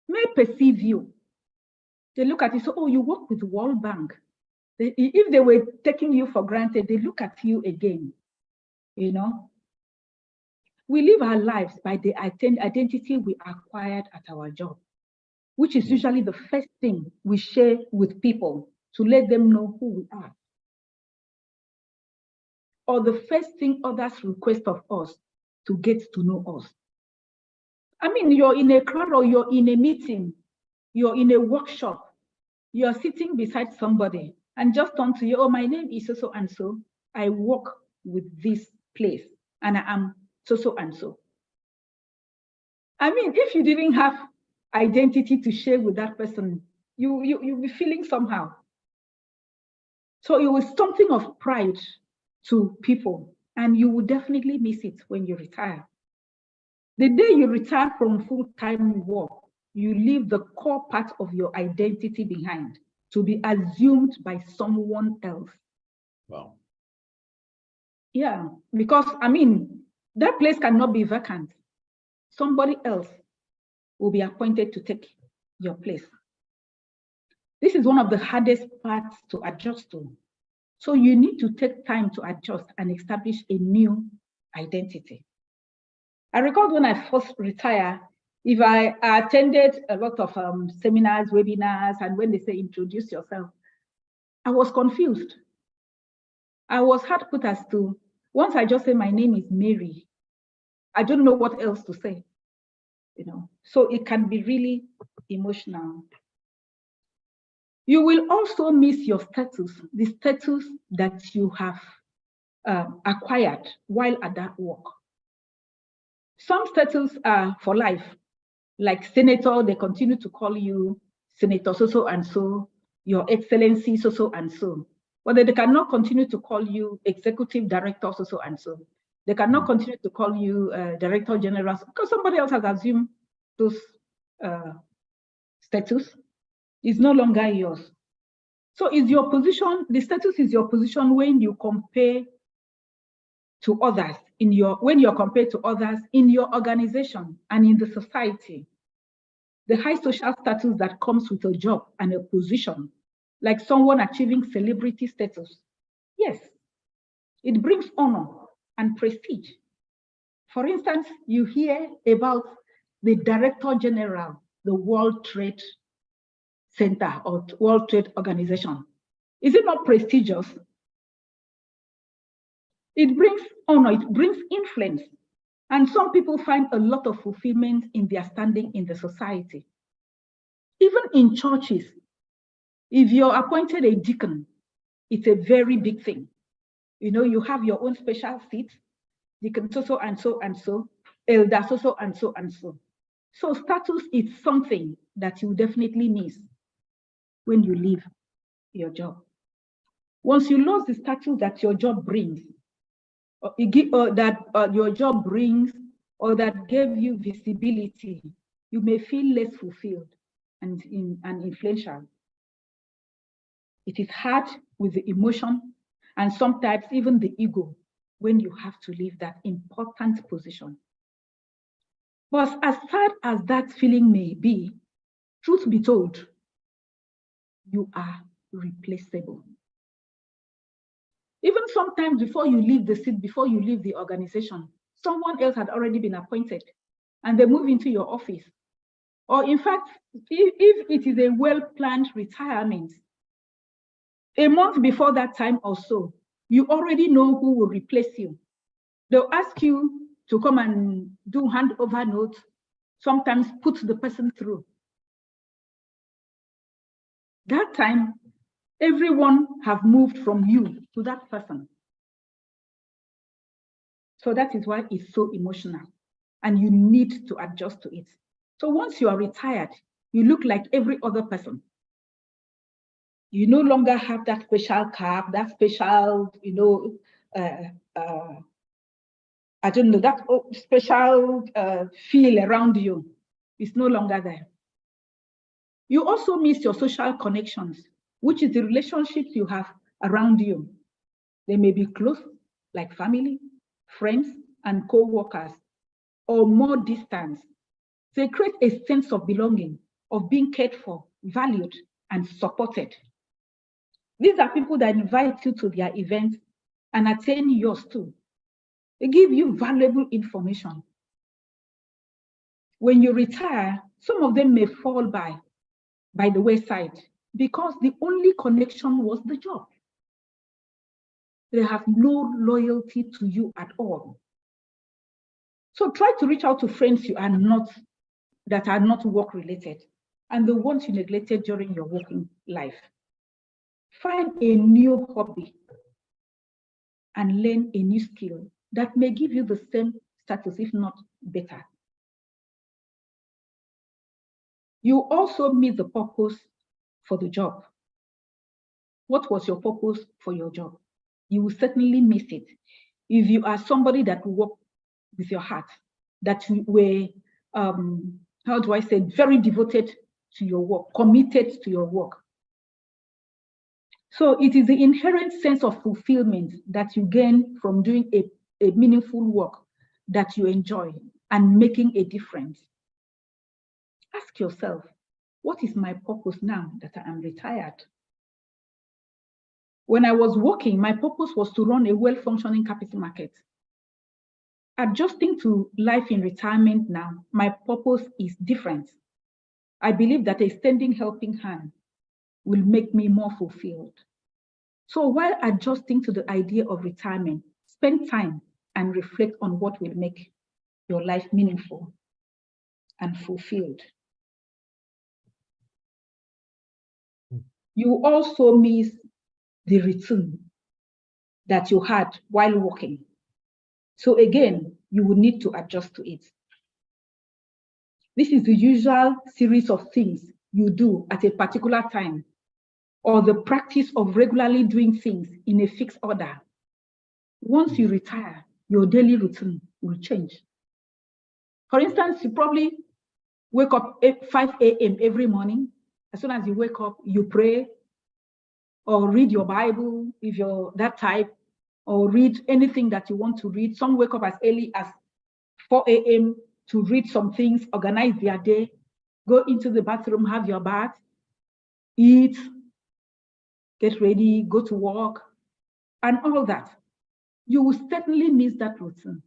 may perceive you. They look at you, so, oh, you work with the World Bank. If they were taking you for granted, they look at you again, you know. We live our lives by the identity we acquired at our job, which is usually the first thing we share with people to let them know who we are. Or the first thing others request of us to get to know us. I mean, you're in a crowd or you're in a meeting, you're in a workshop, you're sitting beside somebody and just turn to you, oh, my name is so and so. I work with this place and I am so and so. I mean, if you didn't have identity to share with that person, you'll be feeling somehow. So it was something of pride to people, and you will definitely miss it when you retire. The day you retire from full-time work, you leave the core part of your identity behind to be assumed by someone else. Wow. Yeah, because I mean, that place cannot be vacant. Somebody else will be appointed to take your place. This is one of the hardest parts to adjust to. So you need to take time to adjust and establish a new identity. I recall when I first retired, if I attended a lot of seminars, webinars, and when they say introduce yourself, I was confused. I was hard put as to, once I just say my name is Mary, I don't know what else to say, you know. So it can be really emotional. You will also miss your status, the status that you have acquired while at that work. Some status are for life, like senator, they continue to call you Senator so and so, Your Excellency so and so. But they cannot continue to call you Executive Director so and so. They cannot continue to call you Director General because somebody else has assumed those status. Is no longer yours. So is your position, the status is your position when you compare to others when you're compared to others in your organization and in the society. The high social status that comes with a job and a position, like someone achieving celebrity status. Yes, it brings honor and prestige. For instance, you hear about the Director General, the World Trade Center or World Trade Organization. Is it not prestigious? It brings honor, it brings influence. And some people find a lot of fulfillment in their standing in the society. Even in churches, if you're appointed a deacon, it's a very big thing. You know, you have your own special seat, deacon so and so and so, elder so and so and so. So status is something that you definitely miss when you leave your job. Once you lose the status that your job brings, or your job brings, or that gave you visibility, you may feel less fulfilled and influential. It is hard with the emotion and sometimes even the ego when you have to leave that important position. But as sad as that feeling may be, truth be told, you are replaceable. Even sometimes before you leave the seat, before you leave the organization, someone else had already been appointed and they move into your office. Or in fact, if it is a well-planned retirement, a month before that time or so, you already know who will replace you. They'll ask you to come and do handover notes, sometimes put the person through. That time, everyone have moved from you to that person. So that is why it's so emotional and you need to adjust to it. So once you are retired, you look like every other person. You no longer have that special cap, that special, I don't know, that special feel around you. It's no longer there. You also miss your social connections, which is the relationships you have around you. They may be close, like family, friends, and co-workers, or more distant. They create a sense of belonging, of being cared for, valued, and supported. These are people that invite you to their events and attend yours too. They give you valuable information. When you retire, some of them may fall by the wayside because the only connection was the job. They have no loyalty to you at all. So try to reach out to friends that are not work related and the ones you neglected during your working life. Find a new hobby and learn a new skill that may give you the same status, if not better. You also miss the purpose for the job. What was your purpose for your job? You will certainly miss it. If you are somebody that will work with your heart, that you were, very devoted to your work, committed to your work. So it is the inherent sense of fulfillment that you gain from doing a meaningful work that you enjoy and making a difference. Ask yourself, what is my purpose now that I am retired? When I was working, my purpose was to run a well-functioning capital market. Adjusting to life in retirement now, my purpose is different. I believe that a standing helping hand will make me more fulfilled. So while adjusting to the idea of retirement, spend time and reflect on what will make your life meaningful and fulfilled. You also miss the routine that you had while working. So again, you will need to adjust to it. This is the usual series of things you do at a particular time, or the practice of regularly doing things in a fixed order. Once you retire, your daily routine will change. For instance, you probably wake up at 5 a.m. every morning. As soon as you wake up, you pray or read your Bible if you're that type, or read anything that you want to read. Some wake up as early as 4 a.m. to read some things, organize their day, go into the bathroom, have your bath, eat, get ready, go to work, and all that. You will certainly miss that routine.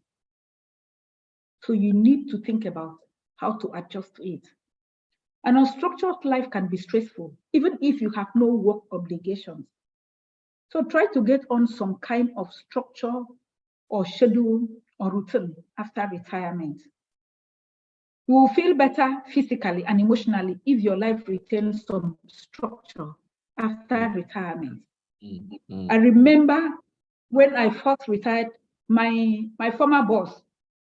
So you need to think about how to adjust to it. An unstructured life can be stressful, even if you have no work obligations. So try to get on some kind of structure or schedule or routine after retirement. You will feel better physically and emotionally if your life retains some structure after retirement. I remember when I first retired, my former boss,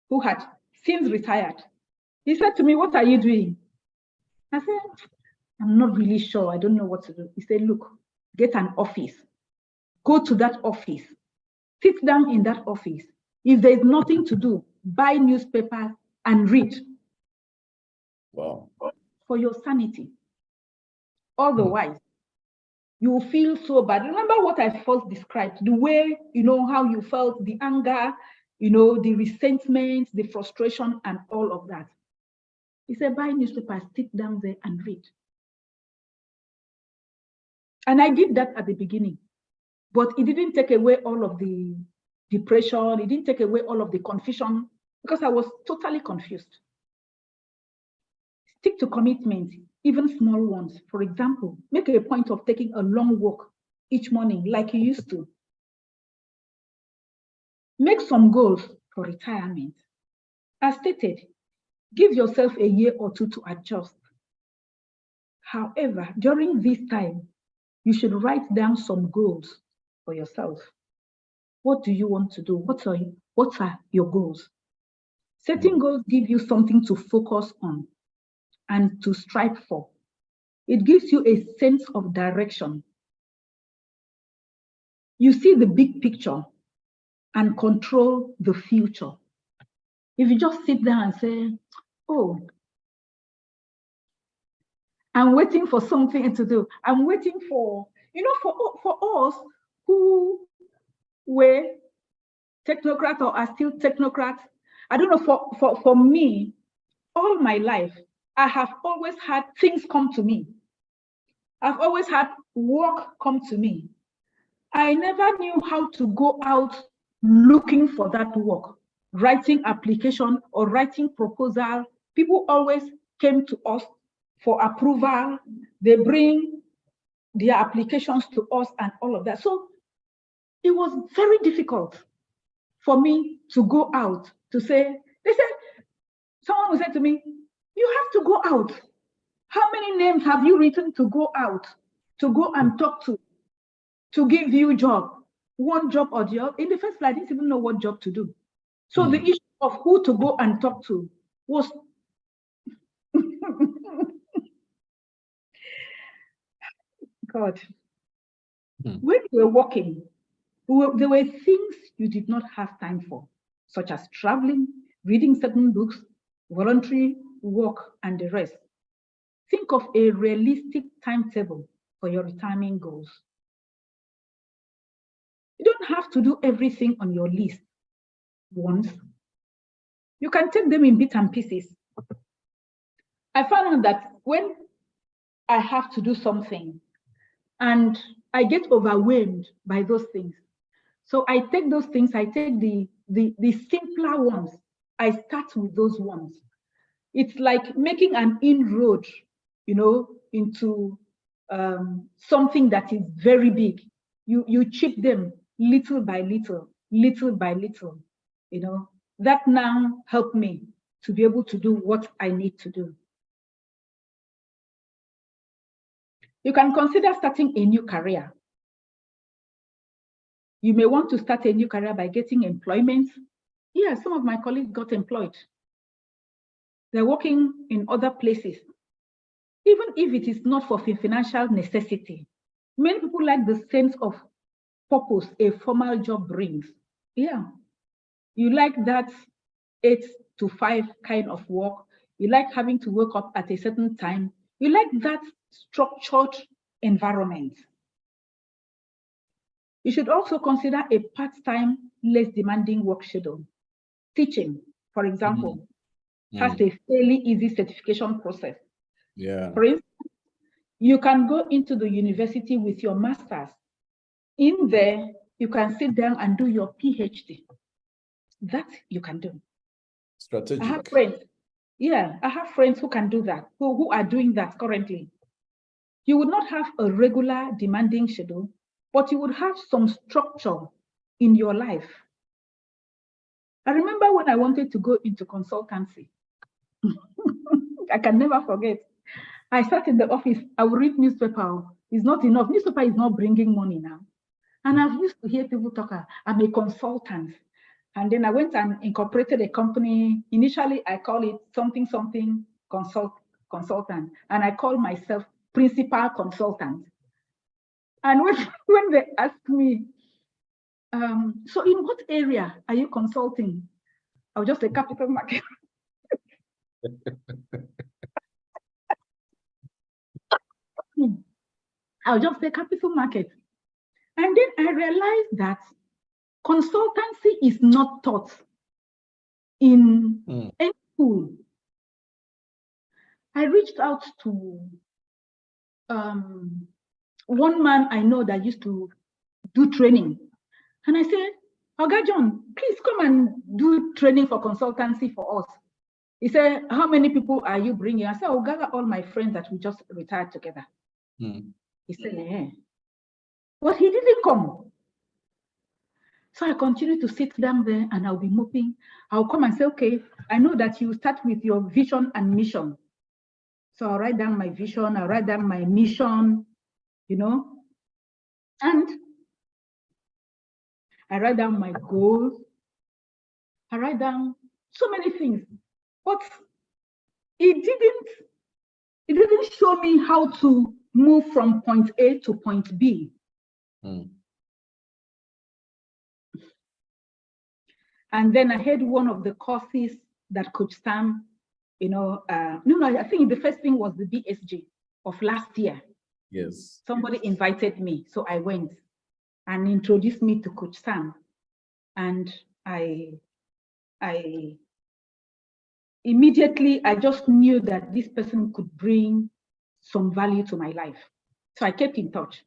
who had since retired, he said to me, "What are you doing?" I said, "I'm not really sure. I don't know what to do." He said, "Look, get an office, go to that office, sit down in that office. If there's nothing to do, buy newspapers and read. Wow. For your sanity. Otherwise, you will feel so bad. Remember what I first described, the way, how you felt, the anger, the resentment, the frustration, and all of that. He said, buy newspapers, sit down there and read. And I did that at the beginning, but it didn't take away all of the depression. It didn't take away all of the confusion because I was totally confused. Stick to commitments, even small ones. For example, make a point of taking a long walk each morning like you used to. Make some goals for retirement. As stated, give yourself a year or two to adjust. However, during this time, you should write down some goals for yourself. What do you want to do? What are your goals? Setting goals give you something to focus on and to strive for. It gives you a sense of direction. You see the big picture and control the future. If you just sit down and say, oh, I'm waiting for something to do. I'm waiting for, for us who were technocrats or are still technocrats. I don't know, for me, all my life, I have always had things come to me. I've always had work come to me. I never knew how to go out looking for that work, writing application or writing proposal. People always came to us for approval. They bring their applications to us and all of that. So it was very difficult for me to go out to say, someone would say to me, you have to go out. How many names have you written to go out, to go and talk to give you a job? One job or the other. In the first place, I didn't even know what job to do. So the issue of who to go and talk to was God. When you were working, there were things you did not have time for, such as traveling, reading certain books, voluntary work, and the rest. Think of a realistic timetable for your retirement goals. You don't have to do everything on your list once. You can take them in bits and pieces. I found out that when I have to do something and I get overwhelmed by those things, so I take those things, I take the simpler ones, I start with those ones. It's like making an inroad, into something that is very big. You chip them little by little, little by little, that now helped me to be able to do what I need to do. You can consider starting a new career. You may want to start a new career by getting employment. Yeah, some of my colleagues got employed. They're working in other places. Even if it is not for financial necessity, many people like the sense of purpose a formal job brings. Yeah, you like that 8 to 5 kind of work. You like having to wake up at a certain time. You like that structured environment. You should also consider a part-time, less demanding work schedule. Teaching, for example, has a fairly easy certification process. Yeah. For instance, you can go into the university with your master's. In there, you can sit down and do your PhD. That you can do. Strategic. I have friends. Yeah, I have friends who can do that, who are doing that currently. You would not have a regular demanding schedule, but you would have some structure in your life. I remember when I wanted to go into consultancy. I can never forget. I sat in the office, I would read newspaper. It's not enough. Newspaper is not bringing money now. And I've used to hear people talk, I'm a consultant. And then I went and incorporated a company. Initially, I call it something consultant. And I call myself principal consultant. And when they ask me, so in what area are you consulting? I'll just say capital market. I'll just say capital market. And then I realized that consultancy is not taught in any school. I reached out to one man I know that used to do training. And I said, Oga John, please come and do training for consultancy for us. He said, how many people are you bringing? I said, I'll gather all my friends that we just retired together. He said, yeah. But he didn't come. So I continued to sit down there and I'll be moping. I'll come and say, okay, I know that you start with your vision and mission. So I'll write down my vision, I'll write down my mission, you know, and I write down my goals. I write down so many things, but it didn't show me how to move from point A to point B. And then I had one of the courses that Coach Sam, you know, I think the first thing was the BSG of last year. Yes. Somebody invited me, so I went and introduced me to Coach Sam. And I immediately, I just knew that this person could bring some value to my life. So I kept in touch.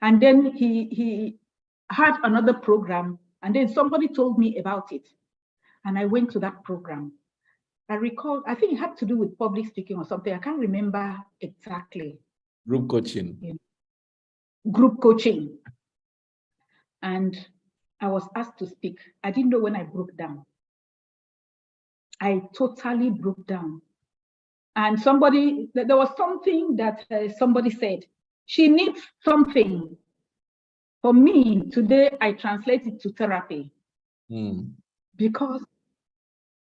And then he had another program, and then somebody told me about it. And I went to that program. I recall, I think it had to do with public speaking or something. I can't remember exactly. Group coaching. Yeah. Group coaching. And I was asked to speak. I didn't know when I broke down. I totally broke down. And there was something that somebody said, she needs something. For me, today, I translate it to therapy. Because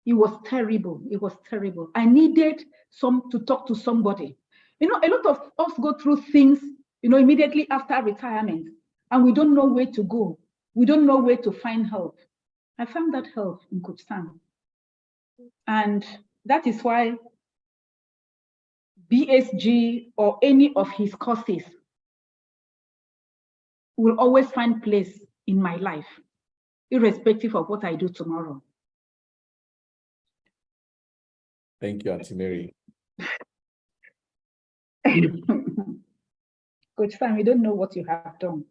it was terrible. It was terrible. I needed to talk to somebody. You know, a lot of us go through things, you know, immediately after retirement, and we don't know where to go. We don't know where to find help. I found that help in Coach Sam. And that is why BSG or any of his courses will always find place in my life, irrespective of what I do tomorrow. Thank you, Auntie Mary. Coach Sam, you don't know what you have done.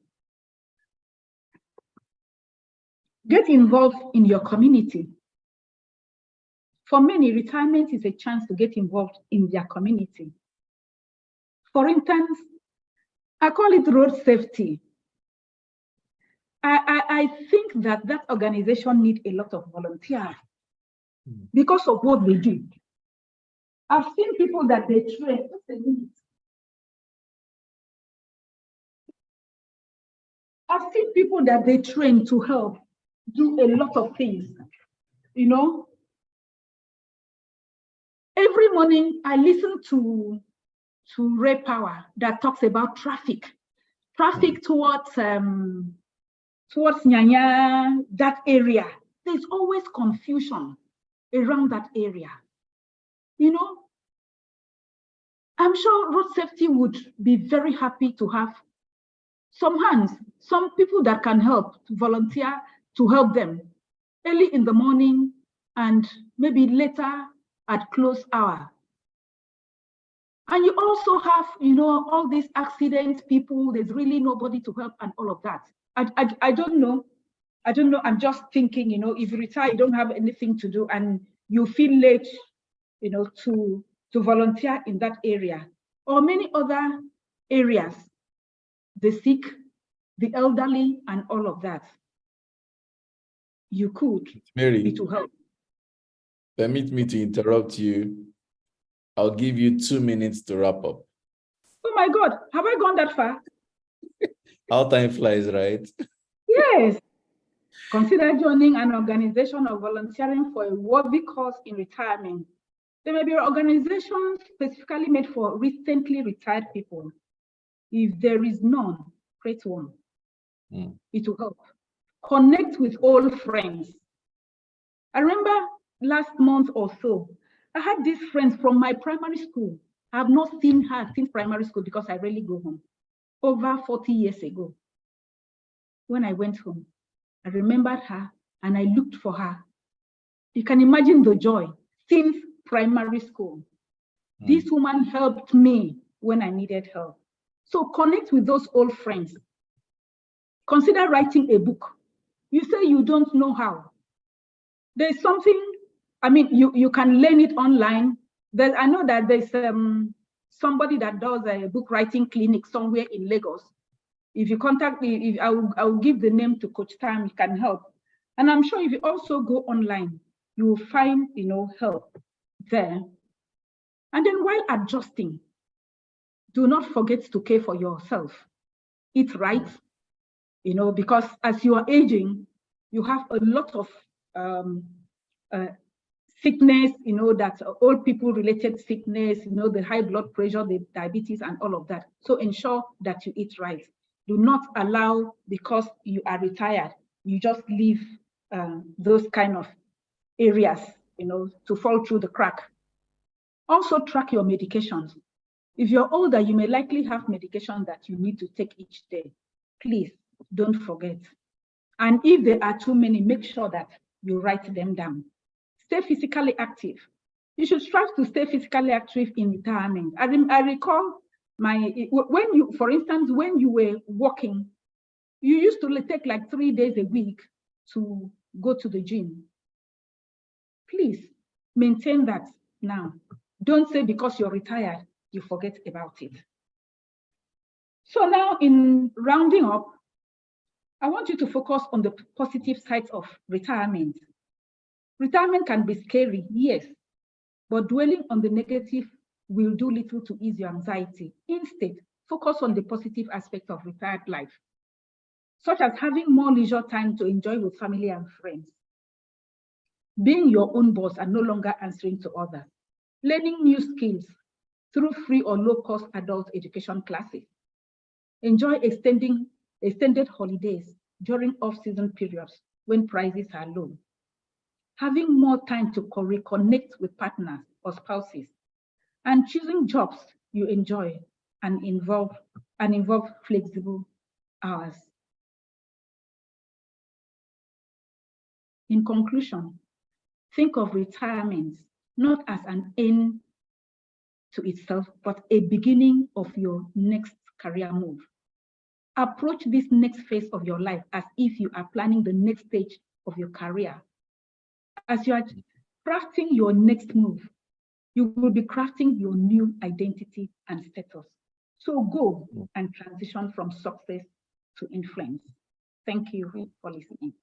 Get involved in your community. For many, retirement is a chance to get involved in their community. For instance, I call it road safety. I think that organization needs a lot of volunteers because of what they do. I've seen people that they train. I've seen people that they train to help do a lot of things, you know. Every morning I listen to Ray Power that talks about traffic towards Nyanya, that area. There's always confusion around that area. You know, I'm sure road safety would be very happy to have some hands, some people that can help, to volunteer to help them early in the morning and maybe later at close hour. And you also have, you know, all these accident people, there's really nobody to help and all of that. I don't know. I'm just thinking, you know, if you retire, you don't have anything to do and you feel late, you know, to volunteer in that area or many other areas, the sick, the elderly, and all of that. You could, Mary, it will help. Permit me to interrupt you. I'll give you 2 minutes to wrap up. Oh my God, have I gone that far? How time flies, right? Yes. Consider joining an organization or volunteering for a worthy cause in retirement. There may be organizations specifically made for recently retired people. If there is none, create one. Mm. It will help. Connect with old friends. I remember last month or so, I had these friends from my primary school. I have not seen her since primary school because I rarely go home. Over 40 years ago, when I went home, I remembered her and I looked for her. You can imagine the joy since primary school. This woman helped me when I needed help. So connect with those old friends. Consider writing a book. You say you don't know how. There's something, I mean, you can learn it online. I know that there's somebody that does a book writing clinic somewhere in Lagos. If you contact me, I will give the name to Coach Tam, he can help. And I'm sure if you also go online, you will find, help there. And then while adjusting, do not forget to care for yourself. Eat right, because as you are aging, you have a lot of sickness, that old people related sickness, the high blood pressure, the diabetes and all of that. So ensure that you eat right. Do not allow, because you are retired, you just leave those kind of areas, to fall through the crack. Also track your medications. If you're older, you may likely have medication that you need to take each day. Please don't forget. And if there are too many, make sure that you write them down. Stay physically active. You should strive to stay physically active in retirement. I recall for instance, when you were working, you used to take like 3 days a week to go to the gym. Please maintain that now. Don't say because you're retired, you forget about it. So now in rounding up, I want you to focus on the positive sides of retirement. Retirement can be scary, yes, but dwelling on the negative will do little to ease your anxiety. Instead, focus on the positive aspects of retired life, such as having more leisure time to enjoy with family and friends, being your own boss and no longer answering to others, learning new skills through free or low-cost adult education classes, enjoy extended holidays during off-season periods when prices are low, having more time to reconnect with partners or spouses, and choosing jobs you enjoy and involve flexible hours. In conclusion, think of retirement not as an end to itself, but a beginning of your next career move. Approach this next phase of your life as if you are planning the next stage of your career. As you are crafting your next move, you will be crafting your new identity and status. So go and transition from success to influence. Thank you for listening.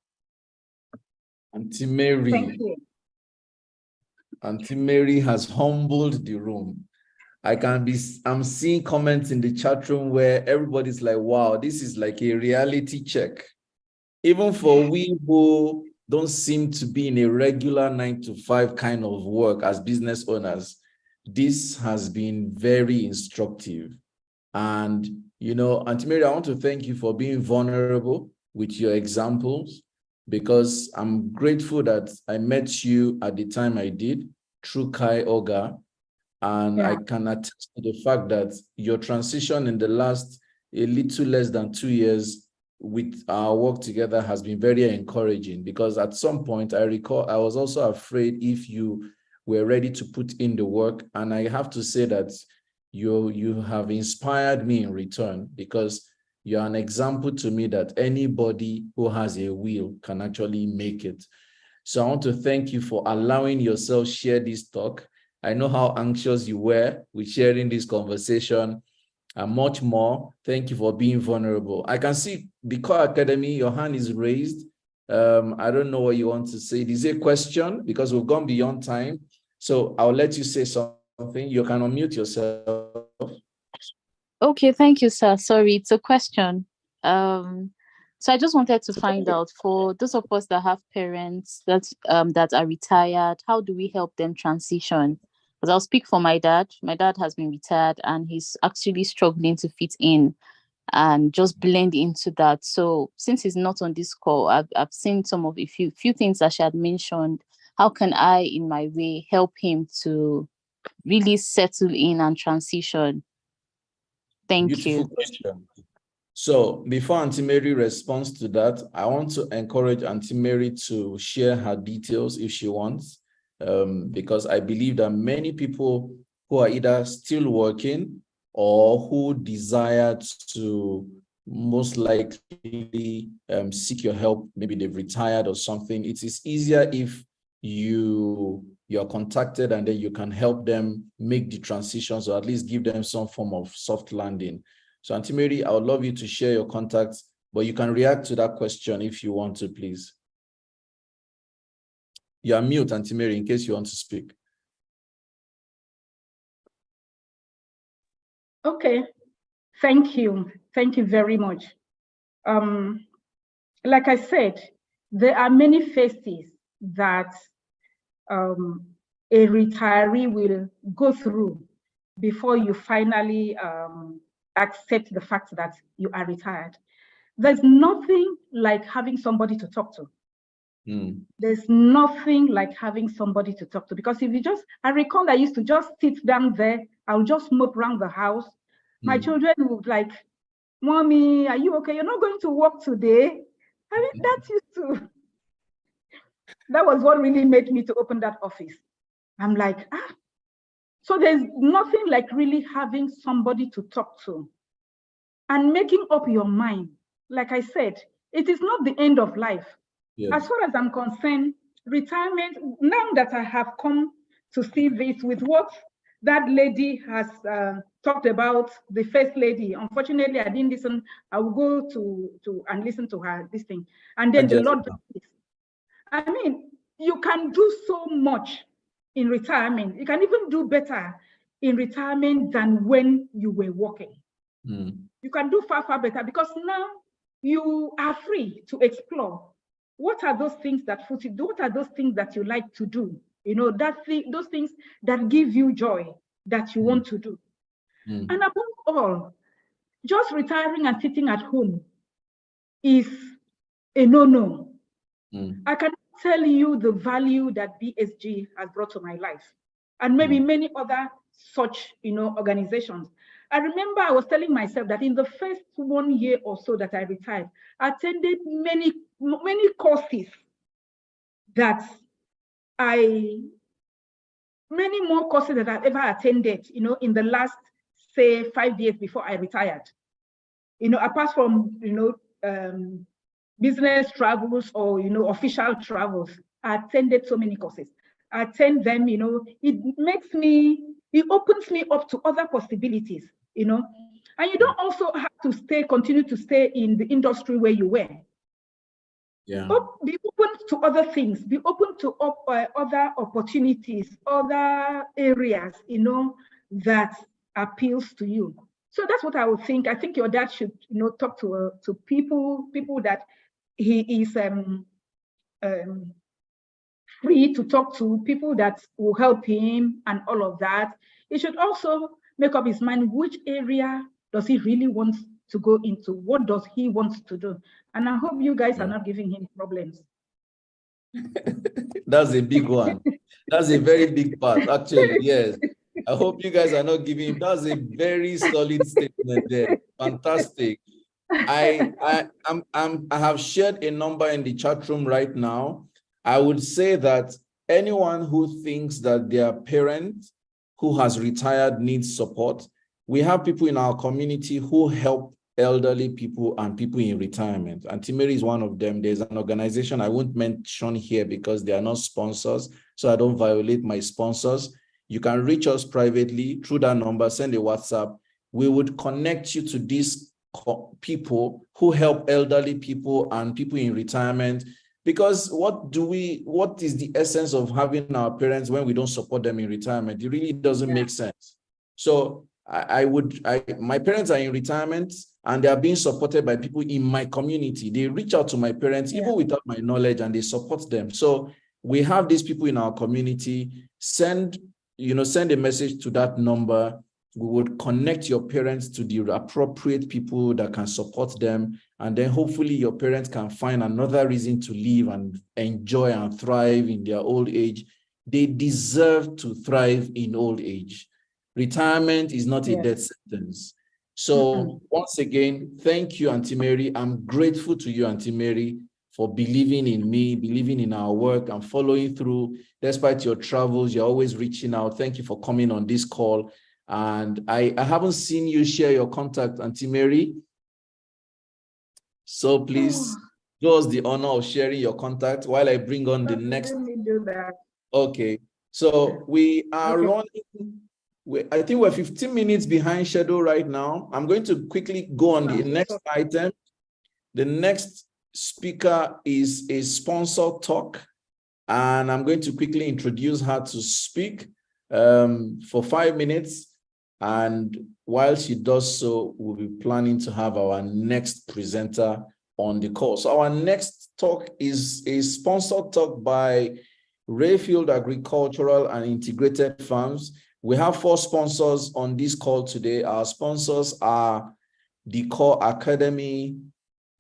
Auntie Mary. Thank you. Auntie Mary has humbled the room. I'm seeing comments in the chat room where everybody's like, wow, this is like a reality check. Even for we who don't seem to be in a regular 9-to-5 kind of work as business owners, this has been very instructive. And, Auntie Mary, I want to thank you for being vulnerable with your examples, because I'm grateful that I met you at the time I did through Kai Oga. And I can attest to the fact that your transition in the last a little less than 2 years with our work together has been very encouraging, because at some point I recall I was also afraid if you were ready to put in the work. And I have to say that you have inspired me in return, because you're an example to me that anybody who has a will can actually make it. So I want to thank you for allowing yourself share this talk. I know how anxious you were with sharing this conversation and much more. Thank you for being vulnerable. I can see the Core Academy, your hand is raised. I don't know what you want to say. Is it a question? Because we've gone beyond time. So I'll let you say something. You can unmute yourself. Okay, thank you, sir. Sorry, it's a question. So I just wanted to find out, for those of us that have parents that are retired, how do we help them transition? Because I'll speak for my dad. My dad has been retired and he's actually struggling to fit in and just blend into that. So since he's not on this call, I've seen some of a few things that she had mentioned. How can I, in my way, help him to really settle in and transition? Thank Beautiful you. question. So before Auntie Mary responds to that, I want to encourage Auntie Mary to share her details if she wants, because I believe that many people who are either still working or who desire to most likely seek your help, maybe they've retired or something, it is easier if you are contacted and then you can help them make the transitions, or at least give them some form of soft landing. So Auntie Mary, I would love you to share your contacts, but you can react to that question if you want to, please. You are mute, Auntie Mary, in case you want to speak. Okay, thank you. Thank you very much. Like I said, there are many phases that a retiree will go through before you finally accept the fact that you are retired. There's nothing like having somebody to talk to. There's nothing like having somebody to talk to, because if you just, I recall I used to just sit down there, I'll just mope around the house. My children would like, Mommy, are you okay? You're not going to work today? I mean, that was what really made me to open that office. I'm like, so there's nothing like really having somebody to talk to and making up your mind. Like I said, it is not the end of life. Yes. As far as I'm concerned, retirement, now that I have come to see this with what that lady has talked about, the first lady, unfortunately, I didn't listen. I will go to and listen to her, this thing. And then the Lord, I mean, you can do so much in retirement. You can even do better in retirement than when you were working. You can do far, far better, because now you are free to explore. What are those things that what are those things that you like to do? You know, those things that give you joy, that you want to do. And above all, just retiring and sitting at home is a no-no. I can tell you the value that BSG has brought to my life, and maybe many other such, organizations. I remember I was telling myself that in the first 1 year or so that I retired, I attended many courses that many more courses that I've ever attended, in the last, say, 5 years before I retired. Apart from, business travels or, official travels, I attended so many courses. I attend them, it opens me up to other possibilities, and you don't also have to continue to stay in the industry where you were. Yeah. Be open to other things, be open to other opportunities, other areas, that appeals to you. So that's what I would think. I think your dad should, talk to people that he is free to talk to, people that will help him and all of that. He should also make up his mind which area does he really want to go into, what does he want to do. And I hope you guys are not giving him problems. That's a big one. That's a very big part, actually, yes. I hope you guys are not giving him, that's a very solid statement there. Fantastic. I have shared a number in the chat room right now. I would say that anyone who thinks that their parent who has retired needs support, we have people in our community who help elderly people and people in retirement. Auntie Mary is one of them. There's an organization I won't mention here because they are not sponsors, so I don't violate my sponsors. You can reach us privately through that number, send a WhatsApp. We would connect you to these people who help elderly people and people in retirement. Because what is the essence of having our parents when we don't support them in retirement? It really doesn't make sense. So my parents are in retirement and they are being supported by people in my community. They reach out to my parents, even without my knowledge, and they support them. So we have these people in our community. Send a message to that number. we would connect your parents to the appropriate people that can support them. And then hopefully your parents can find another reason to live and enjoy and thrive in their old age. They deserve to thrive in old age. Retirement is not a death sentence. So once again, thank you, Auntie Mary. I'm grateful to you, Auntie Mary, for believing in me, believing in our work and following through. Despite your travels, you're always reaching out. Thank you for coming on this call. And I haven't seen you share your contact, Auntie Mary. So please do us the honor of sharing your contact while I bring on the next. Let me do that. Okay. So we are running. I think we're 15 minutes behind schedule right now. I'm going to quickly go on the next item. The next speaker is a sponsor talk, and I'm going to quickly introduce her to speak for 5 minutes. And while she does so, we'll be planning to have our next presenter on the call. So our next talk is a sponsored talk by Rayfield Agricultural and Integrated Farms. We have 4 sponsors on this call today. Our sponsors are the Core Academy,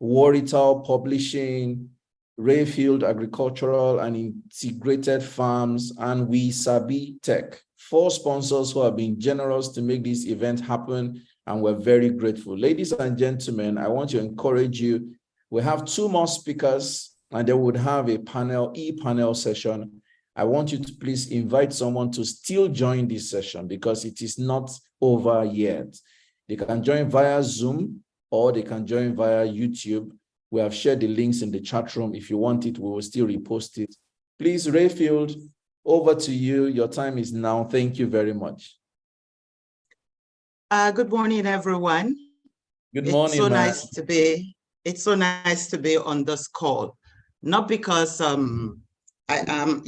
Warrital Publishing, Rayfield Agricultural and Integrated Farms, and We Sabi Tech. 4 sponsors who have been generous to make this event happen, and we're very grateful. Ladies and gentlemen, I want to encourage you. We have 2 more speakers, and they would have a panel, e-panel session. I want you to please invite someone to still join this session because it is not over yet. They can join via Zoom or they can join via YouTube. We have shared the links in the chat room. If you want it, we will still repost it. Please, Rayfield, over to you. Your time is now. Thank you very much. Good morning, everyone. Good morning. It's so nice to be on this call. Not because I am,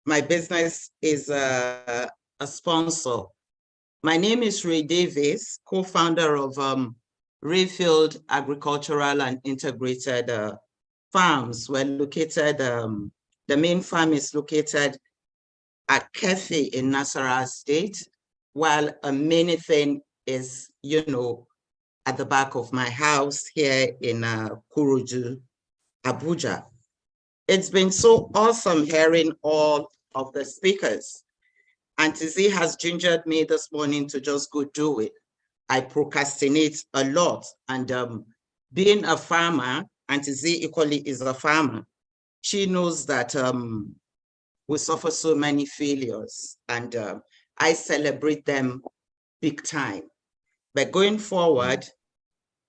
my business is a sponsor. My name is Ray Davis, co-founder of Rayfield Agricultural and Integrated Farms. We're located, the main farm is located at Kefi in Nasarawa State, while a mini thing is, at the back of my house here in Kuruju, Abuja. It's been so awesome hearing all of the speakers. Auntie Z has gingered me this morning to just go do it. I procrastinate a lot, and being a farmer, Auntie Z equally is a farmer. She knows that we suffer so many failures, and I celebrate them big time. But going forward,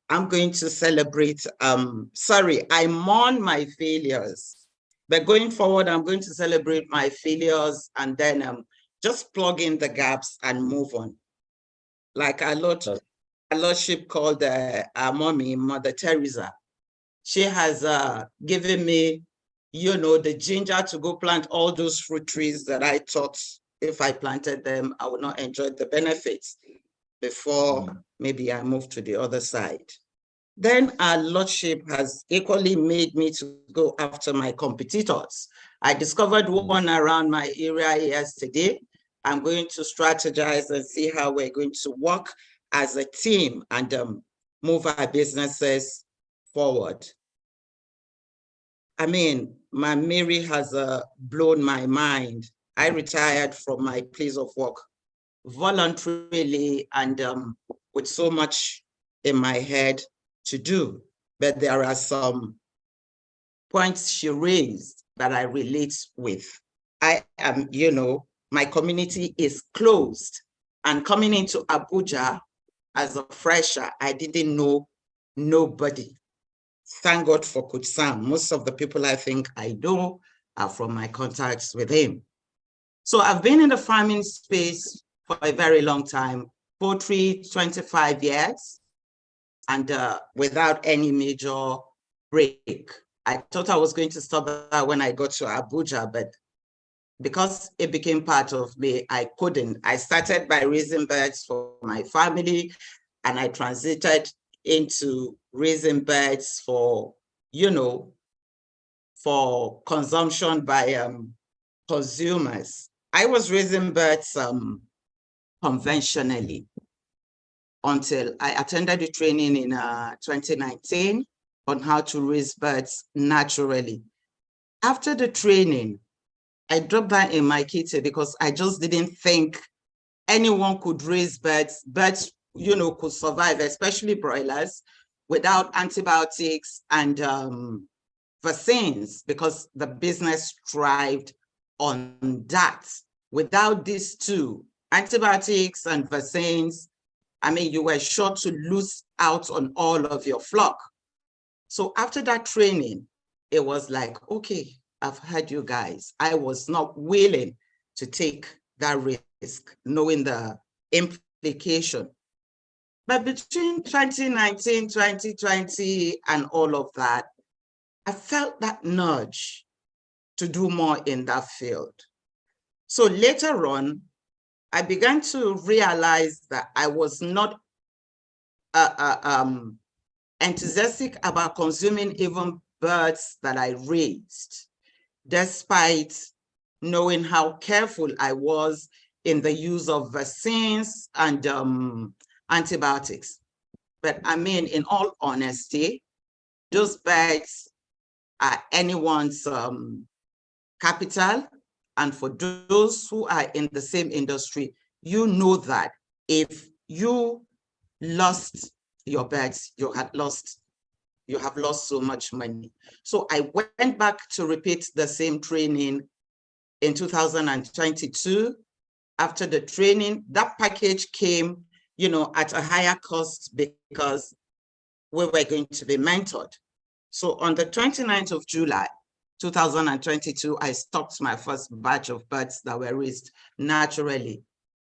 I'm going to celebrate, I mourn my failures. But going forward, I'm going to celebrate my failures and then just plug in the gaps and move on. Like our Lordship called our mommy, Mother Teresa. She has given me, the ginger to go plant all those fruit trees that I thought if I planted them, I would not enjoy the benefits before maybe I move to the other side. Then our Lordship has equally made me to go after my competitors. I discovered one around my area yesterday. I'm going to strategize and see how we're going to work as a team and move our businesses forward. I mean, my Mary has blown my mind. I retired from my place of work voluntarily and with so much in my head to do, but there are some points she raised that I relate with. I am, my community is closed, and coming into Abuja as a fresher, I didn't know nobody. Thank God for Coach Sam. Most of the people I think I know are from my contacts with him. So I've been in the farming space for a very long time, poultry, 25 years. And without any major break. I thought I was going to stop that when I got to Abuja, but because it became part of me, I couldn't. I started by raising birds for my family, and I transited into raising birds for, for consumption by consumers. I was raising birds conventionally. until I attended the training in 2019 on how to raise birds naturally. After the training, I dropped that in my kitchen because I just didn't think anyone could raise birds. Birds, you know, could survive, especially broilers, without antibiotics and vaccines, because the business thrived on that. Without these two, antibiotics and vaccines, I mean, you were sure to lose out on all of your flock. So after that training, it was like, okay, I've heard you guys. I was not willing to take that risk, knowing the implication. But between 2019, 2020, and all of that, I felt that nudge to do more in that field. So later on, I began to realize that I was not enthusiastic about consuming even birds that I raised, despite knowing how careful I was in the use of vaccines and antibiotics. But I mean, in all honesty, those birds are anyone's capital. And for those who are in the same industry, you know that if you lost your birds, you have lost so much money. So I went back to repeat the same training in 2022. After the training, that package came, you know, at a higher cost because we were going to be mentored. So on the 29th of July, 2022, I stocked my first batch of birds that were raised naturally.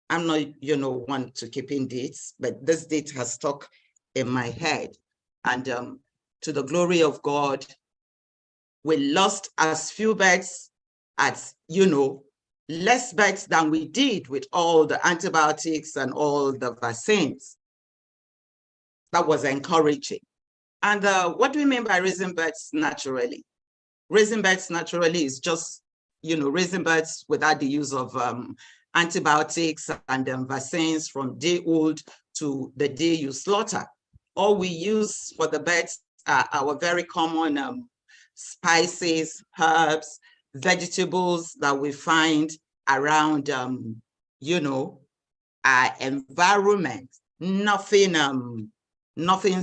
I'm not, you know, one to keep in dates, but this date has stuck in my head. And to the glory of God, we lost as few birds as, you know, less birds than we did with all the antibiotics and all the vaccines. That was encouraging. And what do we mean by raising birds naturally? Raising birds naturally is just, you know, raising birds without the use of antibiotics and vaccines from day old to the day you slaughter. All we use for the birds are our very common spices, herbs, vegetables that we find around, you know, our environment. Nothing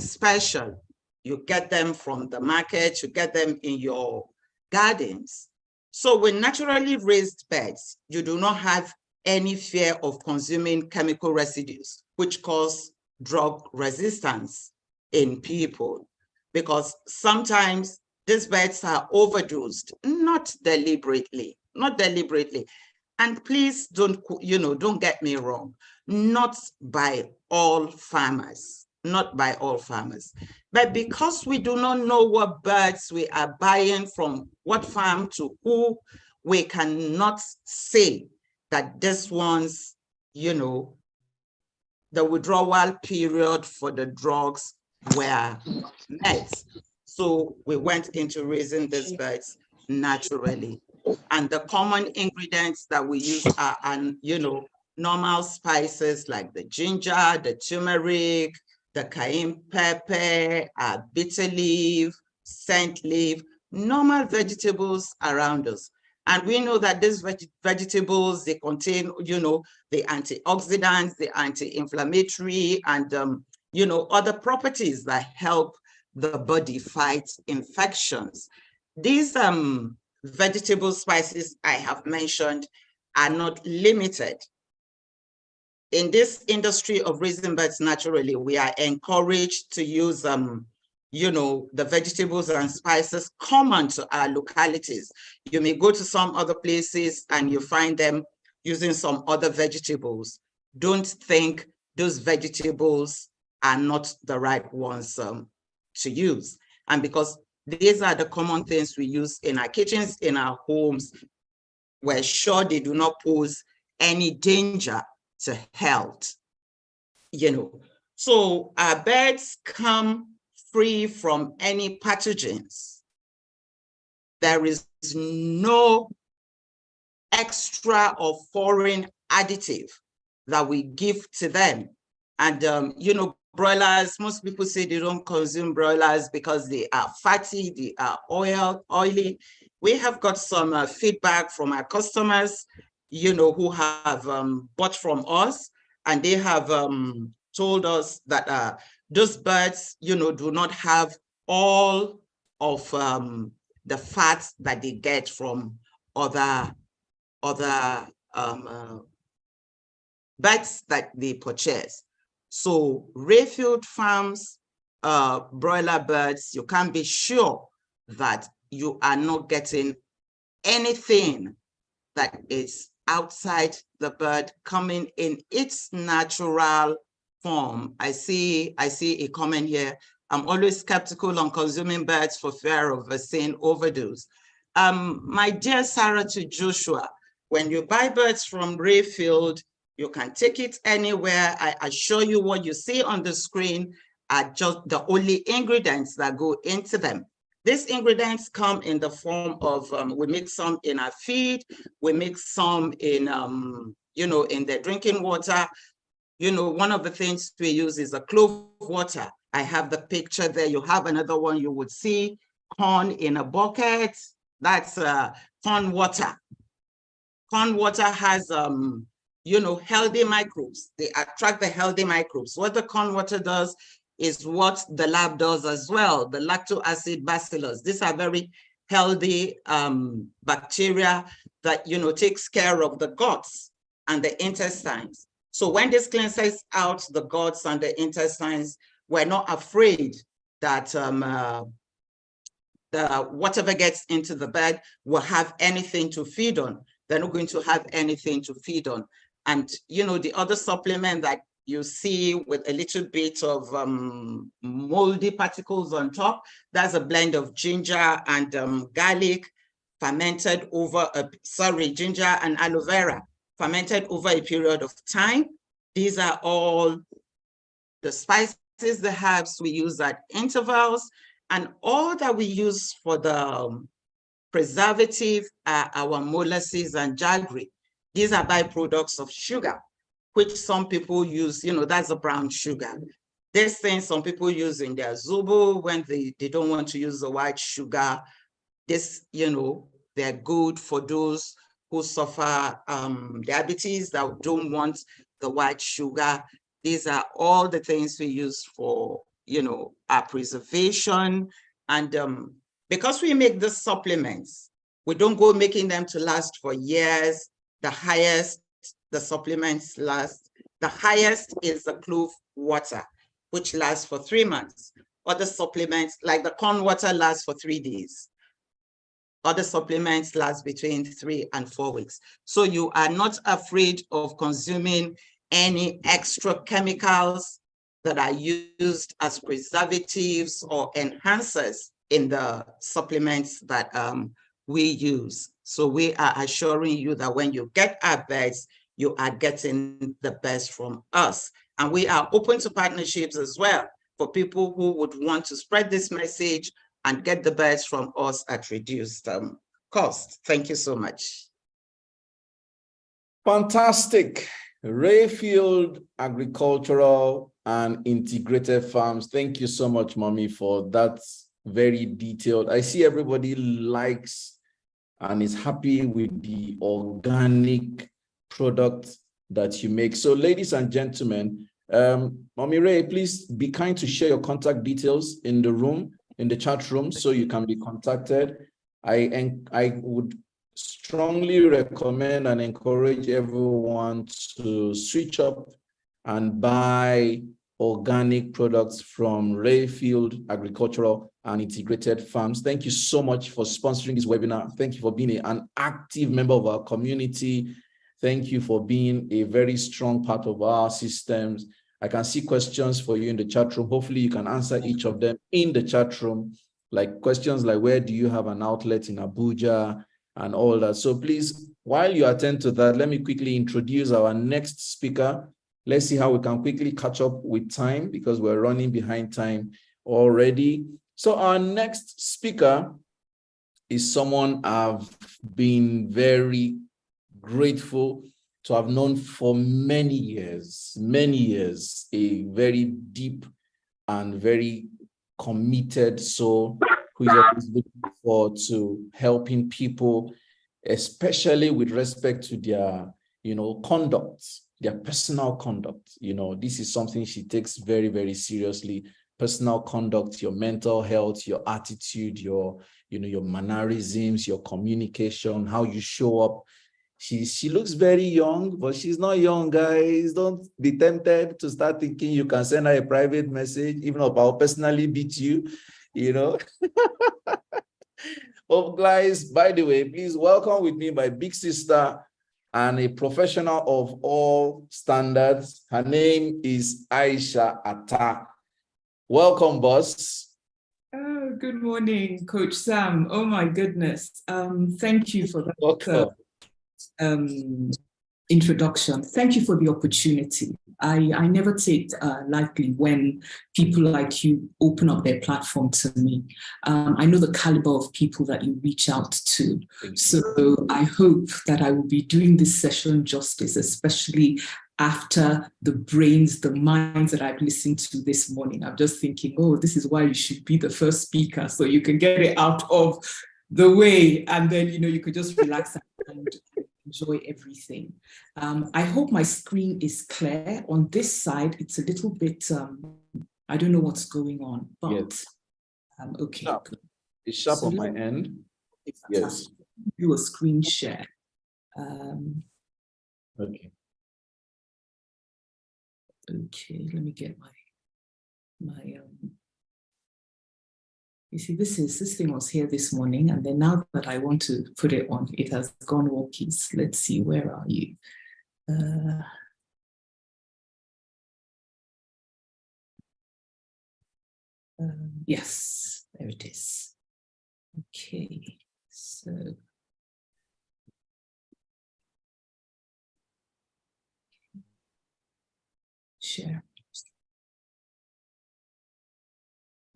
special. You get them from the market, you get them in your gardens. So with naturally raised birds, you do not have any fear of consuming chemical residues, which cause drug resistance in people, because sometimes these birds are overdosed, not deliberately. And please don't, you know, don't get me wrong, not by all farmers, but because we do not know what birds we are buying from what farm to who, we cannot say that this one's, you know, the withdrawal period for the drugs were met. So we went into raising these birds naturally. And the common ingredients that we use are, you know, normal spices like the ginger, the turmeric, the cayenne pepper, bitter leaf, scent leaf, normal vegetables around us. And we know that these vegetables, they contain, you know, the antioxidants, the anti-inflammatory, and, you know, other properties that help the body fight infections. These vegetable spices I have mentioned are not limited. In this industry of raising birds naturally, we are encouraged to use, you know, the vegetables and spices common to our localities. You may go to some other places and you find them using some other vegetables. Don't think those vegetables are not the right ones to use. And because these are the common things we use in our kitchens, in our homes, we're sure they do not pose any danger to health, you know. So our birds come free from any pathogens. There is no extra or foreign additive that we give to them And, you know, broilers, most people say they don't consume broilers because they are fatty, they are oily. We have got some feedback from our customers, you know, who have bought from us, and they have told us that those birds, you know, do not have all of the fats that they get from other birds that they purchase. So Rayfield Farms broiler birds, you can be sure that you are not getting anything that is outside the bird coming in its natural form. I see a comment here. I'm always skeptical on consuming birds for fear of a sin overdose. My dear Sarah to Joshua, when you buy birds from Rayfield, you can take it anywhere. I assure you what you see on the screen are just the only ingredients that go into them. These ingredients come in the form of, we mix some in our feed, we mix some in, you know, in the drinking water. You know, one of the things we use is a clove water. I have the picture there. You have another one you would see, corn in a bucket. That's corn water. Corn water has, you know, healthy microbes. They attract the healthy microbes. What the corn water does is what the lab does as well, the lactic acid bacillus. These are very healthy bacteria that, you know, takes care of the guts and the intestines. So when this cleanses out the guts and the intestines, we're not afraid that whatever gets into the bird will have anything to feed on. They're not going to have anything to feed on. And, you know, the other supplement that you see with a little bit of moldy particles on top, that's a blend of ginger and garlic fermented over, ginger and aloe vera fermented over a period of time. These are all the spices, the herbs we use at intervals, and all that we use for the preservative are our molasses and jaggery. These are byproducts of sugar, which some people use, you know, that's a brown sugar. This thing some people use in their zobo when they don't want to use the white sugar. This, you know, they're good for those who suffer diabetes that don't want the white sugar. These are all the things we use for, you know, our preservation. And because we make the supplements, we don't go making them to last for years. The highest the supplements last, the highest is the clove water, which lasts for 3 months. Other supplements, like the corn water, lasts for 3 days. Other supplements last between 3 and 4 weeks. So you are not afraid of consuming any extra chemicals that are used as preservatives or enhancers in the supplements that we use. So we are assuring you that when you get our birds, you are getting the best from us. And we are open to partnerships as well for people who would want to spread this message and get the birds from us at reduced cost. Thank you so much. Fantastic. Rayfield Agricultural and Integrated Farms. Thank you so much, Mommy, for that very detailed. I see everybody likes and is happy with the organic product that you make. So ladies and gentlemen, Mommy Ray, please be kind to share your contact details in the room, in the chat room, so you can be contacted. I would strongly recommend and encourage everyone to switch up and buy organic products from Rayfield Agricultural and Integrated Farms. Thank you so much for sponsoring this webinar. Thank you for being an active member of our community. Thank you for being a very strong part of our systems. I can see questions for you in the chat room. Hopefully you can answer each of them in the chat room, like questions like, where do you have an outlet in Abuja and all that. So please, while you attend to that, let me quickly introduce our next speaker. Let's see how we can quickly catch up with time because we're running behind time already. So our next speaker is someone I've been very grateful to have known for many years, a very deep and very committed soul who is always looking forward to helping people, especially with respect to their, conduct, their personal conduct. This is something she takes very, very seriously. Personal conduct, your mental health, your attitude, your mannerisms, your communication, how you show up. She looks very young, but she's not young, guys. Don't be tempted to start thinking you can send her a private message, even if I'll personally beat you, Oh, guys, by the way, please welcome with me my big sister and a professional of all standards. Her name is Aisha Atta. Welcome, boss. Oh, good morning, Coach Sam. Oh my goodness. Thank you for that introduction. Thank you for the opportunity. I never take lightly when people like you open up their platform to me. I know the caliber of people that you reach out to. So I hope that I will be doing this session justice, especially after the brains, the minds that I've listened to this morning. I'm just thinking, oh, this is why you should be the first speaker, so you can get it out of the way, and then you could just relax and enjoy everything. I hope my screen is clear. On this side, it's a little bit, I don't know what's going on, but yes. Okay. Sharp. It's sharp so on my end. Yes. Do a screen share. Okay. Okay, let me get my you see, this thing was here this morning, and then now that I want to put it on, it has gone walkies. Let's see, where are you? Yes, there it is. Okay, so share.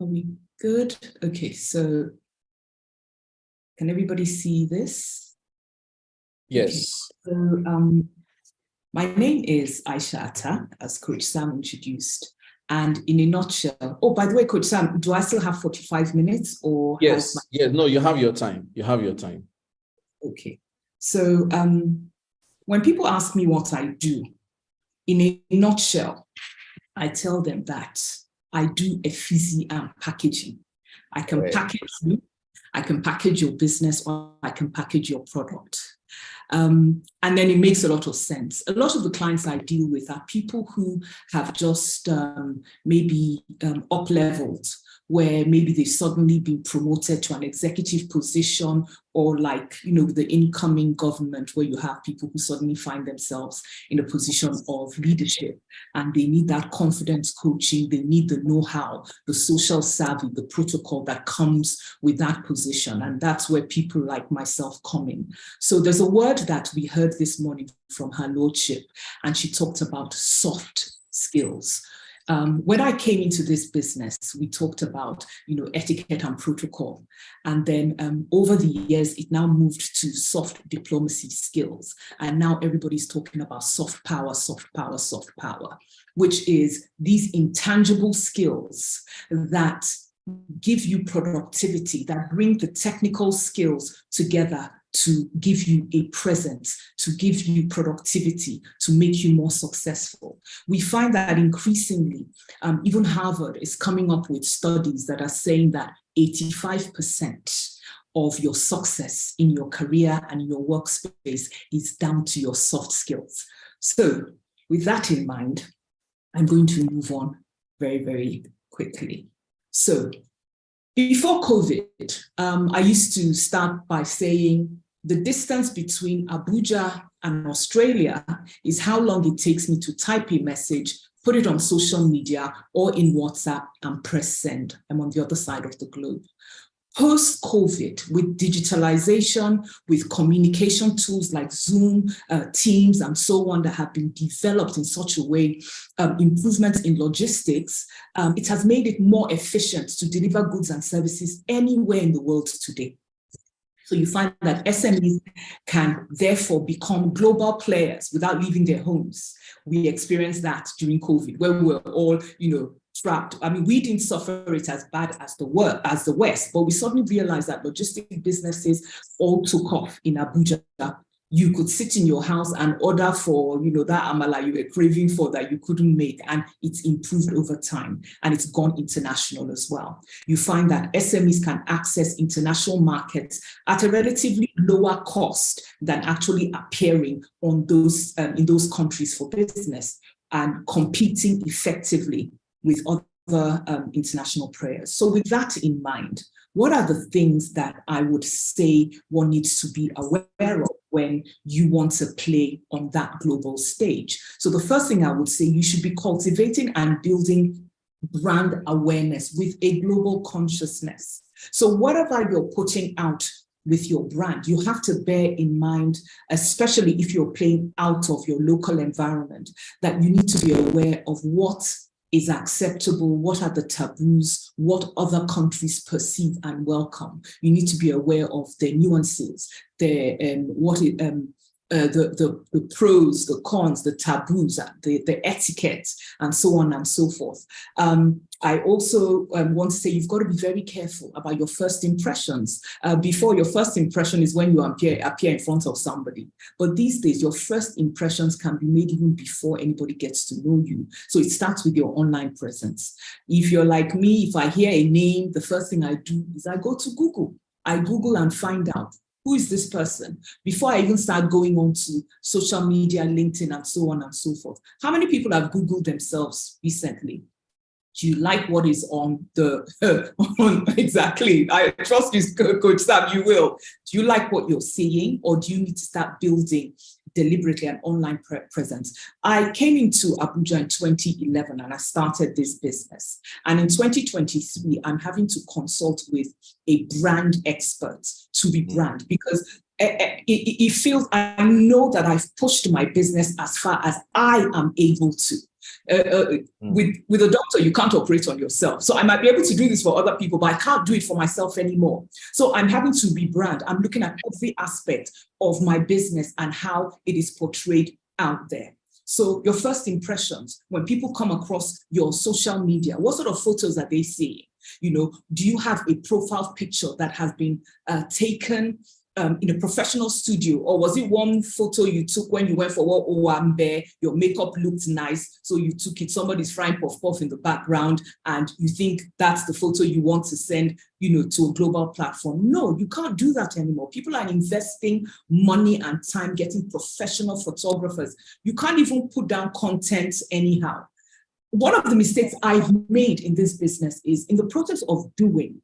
Are we good? Okay, so can everybody see this? Yes. Okay. So my name is Aisha Atta, as Coach Sam introduced. And in a nutshell, oh, by the way, Coach Sam, do I still have 45 minutes or? Yes, no, you have your time. You have your time. Okay. So when people ask me what I do, in a nutshell, I tell them that I do effigy and packaging. I can package you, I can package your business, or I can package your product. And then it makes a lot of sense. A lot of the clients I deal with are people who have just maybe up-leveled, where maybe they've suddenly been promoted to an executive position, or like, the incoming government, where you have people who suddenly find themselves in a position of leadership, and they need that confidence coaching, they need the know-how, the social savvy, the protocol that comes with that position. And that's where people like myself come in. So there's a word that we heard this morning from her lordship, and she talked about soft skills. When I came into this business, we talked about, etiquette and protocol. And then over the years, it now moved to soft diplomacy skills. And now everybody's talking about soft power, which is these intangible skills that give you productivity, that bring the technical skills together to give you a presence, to give you productivity, to make you more successful. We find that increasingly, even Harvard is coming up with studies that are saying that 85% of your success in your career and your workspace is down to your soft skills. So with that in mind, I'm going to move on very, very quickly. So before COVID, I used to start by saying the distance between Abuja and Australia is how long it takes me to type a message, put it on social media or in WhatsApp and press send. I'm on the other side of the globe. Post-COVID, with digitalization, with communication tools like Zoom, Teams, and so on that have been developed in such a way, improvements in logistics, it has made it more efficient to deliver goods and services anywhere in the world today. So you find that SMEs can therefore become global players without leaving their homes. We experienced that during COVID, where we were all, trapped. I mean, we didn't suffer it as bad as the West, but we suddenly realized that logistic businesses all took off in Abuja. You could sit in your house and order for, that amala you were craving for that you couldn't make, and it's improved over time, and it's gone international as well. You find that SMEs can access international markets at a relatively lower cost than actually appearing on those in those countries for business and competing effectively with other international players. So with that in mind, what are the things that I would say one needs to be aware of when you want to play on that global stage? So the first thing I would say, you should be cultivating and building brand awareness with a global consciousness. So whatever you're putting out with your brand, you have to bear in mind, especially if you're playing out of your local environment, that you need to be aware of what is acceptable, what are the taboos, what other countries perceive and welcome. You need to be aware of the nuances, the pros, the cons, the taboos, the etiquette, and so on and so forth. I also want to say you've got to be very careful about your first impressions. Before, your first impression is when you appear in front of somebody. But these days, your first impressions can be made even before anybody gets to know you. So it starts with your online presence. If you're like me, if I hear a name, the first thing I do is I go to Google. I Google and find out, who is this person? Before I even start going on to social media, LinkedIn, and so on and so forth. How many people have Googled themselves recently? Do you like what is on the, exactly, I trust you, Coach Sam, you will. Do you like what you're seeing, or do you need to start building deliberately an online presence? I came into Abuja in 2011 and I started this business. And in 2023, I'm having to consult with a brand expert to be brand, because it feels, I know that I've pushed my business as far as I am able to. With a doctor, you can't operate on yourself. So I might be able to do this for other people, but I can't do it for myself anymore. So I'm having to rebrand. I'm looking at every aspect of my business and how it is portrayed out there. So your first impressions, when people come across your social media, what sort of photos are they seeing? Do you have a profile picture that has been taken in a professional studio, or was it one photo you took when you went for Owambe, your makeup looked nice, so you took it, somebody's frying puff in the background, and you think that's the photo you want to send, to a global platform? No, you can't do that anymore. People are investing money and time getting professional photographers. You can't even put down content anyhow. One of the mistakes I've made in this business is, in the process of doing,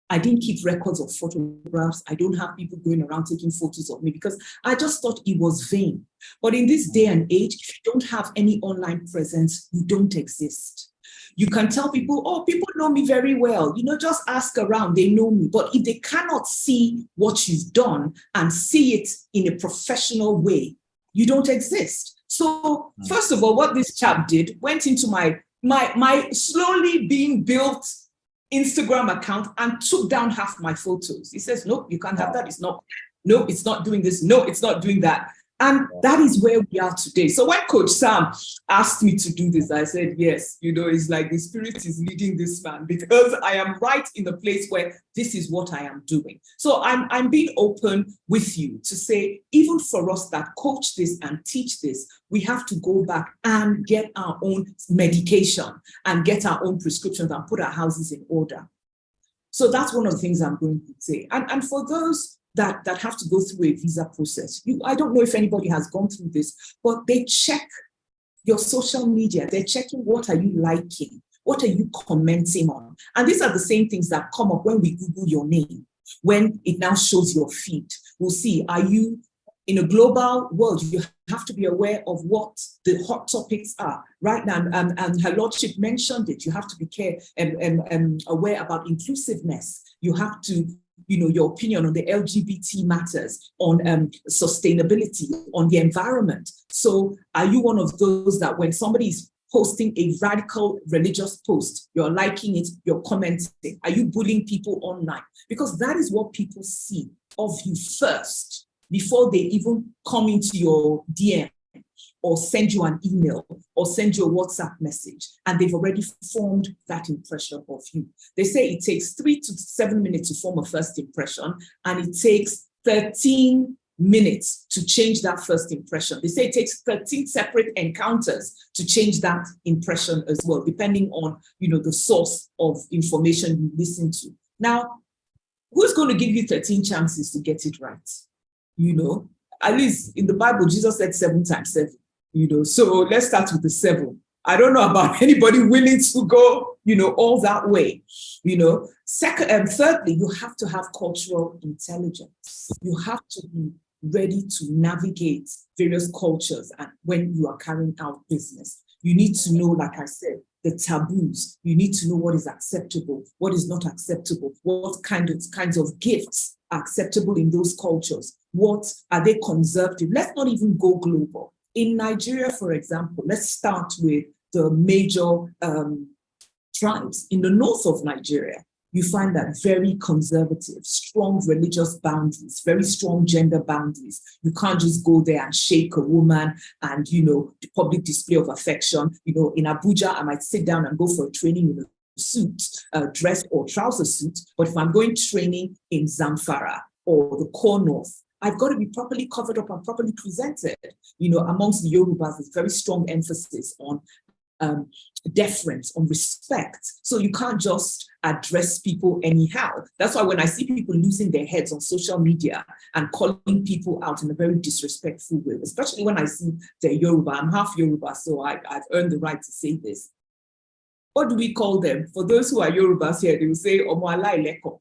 I didn't keep records of photographs. I don't have people going around taking photos of me because I just thought it was vain. But in this day and age, if you don't have any online presence, you don't exist. You can tell people, oh, people know me very well. Just ask around, they know me. But if they cannot see what you've done and see it in a professional way, you don't exist. So first of all, what this chap did, went into my slowly being built Instagram account and took down half my photos. He says, nope, you can't have that. It's not, no, it's not doing this. No, it's not doing that. And that is where we are today. So when Coach Sam asked me to do this, I said, yes, it's like the spirit is leading this man, because I am right in the place where this is what I am doing. So I'm being open with you to say, even for us that coach this and teach this, we have to go back and get our own medication and get our own prescriptions and put our houses in order. So that's one of the things I'm going to say. And for those that have to go through a visa process, I don't know if anybody has gone through this, but they check your social media. They're checking, what are you liking? What are you commenting on? And these are the same things that come up when we Google your name. When it now shows your feed, we'll see, are you in a global world? You have to be aware of what the hot topics are right now. And her lordship mentioned it. You have to be aware about inclusiveness. You have to, your opinion on the LGBT matters, on sustainability, on the environment. So are you one of those that when somebody is posting a radical religious post, you're liking it, you're commenting? Are you bullying people online? Because that is what people see of you first before they even come into your DM or send you an email or send you a WhatsApp message, and they've already formed that impression of you. They say it takes 3 to 7 minutes to form a first impression, and it takes 13 minutes to change that first impression. They say it takes 13 separate encounters to change that impression as well, depending on, the source of information you listen to. Now, who's going to give you 13 chances to get it right? At least in the Bible, Jesus said 7 times 7, so let's start with the 7. I don't know about anybody willing to go, all that way, Second and thirdly, you have to have cultural intelligence. You have to be ready to navigate various cultures and when you are carrying out business. You need to know, like I said, the taboos. You need to know what is acceptable, what is not acceptable, what kinds of gifts are acceptable in those cultures. What are they conservative? Let's not even go global. In Nigeria, for example, let's start with the major tribes. In the north of Nigeria, you find that very conservative, strong religious boundaries, very strong gender boundaries. You can't just go there and shake a woman and, the public display of affection. In Abuja, I might sit down and go for a training in a suit, dress or trouser suit. But if I'm going training in Zamfara or the core north, I've got to be properly covered up and properly presented. Amongst the Yorubas, there's very strong emphasis on deference, on respect. So you can't just address people anyhow. That's why when I see people losing their heads on social media and calling people out in a very disrespectful way, especially when I see they're Yoruba, I'm half Yoruba, so I've earned the right to say this. What do we call them? For those who are Yorubas here, they will say, Omo alaileko.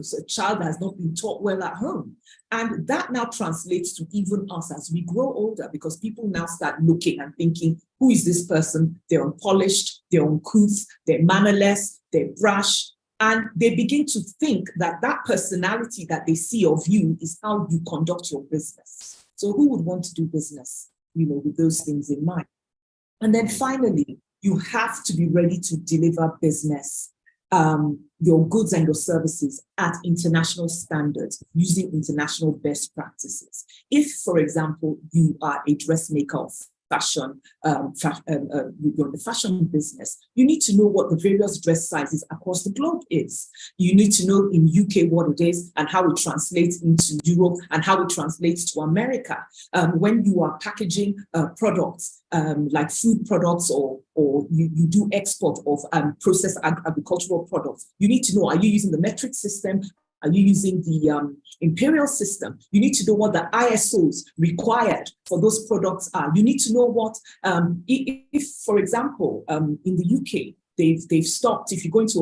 So a child has not been taught well at home. And that now translates to even us as we grow older, because people now start looking and thinking, who is this person? They're unpolished, they're uncouth, they're mannerless, they're brash. And they begin to think that that personality that they see of you is how you conduct your business. So who would want to do business, with those things in mind? And then finally, you have to be ready to deliver business, your goods and your services at international standards using international best practices. If, for example, you are a dressmaker of fashion, you're in the fashion business, you need to know what the various dress sizes across the globe is. You need to know in UK what it is and how it translates into Europe and how it translates to America. When you are packaging products, like food products or you do export of processed agricultural products, you need to know, are you using the metric system? Are you using the imperial system? You need to know what the ISOs required for those products are. You need to know what, if for example, in the UK, they've stopped, if you go into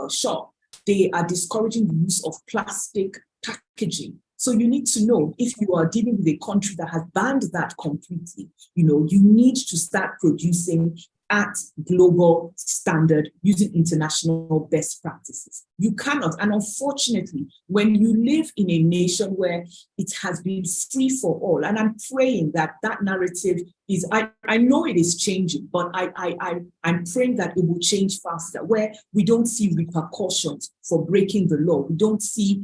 a shop, they are discouraging the use of plastic packaging. So you need to know, if you are dealing with a country that has banned that completely, you need to start producing at global standard using international best practices. You cannot, and unfortunately, when you live in a nation where it has been free for all, and I'm praying that that narrative is, I know it is changing, but I'm praying that it will change faster, where we don't see repercussions for breaking the law. We don't see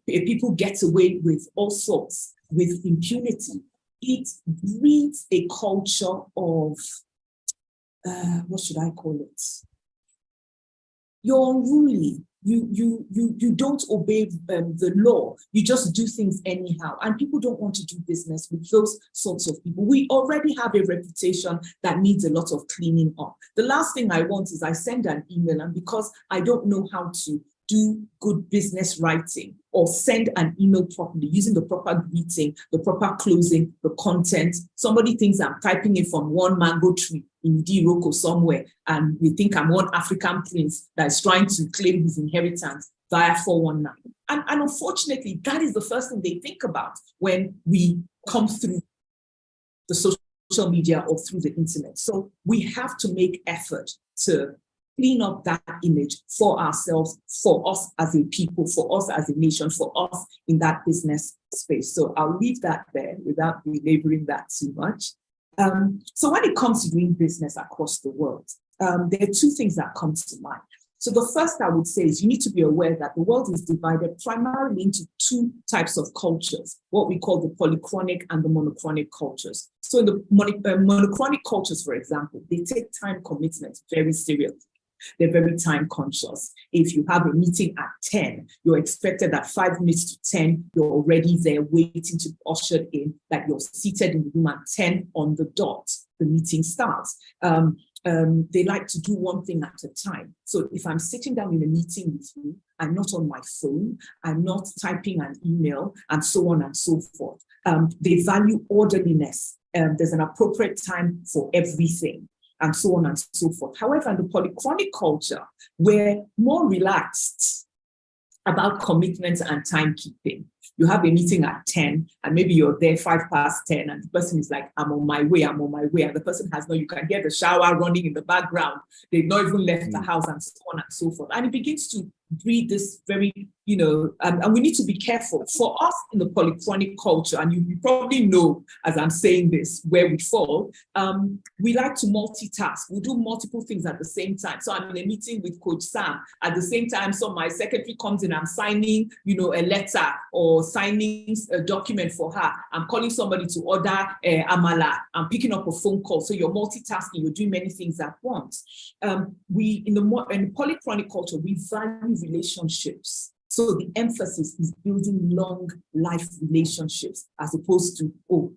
people get away with all sorts, with impunity. It breeds a culture of what should I call it? You're unruly. You don't obey the law. You just do things anyhow. And people don't want to do business with those sorts of people. We already have a reputation that needs a lot of cleaning up. The last thing I want is I send an email, and because I don't know how to do good business writing or send an email properly using the proper greeting, the proper closing, the content, somebody thinks I'm typing it from one mango tree in D-Roko somewhere, and we think I'm one African prince that is trying to claim his inheritance via 419. And unfortunately, that is the first thing they think about when we come through the social media or through the internet. So we have to make effort to clean up that image for ourselves, for us as a people, for us as a nation, for us in that business space. So I'll leave that there without belaboring that too much. So when it comes to doing business across the world, there are two things that come to mind. So the first I would say is you need to be aware that the world is divided primarily into two types of cultures, what we call the polychronic and the monochronic cultures. So in the monochronic cultures, for example, they take time commitment very seriously. They're very time conscious. If you have a meeting at 10, you're expected at 5 minutes to 10, you're already there waiting to be ushered in, that you're seated in the room at 10 on the dot, the meeting starts. They like to do one thing at a time. So if I'm sitting down in a meeting with you, I'm not on my phone, I'm not typing an email, and so on and so forth. They value orderliness. There's an appropriate time for everything, and so on and so forth. However, in the polychronic culture, we're more relaxed about commitment and timekeeping. You have a meeting at 10 and maybe you're there 10:05 and the person is like, I'm on my way. And the person has no, you can hear the shower running in the background. They've not even left the house and so on and so forth. And it begins to breed this very, and we need to be careful. For us in the polychronic culture, and you probably know as I'm saying this, where we fall, we like to multitask. We do multiple things at the same time. So I'm in a meeting with Coach Sam. At the same time, so my secretary comes in, I'm signing, a letter or signing a document for her. I'm calling somebody to order amala. I'm picking up a phone call. So you're multitasking, you're doing many things at once. In the polychronic culture, we value relationships. So the emphasis is building long life relationships as opposed to,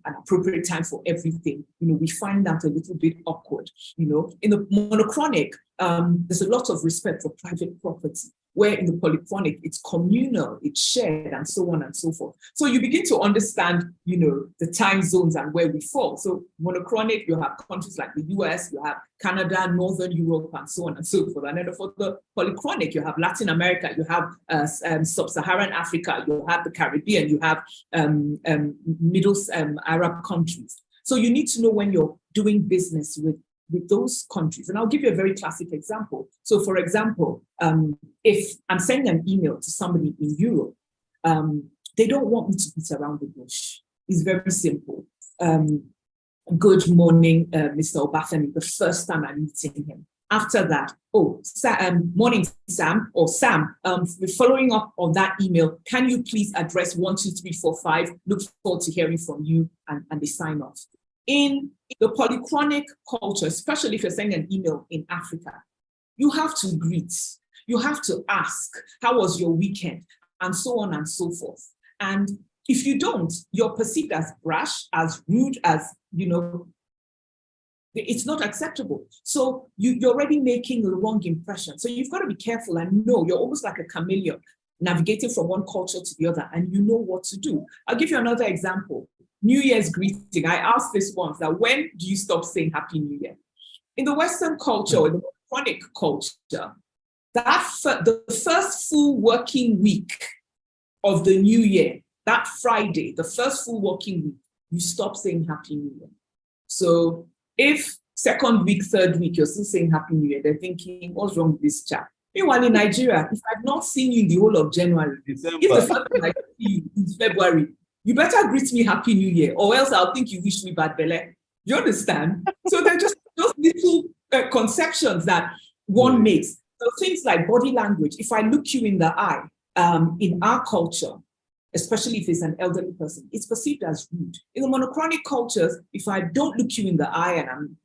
an appropriate time for everything. We find that a little bit awkward. In the monochronic, there's a lot of respect for private property, where in the polychronic, it's communal, it's shared, and so on and so forth. So you begin to understand, the time zones and where we fall. So monochronic, you have countries like the US, you have Canada, Northern Europe, and so on and so forth. And then for the polychronic, you have Latin America, you have Sub-Saharan Africa, you have the Caribbean, you have Middle Arab countries. So you need to know when you're doing business with those countries. And I'll give you a very classic example. So for example, if I'm sending an email to somebody in Europe, they don't want me to beat around the bush. It's very simple. Good morning, Mr. Obafemi, the first time I'm meeting him. After that, morning, Sam, or Sam, following up on that email, can you please address 1, 2, 3, 4, 5? Look forward to hearing from you, and they sign off. In the polychronic culture, especially if you're sending an email in Africa, you have to greet, you have to ask, how was your weekend? And so on and so forth. And if you don't, you're perceived as brash, as rude, as, it's not acceptable. So you're already making the wrong impression. So you've got to be careful and know you're almost like a chameleon, navigating from one culture to the other, and you know what to do. I'll give you another example. New Year's greeting. I asked this once, that when do you stop saying Happy New Year? In the Western culture, or the chronic culture, the first full working week of the new year, that Friday, the first full working week, you stop saying Happy New Year. So if second week, third week, you're still saying Happy New Year, they're thinking, what's wrong with this chap? Meanwhile, in Nigeria, if I've not seen you in the whole of January, December. if the first time I see you in February, you better greet me Happy New Year, or else I'll think you wish me bad belly. You understand? So they're just those little conceptions that one makes. So things like body language. If I look you in the eye, in our culture, especially if it's an elderly person, it's perceived as rude. In the monochronic cultures, if I don't look you in the eye and I'm,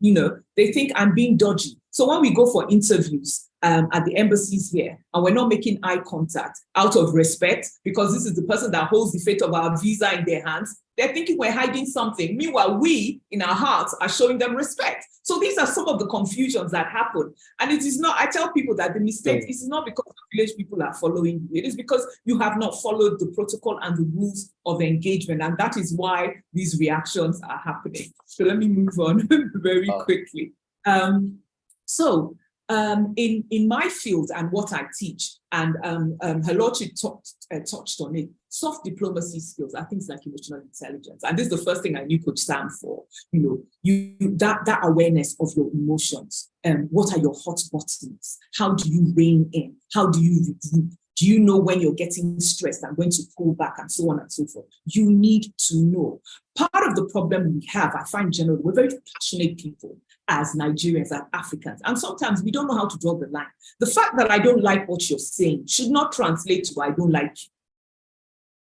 they think I'm being dodgy. So when we go for interviews at the embassies here, and we're not making eye contact out of respect, because this is the person that holds the fate of our visa in their hands, they're thinking we're hiding something. Meanwhile, we, in our hearts, are showing them respect. So these are some of the confusions that happen. And it is not, I tell people that the mistake is not because the village people are following you. It is because you have not followed the protocol and the rules of engagement. And that is why these reactions are happening. So let me move on very quickly. In my field and what I teach, and her lordship touched on it, soft diplomacy skills are things like emotional intelligence. And this is the first thing I knew Coach Sam for. That awareness of your emotions. What are your hot buttons? How do you rein in? How do you regroup? Do you know when you're getting stressed and when to pull back and so on and so forth? You need to know. Part of the problem we have, I find generally, we're very passionate people as Nigerians, as Africans, and sometimes we don't know how to draw the line. The fact that I don't like what you're saying should not translate to I don't like you.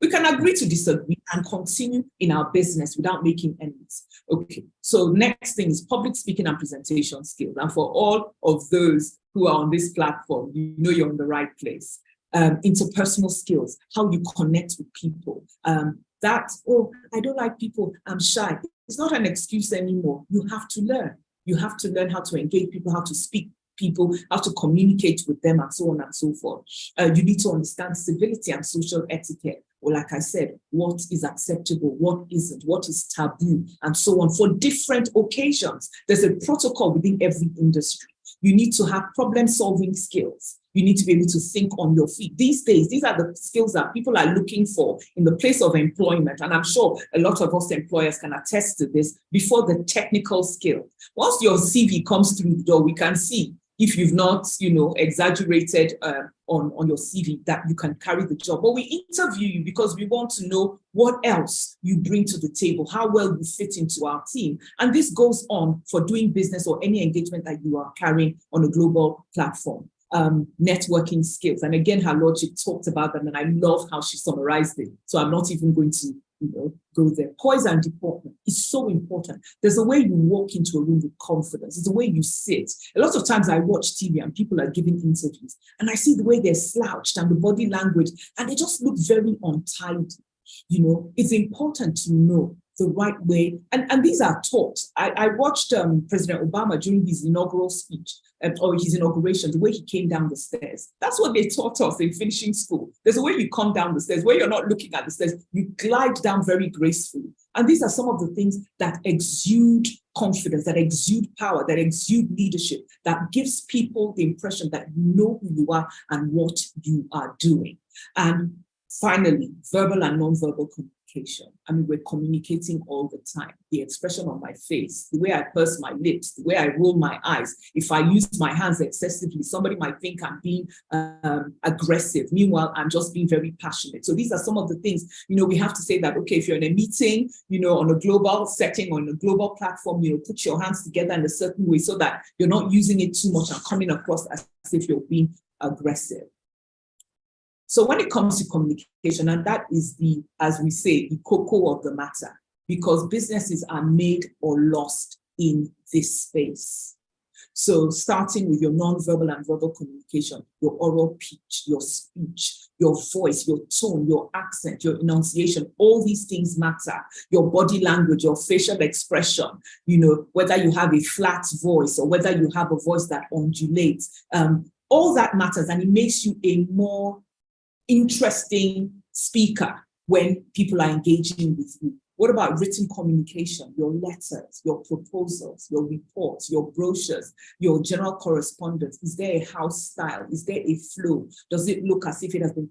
We can agree to disagree and continue in our business without making enemies. Okay, so next thing is public speaking and presentation skills. And for all of those who are on this platform, you know you're in the right place. Interpersonal skills, how you connect with people. Oh, I don't like people, I'm shy. It's not an excuse anymore. You have to learn. You have to learn how to engage people, how to speak people, how to communicate with them, and so on and so forth. You need to understand civility and social etiquette. Or like I said, what is acceptable, what isn't, what is taboo, and so on for different occasions. There's a protocol within every industry. You need to have problem-solving skills. You need to be able to think on your feet. These days, these are the skills that people are looking for in the place of employment. And I'm sure a lot of us employers can attest to this before the technical skill. Once your CV comes through the door, we can see if you've not, exaggerated on your CV that you can carry the job. But we interview you because we want to know what else you bring to the table, how well you fit into our team. And this goes on for doing business or any engagement that you are carrying on a global platform. Networking skills. And again, her lordship talked about them, and I love how she summarized it. So I'm not even going to go there. Poise and deportment is so important. There's a way you walk into a room with confidence. There's a way you sit. A lot of times I watch TV and people are giving interviews and I see the way they're slouched and the body language, and they just look very untidy. It's important to know the right way. And these are taught. I watched President Obama during his inaugural speech or his inauguration, the way he came down the stairs. That's what they taught us in finishing school. There's a way you come down the stairs where you're not looking at the stairs. You glide down very gracefully. And these are some of the things that exude confidence, that exude power, that exude leadership, that gives people the impression that you know who you are and what you are doing. And finally, verbal and nonverbal communication. I mean, we're communicating all the time. The expression on my face, the way I purse my lips, the way I roll my eyes. If I use my hands excessively, somebody might think I'm being aggressive. Meanwhile, I'm just being very passionate. So these are some of the things, we have to say that, okay, if you're in a meeting, on a global setting or on a global platform, put your hands together in a certain way so that you're not using it too much and coming across as if you're being aggressive. So when it comes to communication, and that is as we say, the cocoa of the matter, because businesses are made or lost in this space. So starting with your non-verbal and verbal communication, your oral pitch, your speech, your voice, your tone, your accent, your enunciation, all these things matter. Your body language, your facial expression, whether you have a flat voice or whether you have a voice that undulates, all that matters, and it makes you a more interesting speaker when people are engaging with you. What about written communication, your letters, your proposals, your reports, your brochures, your general correspondence? Is there a house style? Is there a flow? Does it look as if it has been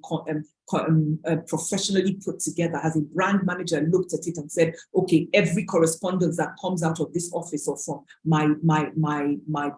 professionally put together? Has a brand manager looked at it and said, okay, every correspondence that comes out of this office or from my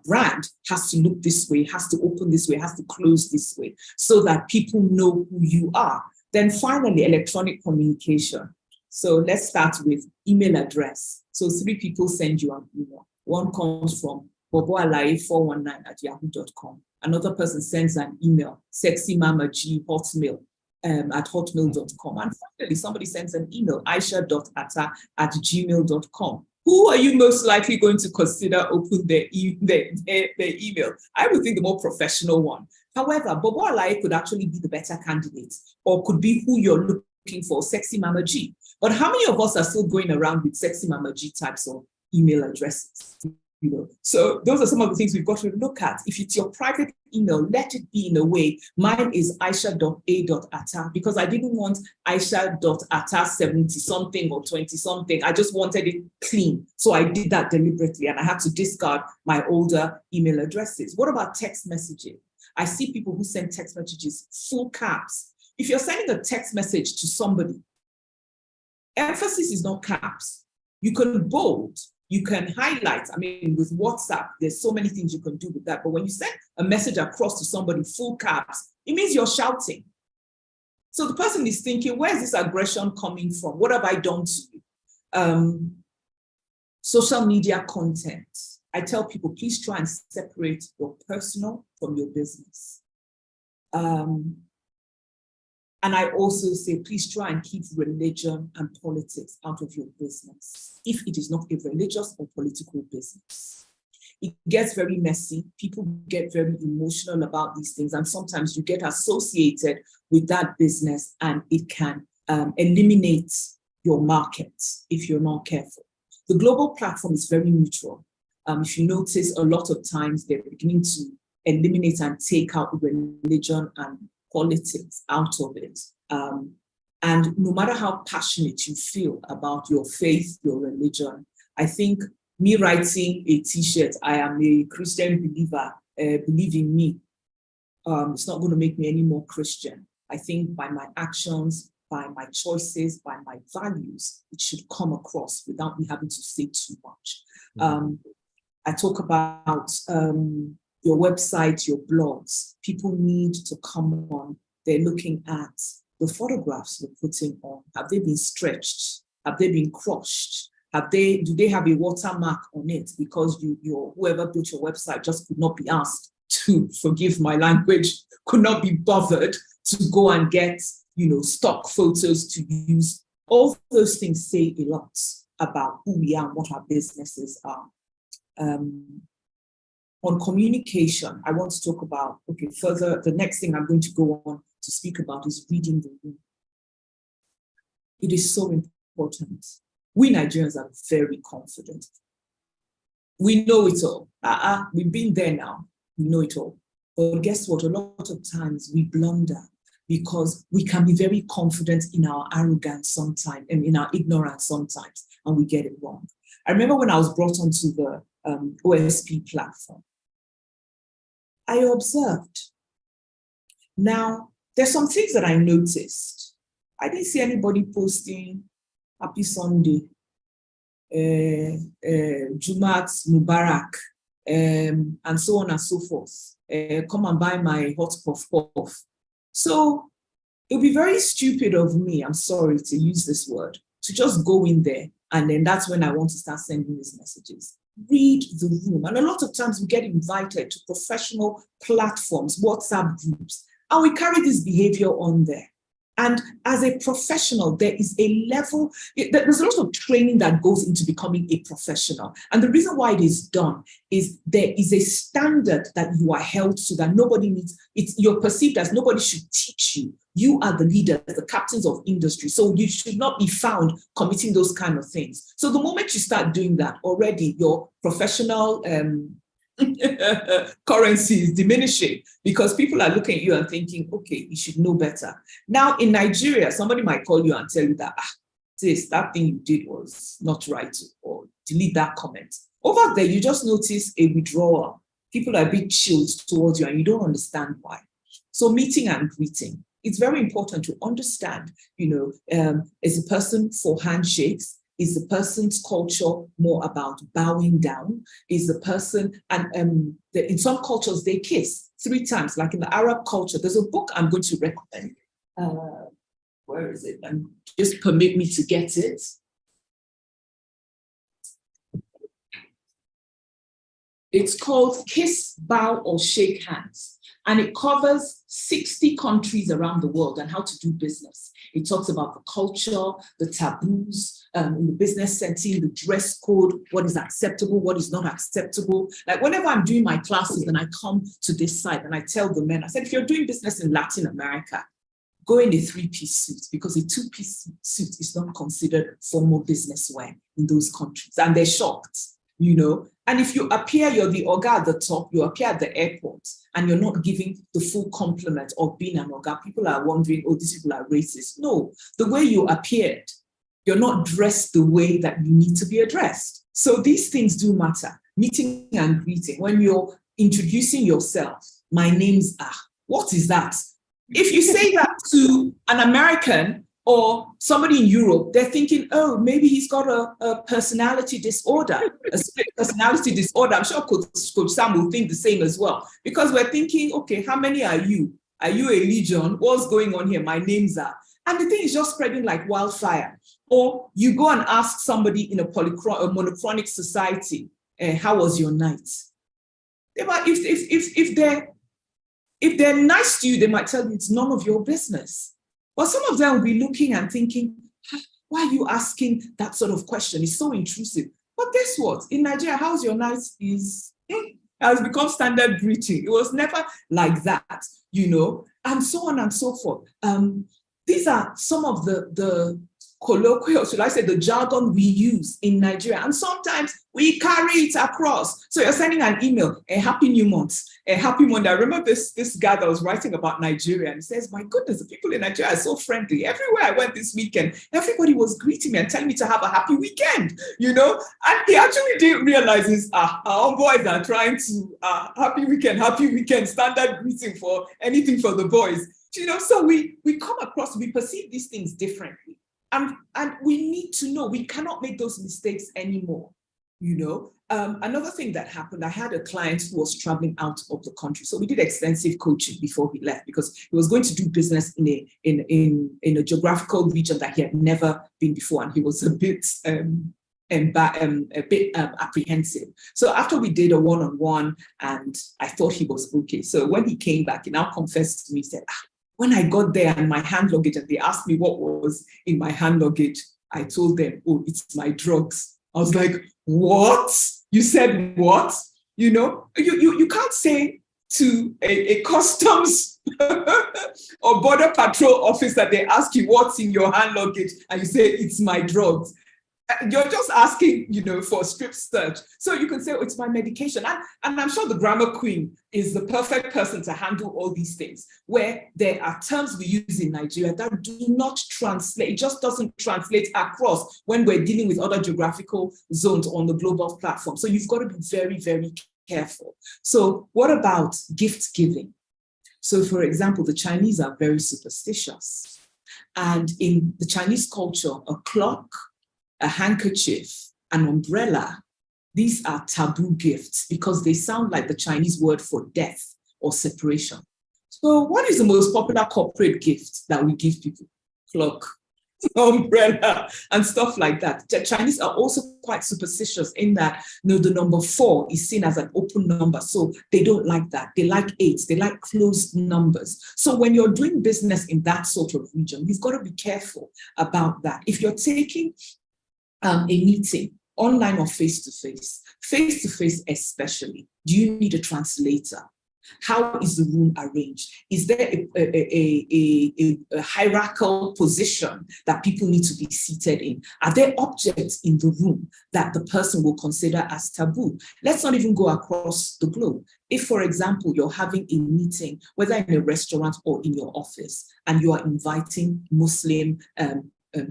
brand has to look this way, has to open this way, has to close this way, so that people know who you are. Then finally, electronic communication. So let's start with email address. So 3 people send you an email. One comes from boboalaye419@yahoo.com. Another person sends an email, sexymamag@hotmail. At hotmail.com. And finally, somebody sends an email, aisha.atta@gmail.com. Who are you most likely going to consider open their email? I would think the more professional one. However, Bobo Alaye could actually be the better candidate, or could be who you're looking for, Sexy Mama G. But how many of us are still going around with Sexy Mama G types of email addresses? So those are some of the things we've got to look at. If it's your private email, let it be in a way. Mine is aisha.a.atta, because I didn't want aisha.atta 70-something or 20-something. I just wanted it clean. So I did that deliberately, and I had to discard my older email addresses. What about text messaging? I see people who send text messages full caps. If you're sending a text message to somebody, emphasis is not caps. You can bold, you can highlight. I mean, with WhatsApp, there's so many things you can do with that. But when you send a message across to somebody full caps, it means you're shouting. So the person is thinking, where's this aggression coming from? What have I done to you? Social media content. I tell people, please try and separate your personal from your business. And I also say, please try and keep religion and politics out of your business, if it is not a religious or political business. It gets very messy. People get very emotional about these things. And sometimes you get associated with that business and it can eliminate your market if you're not careful. The global platform is very neutral. If you notice, a lot of times they're beginning to eliminate and take out religion and politics out of it. And no matter how passionate you feel about your faith, your religion, I think me writing a t-shirt, I am a Christian believer, believe in me, it's not going to make me any more Christian. I think by my actions, by my choices, by my values, it should come across without me having to say too much. I talk about your website, your blogs. People need to come on. They're looking at the photographs you're putting on. Have they been stretched? Have they been crushed? Do they have a watermark on it? Because whoever built your website just could not be asked to, forgive my language, could not be bothered to go and get, stock photos to use. All those things say a lot about who we are and what our businesses are. On communication, I want to talk about, further, the next thing I'm going to go on to speak about is reading the room. It is so important. We Nigerians are very confident. We know it all. We've been there now. We know it all. But guess what? A lot of times we blunder because we can be very confident in our arrogance sometimes and in our ignorance sometimes, and we get it wrong. I remember when I was brought onto the OSP platform, I observed. Now, there's some things that I noticed. I didn't see anybody posting Happy Sunday, Jumat Mubarak, and so on and so forth. Come and buy my hot puff puff. So it would be very stupid of me, I'm sorry to use this word, to just go in there and then that's when I want to start sending these messages. Read the room. And a lot of times we get invited to professional platforms, WhatsApp groups, and we carry this behavior on there. And as a professional, there is a level, there's a lot of training that goes into becoming a professional. And the reason why it is done is there is a standard that you are held to that nobody needs. You're perceived as nobody should teach you. You are the leaders, the captains of industry. So you should not be found committing those kind of things. So the moment you start doing that, already your professional currency is diminishing because people are looking at you and thinking, okay, you should know better. Now in Nigeria, somebody might call you and tell you that, that thing you did was not right, or delete that comment. Over there, you just notice a withdrawal. People are a bit chilled towards you and you don't understand why. So meeting and greeting, it's very important to understand, is the person for handshakes? Is the person's culture more about bowing down? Is the person, and in some cultures, they kiss 3 times, like in the Arab culture. There's a book I'm going to recommend. Where is it? And just permit me to get it. It's called Kiss, Bow, or Shake Hands. And it covers 60 countries around the world and how to do business. It talks about the culture, the taboos, in the business setting, the dress code, what is acceptable, what is not acceptable. Like whenever I'm doing my classes and I come to this site and I tell the men, I said, if you're doing business in Latin America, go in a 3-piece suit because a 2-piece suit is not considered formal business wear in those countries. And they're shocked, And if you appear, you're the Oga at the top, you appear at the airport, and you're not giving the full complement of being an Oga, people are wondering, oh, these people are racist. No, the way you appeared, you're not dressed the way that you need to be addressed. So these things do matter. Meeting and greeting. When you're introducing yourself, my name's what is that? If you say that to an American or somebody in Europe, they're thinking, oh, maybe he's got a personality disorder, a split personality disorder. I'm sure Coach Sam will think the same as well, because we're thinking, okay, how many are you? Are you a legion? What's going on here? My names are. And the thing is just spreading like wildfire. Or you go and ask somebody in a monochronic society, how was your night? If they're nice to you, they might tell you it's none of your business. But some of them will be looking and thinking, why are you asking that sort of question? It's so intrusive. But guess what? In Nigeria, how's your night has become standard greeting. It was never like that, and so on and so forth. These are some of the colloquial, should I say, the jargon we use in Nigeria. And sometimes we carry it across. So you're sending an email, a happy new month, a happy Monday. I remember this guy that was writing about Nigeria, and he says, my goodness, the people in Nigeria are so friendly. Everywhere I went this weekend, everybody was greeting me and telling me to have a happy weekend, And he actually didn't realize our boys are trying to, happy weekend, standard greeting for anything for the boys. So we come across, we perceive these things differently. And we need to know we cannot make those mistakes anymore. Another thing that happened, I had a client who was traveling out of the country. So we did extensive coaching before he left because he was going to do business in a geographical region that he had never been before. And he was a bit apprehensive. So after we did a one-on-one and I thought he was okay. So when he came back, he now confessed to me, he said, when I got there and my hand luggage and they asked me what was in my hand luggage, I told them, oh, it's my drugs. I was like, what? You said what? You can't say to a customs or border patrol officer that they ask you what's in your hand luggage and you say it's my drugs. You're just asking, for a strip search. So you can say, oh, it's my medication. And I'm sure the grammar queen is the perfect person to handle all these things, where there are terms we use in Nigeria that do not translate. It just doesn't translate across when we're dealing with other geographical zones on the global platform. So you've got to be very, very careful. So what about gift giving? So for example, the Chinese are very superstitious. And in the Chinese culture, a clock, a handkerchief, an umbrella, these are taboo gifts because they sound like the Chinese word for death or separation. So what is the most popular corporate gift that we give people? Clock, umbrella, and stuff like that. The Chinese are also quite superstitious in that the number 4 is seen as an open number. So they don't like that. They like 8. They like closed numbers. So when you're doing business in that sort of region, you've got to be careful about that. If you're taking a meeting, online or face-to-face especially, do you need a translator? How is the room arranged? Is there a hierarchical position that people need to be seated in? Are there objects in the room that the person will consider as taboo? Let's not even go across the globe. If, for example, you're having a meeting, whether in a restaurant or in your office, and you are inviting Muslim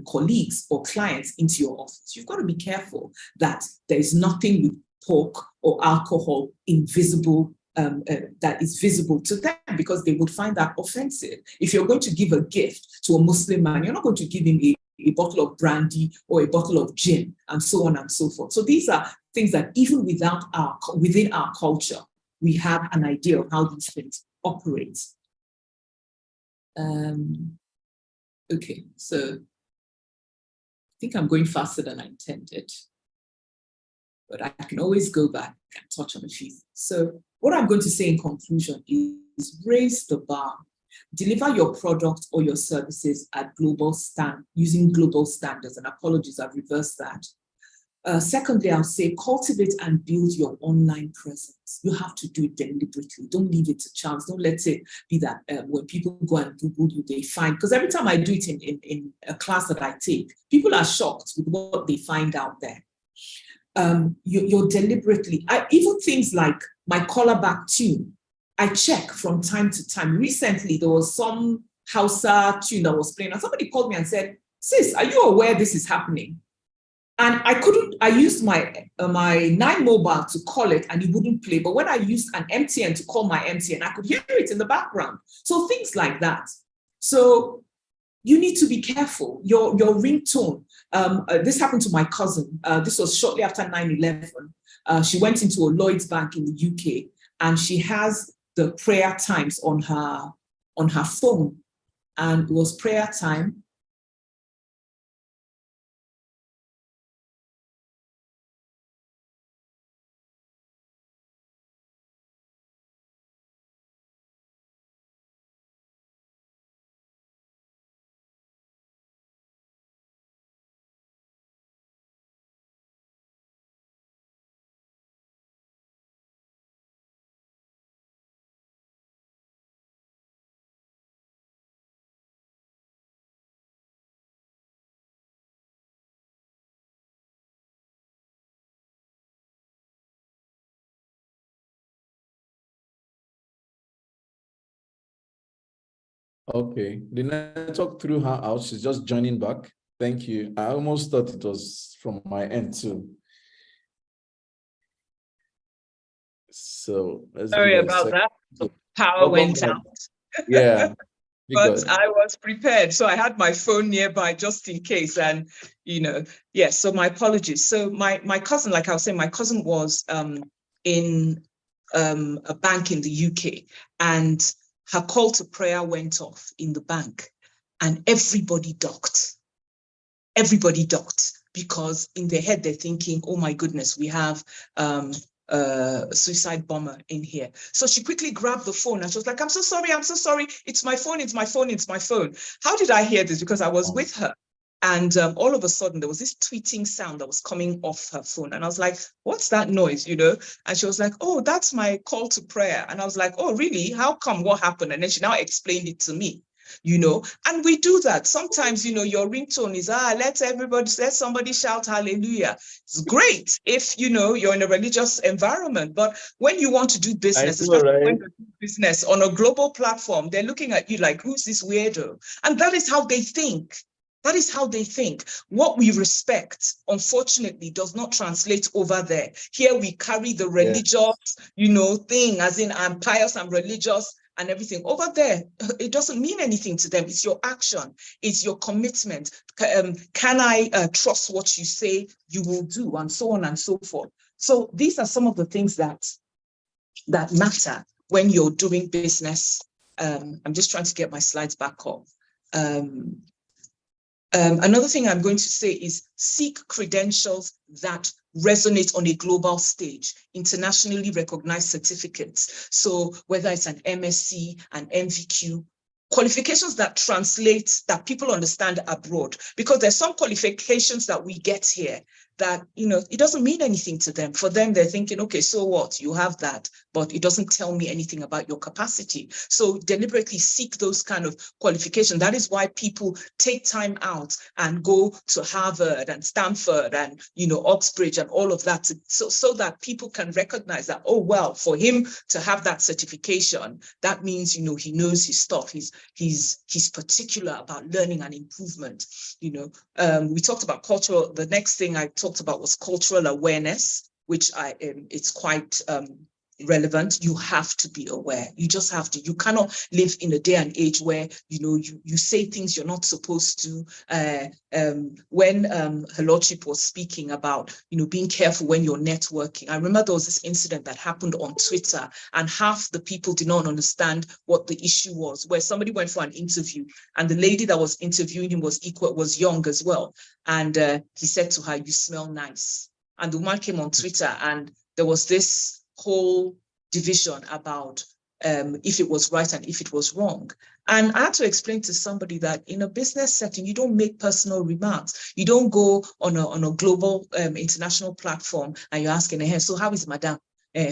colleagues or clients into your office, you've got to be careful that there is nothing with pork or alcohol invisible that is visible to them, because they would find that offensive. If you're going to give a gift to a Muslim man, you're not going to give him a bottle of brandy or a bottle of gin and so on and so forth. So these are things that even within our culture, we have an idea of how these things operate. Okay, so I think I'm going faster than I intended, but I can always go back and touch on a few things. So what I'm going to say in conclusion is raise the bar. Deliver your product or your services at using global standards. And apologies, I've reversed that. Secondly, I'll say cultivate and build your online presence. You have to do it deliberately. Don't leave it to chance. Don't let it be that when people go and Google you, they find, because every time I do it in a class that I take, people are shocked with what they find out there. You're deliberately, even things like my collar back tune, I check from time to time. Recently, there was some Hausa tune that was playing, and somebody called me and said, sis, are you aware this is happening? And I used my 9 mobile to call it and it wouldn't play. But when I used an MTN to call my MTN, I could hear it in the background. So things like that. So you need to be careful. Your ringtone. This happened to my cousin. This was shortly after 9/11. She went into a Lloyd's Bank in the UK and she has the prayer times on her on her phone, and it was prayer time. Okay, the network threw her out. She's just joining back. Thank you. I almost thought it was from my end too. So let's Sorry give it a about sec. that. The power Welcome went back. out. Yeah, But I was prepared. So I had my phone nearby just in case. And, yes, so my apologies. So my cousin, like I was saying, my cousin was in a bank in the UK, and her call to prayer went off in the bank, and everybody ducked. Everybody ducked, because in their head they're thinking, oh my goodness, we have suicide bomber in here. So she quickly grabbed the phone and she was like, I'm so sorry, it's my phone, it's my phone, it's my phone. How did I hear this? Because I was with her. And all of a sudden there was this tweeting sound that was coming off her phone. And I was like, what's that noise, And she was like, oh, that's my call to prayer. And I was like, oh, really? How come? What happened? And then she now explained it to me. And we do that. Sometimes, your ringtone is, let somebody shout hallelujah. It's great if, you're in a religious environment, but when you want to do business, especially when you do business on a global platform, they're looking at you like, who's this weirdo? And that is how they think. That is how they think. What we respect, unfortunately, does not translate over there. Here we carry the religious, thing, as in I'm pious, I'm religious, and everything. Over there, it doesn't mean anything to them. It's your action. It's your commitment. Can I trust what you say you will do, and so on and so forth. So these are some of the things that matter when you're doing business. I'm just trying to get my slides back up. Another thing I'm going to say is seek credentials that resonate on a global stage, internationally recognized certificates. So whether it's an MSc, an MVQ, qualifications that translate, that people understand abroad, because there's some qualifications that we get here that, it doesn't mean anything to them. For them, they're thinking, okay, so what? You have that, but it doesn't tell me anything about your capacity. So deliberately seek those kind of qualifications. That is why people take time out and go to Harvard and Stanford and, Oxbridge and all of that, so that people can recognize that, oh, well, for him to have that certification, that means, he knows his stuff. He's particular about learning and improvement. We talked about cultural. The next thing I talked about was cultural awareness, which it's quite relevant. You have to be aware. You just have to. You cannot live in a day and age where you say things you're not supposed to. When Her Lordship was speaking about being careful when you're networking, I remember there was this incident that happened on Twitter, and half the people did not understand what the issue was. Where somebody went for an interview, and the lady that was interviewing him was young as well, and he said to her, "You smell nice." And the woman came on Twitter, and there was this whole division about if it was right and if it was wrong. And I had to explain to somebody that in a business setting, you don't make personal remarks. You don't go on a global international platform and you're asking, hey, so how is madam?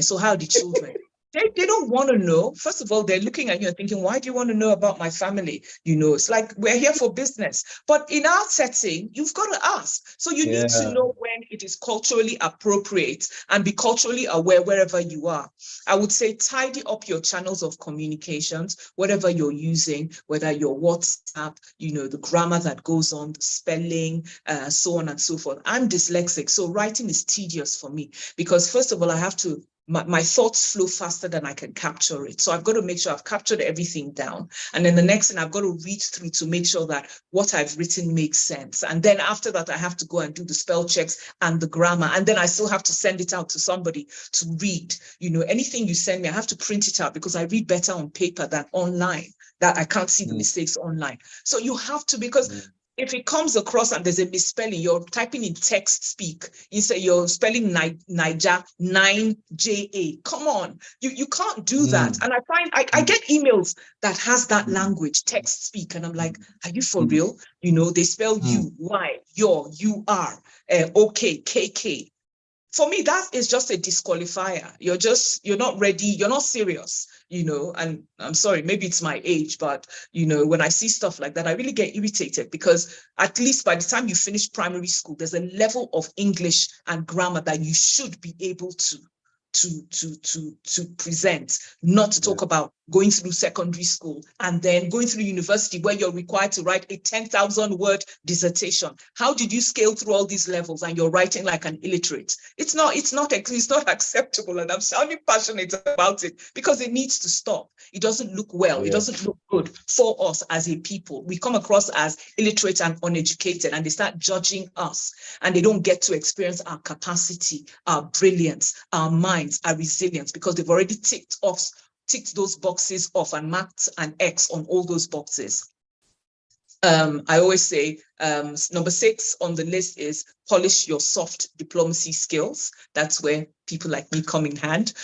So how are the children? They don't want to know. First of all, they're looking at you and thinking, why do you want to know about my family? It's like we're here for business. But in our setting, you've got to ask. So you need to know when it is culturally appropriate and be culturally aware wherever you are. I would say tidy up your channels of communications, whatever you're using, whether your WhatsApp, the grammar that goes on, the spelling, so on and so forth. I'm dyslexic, so writing is tedious for me because first of all, I have to my thoughts flow faster than I can capture it. So I've got to make sure I've captured everything down. And then the next thing I've got to read through to make sure that what I've written makes sense. And then after that, I have to go and do the spell checks and the grammar. And then I still have to send it out to somebody to read. Anything you send me, I have to print it out because I read better on paper than online. that I can't see the mistakes online. So you have to, because if it comes across and there's a misspelling, you're typing in text speak. You say you're spelling Niger 9JA. Come on, you can't do that. And I find I get emails that has that language, text speak, and I'm like, are you for real? You know, they spell you, Y, your, you are, okay, KK. For me, that is just a disqualifier. You're not ready, you're not serious, you know, and I'm sorry, maybe it's my age, but, you know, when I see stuff like that, I really get irritated, because at least by the time you finish primary school, there's a level of English and grammar that you should be able to present, not to talk about going through secondary school and then going through university where you're required to write a 10,000 word dissertation. How did you scale through all these levels and you're writing like an illiterate? It's not acceptable, and I'm sounding passionate about it because it needs to stop. It doesn't look well. It doesn't look good for us as a people. We come across as illiterate and uneducated, and they start judging us, and they don't get to experience our capacity, our brilliance, our minds, our resilience, because they've already ticked those boxes off and marked an X on all those boxes. I always say number 6 on the list is polish your soft diplomacy skills. That's where people like me come in hand.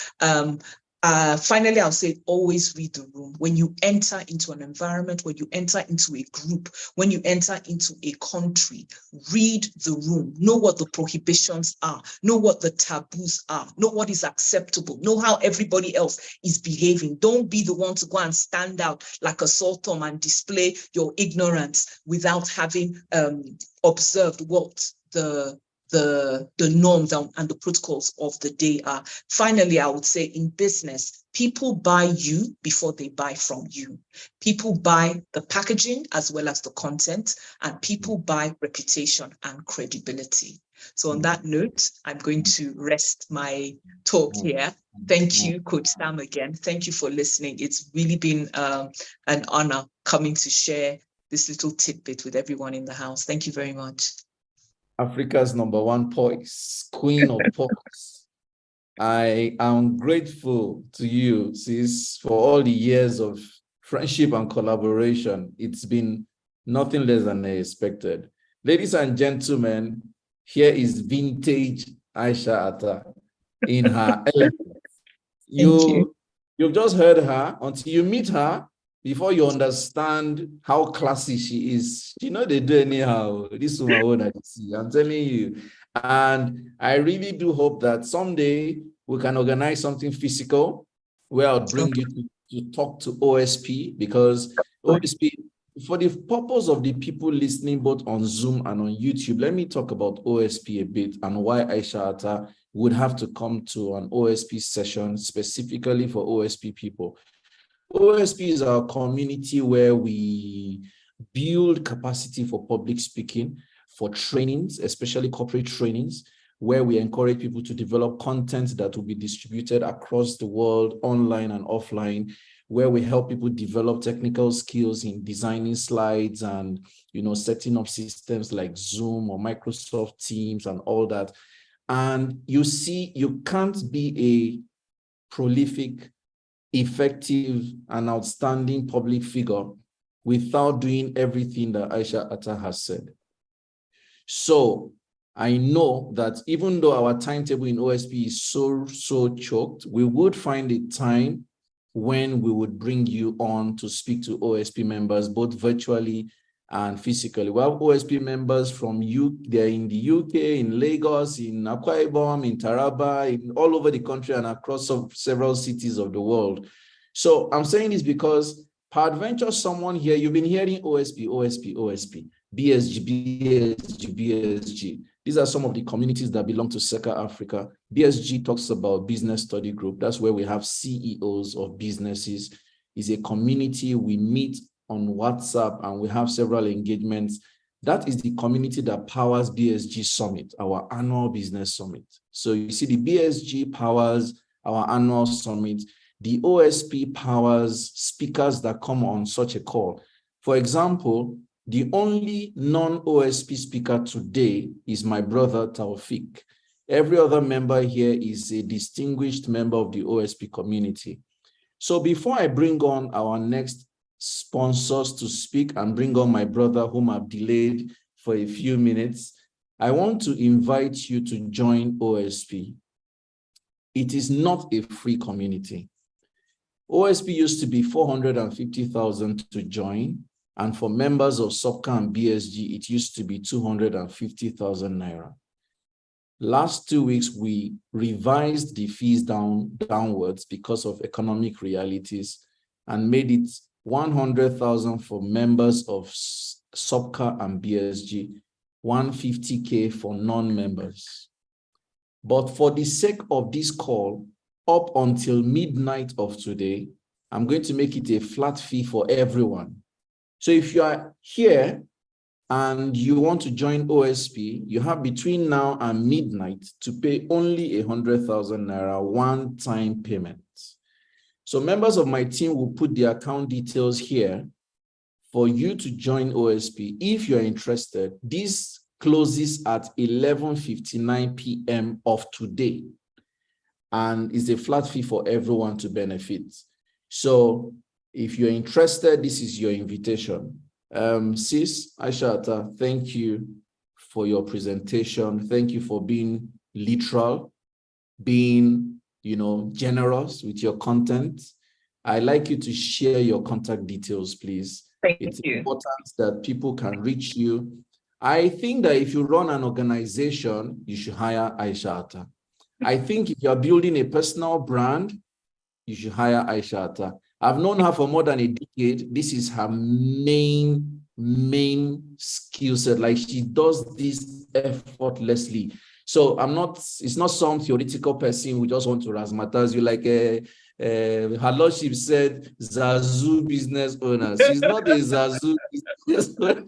Finally, I'll say always read the room. When you enter into an environment, when you enter into a group, when you enter into a country, read the room. Know what the prohibitions are. Know what the taboos are. Know what is acceptable. Know how everybody else is behaving. Don't be the one to go and stand out like a sultan and display your ignorance without having observed what the norms and the protocols of the day are. Finally, I would say in business, people buy you before they buy from you. People buy the packaging as well as the content, and people buy reputation and credibility. So on that note, I'm going to rest my talk here. Thank you, Coach Sam, again. Thank you for listening. It's really been an honor coming to share this little tidbit with everyone in the house. Thank you very much. Africa's #1 poise, queen of poise. I am grateful to you, sis, for all the years of friendship and collaboration. It's been nothing less than expected. Ladies and gentlemen, here is vintage Aisha Atta in her element. You've just heard her. Until you meet her, before you understand how classy she is, you know they do anyhow. This is my own, I'm telling you. And I really do hope that someday we can organize something physical where I'll bring you to talk to OSP, because OSP, for the purpose of the people listening both on Zoom and on YouTube, let me talk about OSP a bit and why Aisha Atta would have to come to an OSP session specifically for OSP people. OSP is our community where we build capacity for public speaking, for trainings, especially corporate trainings, where we encourage people to develop content that will be distributed across the world, online and offline, where we help people develop technical skills in designing slides and, you know, setting up systems like Zoom or Microsoft Teams and all that. And you see, you can't be a prolific, effective and outstanding public figure without doing everything that Aisha Atta has said. So I know that even though our timetable in OSP is so choked, we would find a time when we would bring you on to speak to OSP members, both virtually and physically. We have OSP members from they're in the UK, in Lagos, in Akwa Ibom, in Taraba, in all over the country and across several cities of the world. So I'm saying this because peradventure someone here, you've been hearing OSP, OSP, OSP, BSG, BSG, BSG. These are some of the communities that belong to SECA Africa. BSG talks about business study group. That's where we have CEOs of businesses. It's a community. We meet on WhatsApp and we have several engagements. That is the community that powers BSG Summit, our annual business summit. So you see the BSG powers our annual summit. The OSP powers speakers that come on such a call. For example, the only non-OSP speaker today is my brother Taufik. Every other member here is a distinguished member of the OSP community. So before I bring on our next sponsors to speak and bring on my brother whom I've delayed for a few minutes, I want to invite you to join OSP. It is not a free community. OSP used to be 450,000 to join, and for members of SOPCA and BSG, it used to be 250,000 naira. Last 2 weeks, we revised the fees downwards because of economic realities and made it 100,000 for members of SOPCA and BSG, 150K for non-members. But for the sake of this call, up until midnight of today, I'm going to make it a flat fee for everyone. So if you are here and you want to join OSP, you have between now and midnight to pay only 100,000 naira one-time payment. So members of my team will put the account details here for you to join OSP. If you're interested, this closes at 11:59 p.m. of today, and is a flat fee for everyone to benefit. So if you're interested, this is your invitation. Sis Aishata, thank you for your presentation. Thank you for being literal, being, generous with your content. I'd like you to share your contact details, please. It's important that people can reach you. I think that if you run an organization, you should hire Aishata. I think if you're building a personal brand, you should hire Aishata. I've known her for more than a decade. This is her main skill set. Like, she does this effortlessly. So it's not some theoretical person who just want to razzmatazz you like her lordship said, Zazu business owner. She's not a Zazu business owner.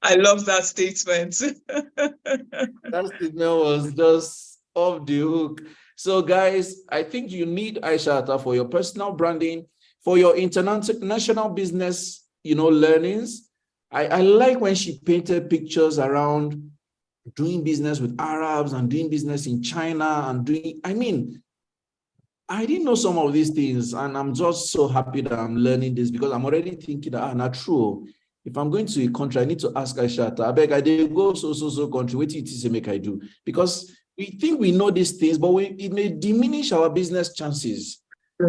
I love that statement. That statement was just off the hook. So guys, I think you need Aishata for your personal branding, for your international business, learnings. I like when she painted pictures around doing business with Arabs and doing business in China and I didn't know some of these things, and I'm just so happy that I'm learning this, because I'm already thinking that, not true. If I'm going to a country, I need to ask Aishata, I beg, I did go so country, what it is make I do? Because we think we know these things, but it may diminish our business chances.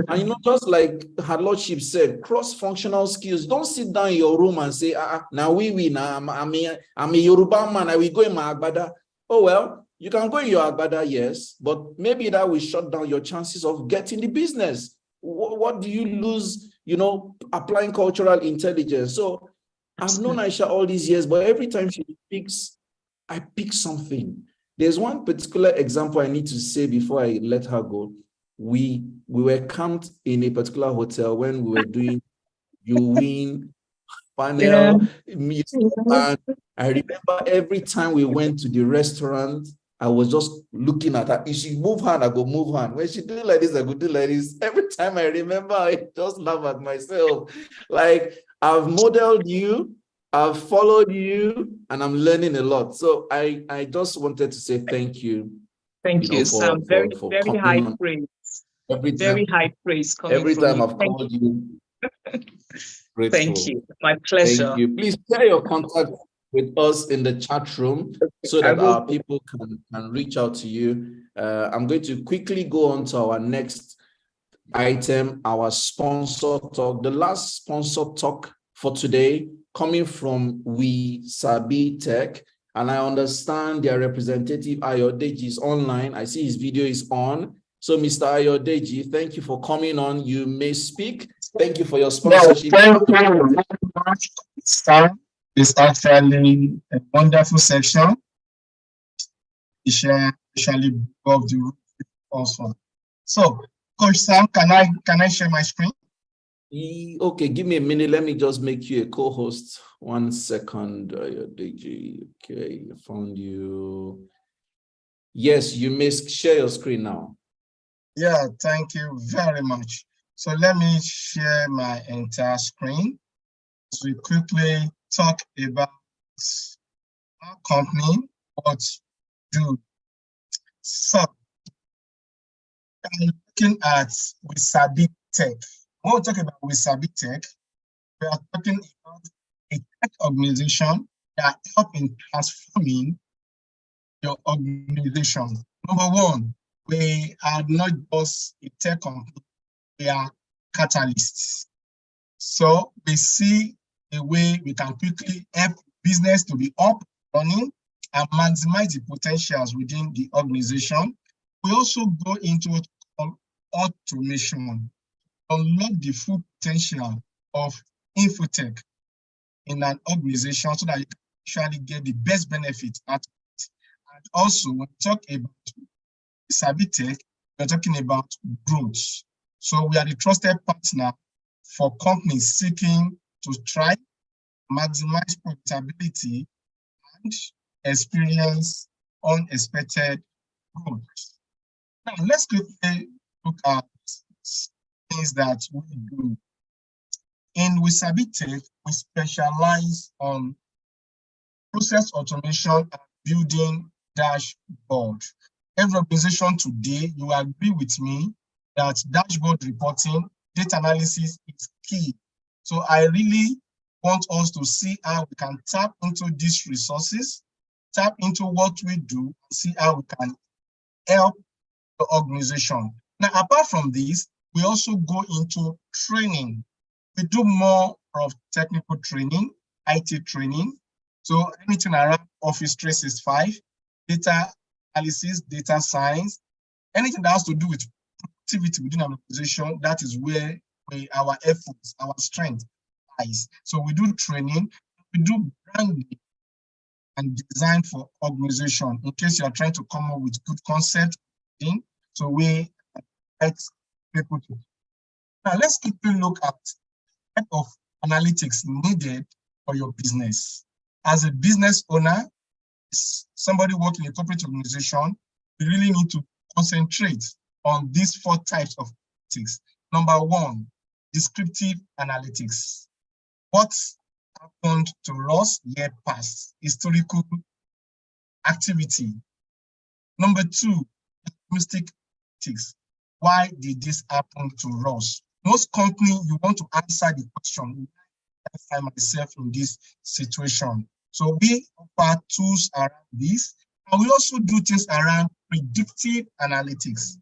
And just like her lordship said, cross-functional skills. Don't sit down in your room and say, now I'm a Yoruba man, I will go in my agbada. Oh, well, you can go in your agbada, yes, but maybe that will shut down your chances of getting the business. What do you lose, applying cultural intelligence? So I've known Aisha all these years, but every time she speaks, I pick something. There's one particular example I need to say before I let her go. We were camped in a particular hotel when we were doing You Win panel. Yeah. And I remember every time we went to the restaurant, I was just looking at her. If she move hand, I go move hand. When she do like this, I go do like this. Every time I remember, I just laugh at myself. Like, I've modeled you, I've followed you, and I'm learning a lot. So I just wanted to say thank you. Thank you, Sam. Very high praise. Very high praise coming every from time you. I've called you. Grateful. Thank you. My pleasure. Thank you. Please share your contact with us in the chat room so that our people can reach out to you. I'm going to quickly go on to our next item, our sponsor talk. The last sponsor talk for today coming from We Sabi Tech, and I understand their representative Ayodeji is online. I see his video is on. So Mr. Ayodeji, thank you for coming on. You may speak. Thank you for your sponsorship. Thank you very much. It's actually a wonderful session. Especially above the roof also. So, Coach Sam, can I share my screen? Okay, give me a minute. Let me just make you a co-host. 1 second, Ayodeji. Okay, I found you. Yes, you may share your screen now. Yeah, thank you very much. So let me share my entire screen. So we quickly talk about our company, what we do. So I'm looking at We Sabi Tech. When we talk about We Sabi Tech, we are talking about a tech organization that help in transforming your organization. Number one, we are not just a tech company, we are catalysts. So we see a way we can quickly help business to be up, running, and maximize the potentials within the organization. We also go into what we call automation, unlock the full potential of infotech in an organization so that you can actually get the best benefit out of it. And also, when we talk about Sabitech, we're talking about growth. So we are the trusted partner for companies seeking to try, maximize profitability, and experience unexpected growth. Now, let's quickly look at things that we do. In Sabitech, we specialize on process automation and building dashboard. Every organization today, you agree with me that dashboard reporting, data analysis is key. So I really want us to see how we can tap into these resources, tap into what we do, and see how we can help the organization. Now, apart from this, we also go into training. We do more of technical training, IT training. So anything around Office 365, data analysis, data science, anything that has to do with productivity within an organization, that is where our efforts, our strength lies. So we do training, we do branding and design for organization in case you are trying to come up with good concept. So we expect people to. Now let's quickly look at the type of analytics needed for your business. As a business owner, somebody working in a corporate organization, you really need to concentrate on these 4 types of analytics. Number 1, descriptive analytics. What happened to us year past? Historical activity. Number 2, optimistic analytics. Why did this happen to us? Most companies, you want to answer the question, I find myself in this situation. So we offer tools around this, and we also do things around predictive analytics,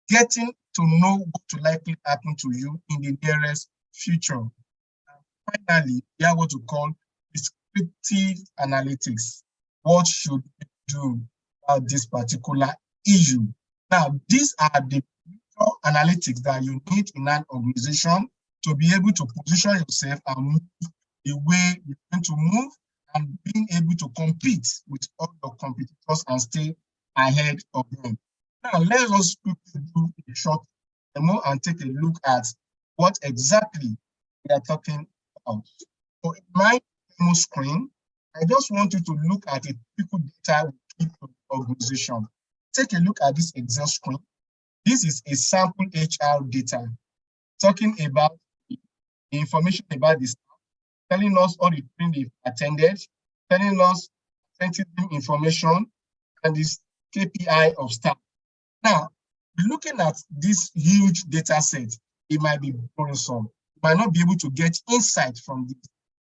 getting to know what will likely happen to you in the nearest future. And finally, we have what we call descriptive analytics. What should we do about this particular issue? Now, these are the analytics that you need in an organization to be able to position yourself and move the way you're going to move, and being able to compete with all your competitors and stay ahead of them. Now, let us quickly do a short demo and take a look at what exactly we are talking about. So in my demo screen, I just want you to look at the people data we keep for the organization. Take a look at this Excel screen. This is a sample HR data, talking about the information about this, telling us all the training they've attended, telling us sensitive information, and this KPI of staff. Now, looking at this huge data set, it might be boresome. You might not be able to get insight from this.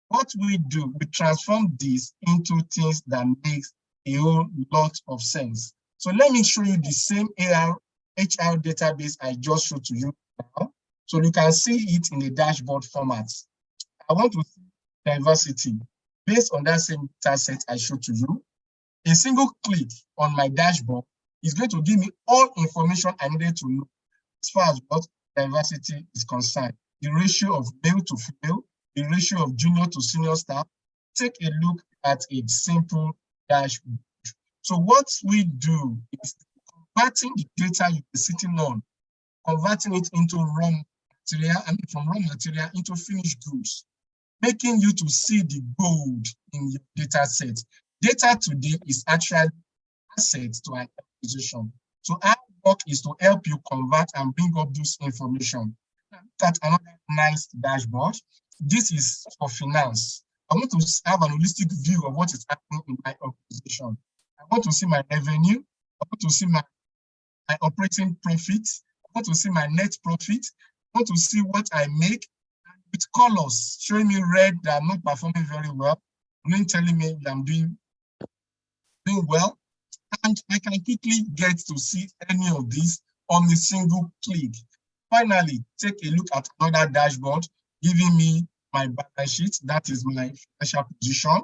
What we do, we transform this into things that makes a whole lot of sense. So let me show you the same HR database I just showed to you now. So you can see it in a dashboard format. I want to see diversity based on that same data set I showed to you. A single click on my dashboard is going to give me all information I needed to know as far as what diversity is concerned. The ratio of male to female, the ratio of junior to senior staff. Take a look at a simple dashboard. So what we do is converting the data you're sitting on, converting it into raw material, and from raw material into finished goods, making you to see the gold in your data set. Data today is actually assets to an organization. So our work is to help you convert and bring up this information. Now, look at another nice dashboard. This is for finance. I want to have an holistic view of what is happening in my organization. I want to see my revenue. I want to see my operating profit. I want to see my net profit. I want to see what I make and with colors showing me red that I'm not performing very well, green telling me that I'm doing well. And I can quickly get to see any of these on a single click. Finally, take a look at another dashboard, giving me my balance sheet. That is my financial position,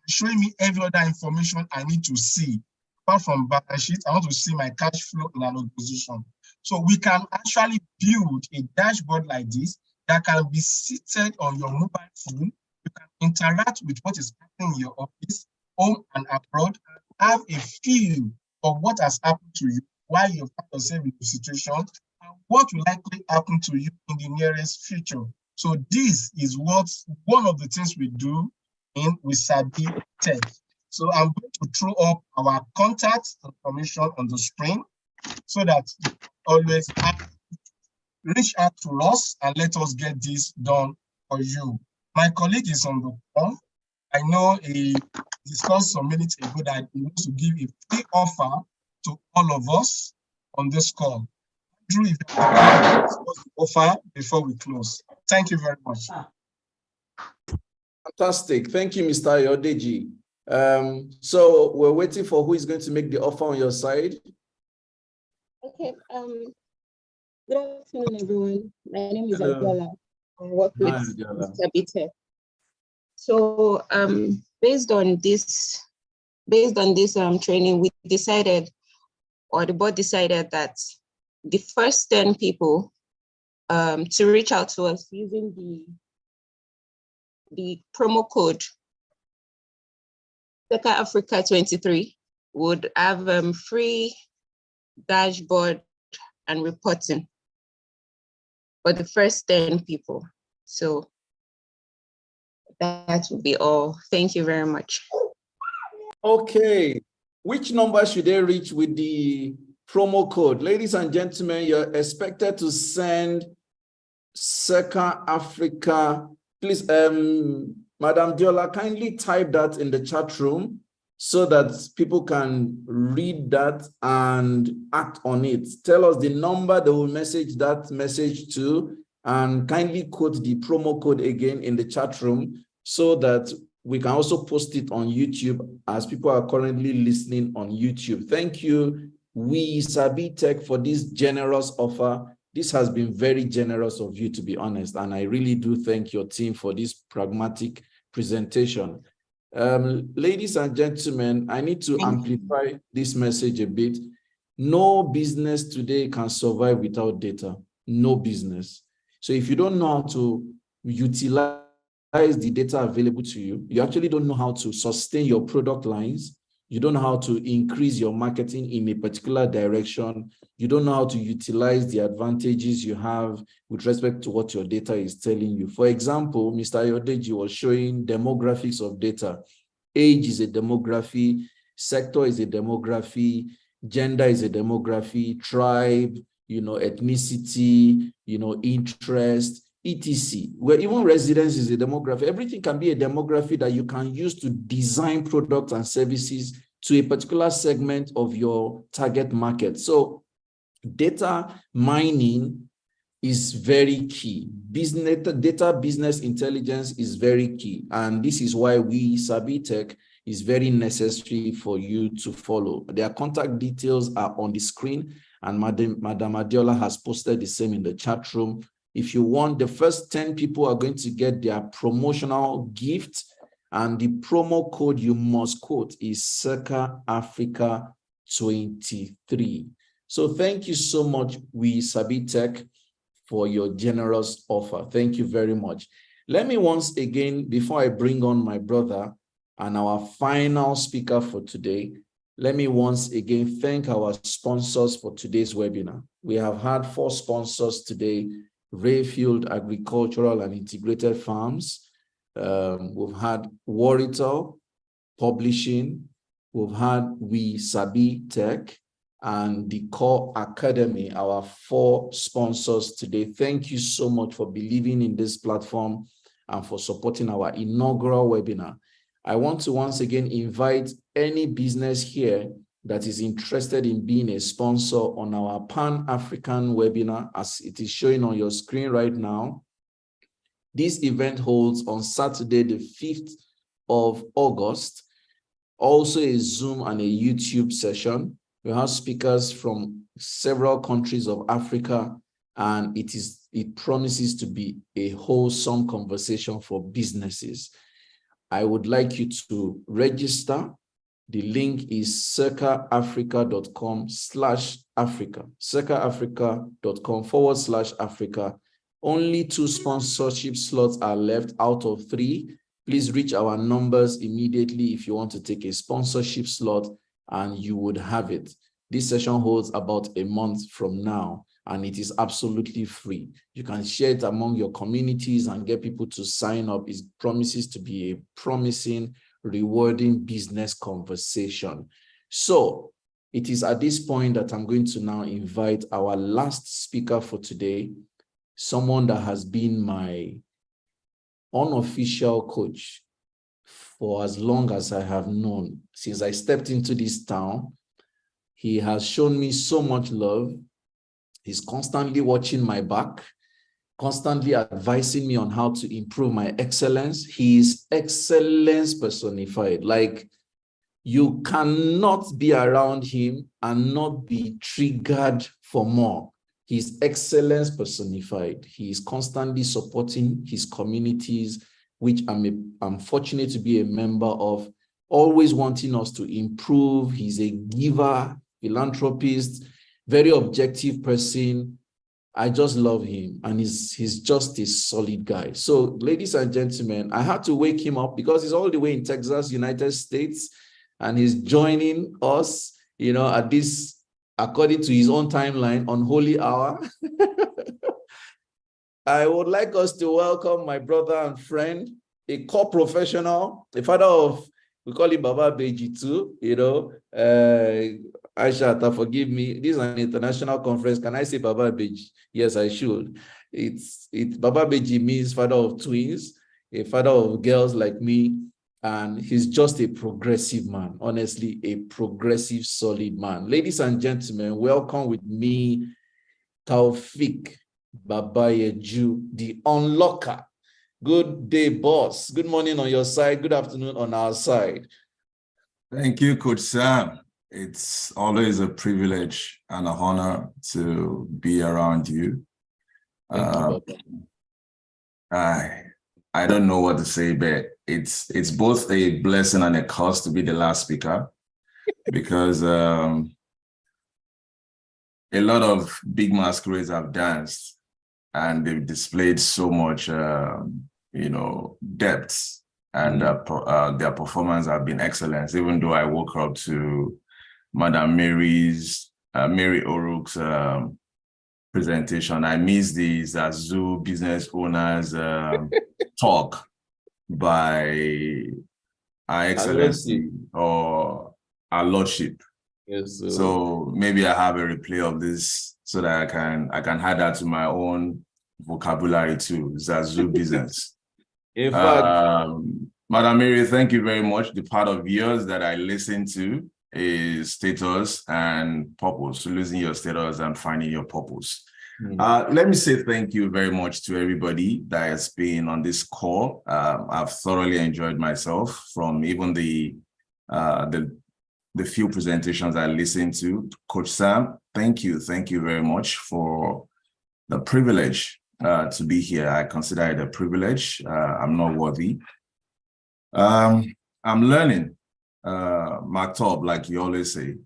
showing me every other information I need to see. Apart from balance sheet, I want to see my cash flow in an position. So we can actually build a dashboard like this that can be seated on your mobile phone. You can interact with what is happening in your office, home and abroad, and have a feel of what has happened to you while you find yourself in the situation and what will likely happen to you in the nearest future. So this is one of the things we do in Sabi Tech. So I'm going to throw up our contact information on the screen so that you always reach out to us and let us get this done for you. My colleague is on the phone. I know he discussed some minutes ago that he wants to give a free offer to all of us on this call. Drew, if you can discuss the offer before we close. Thank you very much. Fantastic. Thank you, Mr. Ayodeji. So we're waiting for who is going to make the offer on your side. Okay. Good afternoon, everyone. My name is Abiola. I work with Sabi Tech. So based on this training, we decided, or the board decided, that the first 10 people to reach out to us using the promo code Seca Africa 23 would have free dashboard and reporting for the first 10 people. So that would be all. Thank you very much. Okay. Which number should they reach with the promo code? Ladies and gentlemen, you're expected to send Seca Africa. Please, Madam Diola, kindly type that in the chat room so that people can read that and act on it. Tell us the number they will message that message to, and kindly quote the promo code again in the chat room so that we can also post it on YouTube as people are currently listening on YouTube. Thank you, We Sabi Tech, for this generous offer. This has been very generous of you, to be honest, and I really do thank your team for this pragmatic presentation. Ladies and gentlemen, I need to amplify this message a bit. No business today can survive without data. No business. So if you don't know how to utilize the data available to you, you actually don't know how to sustain your product lines, you don't know how to increase your marketing in a particular direction, you don't know how to utilize the advantages you have with respect to what your data is telling you. For example, Mr. Ayodeji was showing demographics of data. Age is a demography, sector is a demography, gender is a demography, tribe, ethnicity, interest, etc. Where even residence is a demography. Everything can be a demography that you can use to design products and services to a particular segment of your target market. So data mining is very key. Data business intelligence is very key. And this is why We Sabi Tech is very necessary for you to follow. Their contact details are on the screen, and Madam Adiola has posted the same in the chat room. If you want, the first 10 people are going to get their promotional gift, and the promo code you must quote is Seca Africa 23. So thank you so much, We Sabi Tech, for your generous offer. Thank you very much. Let me once again, before I bring on my brother and our final speaker for today, let me once again thank our sponsors for today's webinar. We have had 4 sponsors today: Rayfield Agricultural and Integrated Farms. We've had Warrital Publishing. We've had We Sabi Tech and the Core Academy, our 4 sponsors today. Thank you so much for believing in this platform and for supporting our inaugural webinar. I want to once again invite any business here that is interested in being a sponsor on our Pan-African webinar, as it is showing on your screen right now. This event holds on Saturday, the 5th of August. Also a Zoom and a YouTube session. We have speakers from several countries of Africa, and it promises to be a wholesome conversation for businesses. I would like you to register. The link is circaafrica.com/Africa, circaafrica.com/Africa. Only 2 sponsorship slots are left out of 3. Please reach our numbers immediately if you want to take a sponsorship slot, and you would have it. This session holds about a month from now, and it is absolutely free. You can share it among your communities and get people to sign up. It promises to be a promising, rewarding business conversation. So it is at this point that I'm going to now invite our last speaker for today, someone that has been my unofficial coach for as long as I have known. Since I stepped into this town, he has shown me so much love. He's constantly watching my back, constantly advising me on how to improve my excellence. He is excellence personified. Like, you cannot be around him and not be triggered for more. He's excellence personified. He is constantly supporting his communities, which I'm fortunate to be a member of, always wanting us to improve. He's a giver, philanthropist, very objective person. I just love him, and he's just a solid guy. So, ladies and gentlemen, I had to wake him up because he's all the way in Texas, United States, and he's joining us, at this, according to his own timeline, on Holy Hour. I would like us to welcome my brother and friend, a core professional, a father of, we call him Baba Beji too, Aisha, forgive me. This is an international conference. Can I say Baba Beji? Yes, I should. Baba Beji means father of twins, a father of girls like me, and he's just a progressive man. Honestly, a progressive, solid man. Ladies and gentlemen, welcome with me, Taufik Babayeju, the unlocker. Good day, boss. Good morning on your side. Good afternoon on our side. Thank you, Coach Sam. It's always a privilege and an honor to be around you. Thank you, I don't know what to say, but it's both a blessing and a curse to be the last speaker, because a lot of big masquerades have danced and they've displayed so much, depth, and their performance have been excellent. Even though I woke up to Madam Mary O'Rourke's presentation, I missed the Zazu business owners talk by Our Excellency or Our Lordship. Yes, sir. So maybe I have a replay of this so that I can add that to my own vocabulary too. Zazu business. In fact, Madam Mary, thank you very much. The part of yours that I listen to is status and purpose, losing your status and finding your purpose. Let me say thank you very much to everybody that has been on this call. I've thoroughly enjoyed myself, from even the few presentations I listened to. Coach Sam, thank you very much for the privilege to be here. I consider it a privilege. I'm not worthy. I'm learning. Marked up, like you always say.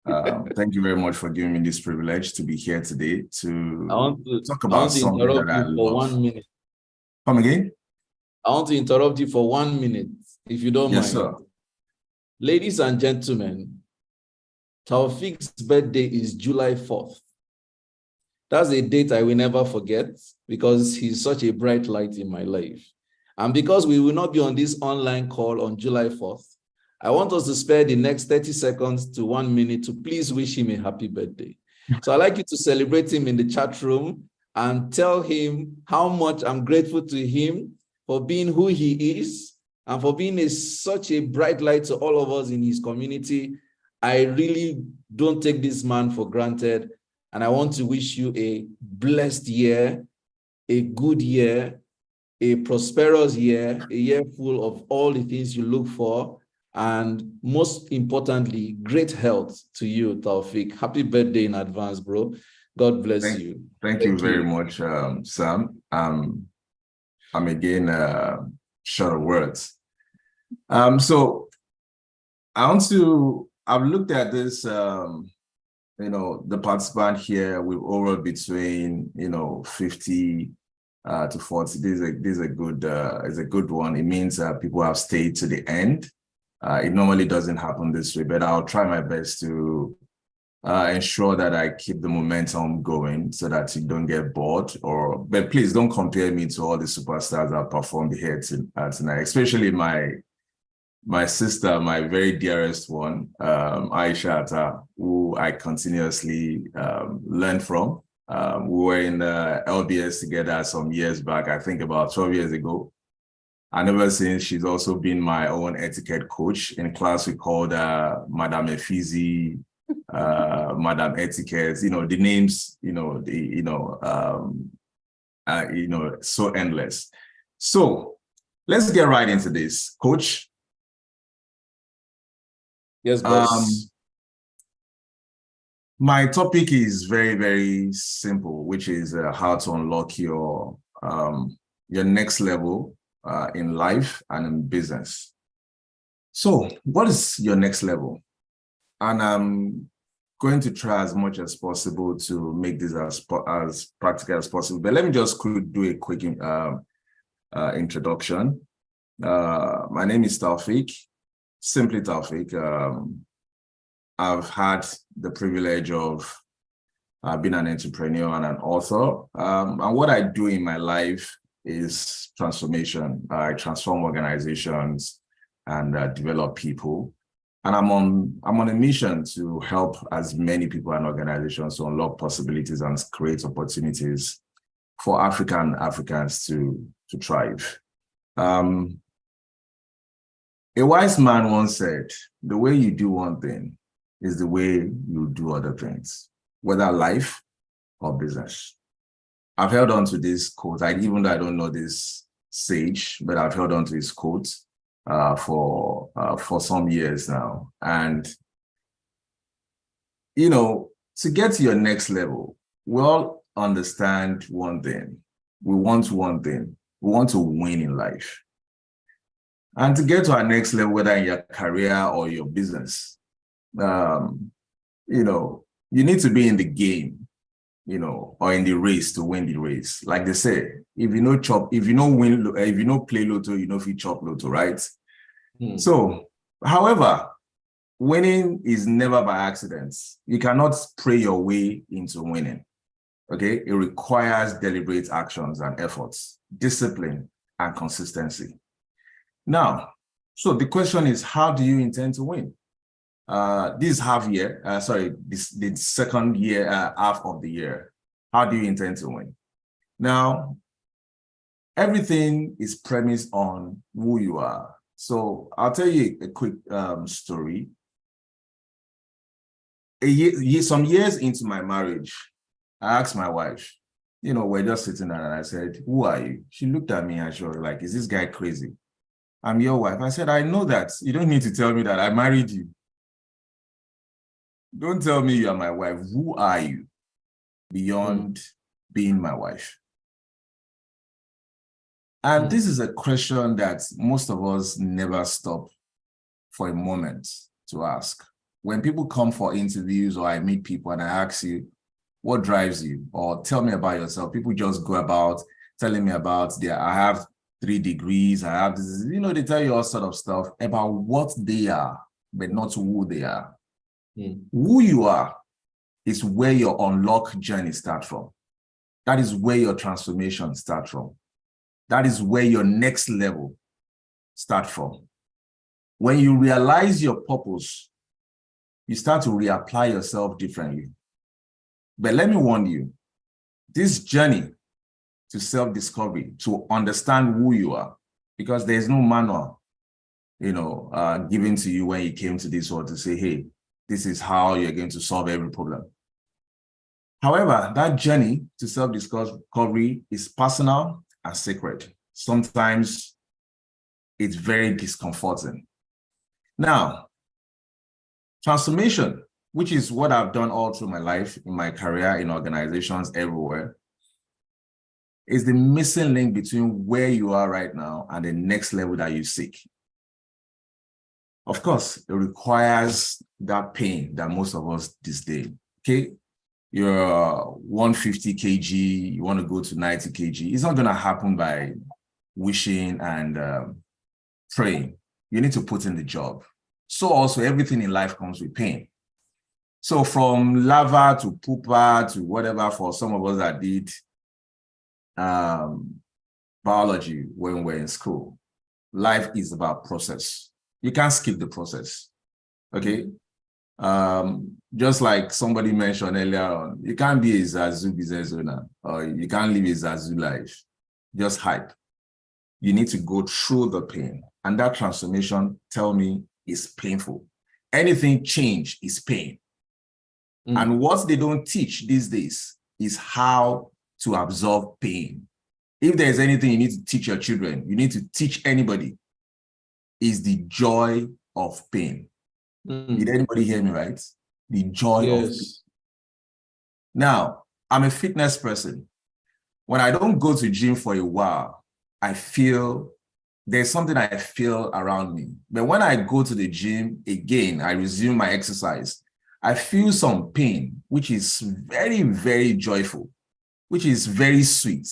Thank you very much for giving me this privilege to be here today to talk about something that I love. For 1 minute. Come again? I want to interrupt you for 1 minute, if you don't mind. Yes, sir. Ladies and gentlemen, Taufik's birthday is July 4th. That's a date I will never forget, because he's such a bright light in my life. And because we will not be on this online call on July 4th, I want us to spare the next 30 seconds to 1 minute to please wish him a happy birthday. So I'd like you to celebrate him in the chat room and tell him how much I'm grateful to him for being who he is and for being such a bright light to all of us in his community. I really don't take this man for granted. And I want to wish you a blessed year, a good year, a prosperous year, a year full of all the things you look for, and most importantly, great health to you, Taufik. Happy birthday in advance, bro. God bless you. Thank you very much, Sam. I'm again short of words. So I've looked at this, the participant here with overall between, 50 to 40. This is a good one. It means people have stayed to the end. It normally doesn't happen this way, but I'll try my best to ensure that I keep the momentum going so that you don't get bored. But please don't compare me to all the superstars that performed here tonight, especially my sister, my very dearest one, Aisha, who I continuously learn from. We were in LBS together some years back, I think about 12 years ago. And ever since, she's also been my own etiquette coach. In class, we called Madame Efizi, Madame Etiquette, the names, so endless. So let's get right into this. Coach. Yes, boss. My topic is very, very simple, which is how to unlock your next level in life and in business. So what is your next level? And I'm going to try as much as possible to make this as practical as possible. But let me just do a quick introduction. My name is Taufik, simply Taufik. I've had the privilege of being an entrepreneur and an author. And what I do in my life is transformation. I transform organizations and develop people. And I'm on a mission to help as many people and organizations to unlock possibilities and create opportunities for Africans to thrive. A wise man once said, the way you do one thing is the way you do other things, whether life or business. I've held on to this quote, even though I don't know this sage, but I've held on to his quote for some years now. And, to get to your next level, we all understand one thing. We want one thing. We want to win in life. And to get to our next level, whether in your career or your business, you need to be in the game, or in the race to win the race. Like they say, if you know play lotto, if you chop lotto, right? So, however, winning is never by accident. You cannot pray your way into winning. Okay, it requires deliberate actions and efforts, discipline and consistency. Now, so the question is, how do you intend to win? This the second year, half of the year, how do you intend to win? Now, everything is premised on who you are. So I'll tell you a quick story. Some years into my marriage, I asked my wife, we're just sitting there, and I said, who are you? She looked at me and she was like, is this guy crazy? I'm your wife. I said, I know that. You don't need to tell me that. I married you. Don't tell me you are my wife. Who are you beyond being my wife? And this is a question that most of us never stop for a moment to ask. When people come for interviews or I meet people and I ask you, what drives you? Or tell me about yourself. People just go about telling me about I have 3 degrees, I have this, they tell you all sort of stuff about what they are, but not who they are. Who you are is where your unlock journey starts from. That is where your transformation starts from. That is where your next level starts from. When you realize your purpose, you start to reapply yourself differently. But let me warn you, this journey to self-discovery, to understand who you are, because there's no manual, given to you when you came to this world to say, hey, this is how you're going to solve every problem. However, that journey to self-discovery is personal and sacred. sometimes it's very discomforting. Now, transformation, which is what I've done all through my life, in my career, in organizations everywhere, is the missing link between where you are right now and the next level that you seek. Of course, it requires that pain that most of us disdain. Okay, you're 150 kg, you want to go to 90 kg. It's not going to happen by wishing and praying. You need to put in the job. So also everything in life comes with pain. So from lava to pupa to whatever, for some of us that did biology when we're in school, life is about process. You can't skip the process. Okay. Just like somebody mentioned earlier on, you can't be a Zazu business owner, or you can't live a Zazu life. Just hype. You need to go through the pain. And that transformation, tell me, is painful. Anything change is pain. And what they don't teach these days is how to absorb pain. If there's anything you need to teach your children, you need to teach anybody, is the joy of pain. Did anybody hear me right? The joy of pain. Now, I'm a fitness person. When I don't go to gym for a while, I feel there's something I feel around me. But when I go to the gym again, I resume my exercise, I feel some pain, which is very, very joyful, which is very sweet.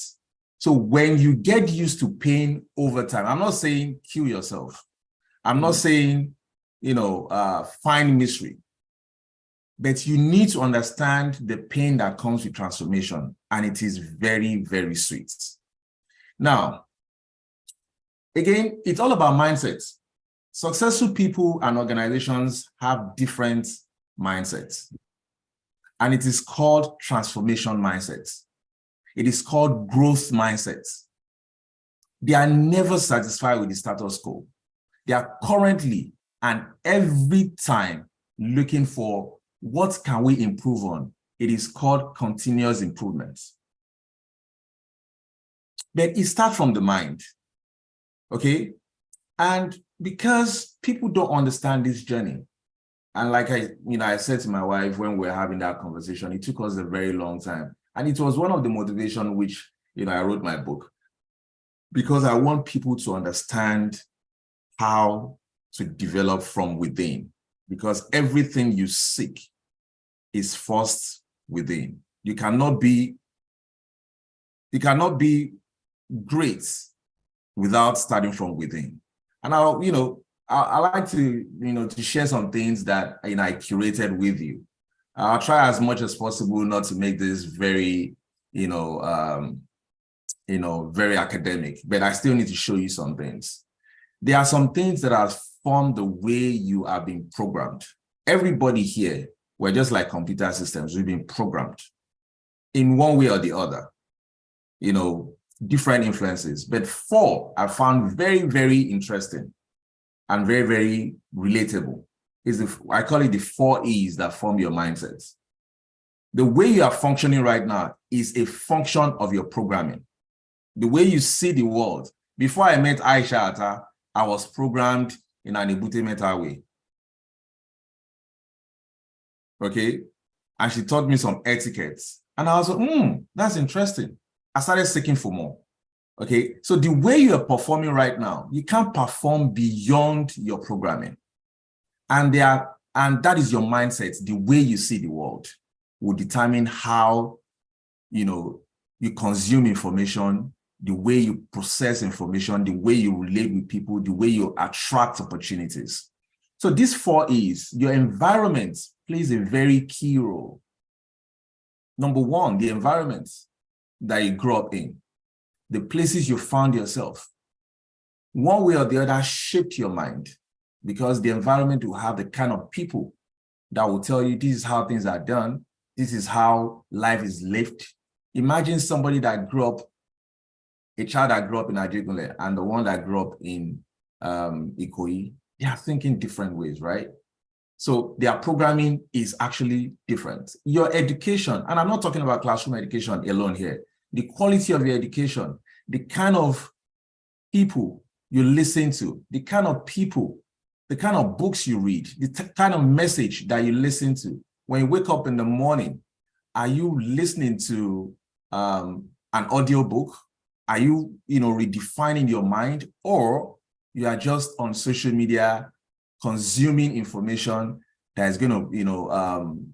So when you get used to pain over time, I'm not saying kill yourself. I'm not saying, find misery. But you need to understand the pain that comes with transformation, and it is very, very sweet. Now, again, it's all about mindsets. Successful people and organizations have different mindsets, and it is called transformation mindsets. It is called growth mindsets. They are never satisfied with the status quo. They are currently and every time looking for what can we improve on. It is called continuous improvement. But it starts from the mind, okay? And because people don't understand this journey, and like I said to my wife when we were having that conversation, it took us a very long time. And it was one of the motivation which, I wrote my book, because I want people to understand how to develop from within, because everything you seek is first within. You cannot be great without starting from within. And I like to, to share some things that, I curated with you. I'll try as much as possible not to make this very, very academic, but I still need to show you some things. There are some things that are formed the way you are being programmed. Everybody here, we're just like computer systems. We've been programmed in one way or the other, different influences. But 4 I found very, very interesting and very, very relatable. I call it the 4 E's that form your mindsets. The way you are functioning right now is a function of your programming. The way you see the world. Before I met Aisha Atta, I was programmed in an Ebute Meta way. Okay? And she taught me some etiquettes. And I was like, that's interesting. I started seeking for more. Okay? So the way you are performing right now, you can't perform beyond your programming. And that is your mindset. The way you see the world will determine how, you consume information, the way you process information, the way you relate with people, the way you attract opportunities. So these 4 E's, your environment plays a very key role. Number 1, the environment that you grew up in, the places you found yourself, one way or the other shaped your mind, because the environment will have the kind of people that will tell you this is how things are done, this is how life is lived. Imagine somebody that grew up, a child that grew up in Ajegunle and the one that grew up in Ikoyi, they are thinking different ways, right? So their programming is actually different. Your education, and I'm not talking about classroom education alone here, the quality of your education, the kind of people you listen to, the kind of people, the kind of books you read, the kind of message that you listen to. When you wake up in the morning, are you listening to an audio book? Are you, redefining your mind, or you are just on social media consuming information that is going to,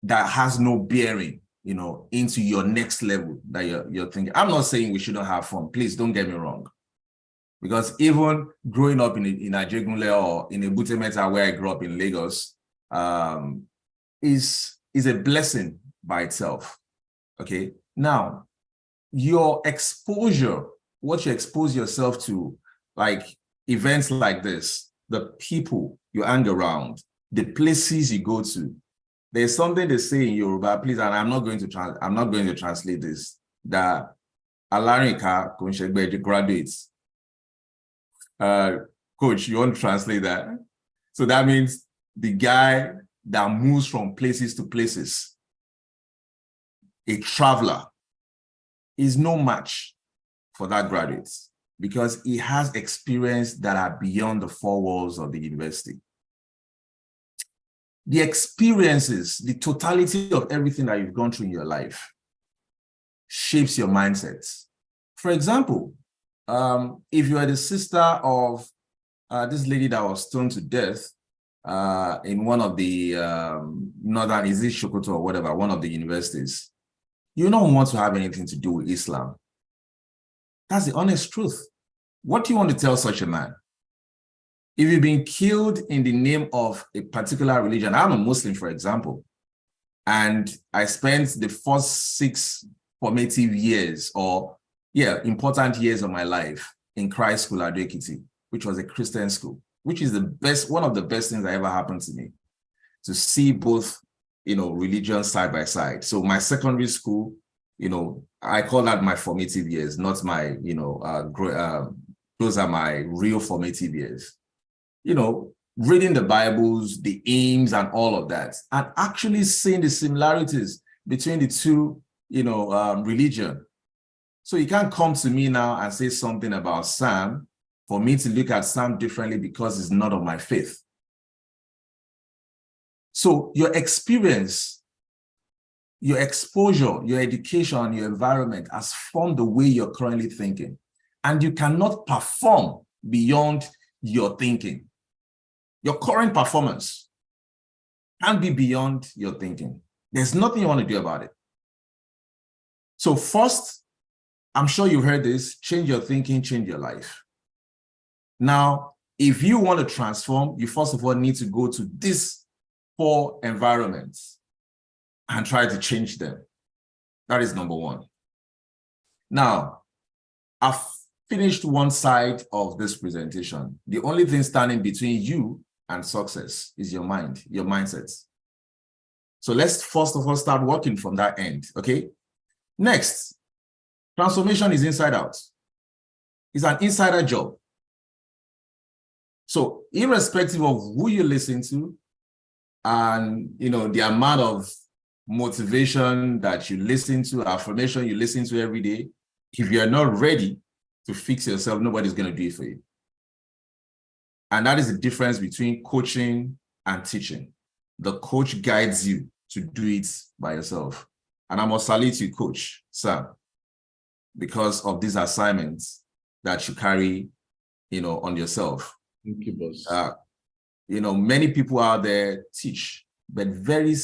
that has no bearing, into your next level that you're thinking. I'm not saying we shouldn't have fun. Please don't get me wrong. Because even growing up in Ajegunle or in Ebutemeta, where I grew up in Lagos, is a blessing by itself. Okay. Now, your exposure, what you expose yourself to, like events like this, the people you hang around, the places you go to. There's something they say in Yoruba, please, and I'm not going to translate this, that Alarika Kunshegbeji graduates. Coach, you want to translate that? So that means the guy that moves from places to places, a traveler, is no match for that graduate because he has experience that are beyond the four walls of the university. The experiences, the totality of everything that you've gone through in your life shapes your mindset. For example, if you are the sister of this lady that was stoned to death in one of the northern, is it Sokoto or whatever, one of the universities, you don't want to have anything to do with Islam. That's the honest truth. What do you want to tell such a man? If you've been killed in the name of a particular religion, I'm a Muslim, for example, and I spent the first 6 formative years important years of my life in Christ School at Ekiti, which was a Christian school, which is one of the best things that ever happened to me, to see both, religions side by side. So my secondary school, I call that my formative years, not my, those are my real formative years. Reading the Bibles, the aims and all of that, and actually seeing the similarities between the two, religion. So you can't come to me now and say something about Sam for me to look at Sam differently because it's not of my faith. So your experience, your exposure, your education, your environment has formed the way you're currently thinking. And you cannot perform beyond your thinking. Your current performance can't be beyond your thinking. There's nothing you want to do about it. So first, I'm sure you've heard this, change your thinking, change your life. Now, if you want to transform, you first of all need to go to these 4 environments and try to change them. That is number 1. Now, I've finished one side of this presentation. The only thing standing between you and success is your mind, your mindset. So let's first of all start working from that end, okay? Next, transformation is inside out. It's an insider job. So irrespective of who you listen to and the amount of motivation that you listen to, affirmation you listen to every day, if you're not ready to fix yourself, nobody's going to do it for you. And that is the difference between coaching and teaching. The coach guides you to do it by yourself. And I must salute you, Coach Sam, because of these assignments that you carry, on yourself. Thank you, boss. Many people out there teach, but very,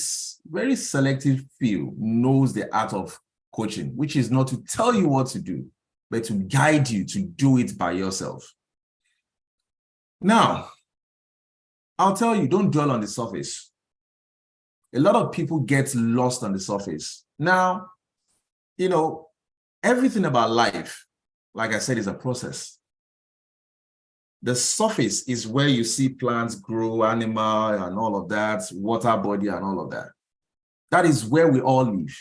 very selective few knows the art of coaching, which is not to tell you what to do, but to guide you to do it by yourself. Now, I'll tell you, don't dwell on the surface. A lot of people get lost on the surface. Now, everything about life, like I said, is a process. The surface is where you see plants grow, animal and all of that, water body and all of that. That is where we all live.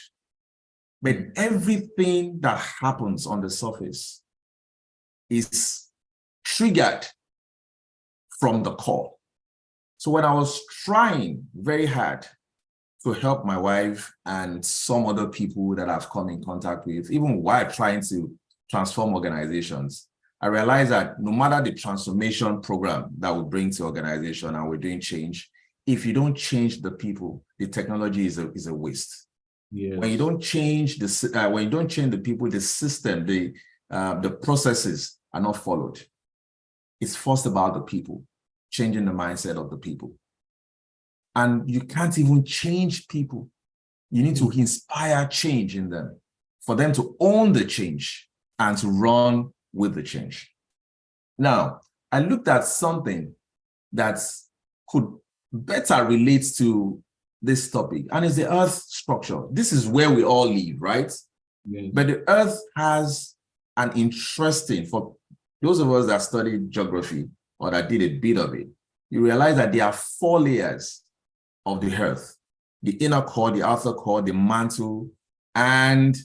But everything that happens on the surface is triggered from the core. So when I was trying very hard to help my wife and some other people that I've come in contact with, even while trying to transform organizations, I realized that no matter the transformation program that we bring to organization and we're doing change, if you don't change the people, the technology is a waste. Yes. When you don't change the people, the system, the processes are not followed. It's first about the people, changing the mindset of the people. And you can't even change people. You need to inspire change in them for them to own the change and to run with the change. Now, I looked at something that could better relate to this topic, and it's the Earth structure. This is where we all live, right? Yes. But the Earth has an interesting, for those of us that studied geography or that did a bit of it, you realize that there are 4 layers of the Earth: the inner core, the outer core, the mantle, and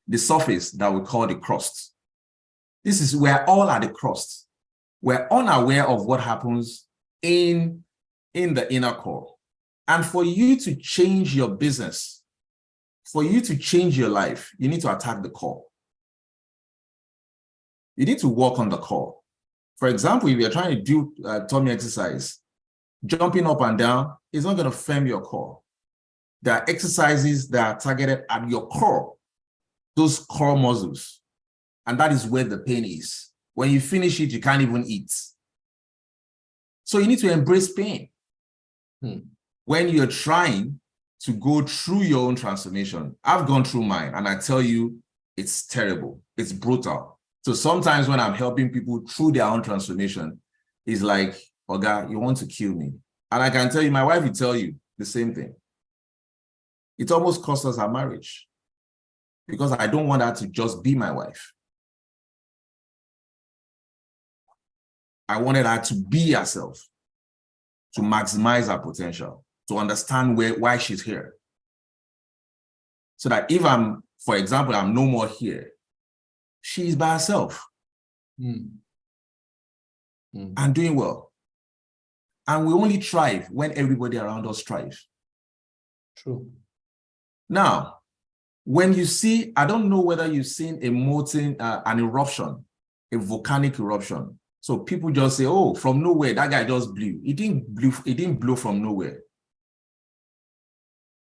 the surface that we call the crust. This is where all at the crust. We're unaware of what happens in the inner core. And for you to change your business, for you to change your life, you need to attack the core. You need to work on the core. For example, if you're trying to do tummy exercise, jumping up and down is not going to firm your core. There are exercises that are targeted at your core, those core muscles. And that is where the pain is. When you finish it, you can't even eat. So you need to embrace pain. When you're trying to go through your own transformation. I've gone through mine, and I tell you, it's terrible. It's brutal. So sometimes when I'm helping people through their own transformation, it's like, Oga, you want to kill me. And I can tell you, my wife will tell you the same thing. It almost cost us our marriage because I don't want her to just be my wife. I wanted her to be herself, to maximize her potential, to understand why she's here. So that if I'm, for example, I'm no more here, she's by herself and doing well. And we only thrive when everybody around us thrives. True. Now, when you see, I don't know whether you've seen a molten, an eruption, a volcanic eruption. So people just say, oh, from nowhere, that guy just blew. It didn't blow from nowhere.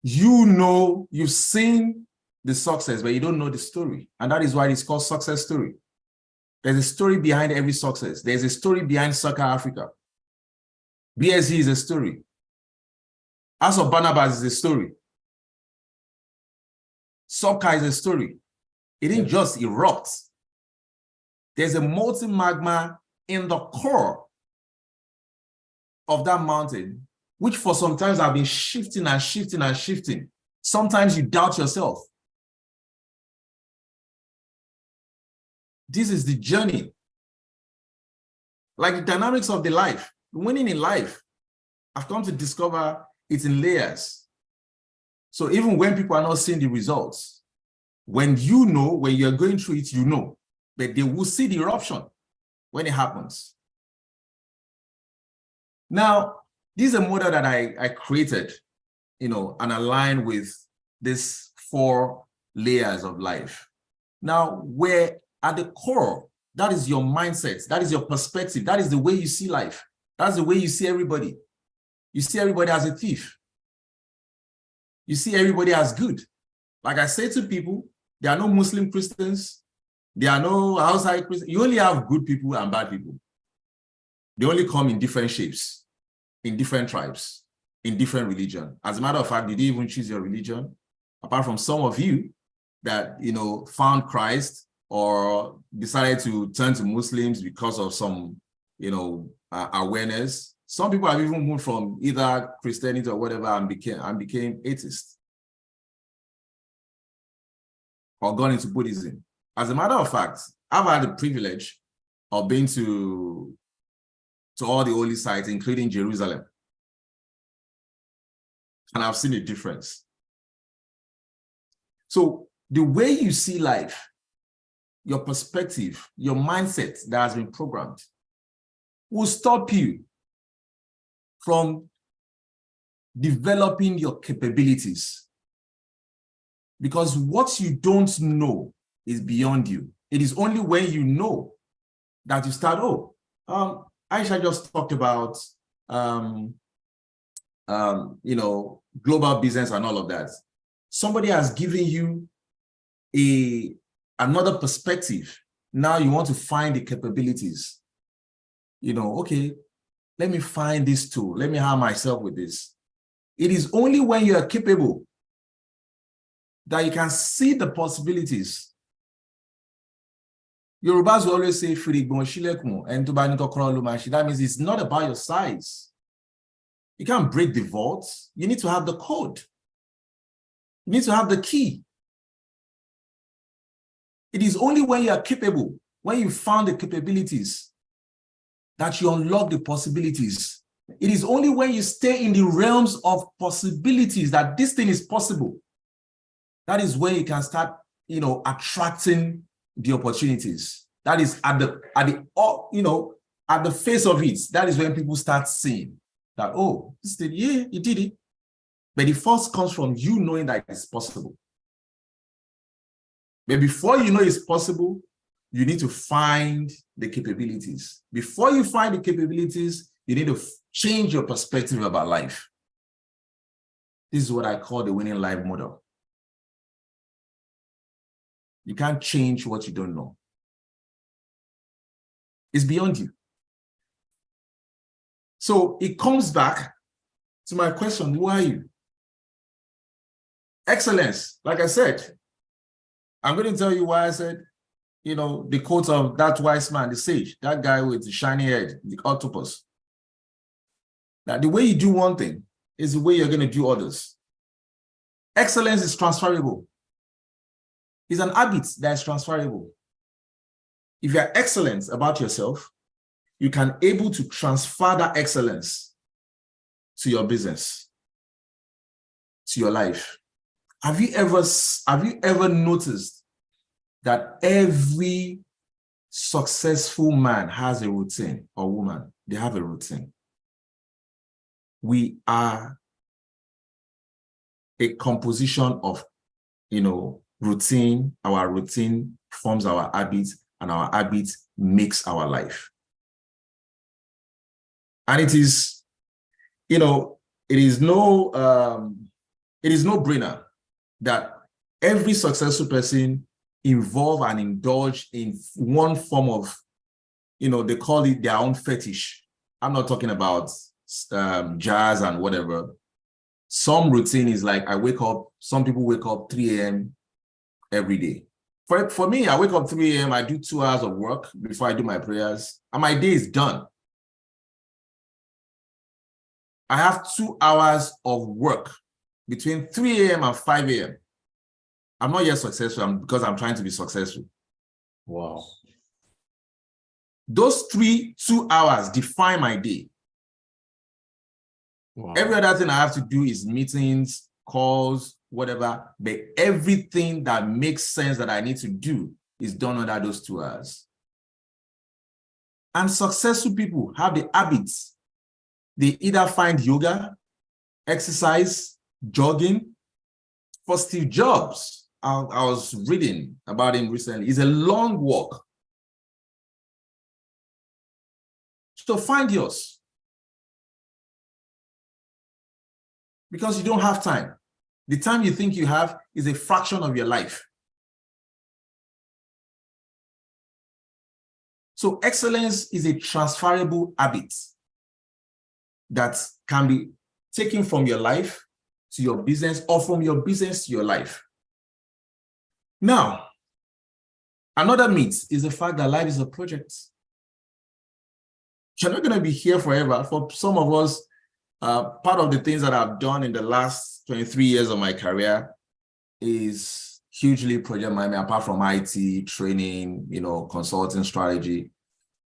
You know, you've seen the success, but you don't know the story. And that is why it's called success story. There's a story behind every success. There's a story behind Soccer Africa. BSC is a story. House of Barnabas is a story. Soccer is a story. It didn't just erupt. There's a molten magma in the core of that mountain, which for some times have been shifting and shifting and shifting. Sometimes you doubt yourself. This is the journey. Like the dynamics of the life. Winning in life, I've come to discover it's in layers. So even when people are not seeing the results, when you know, when you're going through it, you know, but they will see the eruption when it happens. Now, this is a model that I created, and aligned with these 4 layers of life. Now, where at the core, that is your mindset, that is your perspective, that is the way you see life. That's the way you see everybody. You see everybody as a thief. You see everybody as good. Like I say to people, there are no Muslim Christians. There are no outside Christians. You only have good people and bad people. They only come in different shapes, in different tribes, in different religion. As a matter of fact, you didn't even choose your religion. Apart from some of you that, found Christ or decided to turn to Muslims because of some, awareness. Some people have even moved from either Christianity or whatever and became atheists or gone into Buddhism. As a matter of fact, I've had the privilege of being to all the holy sites, including Jerusalem. And I've seen a difference. So the way you see life, your perspective, your mindset that has been programmed will stop you from developing your capabilities. Because what you don't know is beyond you. It is only when you know that you start, Aisha just talked about, global business and all of that. Somebody has given you another perspective. Now you want to find the capabilities. Okay, let me find this tool. Let me harm myself with this. It is only when you are capable that you can see the possibilities. Yorubas will always say, that means it's not about your size. You can't break the vault. You need to have the code. You need to have the key. It is only when you are capable, when you found the capabilities, that you unlock the possibilities. It is only when you stay in the realms of possibilities that this thing is possible. That is when you can start, attracting the opportunities. That is at the face of it. That is when people start seeing that, this thing, yeah, you did it. But the first comes from you knowing that it's possible. But before you know it's possible, you need to find the capabilities. Before you find the capabilities, you need to change your perspective about life. This is what I call the winning life model. You can't change what you don't know. It's beyond you. So it comes back to my question, who are you? Excellence, like I said, I'm going to tell you why I said, the quote of that wise man, the sage, that guy with the shiny head, the octopus. That the way you do one thing is the way you're going to do others. Excellence is transferable. It's an habit that is transferable. If you're excellent about yourself, you can able to transfer that excellence to your business, to your life. Have you ever noticed that every successful man has a routine, or woman? They have a routine. We are a composition of, routine. Our routine forms our habits, and our habits makes our life. And it is, it is no brainer that every successful person involve and indulge in one form of, they call it their own fetish. I'm not talking about jazz and whatever. Some routine is like, some people wake up 3 a.m. every day. For me, I wake up 3 a.m., I do 2 hours of work before I do my prayers, and my day is done. I have 2 hours of work between 3 a.m. and 5 a.m. I'm not yet successful because I'm trying to be successful. Wow. Those 2 hours define my day. Wow. Every other thing I have to do is meetings, calls, whatever, but everything that makes sense that I need to do is done under those 2 hours. And successful people have the habits. They either find yoga, exercise, jogging. For Steve Jobs, I was reading about him recently. It's a long walk. So find yours. Because you don't have time. The time you think you have is a fraction of your life. So excellence is a transferable habit that can be taken from your life to your business, or from your business to your life. Now, another myth is the fact that life is a project. You're not going to be here forever. For some of us, part of the things that I've done in the last 23 years of my career is hugely project management, apart from IT, training, consulting, strategy.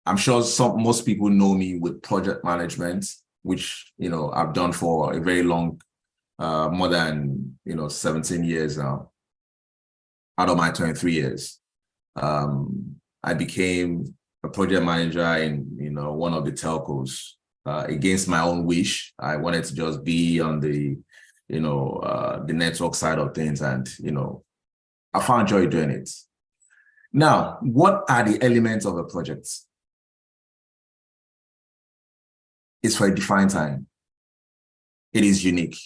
I'm sure most people know me with project management, which, I've done for a very long, more than, 17 years now, out of my 23 years. I became a project manager in, one of the telcos, against my own wish. I wanted to just be on the, the network side of things, and, I found joy doing it. Now, what are the elements of a project? It's for a defined time. It is unique.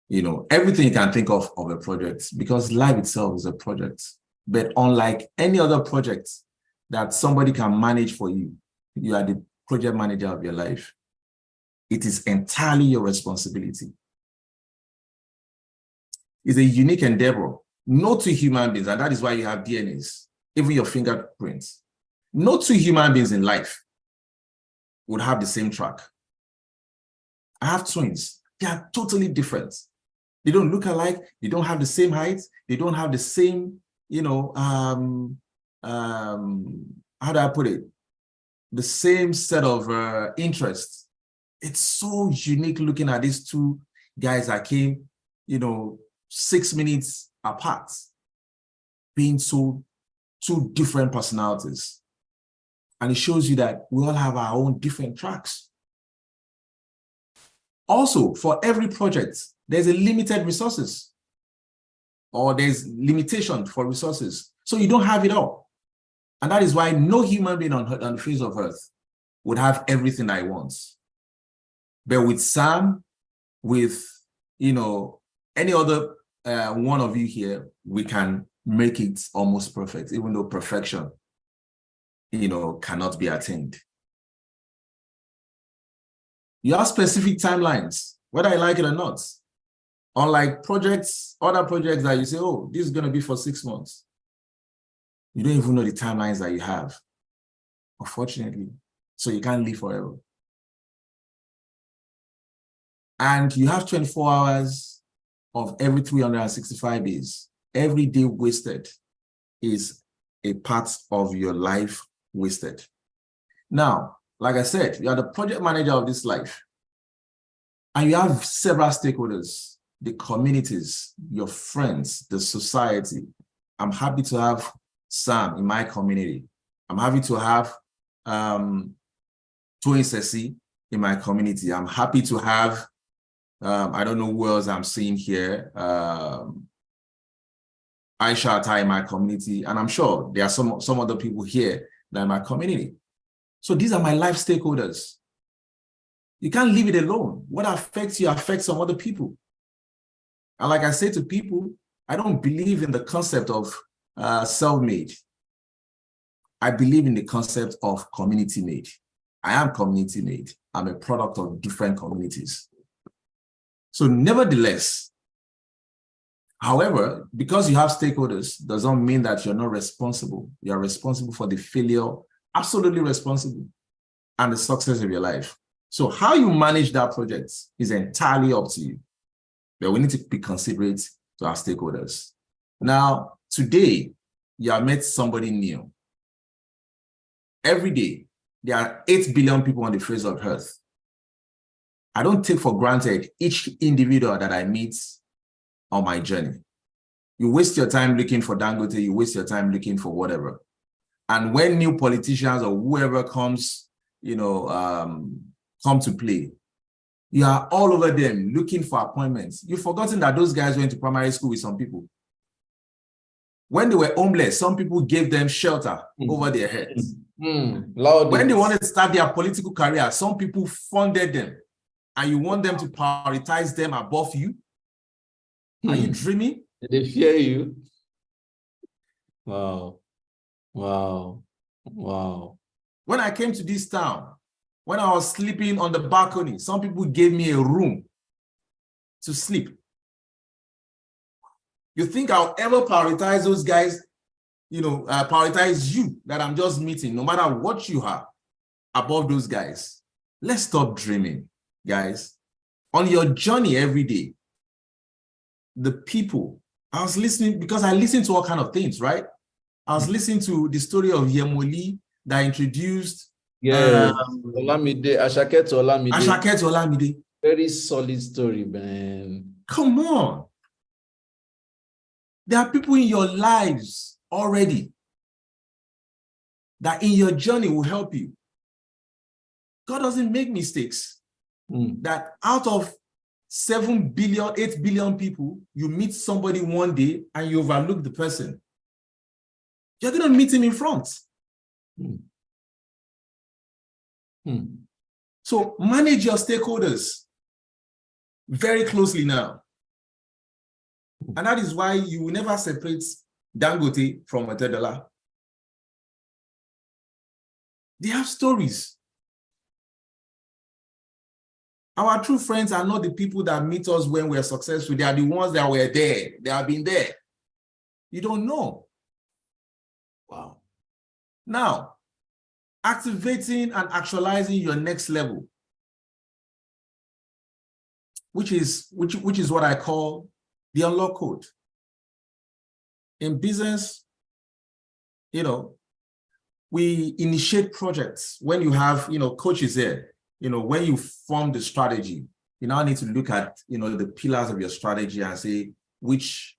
You know, everything you can think of a project, because life itself is a project. But unlike any other project that somebody can manage for you, you are the project manager of your life. It is entirely your responsibility. It's a unique endeavor. No two human beings, and that is why you have DNAs, even your fingerprints. No two human beings in life would have the same track. I have twins. They are totally different. They don't look alike. They don't have the same height. They don't have the same, you know, how do I put it? The same set of interests. It's so unique looking at these two guys that came, you know, 6 minutes apart, being so two different personalities. And it shows you that we all have our own different tracks. Also, for every project, there's a limited resources, or there's limitation for resources. So you don't have it all. And that is why no human being on the face of earth would have everything I want. But with Sam, with, you know, any other one of you here, we can make it almost perfect, even though perfection, you know, cannot be attained. You have specific timelines, whether I like it or not. Unlike projects, other projects that you say, oh, this is going to be for 6 months. You don't even know the timelines that you have, unfortunately. So you can't live forever. And you have 24 hours of every 365 days. Every day wasted is a part of your life wasted. Now, like I said, you are the project manager of this life. And you have several stakeholders, the communities, your friends, the society. I'm happy to have Sam in my community. I'm happy to have Toyin Sesi in my community. I'm happy to have, I don't know who else I'm seeing here, Aisha Atai in my community. And I'm sure there are some other people here that are in my community. So these are my life stakeholders. You can't leave it alone. What affects you affects some other people. And like I say to people, I don't believe in the concept of self-made. I believe in the concept of community-made. I am community-made. I'm a product of different communities. So nevertheless, however, because you have stakeholders, doesn't mean that you're not responsible. You're responsible for the failure, absolutely responsible, and the success of your life. So how you manage that project is entirely up to you. But we need to be considerate to our stakeholders. Now, today, you have met somebody new. Every day, there are 8 billion people on the face of earth. I don't take for granted each individual that I meet on my journey. You waste your time looking for Dangote, you waste your time looking for whatever. And when new politicians or whoever comes, you know, come to play, you are all over them looking for appointments. You've forgotten that those guys went to primary school with some people. When they were homeless, some people gave them shelter over their heads. When they wanted to start their political career, some people funded them. And you want them to prioritize them above you? Are you dreaming? They fear you. Wow. Wow. Wow. When I came to this town, when I was sleeping on the balcony, some people gave me a room to sleep. You think I'll ever prioritize those guys, you know, prioritize you that I'm just meeting, no matter what you have, above those guys? Let's stop dreaming, guys. On your journey every day, the people, I was listening, because I listen to all kinds of things, right? I was listening to the story of Yemoli that introduced Olamide, Asake Olamide. Very solid story, man. Come on. There are people in your lives already that in your journey will help you. God doesn't make mistakes. That out of 7 billion, 8 billion people, you meet somebody one day and you overlook the person. You're going to meet him in front. So manage your stakeholders very closely now. And that is why you will never separate Dangote from Otedola. They have stories. Our true friends are not the people that meet us when we're successful. They are the ones that were there. They have been there. You don't know. Wow. Now, activating and actualizing your next level, which is what I call the unlock code. In business, we initiate projects when you have, coaches there. When you form the strategy, you now need to look at, the pillars of your strategy and say, which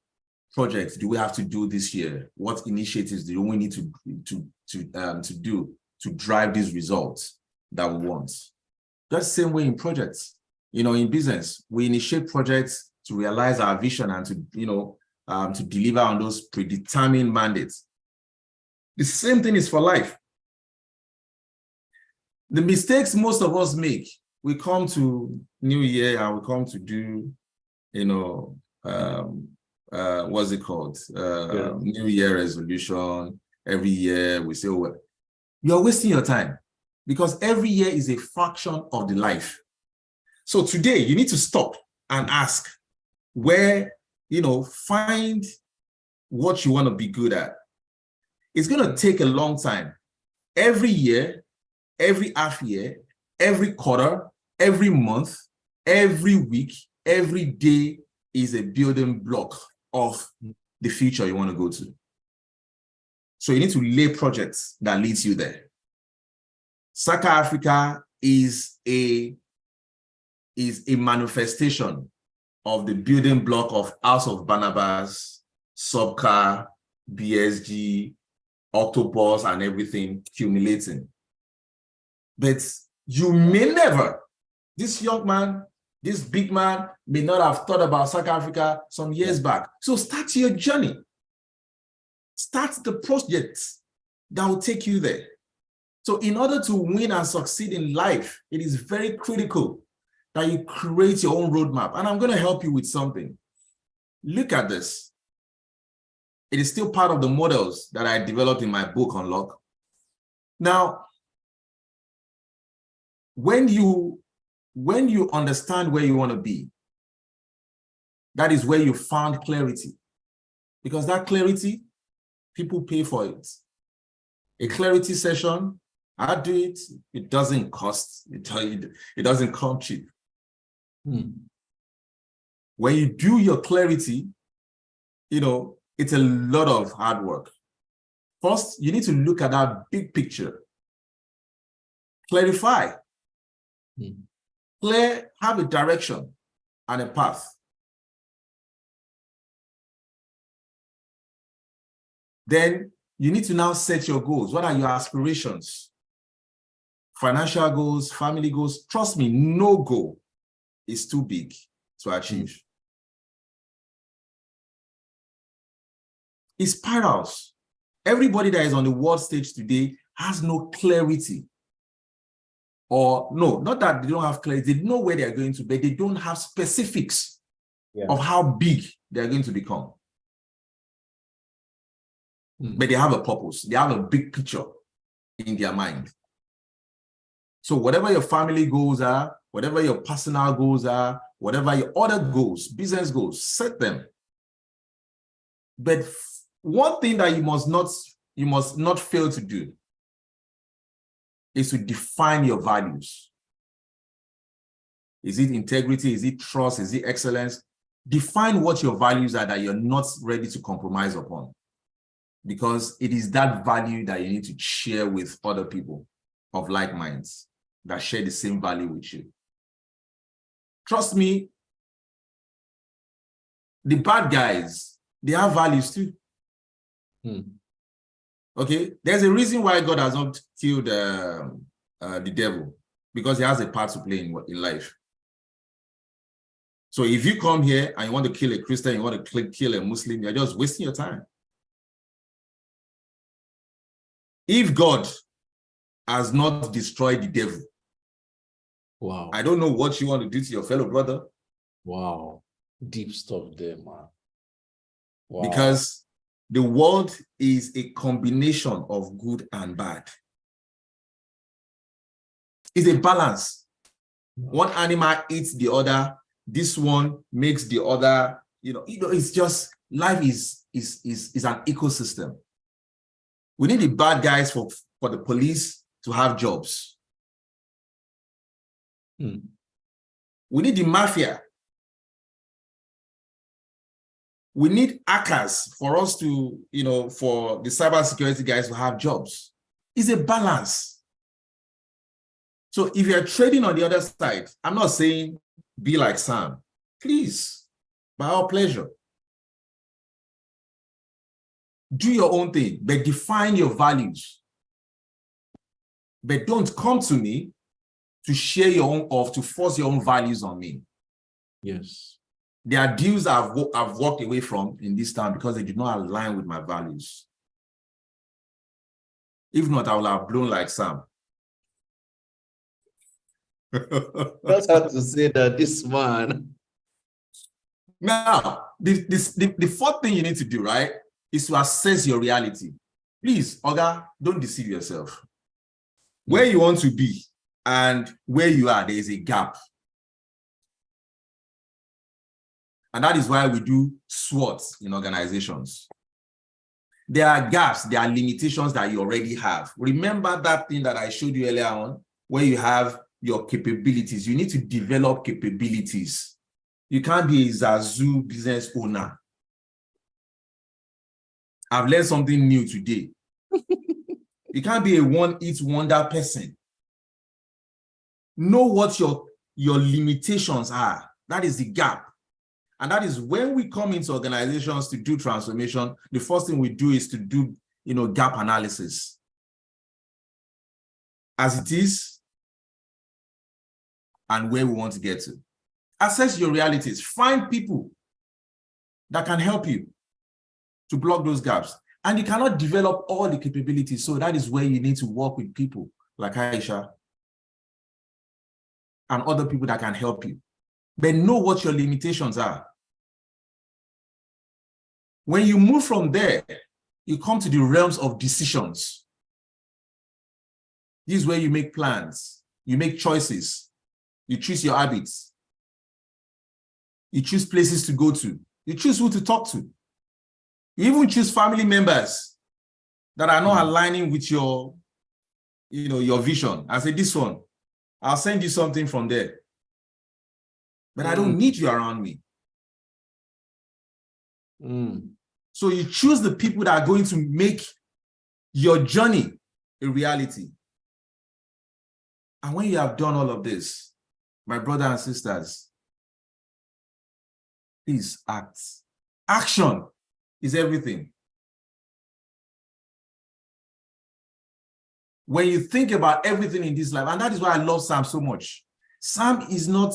projects do we have to do this year? What initiatives do we need to do to drive these results that we want? That's the same way in projects. In business, we initiate projects to realize our vision and to deliver on those predetermined mandates. The same thing is for life. The mistakes most of us make, we come to New Year and we come to do, what's it called? New Year resolution. Every year we say, oh, well, you're wasting your time because every year is a fraction of the life. So today you need to stop and ask where, find what you want to be good at. It's going to take a long time. Every year, every half year, every quarter, every month, every week, every day is a building block of the future you want to go to. So you need to lay projects that leads you there. Saka Africa is a manifestation of the building block of House of Barnabas, Subcar, BSG, Octopus, and everything accumulating. But you may never, this young man, this big man may not have thought about South Africa some years back. So start your journey. Start the projects that will take you there. So in order to win and succeed in life, it is very critical that you create your own roadmap. And I'm going to help you with something. Look at this. It is still part of the models that I developed in my book, Unlock. Now, when you understand where you want to be, that is where you found clarity. Because that clarity, people pay for it. A clarity session, I do it, it doesn't cost, it doesn't come cheap. When you do your clarity, it's a lot of hard work. First, you need to look at that big picture. Clarify. Have a direction and a path. Then you need to now set your goals. What are your aspirations? Financial goals, family goals. Trust me, no goal is too big to achieve. It spirals. Everybody that is on the world stage today has no clarity. Or no, not that they don't have clarity, they know where they're going to, but they don't have specifics of how big they're going to become. But they have a purpose. They have a big picture in their mind. So whatever your family goals are, whatever your personal goals are, whatever your other goals, business goals, set them. But one thing that you must not fail to do is to define your values. Is it integrity? Is it trust? Is it excellence? Define what your values are that you're not ready to compromise upon. Because it is that value that you need to share with other people of like minds that share the same value with you. Trust me, the bad guys, they have values too. Okay, there's a reason why God has not killed the devil, because he has a part to play in life. So if you come here and you want to kill a Christian, you want to kill a Muslim, you're just wasting your time. If God has not destroyed the devil, wow, I don't know what you want to do to your fellow brother. Wow, deep stuff there, man. Wow. Because the world is a combination of good and bad. It's a balance. One animal eats the other. This one makes the other. It's just life is an ecosystem. We need the bad guys for the police to have jobs. We need the mafia. We need hackers for us to, for the cybersecurity guys to have jobs. It's a balance. So if you're trading on the other side, I'm not saying be like Sam. Please, by our pleasure. Do your own thing, but define your values. But don't come to me to share your own or to force your own values on me. Yes. There are deals I've walked away from in this town because they did not align with my values. If not, I will have blown like Sam. Just have to say that this man. Now, the fourth thing you need to do, right, is to assess your reality. Please, Oga, don't deceive yourself. Where you want to be and where you are, there is a gap. And that is why we do SWOT in organizations. There are gaps, there are limitations that you already have. Remember that thing that I showed you earlier on, where you have your capabilities. You need to develop capabilities. You can't be a Zazu business owner. I've learned something new today. You can't be a one-hit wonder person. Know what your limitations are. That is the gap. And that is when we come into organizations to do transformation, the first thing we do is to do, gap analysis. As it is, and where we want to get to. Assess your realities. Find people that can help you to block those gaps. And you cannot develop all the capabilities. So that is where you need to work with people like Aisha and other people that can help you. But know what your limitations are. When you move from there, you come to the realms of decisions. This is where you make plans, you make choices, you choose your habits, you choose places to go to, you choose who to talk to. You even choose family members that are not aligning with your vision. I say, this one, I'll send you something from there. But I don't need you around me. So you choose the people that are going to make your journey a reality. And when you have done all of this, my brothers and sisters, please act. Action is everything. When you think about everything in this life, and that is why I love Sam so much. Sam is not,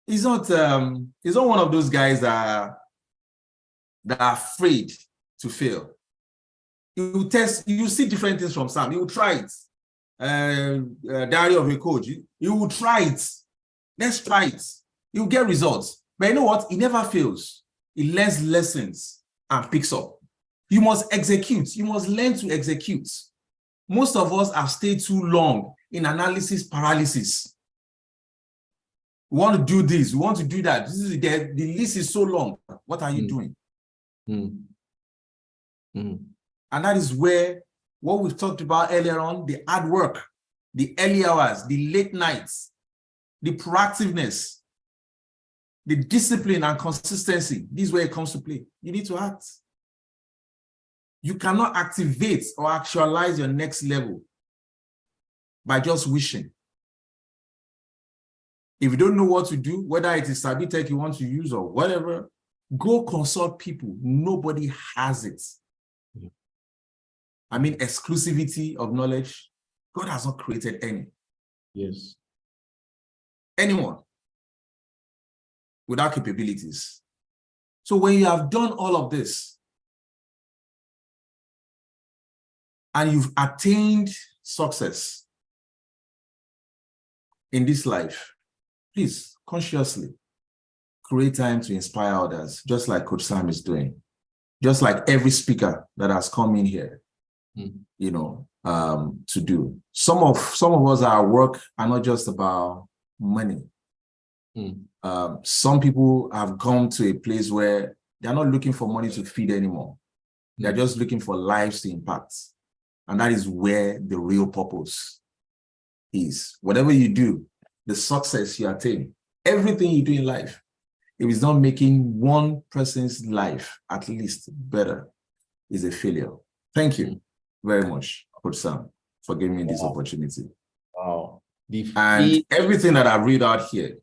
he's not one of those guys that are afraid to fail. You test, you see different things from Sam. You will try it. Diary of a Coach. You will try it. Let's try it. You'll get results. But you know what? He never fails. He learns lessons and picks up. You must execute. You must learn to execute. Most of us have stayed too long in analysis paralysis. We want to do this. We want to do that. The list is so long. What are you doing? And that is where what we've talked about earlier on, the hard work, the early hours, the late nights, the proactiveness, the discipline and consistency. This is where it comes to play. You need to act. You cannot activate or actualize your next level by just wishing. If you don't know what to do, whether it is Sabi Tech you want to use or whatever, go consult people. Nobody has it. I mean, exclusivity of knowledge. God has not created any. Yes. Anyone without capabilities. So when you have done all of this, and you've attained success in this life, please consciously create time to inspire others, just like Coach Sam is doing, just like every speaker that has come in here, you know, to do. Some of us, our work are not just about money. Some people have come to a place where they're not looking for money to feed anymore. They're just looking for lives to impact. And that is where the real purpose is. Whatever you do, the success you attain, everything you do in life, if it's not making one person's life at least better, is a failure. Thank you very much, Coach Sam, for giving me this opportunity. Wow. And everything that I read out here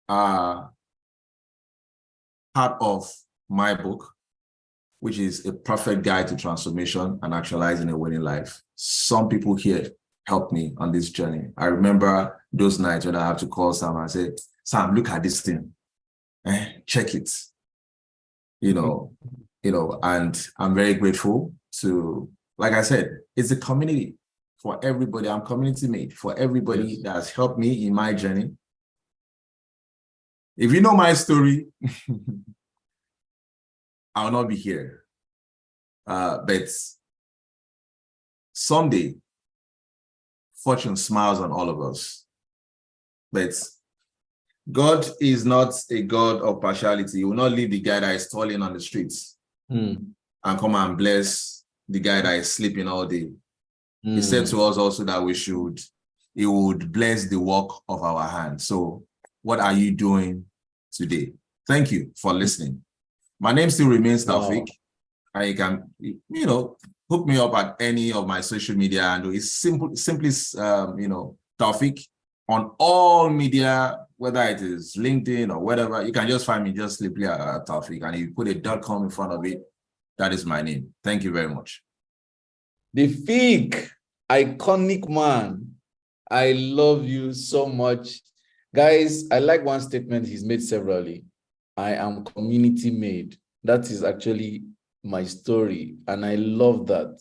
are part of my book, which is A Perfect Guide to Transformation and Actualizing a Winning Life. Some people here helped me on this journey. I remember those nights when I have to call Sam and say, Sam, look at this thing, check it. You know, and I'm very grateful to, like I said, it's a community for everybody. I'm community made for everybody that has helped me in my journey. If you know my story, I'll not be here. But someday, fortune smiles on all of us. But God is not a God of partiality. He will not leave the guy that is toiling on the streets and come and bless the guy that is sleeping all day. He said to us also that he would bless the work of our hands. So what are you doing today? Thank you for listening. My name still remains Taufik. And you can, hook me up at any of my social media, and it's simply, Taufik on all media, whether it is LinkedIn or whatever. You can just find me just simply at Taufik, and you put a .com in front of it. That is my name. Thank you very much. The Fig, iconic man. I love you so much. Guys, I like one statement he's made severally. I am community made. That is actually my story. And I love that.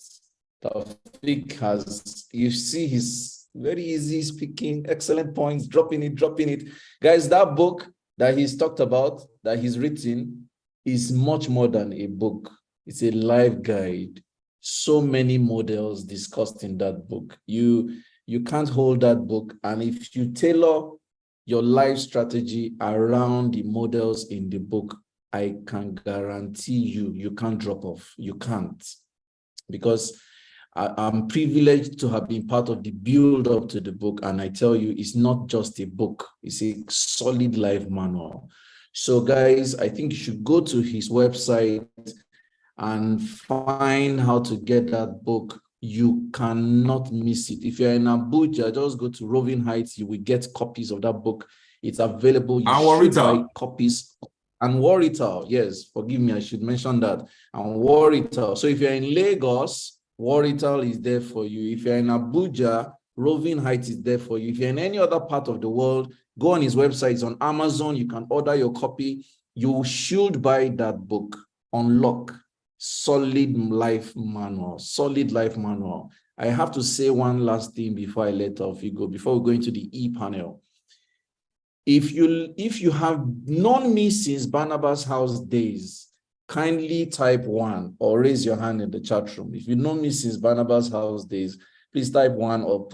Taufik has, you see, he's very easy speaking, excellent points, dropping it. Guys, that book that he's talked about, that he's written, is much more than a book. It's a life guide. So many models discussed in that book. You can't hold that book. And if you tailor your life strategy around the models in the book, I can guarantee you can't drop off. You can't. Because I'm privileged to have been part of the build up to the book. And I tell you, it's not just a book. It's a solid life manual. So guys, I think you should go to his website and find how to get that book. You cannot miss it. If you're in Abuja, just go to Roving Heights. You will get copies of that book. It's available. You should buy copies. And Warrital, yes, forgive me, I should mention that. And Warrital. So if you're in Lagos, Warrital is there for you. If you're in Abuja, Roving Heights is there for you. If you're in any other part of the world, go on his website. It's on Amazon. You can order your copy. You should buy that book. Unlock. Solid life manual. I have to say one last thing before I let off you go, before we go into the e-panel. If you have known me since Barnabas House days, kindly type 1 or raise your hand in the chat room. If you know me since Barnabas House days, please type 1 or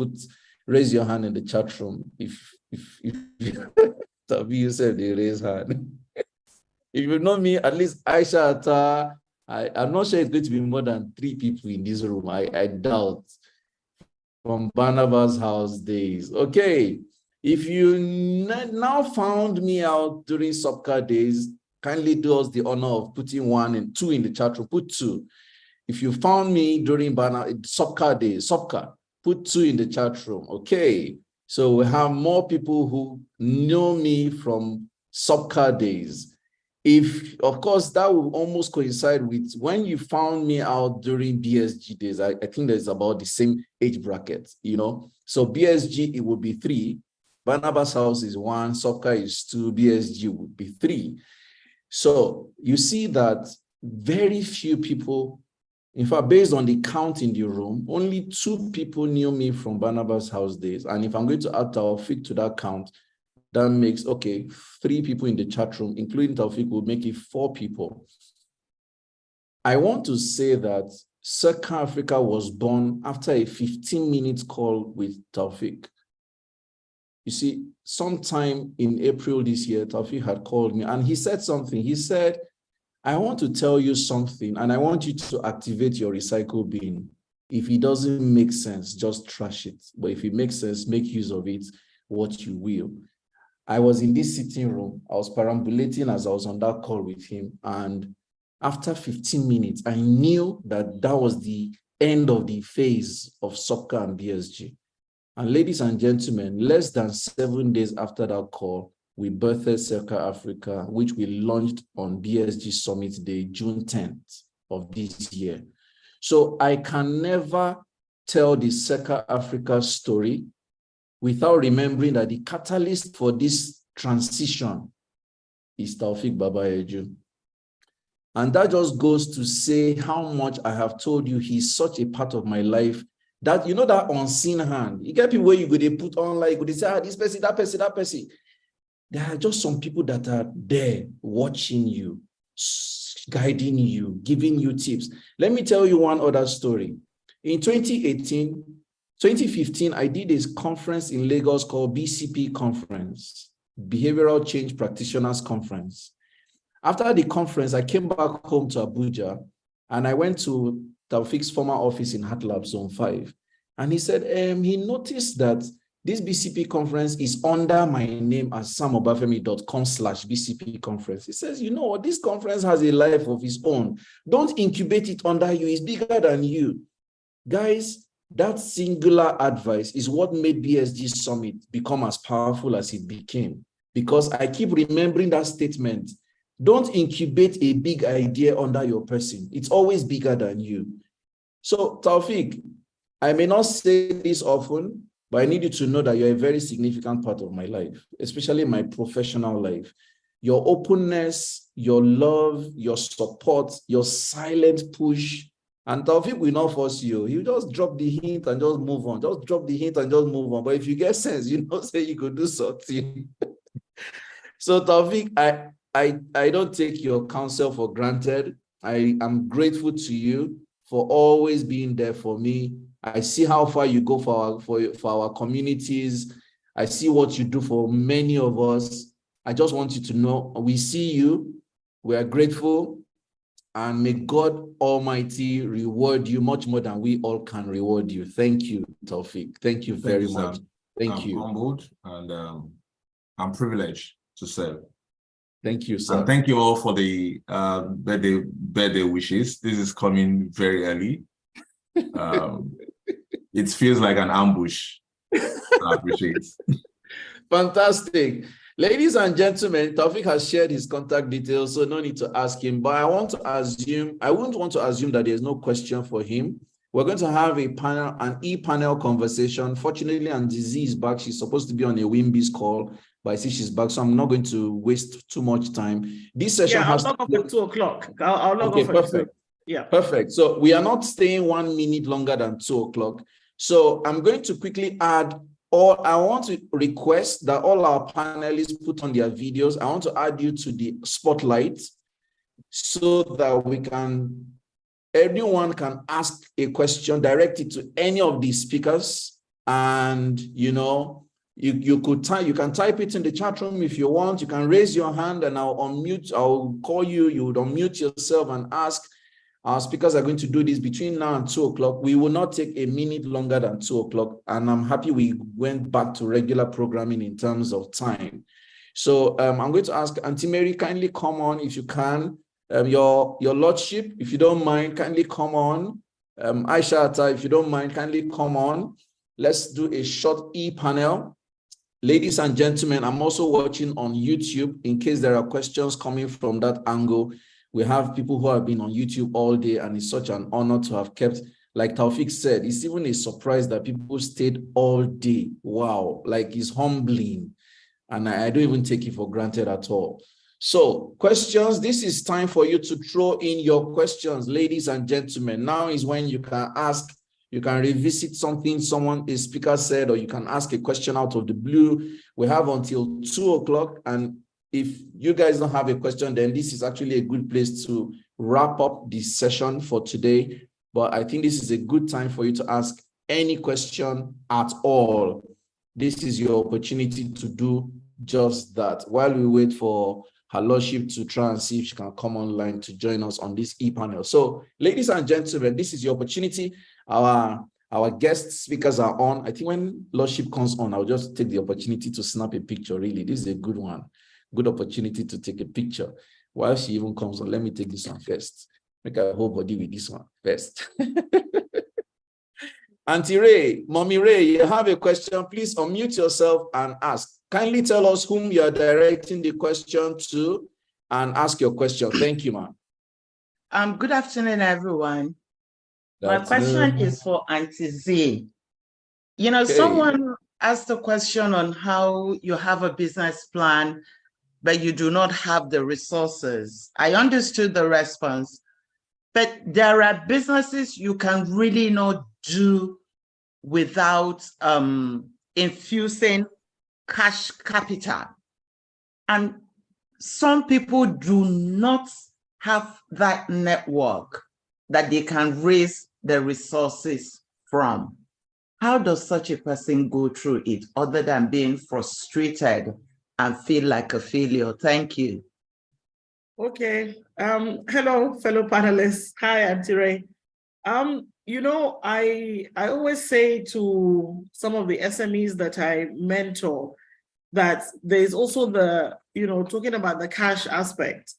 raise your hand in the chat room. If you said they raise hand. If you know me, at least Aisha Atta, I'm not sure it's going to be more than 3 people in this room. I doubt. From Barnabas House days. Okay. If you now found me out during Subcar days, kindly do us the honor of putting 1 and 2 in the chat room. Put 2. If you found me during Subcar days, put 2 in the chat room. Okay. So we have more people who know me from Subcar days. If, of course, that will almost coincide with when you found me out during BSG days. I think that's about the same age bracket, So BSG, it would be 3. Barnabas House is 1, Subcar is 2, BSG would be 3. So you see that very few people, In fact, based on the count in the room, only 2 people knew me from Barnabas House days. And if I'm going to add Taufik to that count, that makes, okay, 3 people in the chat room, including Taufik, will make it 4 people. I want to say that Circa Africa was born after a 15-minute call with Taufik. You see, sometime in April this year, Taufik had called me and he said something. He said, I want to tell you something and I want you to activate your recycle bin. If it doesn't make sense, just trash it. But if it makes sense, make use of it, what you will. I was in this sitting room. I was perambulating as I was on that call with him. And after 15 minutes, I knew that that was the end of the phase of soccer and BSG. And ladies and gentlemen, less than 7 days after that call, we birthed Circa Africa, which we launched on BSG Summit Day, June 10th of this year. So I can never tell the Circa Africa story without remembering that the catalyst for this transition is Taufik Baba Eju. And that just goes to say how much I have told you he's such a part of my life that, you know, that unseen hand. You get people where you go, they put on like, they say, this person, that person, that person. There are just some people that are there watching you, guiding you, giving you tips. Let me tell you one other story. In 2015, I did a conference in Lagos called BCP Conference, Behavioral Change Practitioners Conference. After the conference, I came back home to Abuja and I went to Taufik's former office in HeartLab Zone 5. And he said, he noticed that this BCP conference is under my name as samobafemi.com/BCP conference. He says, you know what, this conference has a life of its own. Don't incubate it under you, it's bigger than you. Guys, that singular advice is what made BSG Summit become as powerful as it became. Because I keep remembering that statement. Don't incubate a big idea under your person. It's always bigger than you. So, Taufik, I may not say this often, but I need you to know that you're a very significant part of my life, especially my professional life. Your openness, your love, your support, your silent push, and Taufik will not force you. You just drop the hint and just move on. Just drop the hint and just move on. But if you get sense, you know, say you could do something. So, Taufik, I don't take your counsel for granted. I am grateful to you for always being there for me. I see how far you go for our communities. I see what you do for many of us. I just want you to know we see you. We are grateful. And may God Almighty reward you much more than we all can reward you. Thank you, Taufik. Thank you very much. Thank you. I'm humbled and I'm privileged to serve. Thank you, sir. And thank you all for the birthday wishes. This is coming very early. It feels like an ambush. I appreciate it. Fantastic. Ladies and gentlemen, Taufik has shared his contact details, so no need to ask him. But I wouldn't want to assume that there's no question for him. We're going to have an e-panel conversation. Fortunately, Andizi is back. She's supposed to be on a Wimby's call, but I see she's back, so I'm not going to waste too much time. This session has I'll log off at 2 o'clock. I'll log off at perfect. 2. Yeah. Perfect. So we are not staying 1 minute longer than 2 o'clock. So I'm going to quickly add, or I want to request that all our panelists put on their videos. I want to add you to the spotlight so that everyone can ask a question directed to any of the speakers. And, you know, you can type it in the chat room if you want. You can raise your hand and I'll call you. You would unmute yourself and ask. Our speakers are going to do this between now and 2 o'clock. We will not take a minute longer than 2 o'clock. And I'm happy we went back to regular programming in terms of time. So I'm going to ask Auntie Mary, kindly come on if you can. Your Lordship, if you don't mind, kindly come on. Aisha Atta, if you don't mind, kindly come on. Let's do a short e-panel. Ladies and gentlemen, I'm also watching on YouTube in case there are questions coming from that angle. We have people who have been on YouTube all day, and it's such an honor to have kept, like Taufik said, it's even a surprise that people stayed all day. Wow, like it's humbling. And I don't even take it for granted at all. So questions, this is time for you to throw in your questions, ladies and gentlemen. Now is when you can ask, you can revisit something a speaker said, or you can ask a question out of the blue. We have until 2 o'clock. And if you guys don't have a question, then this is actually a good place to wrap up this session for today. But I think this is a good time for you to ask any question at all. This is your opportunity to do just that while we wait for her lordship to try and see if she can come online to join us on this e-panel. So, ladies and gentlemen, this is your opportunity. Our guest speakers are on. I think when lordship comes on, I'll just take the opportunity to snap a picture, really. This is a good one. Good opportunity to take a picture. While she even comes on, let me take this one first. Make a whole body with this one first. Auntie Ray, Mommy Ray, you have a question, please unmute yourself and ask. Kindly tell us whom you are directing the question to and ask your question. Thank you, ma'am. Good afternoon, everyone. My question is for Auntie Z. You know, someone asked a question on how you have a business plan, but you do not have the resources. I understood the response, but there are businesses you can really not do without infusing cash capital. And some people do not have that network that they can raise the resources from. How does such a person go through it other than being frustrated and feel like a failure? Thank you. Okay. Hello, fellow panelists. Hi, Auntie Ray. You know, I always say to some of the SMEs that I mentor that there's also the, you know, talking about the cash aspect.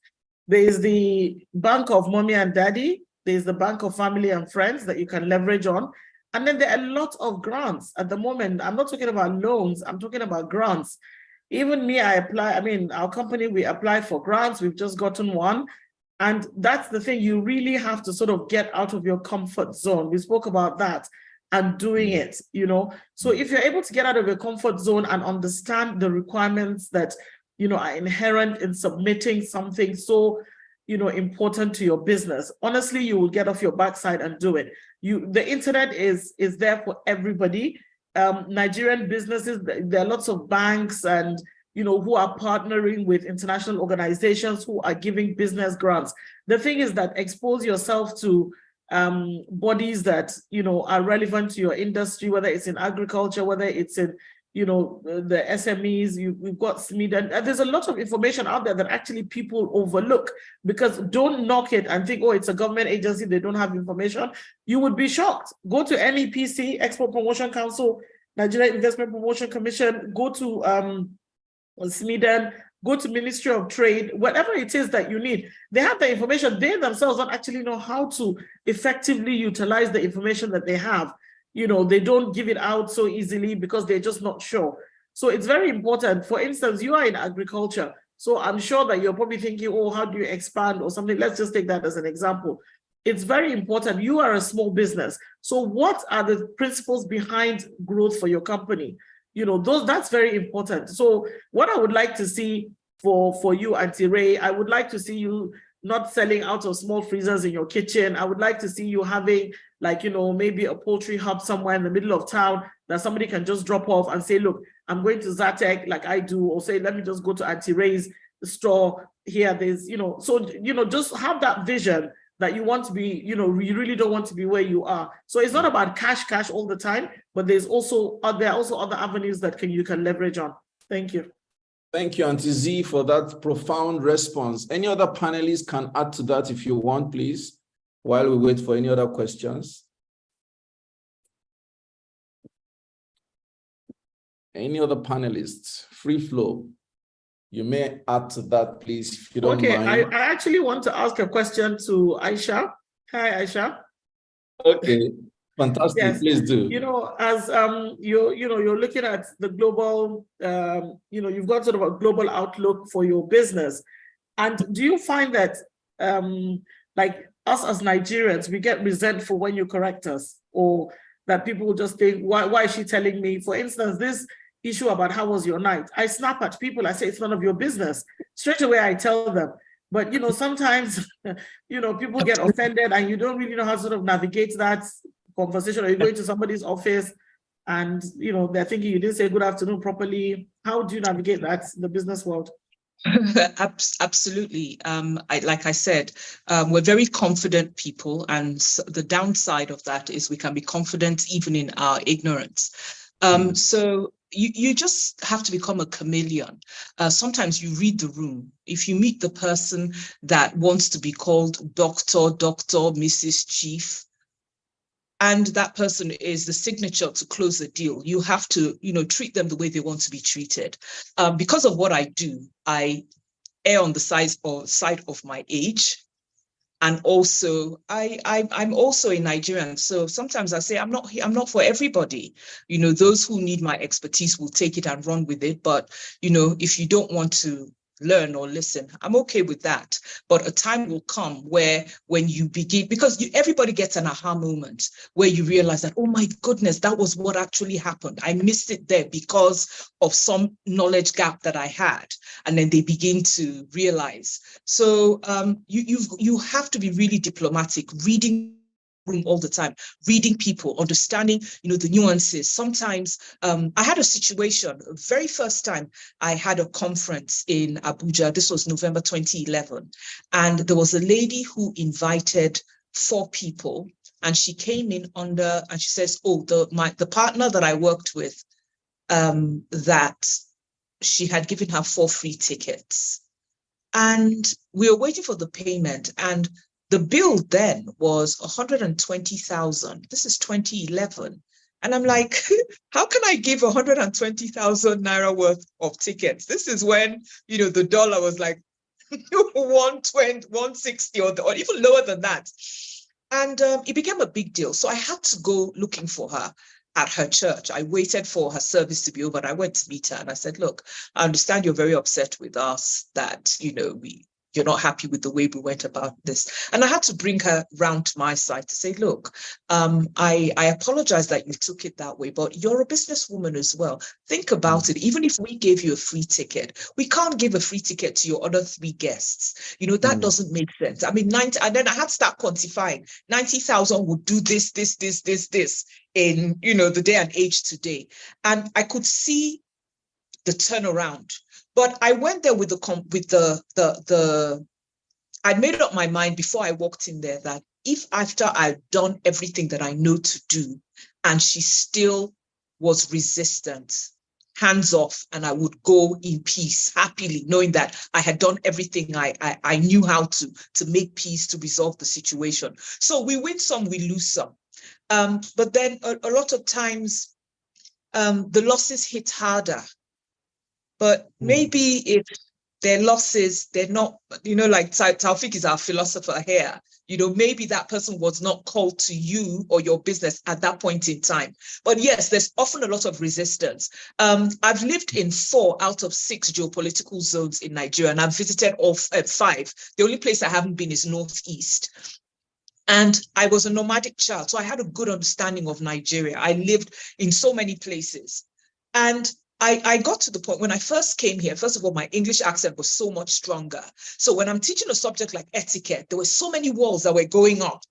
There's the bank of mommy and daddy. There's the bank of family and friends that you can leverage on. And then there are a lot of grants at the moment. I'm not talking about loans. I'm talking about grants. Even me, I apply. I mean, our company, we apply for grants. We've just gotten one. And that's the thing, you really have to sort of get out of your comfort zone. We spoke about that and doing it, you know. So if you're able to get out of your comfort zone and understand the requirements that, you know, are inherent in submitting something so, you know, important to your business, honestly, you will get off your backside and do it. The internet is there for everybody. Nigerian businesses, there are lots of banks and, you know, who are partnering with international organizations who are giving business grants. The thing is that expose yourself to bodies that, you know, are relevant to your industry, whether it's in agriculture, whether it's in, you know, the SMEs, we've got SMED, and there's a lot of information out there that actually people overlook, because don't knock it and think, oh, it's a government agency, they don't have information. You would be shocked. Go to NEPC, Export Promotion Council, Nigeria Investment Promotion Commission, go to SMEDAN, go to Ministry of Trade, whatever it is that you need. They have the information. They themselves don't actually know how to effectively utilize the information that they have. You know, they don't give it out so easily because they're just not sure. So it's very important. For instance, you are in agriculture. So I'm sure that you're probably thinking, oh, how do you expand or something? Let's just take that as an example. It's very important. You are a small business. So what are the principles behind growth for your company? You know, that's very important. So what I would like to see for you, Auntie Ray, I would like to see you not selling out of small freezers in your kitchen. I would like to see you having, like, you know, maybe a poultry hub somewhere in the middle of town that somebody can just drop off and say, look, I'm going to Zatec like I do, or say, let me just go to Auntie Ray's store here. There's, you know, so, you know, just have that vision that you want to be, you know, you really don't want to be where you are. So it's not about cash all the time, but there are also other avenues that you can leverage on. Thank you. Thank you, Auntie Z, for that profound response. Any other panelists can add to that if you want, please, while we wait for any other questions. Any other panelists? Free flow. You may add to that, please, if you don't mind. I actually want to ask a question to Aisha. Hi, Aisha. Okay, fantastic. Yes. Please do. You know, as you're looking at the global, you know, you've got sort of a global outlook for your business. And do you find that, like us as Nigerians, we get resentful when you correct us, or that people just think, why is she telling me? For instance, this issue about how was your night. I snap at people, I say, it's none of your business. Straight away, I tell them. But, you know, sometimes, you know, people get offended and you don't really know how to sort of navigate that conversation, or you go into somebody's office and, you know, they're thinking you didn't say good afternoon properly. How do you navigate that in the business world? Absolutely. Like I said, we're very confident people, and the downside of that is we can be confident even in our ignorance. So you just have to become a chameleon. Sometimes you read the room. If you meet the person that wants to be called Dr., Mrs. Chief, and that person is the signature to close the deal, you have to, you know, treat them the way they want to be treated. Because of what I do, I err on the side of my age. And also, I'm also a Nigerian. So sometimes I say, I'm not for everybody. You know, those who need my expertise will take it and run with it. But, you know, if you don't want to learn or listen, I'm okay with that. But a time will come where when you begin, because everybody gets an aha moment where you realize that, oh my goodness, that was what actually happened. I missed it there because of some knowledge gap that I had. And then they begin to realize. So you have to be really diplomatic, reading room all the time, reading people, understanding, you know, the nuances. Sometimes I had a situation, very first time I had a conference in Abuja. This was November 2011. And there was a lady who invited 4 people, and she came in under, and she says, oh, the partner that I worked with, that she had given her 4 free tickets. And we were waiting for the payment, and the bill then was 120,000. This is 2011. And I'm like, how can I give 120,000 naira worth of tickets? This is when, you know, the dollar was like 120, 160, or even lower than that. And it became a big deal. So I had to go looking for her at her church. I waited for her service to be over, and I went to meet her, and I said, look, I understand you're very upset with us that, you know, you're not happy with the way we went about this. And I had to bring her round to my side to say, look, I apologize that you took it that way, but you're a businesswoman as well. Think about it. Even if we gave you a free ticket, we can't give a free ticket to your other 3 guests. You know, that doesn't make sense. I mean, 90, and then I had to start quantifying. 90,000 would do this in, you know, the day and age today. And I could see the turnaround. But I went there with I made up my mind before I walked in there that if after I'd done everything that I know to do, and she still was resistant, hands off, and I would go in peace, happily, knowing that I had done everything I knew how to make peace, to resolve the situation. So we win some, we lose some. But then a lot of times the losses hit harder. But maybe if their losses, they're not, you know, like Taufik is our philosopher here, you know, maybe that person was not called to you or your business at that point in time. But yes, there's often a lot of resistance. I've lived in 4 out of 6 geopolitical zones in Nigeria, and I've visited all 5. The only place I haven't been is Northeast. And I was a nomadic child, so I had a good understanding of Nigeria. I lived in so many places. And I got to the point when I first came here, first of all, my English accent was so much stronger. So when I'm teaching a subject like etiquette, there were so many walls that were going up.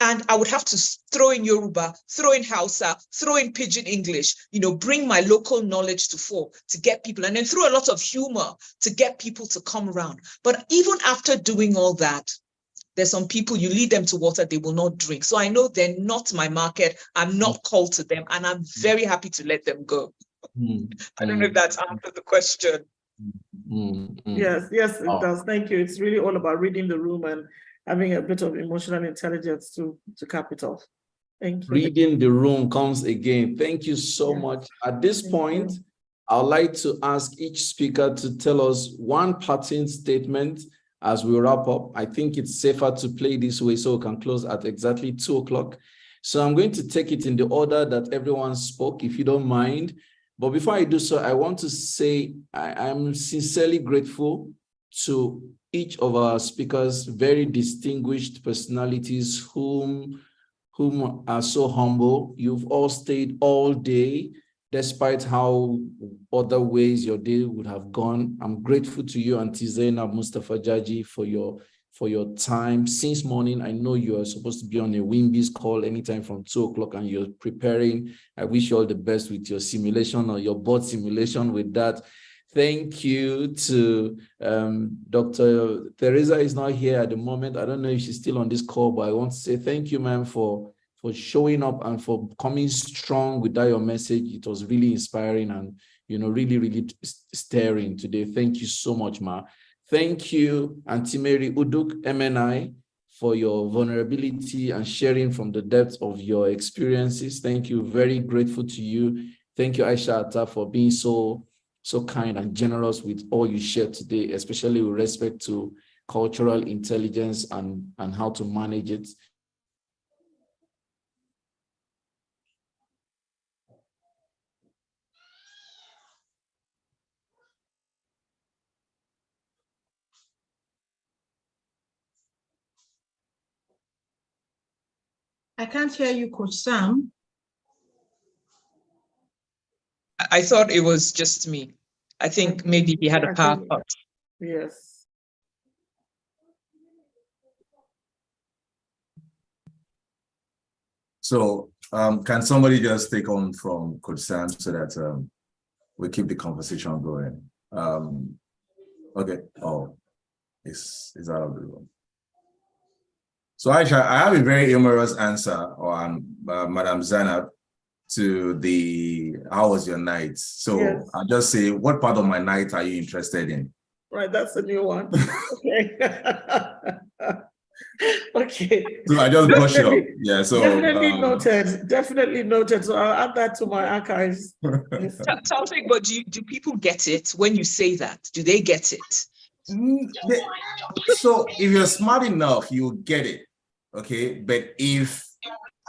And I would have to throw in Yoruba, throw in Hausa, throw in Pidgin English, you know, bring my local knowledge to fore to get people, and then throw a lot of humor to get people to come around. But even after doing all that, there's some people, you lead them to water, they will not drink. So I know they're not my market. I'm not called to them, and I'm very happy to let them go. I don't know if that's answered the question. Yes, it does. Thank you. It's really all about reading the room and having a bit of emotional intelligence to cap it off. Thank you. Reading the room comes again. Thank you so much. At this point, I'd like to ask each speaker to tell us one parting statement as we wrap up. I think it's safer to play this way so we can close at exactly 2 o'clock. So I'm going to take it in the order that everyone spoke, if you don't mind. But before I do so, I want to say I'm sincerely grateful to each of our speakers, very distinguished personalities whom are so humble. You've all stayed all day. despite how other ways your day would have gone. I'm grateful to you, Auntie Zainab Mustafa Jaji, for your time. Since morning, I know you are supposed to be on a Wimby's call anytime from 2 o'clock and you're preparing. I wish you all the best with your simulation or your board simulation with that. Thank you to Dr. Teresa is not here at the moment. I don't know if she's still on this call, but I want to say thank you, ma'am, for showing up and for coming strong with that your message. It was really inspiring and, you know, really, really stirring today. Thank you so much, ma. Thank you, Auntie Mary Uduk, MNI, for your vulnerability and sharing from the depths of your experiences. Thank you. Very grateful to you. Thank you, Aisha Atta, for being so kind and generous with all you shared today, especially with respect to cultural intelligence and how to manage it. I can't hear you, Coach Sam. I thought it was just me. I think maybe he had a power cut. Yes. So can somebody just take on from Coach Sam so that we keep the conversation going? Okay. Oh, is out of the room. So Aisha, I have a very humorous answer on Madam Zainab to the how was your night? So yes. I'll just say, what part of my night are you interested in? Right, that's a new one. Okay. Okay. So I just brush it up. Yeah. So definitely noted. Definitely noted. So I'll add that to my archives. Taufik, but do people get it when you say that? Do they get it? So if you're smart enough, you'll get it. Okay. But if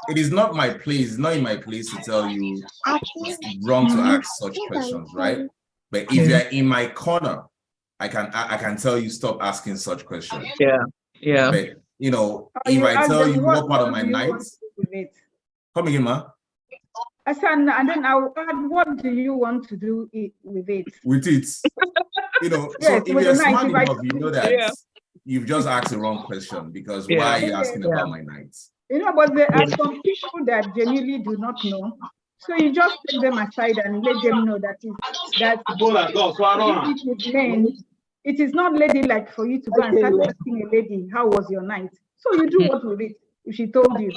it is not my place, it's not in my place to tell you it's wrong to ask such questions, right? But if you're in my corner, I can tell you stop asking such questions. Yeah. Yeah. But you know, if I tell you what part of my night, come again, ma. And then I'll add, what do you want to do with it? With it, you know. Yes, so if you're smart enough, you know that you've just asked the wrong question because why are you asking about my nights? You know, but there are some people that genuinely do not know. So you just take them aside and let them know that it is not ladylike for you to go and start asking a lady, how was your night? So you do what with it if she told you.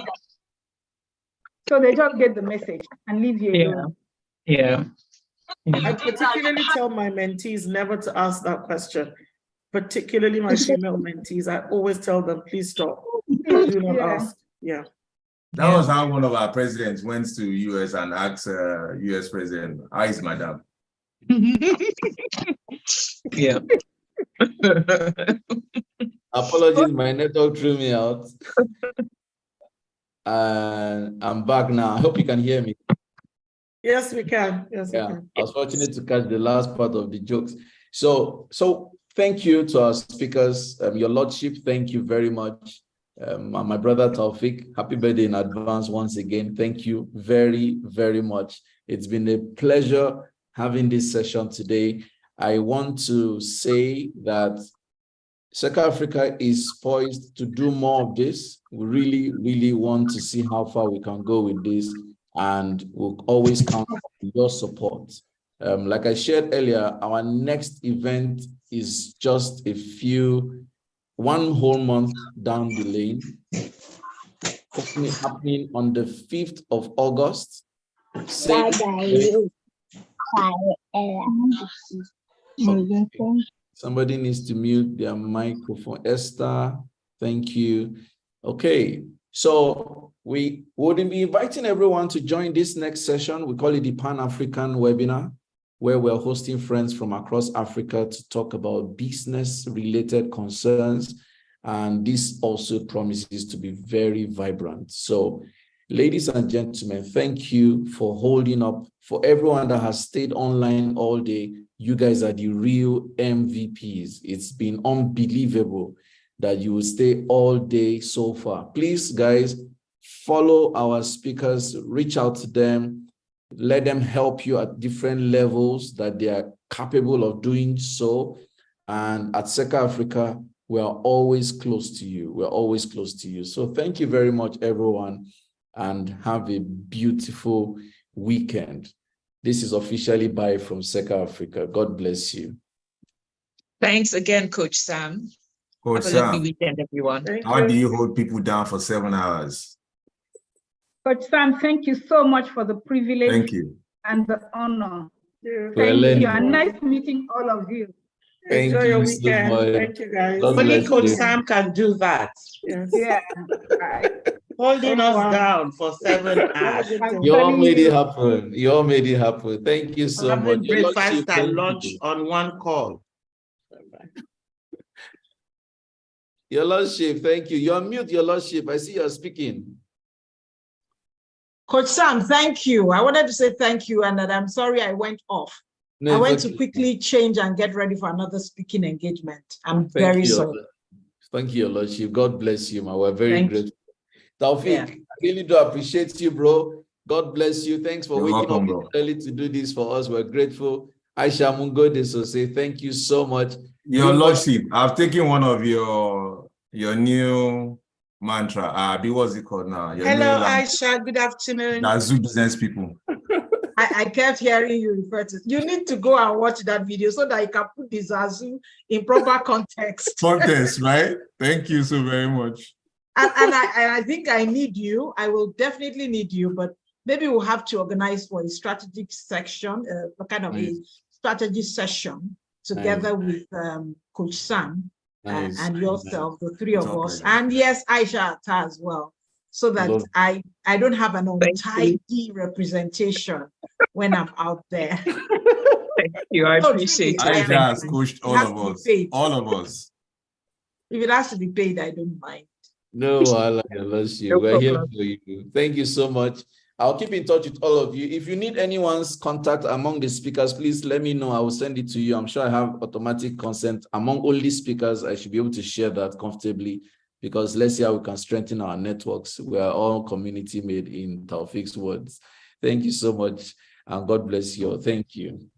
So they just get the message and leave you alone. Yeah. I particularly tell my mentees never to ask that question. Particularly my female mentees, I always tell them, please stop. Please do not ask. Yeah. That was how one of our presidents went to US and asked US president, how is madam? Yeah. Apologies, my network threw me out. And I'm back now. I hope you can hear me. Yes, we can. Yes, we can. I was fortunate to catch the last part of the jokes. So thank you to our speakers. Your Lordship, thank you very much. My brother Taufik, happy birthday in advance once again. Thank you very, very much. It's been a pleasure having this session today. I want to say that Circle Africa is poised to do more of this. We really, really want to see how far we can go with this, and we'll always count on your support. Like I shared earlier, our next event is just one whole month down the lane, happening on the 5th of August. Somebody needs to mute their microphone. Esther, thank you. Okay, so we would be inviting everyone to join this next session. We call it the Pan-African webinar, where we're hosting friends from across Africa to talk about business-related concerns. And this also promises to be very vibrant. So, ladies and gentlemen, thank you for holding up. For everyone that has stayed online all day, you guys are the real MVPs. It's been unbelievable that you will stay all day so far. Please, guys, follow our speakers, reach out to them, Let them help you at different levels that they are capable of doing so. And at Seka Africa, we are always close to you. We're always close to you. So thank you very much, everyone, and have a beautiful weekend. This is officially bye from Seka Africa. God bless you. Thanks again, Coach Sam. Coach Have a lovely Sam, weekend, everyone. how do you hold people down for 7 hours? Coach Sam, thank you so much for the privilege Thank you. and the honor. Thank You. And nice meeting all of you. Thank Enjoy you your so weekend. much. Thank you, guys. God Only bless Coach you. Sam can do that. Yes. Yeah. Holding us down for 7 hours. You all made it happen. You all made it happen. Thank you so much. Having Your breakfast Lordship, and thank lunch you. on one call. Your Lordship, thank you. You're on mute, Your Lordship. I see you're speaking. Coach Sam, thank you. I wanted to say thank you and that I'm sorry I went off. No, I went okay. to quickly change and get ready for another speaking engagement. I'm Thank very you, sorry. Thank you, Your Lordship. God bless you, man. We're very Thank grateful. Taufik, Yeah. I really do appreciate you, bro. God bless you. Thanks for You're waking welcome, up early to do this for us. We're grateful. Aisha Mungode, so say thank you so much. Your Lordship, I've taken one of your new mantra. What's it called now? Your Hello, new Aisha. Good afternoon. Zoo business people. I kept hearing you refer to. You need to go and watch that video so that you can put the Zazu in proper context. Context, right? Thank you so very much. And I think I need you. I will definitely need you, but maybe we'll have to organize for a strategic section, a kind of a strategy session together with Coach Sam and yourself, the three of us. And yes, Aisha Atta as well, so that I don't have an untidy representation when I'm out there. Thank you. I appreciate it. Aisha has coached all of us. All of us. If it has to be paid, I don't mind. No, I like Your Lordship. No We're here problem. for you. Thank you so much. I'll keep in touch with all of you. If you need anyone's contact among the speakers, please let me know. I will send it to you. I'm sure I have automatic consent among all the speakers. I should be able to share that comfortably because let's see how we can strengthen our networks. We are all community made in Taufik's words. Thank you so much and God bless you. Thank you.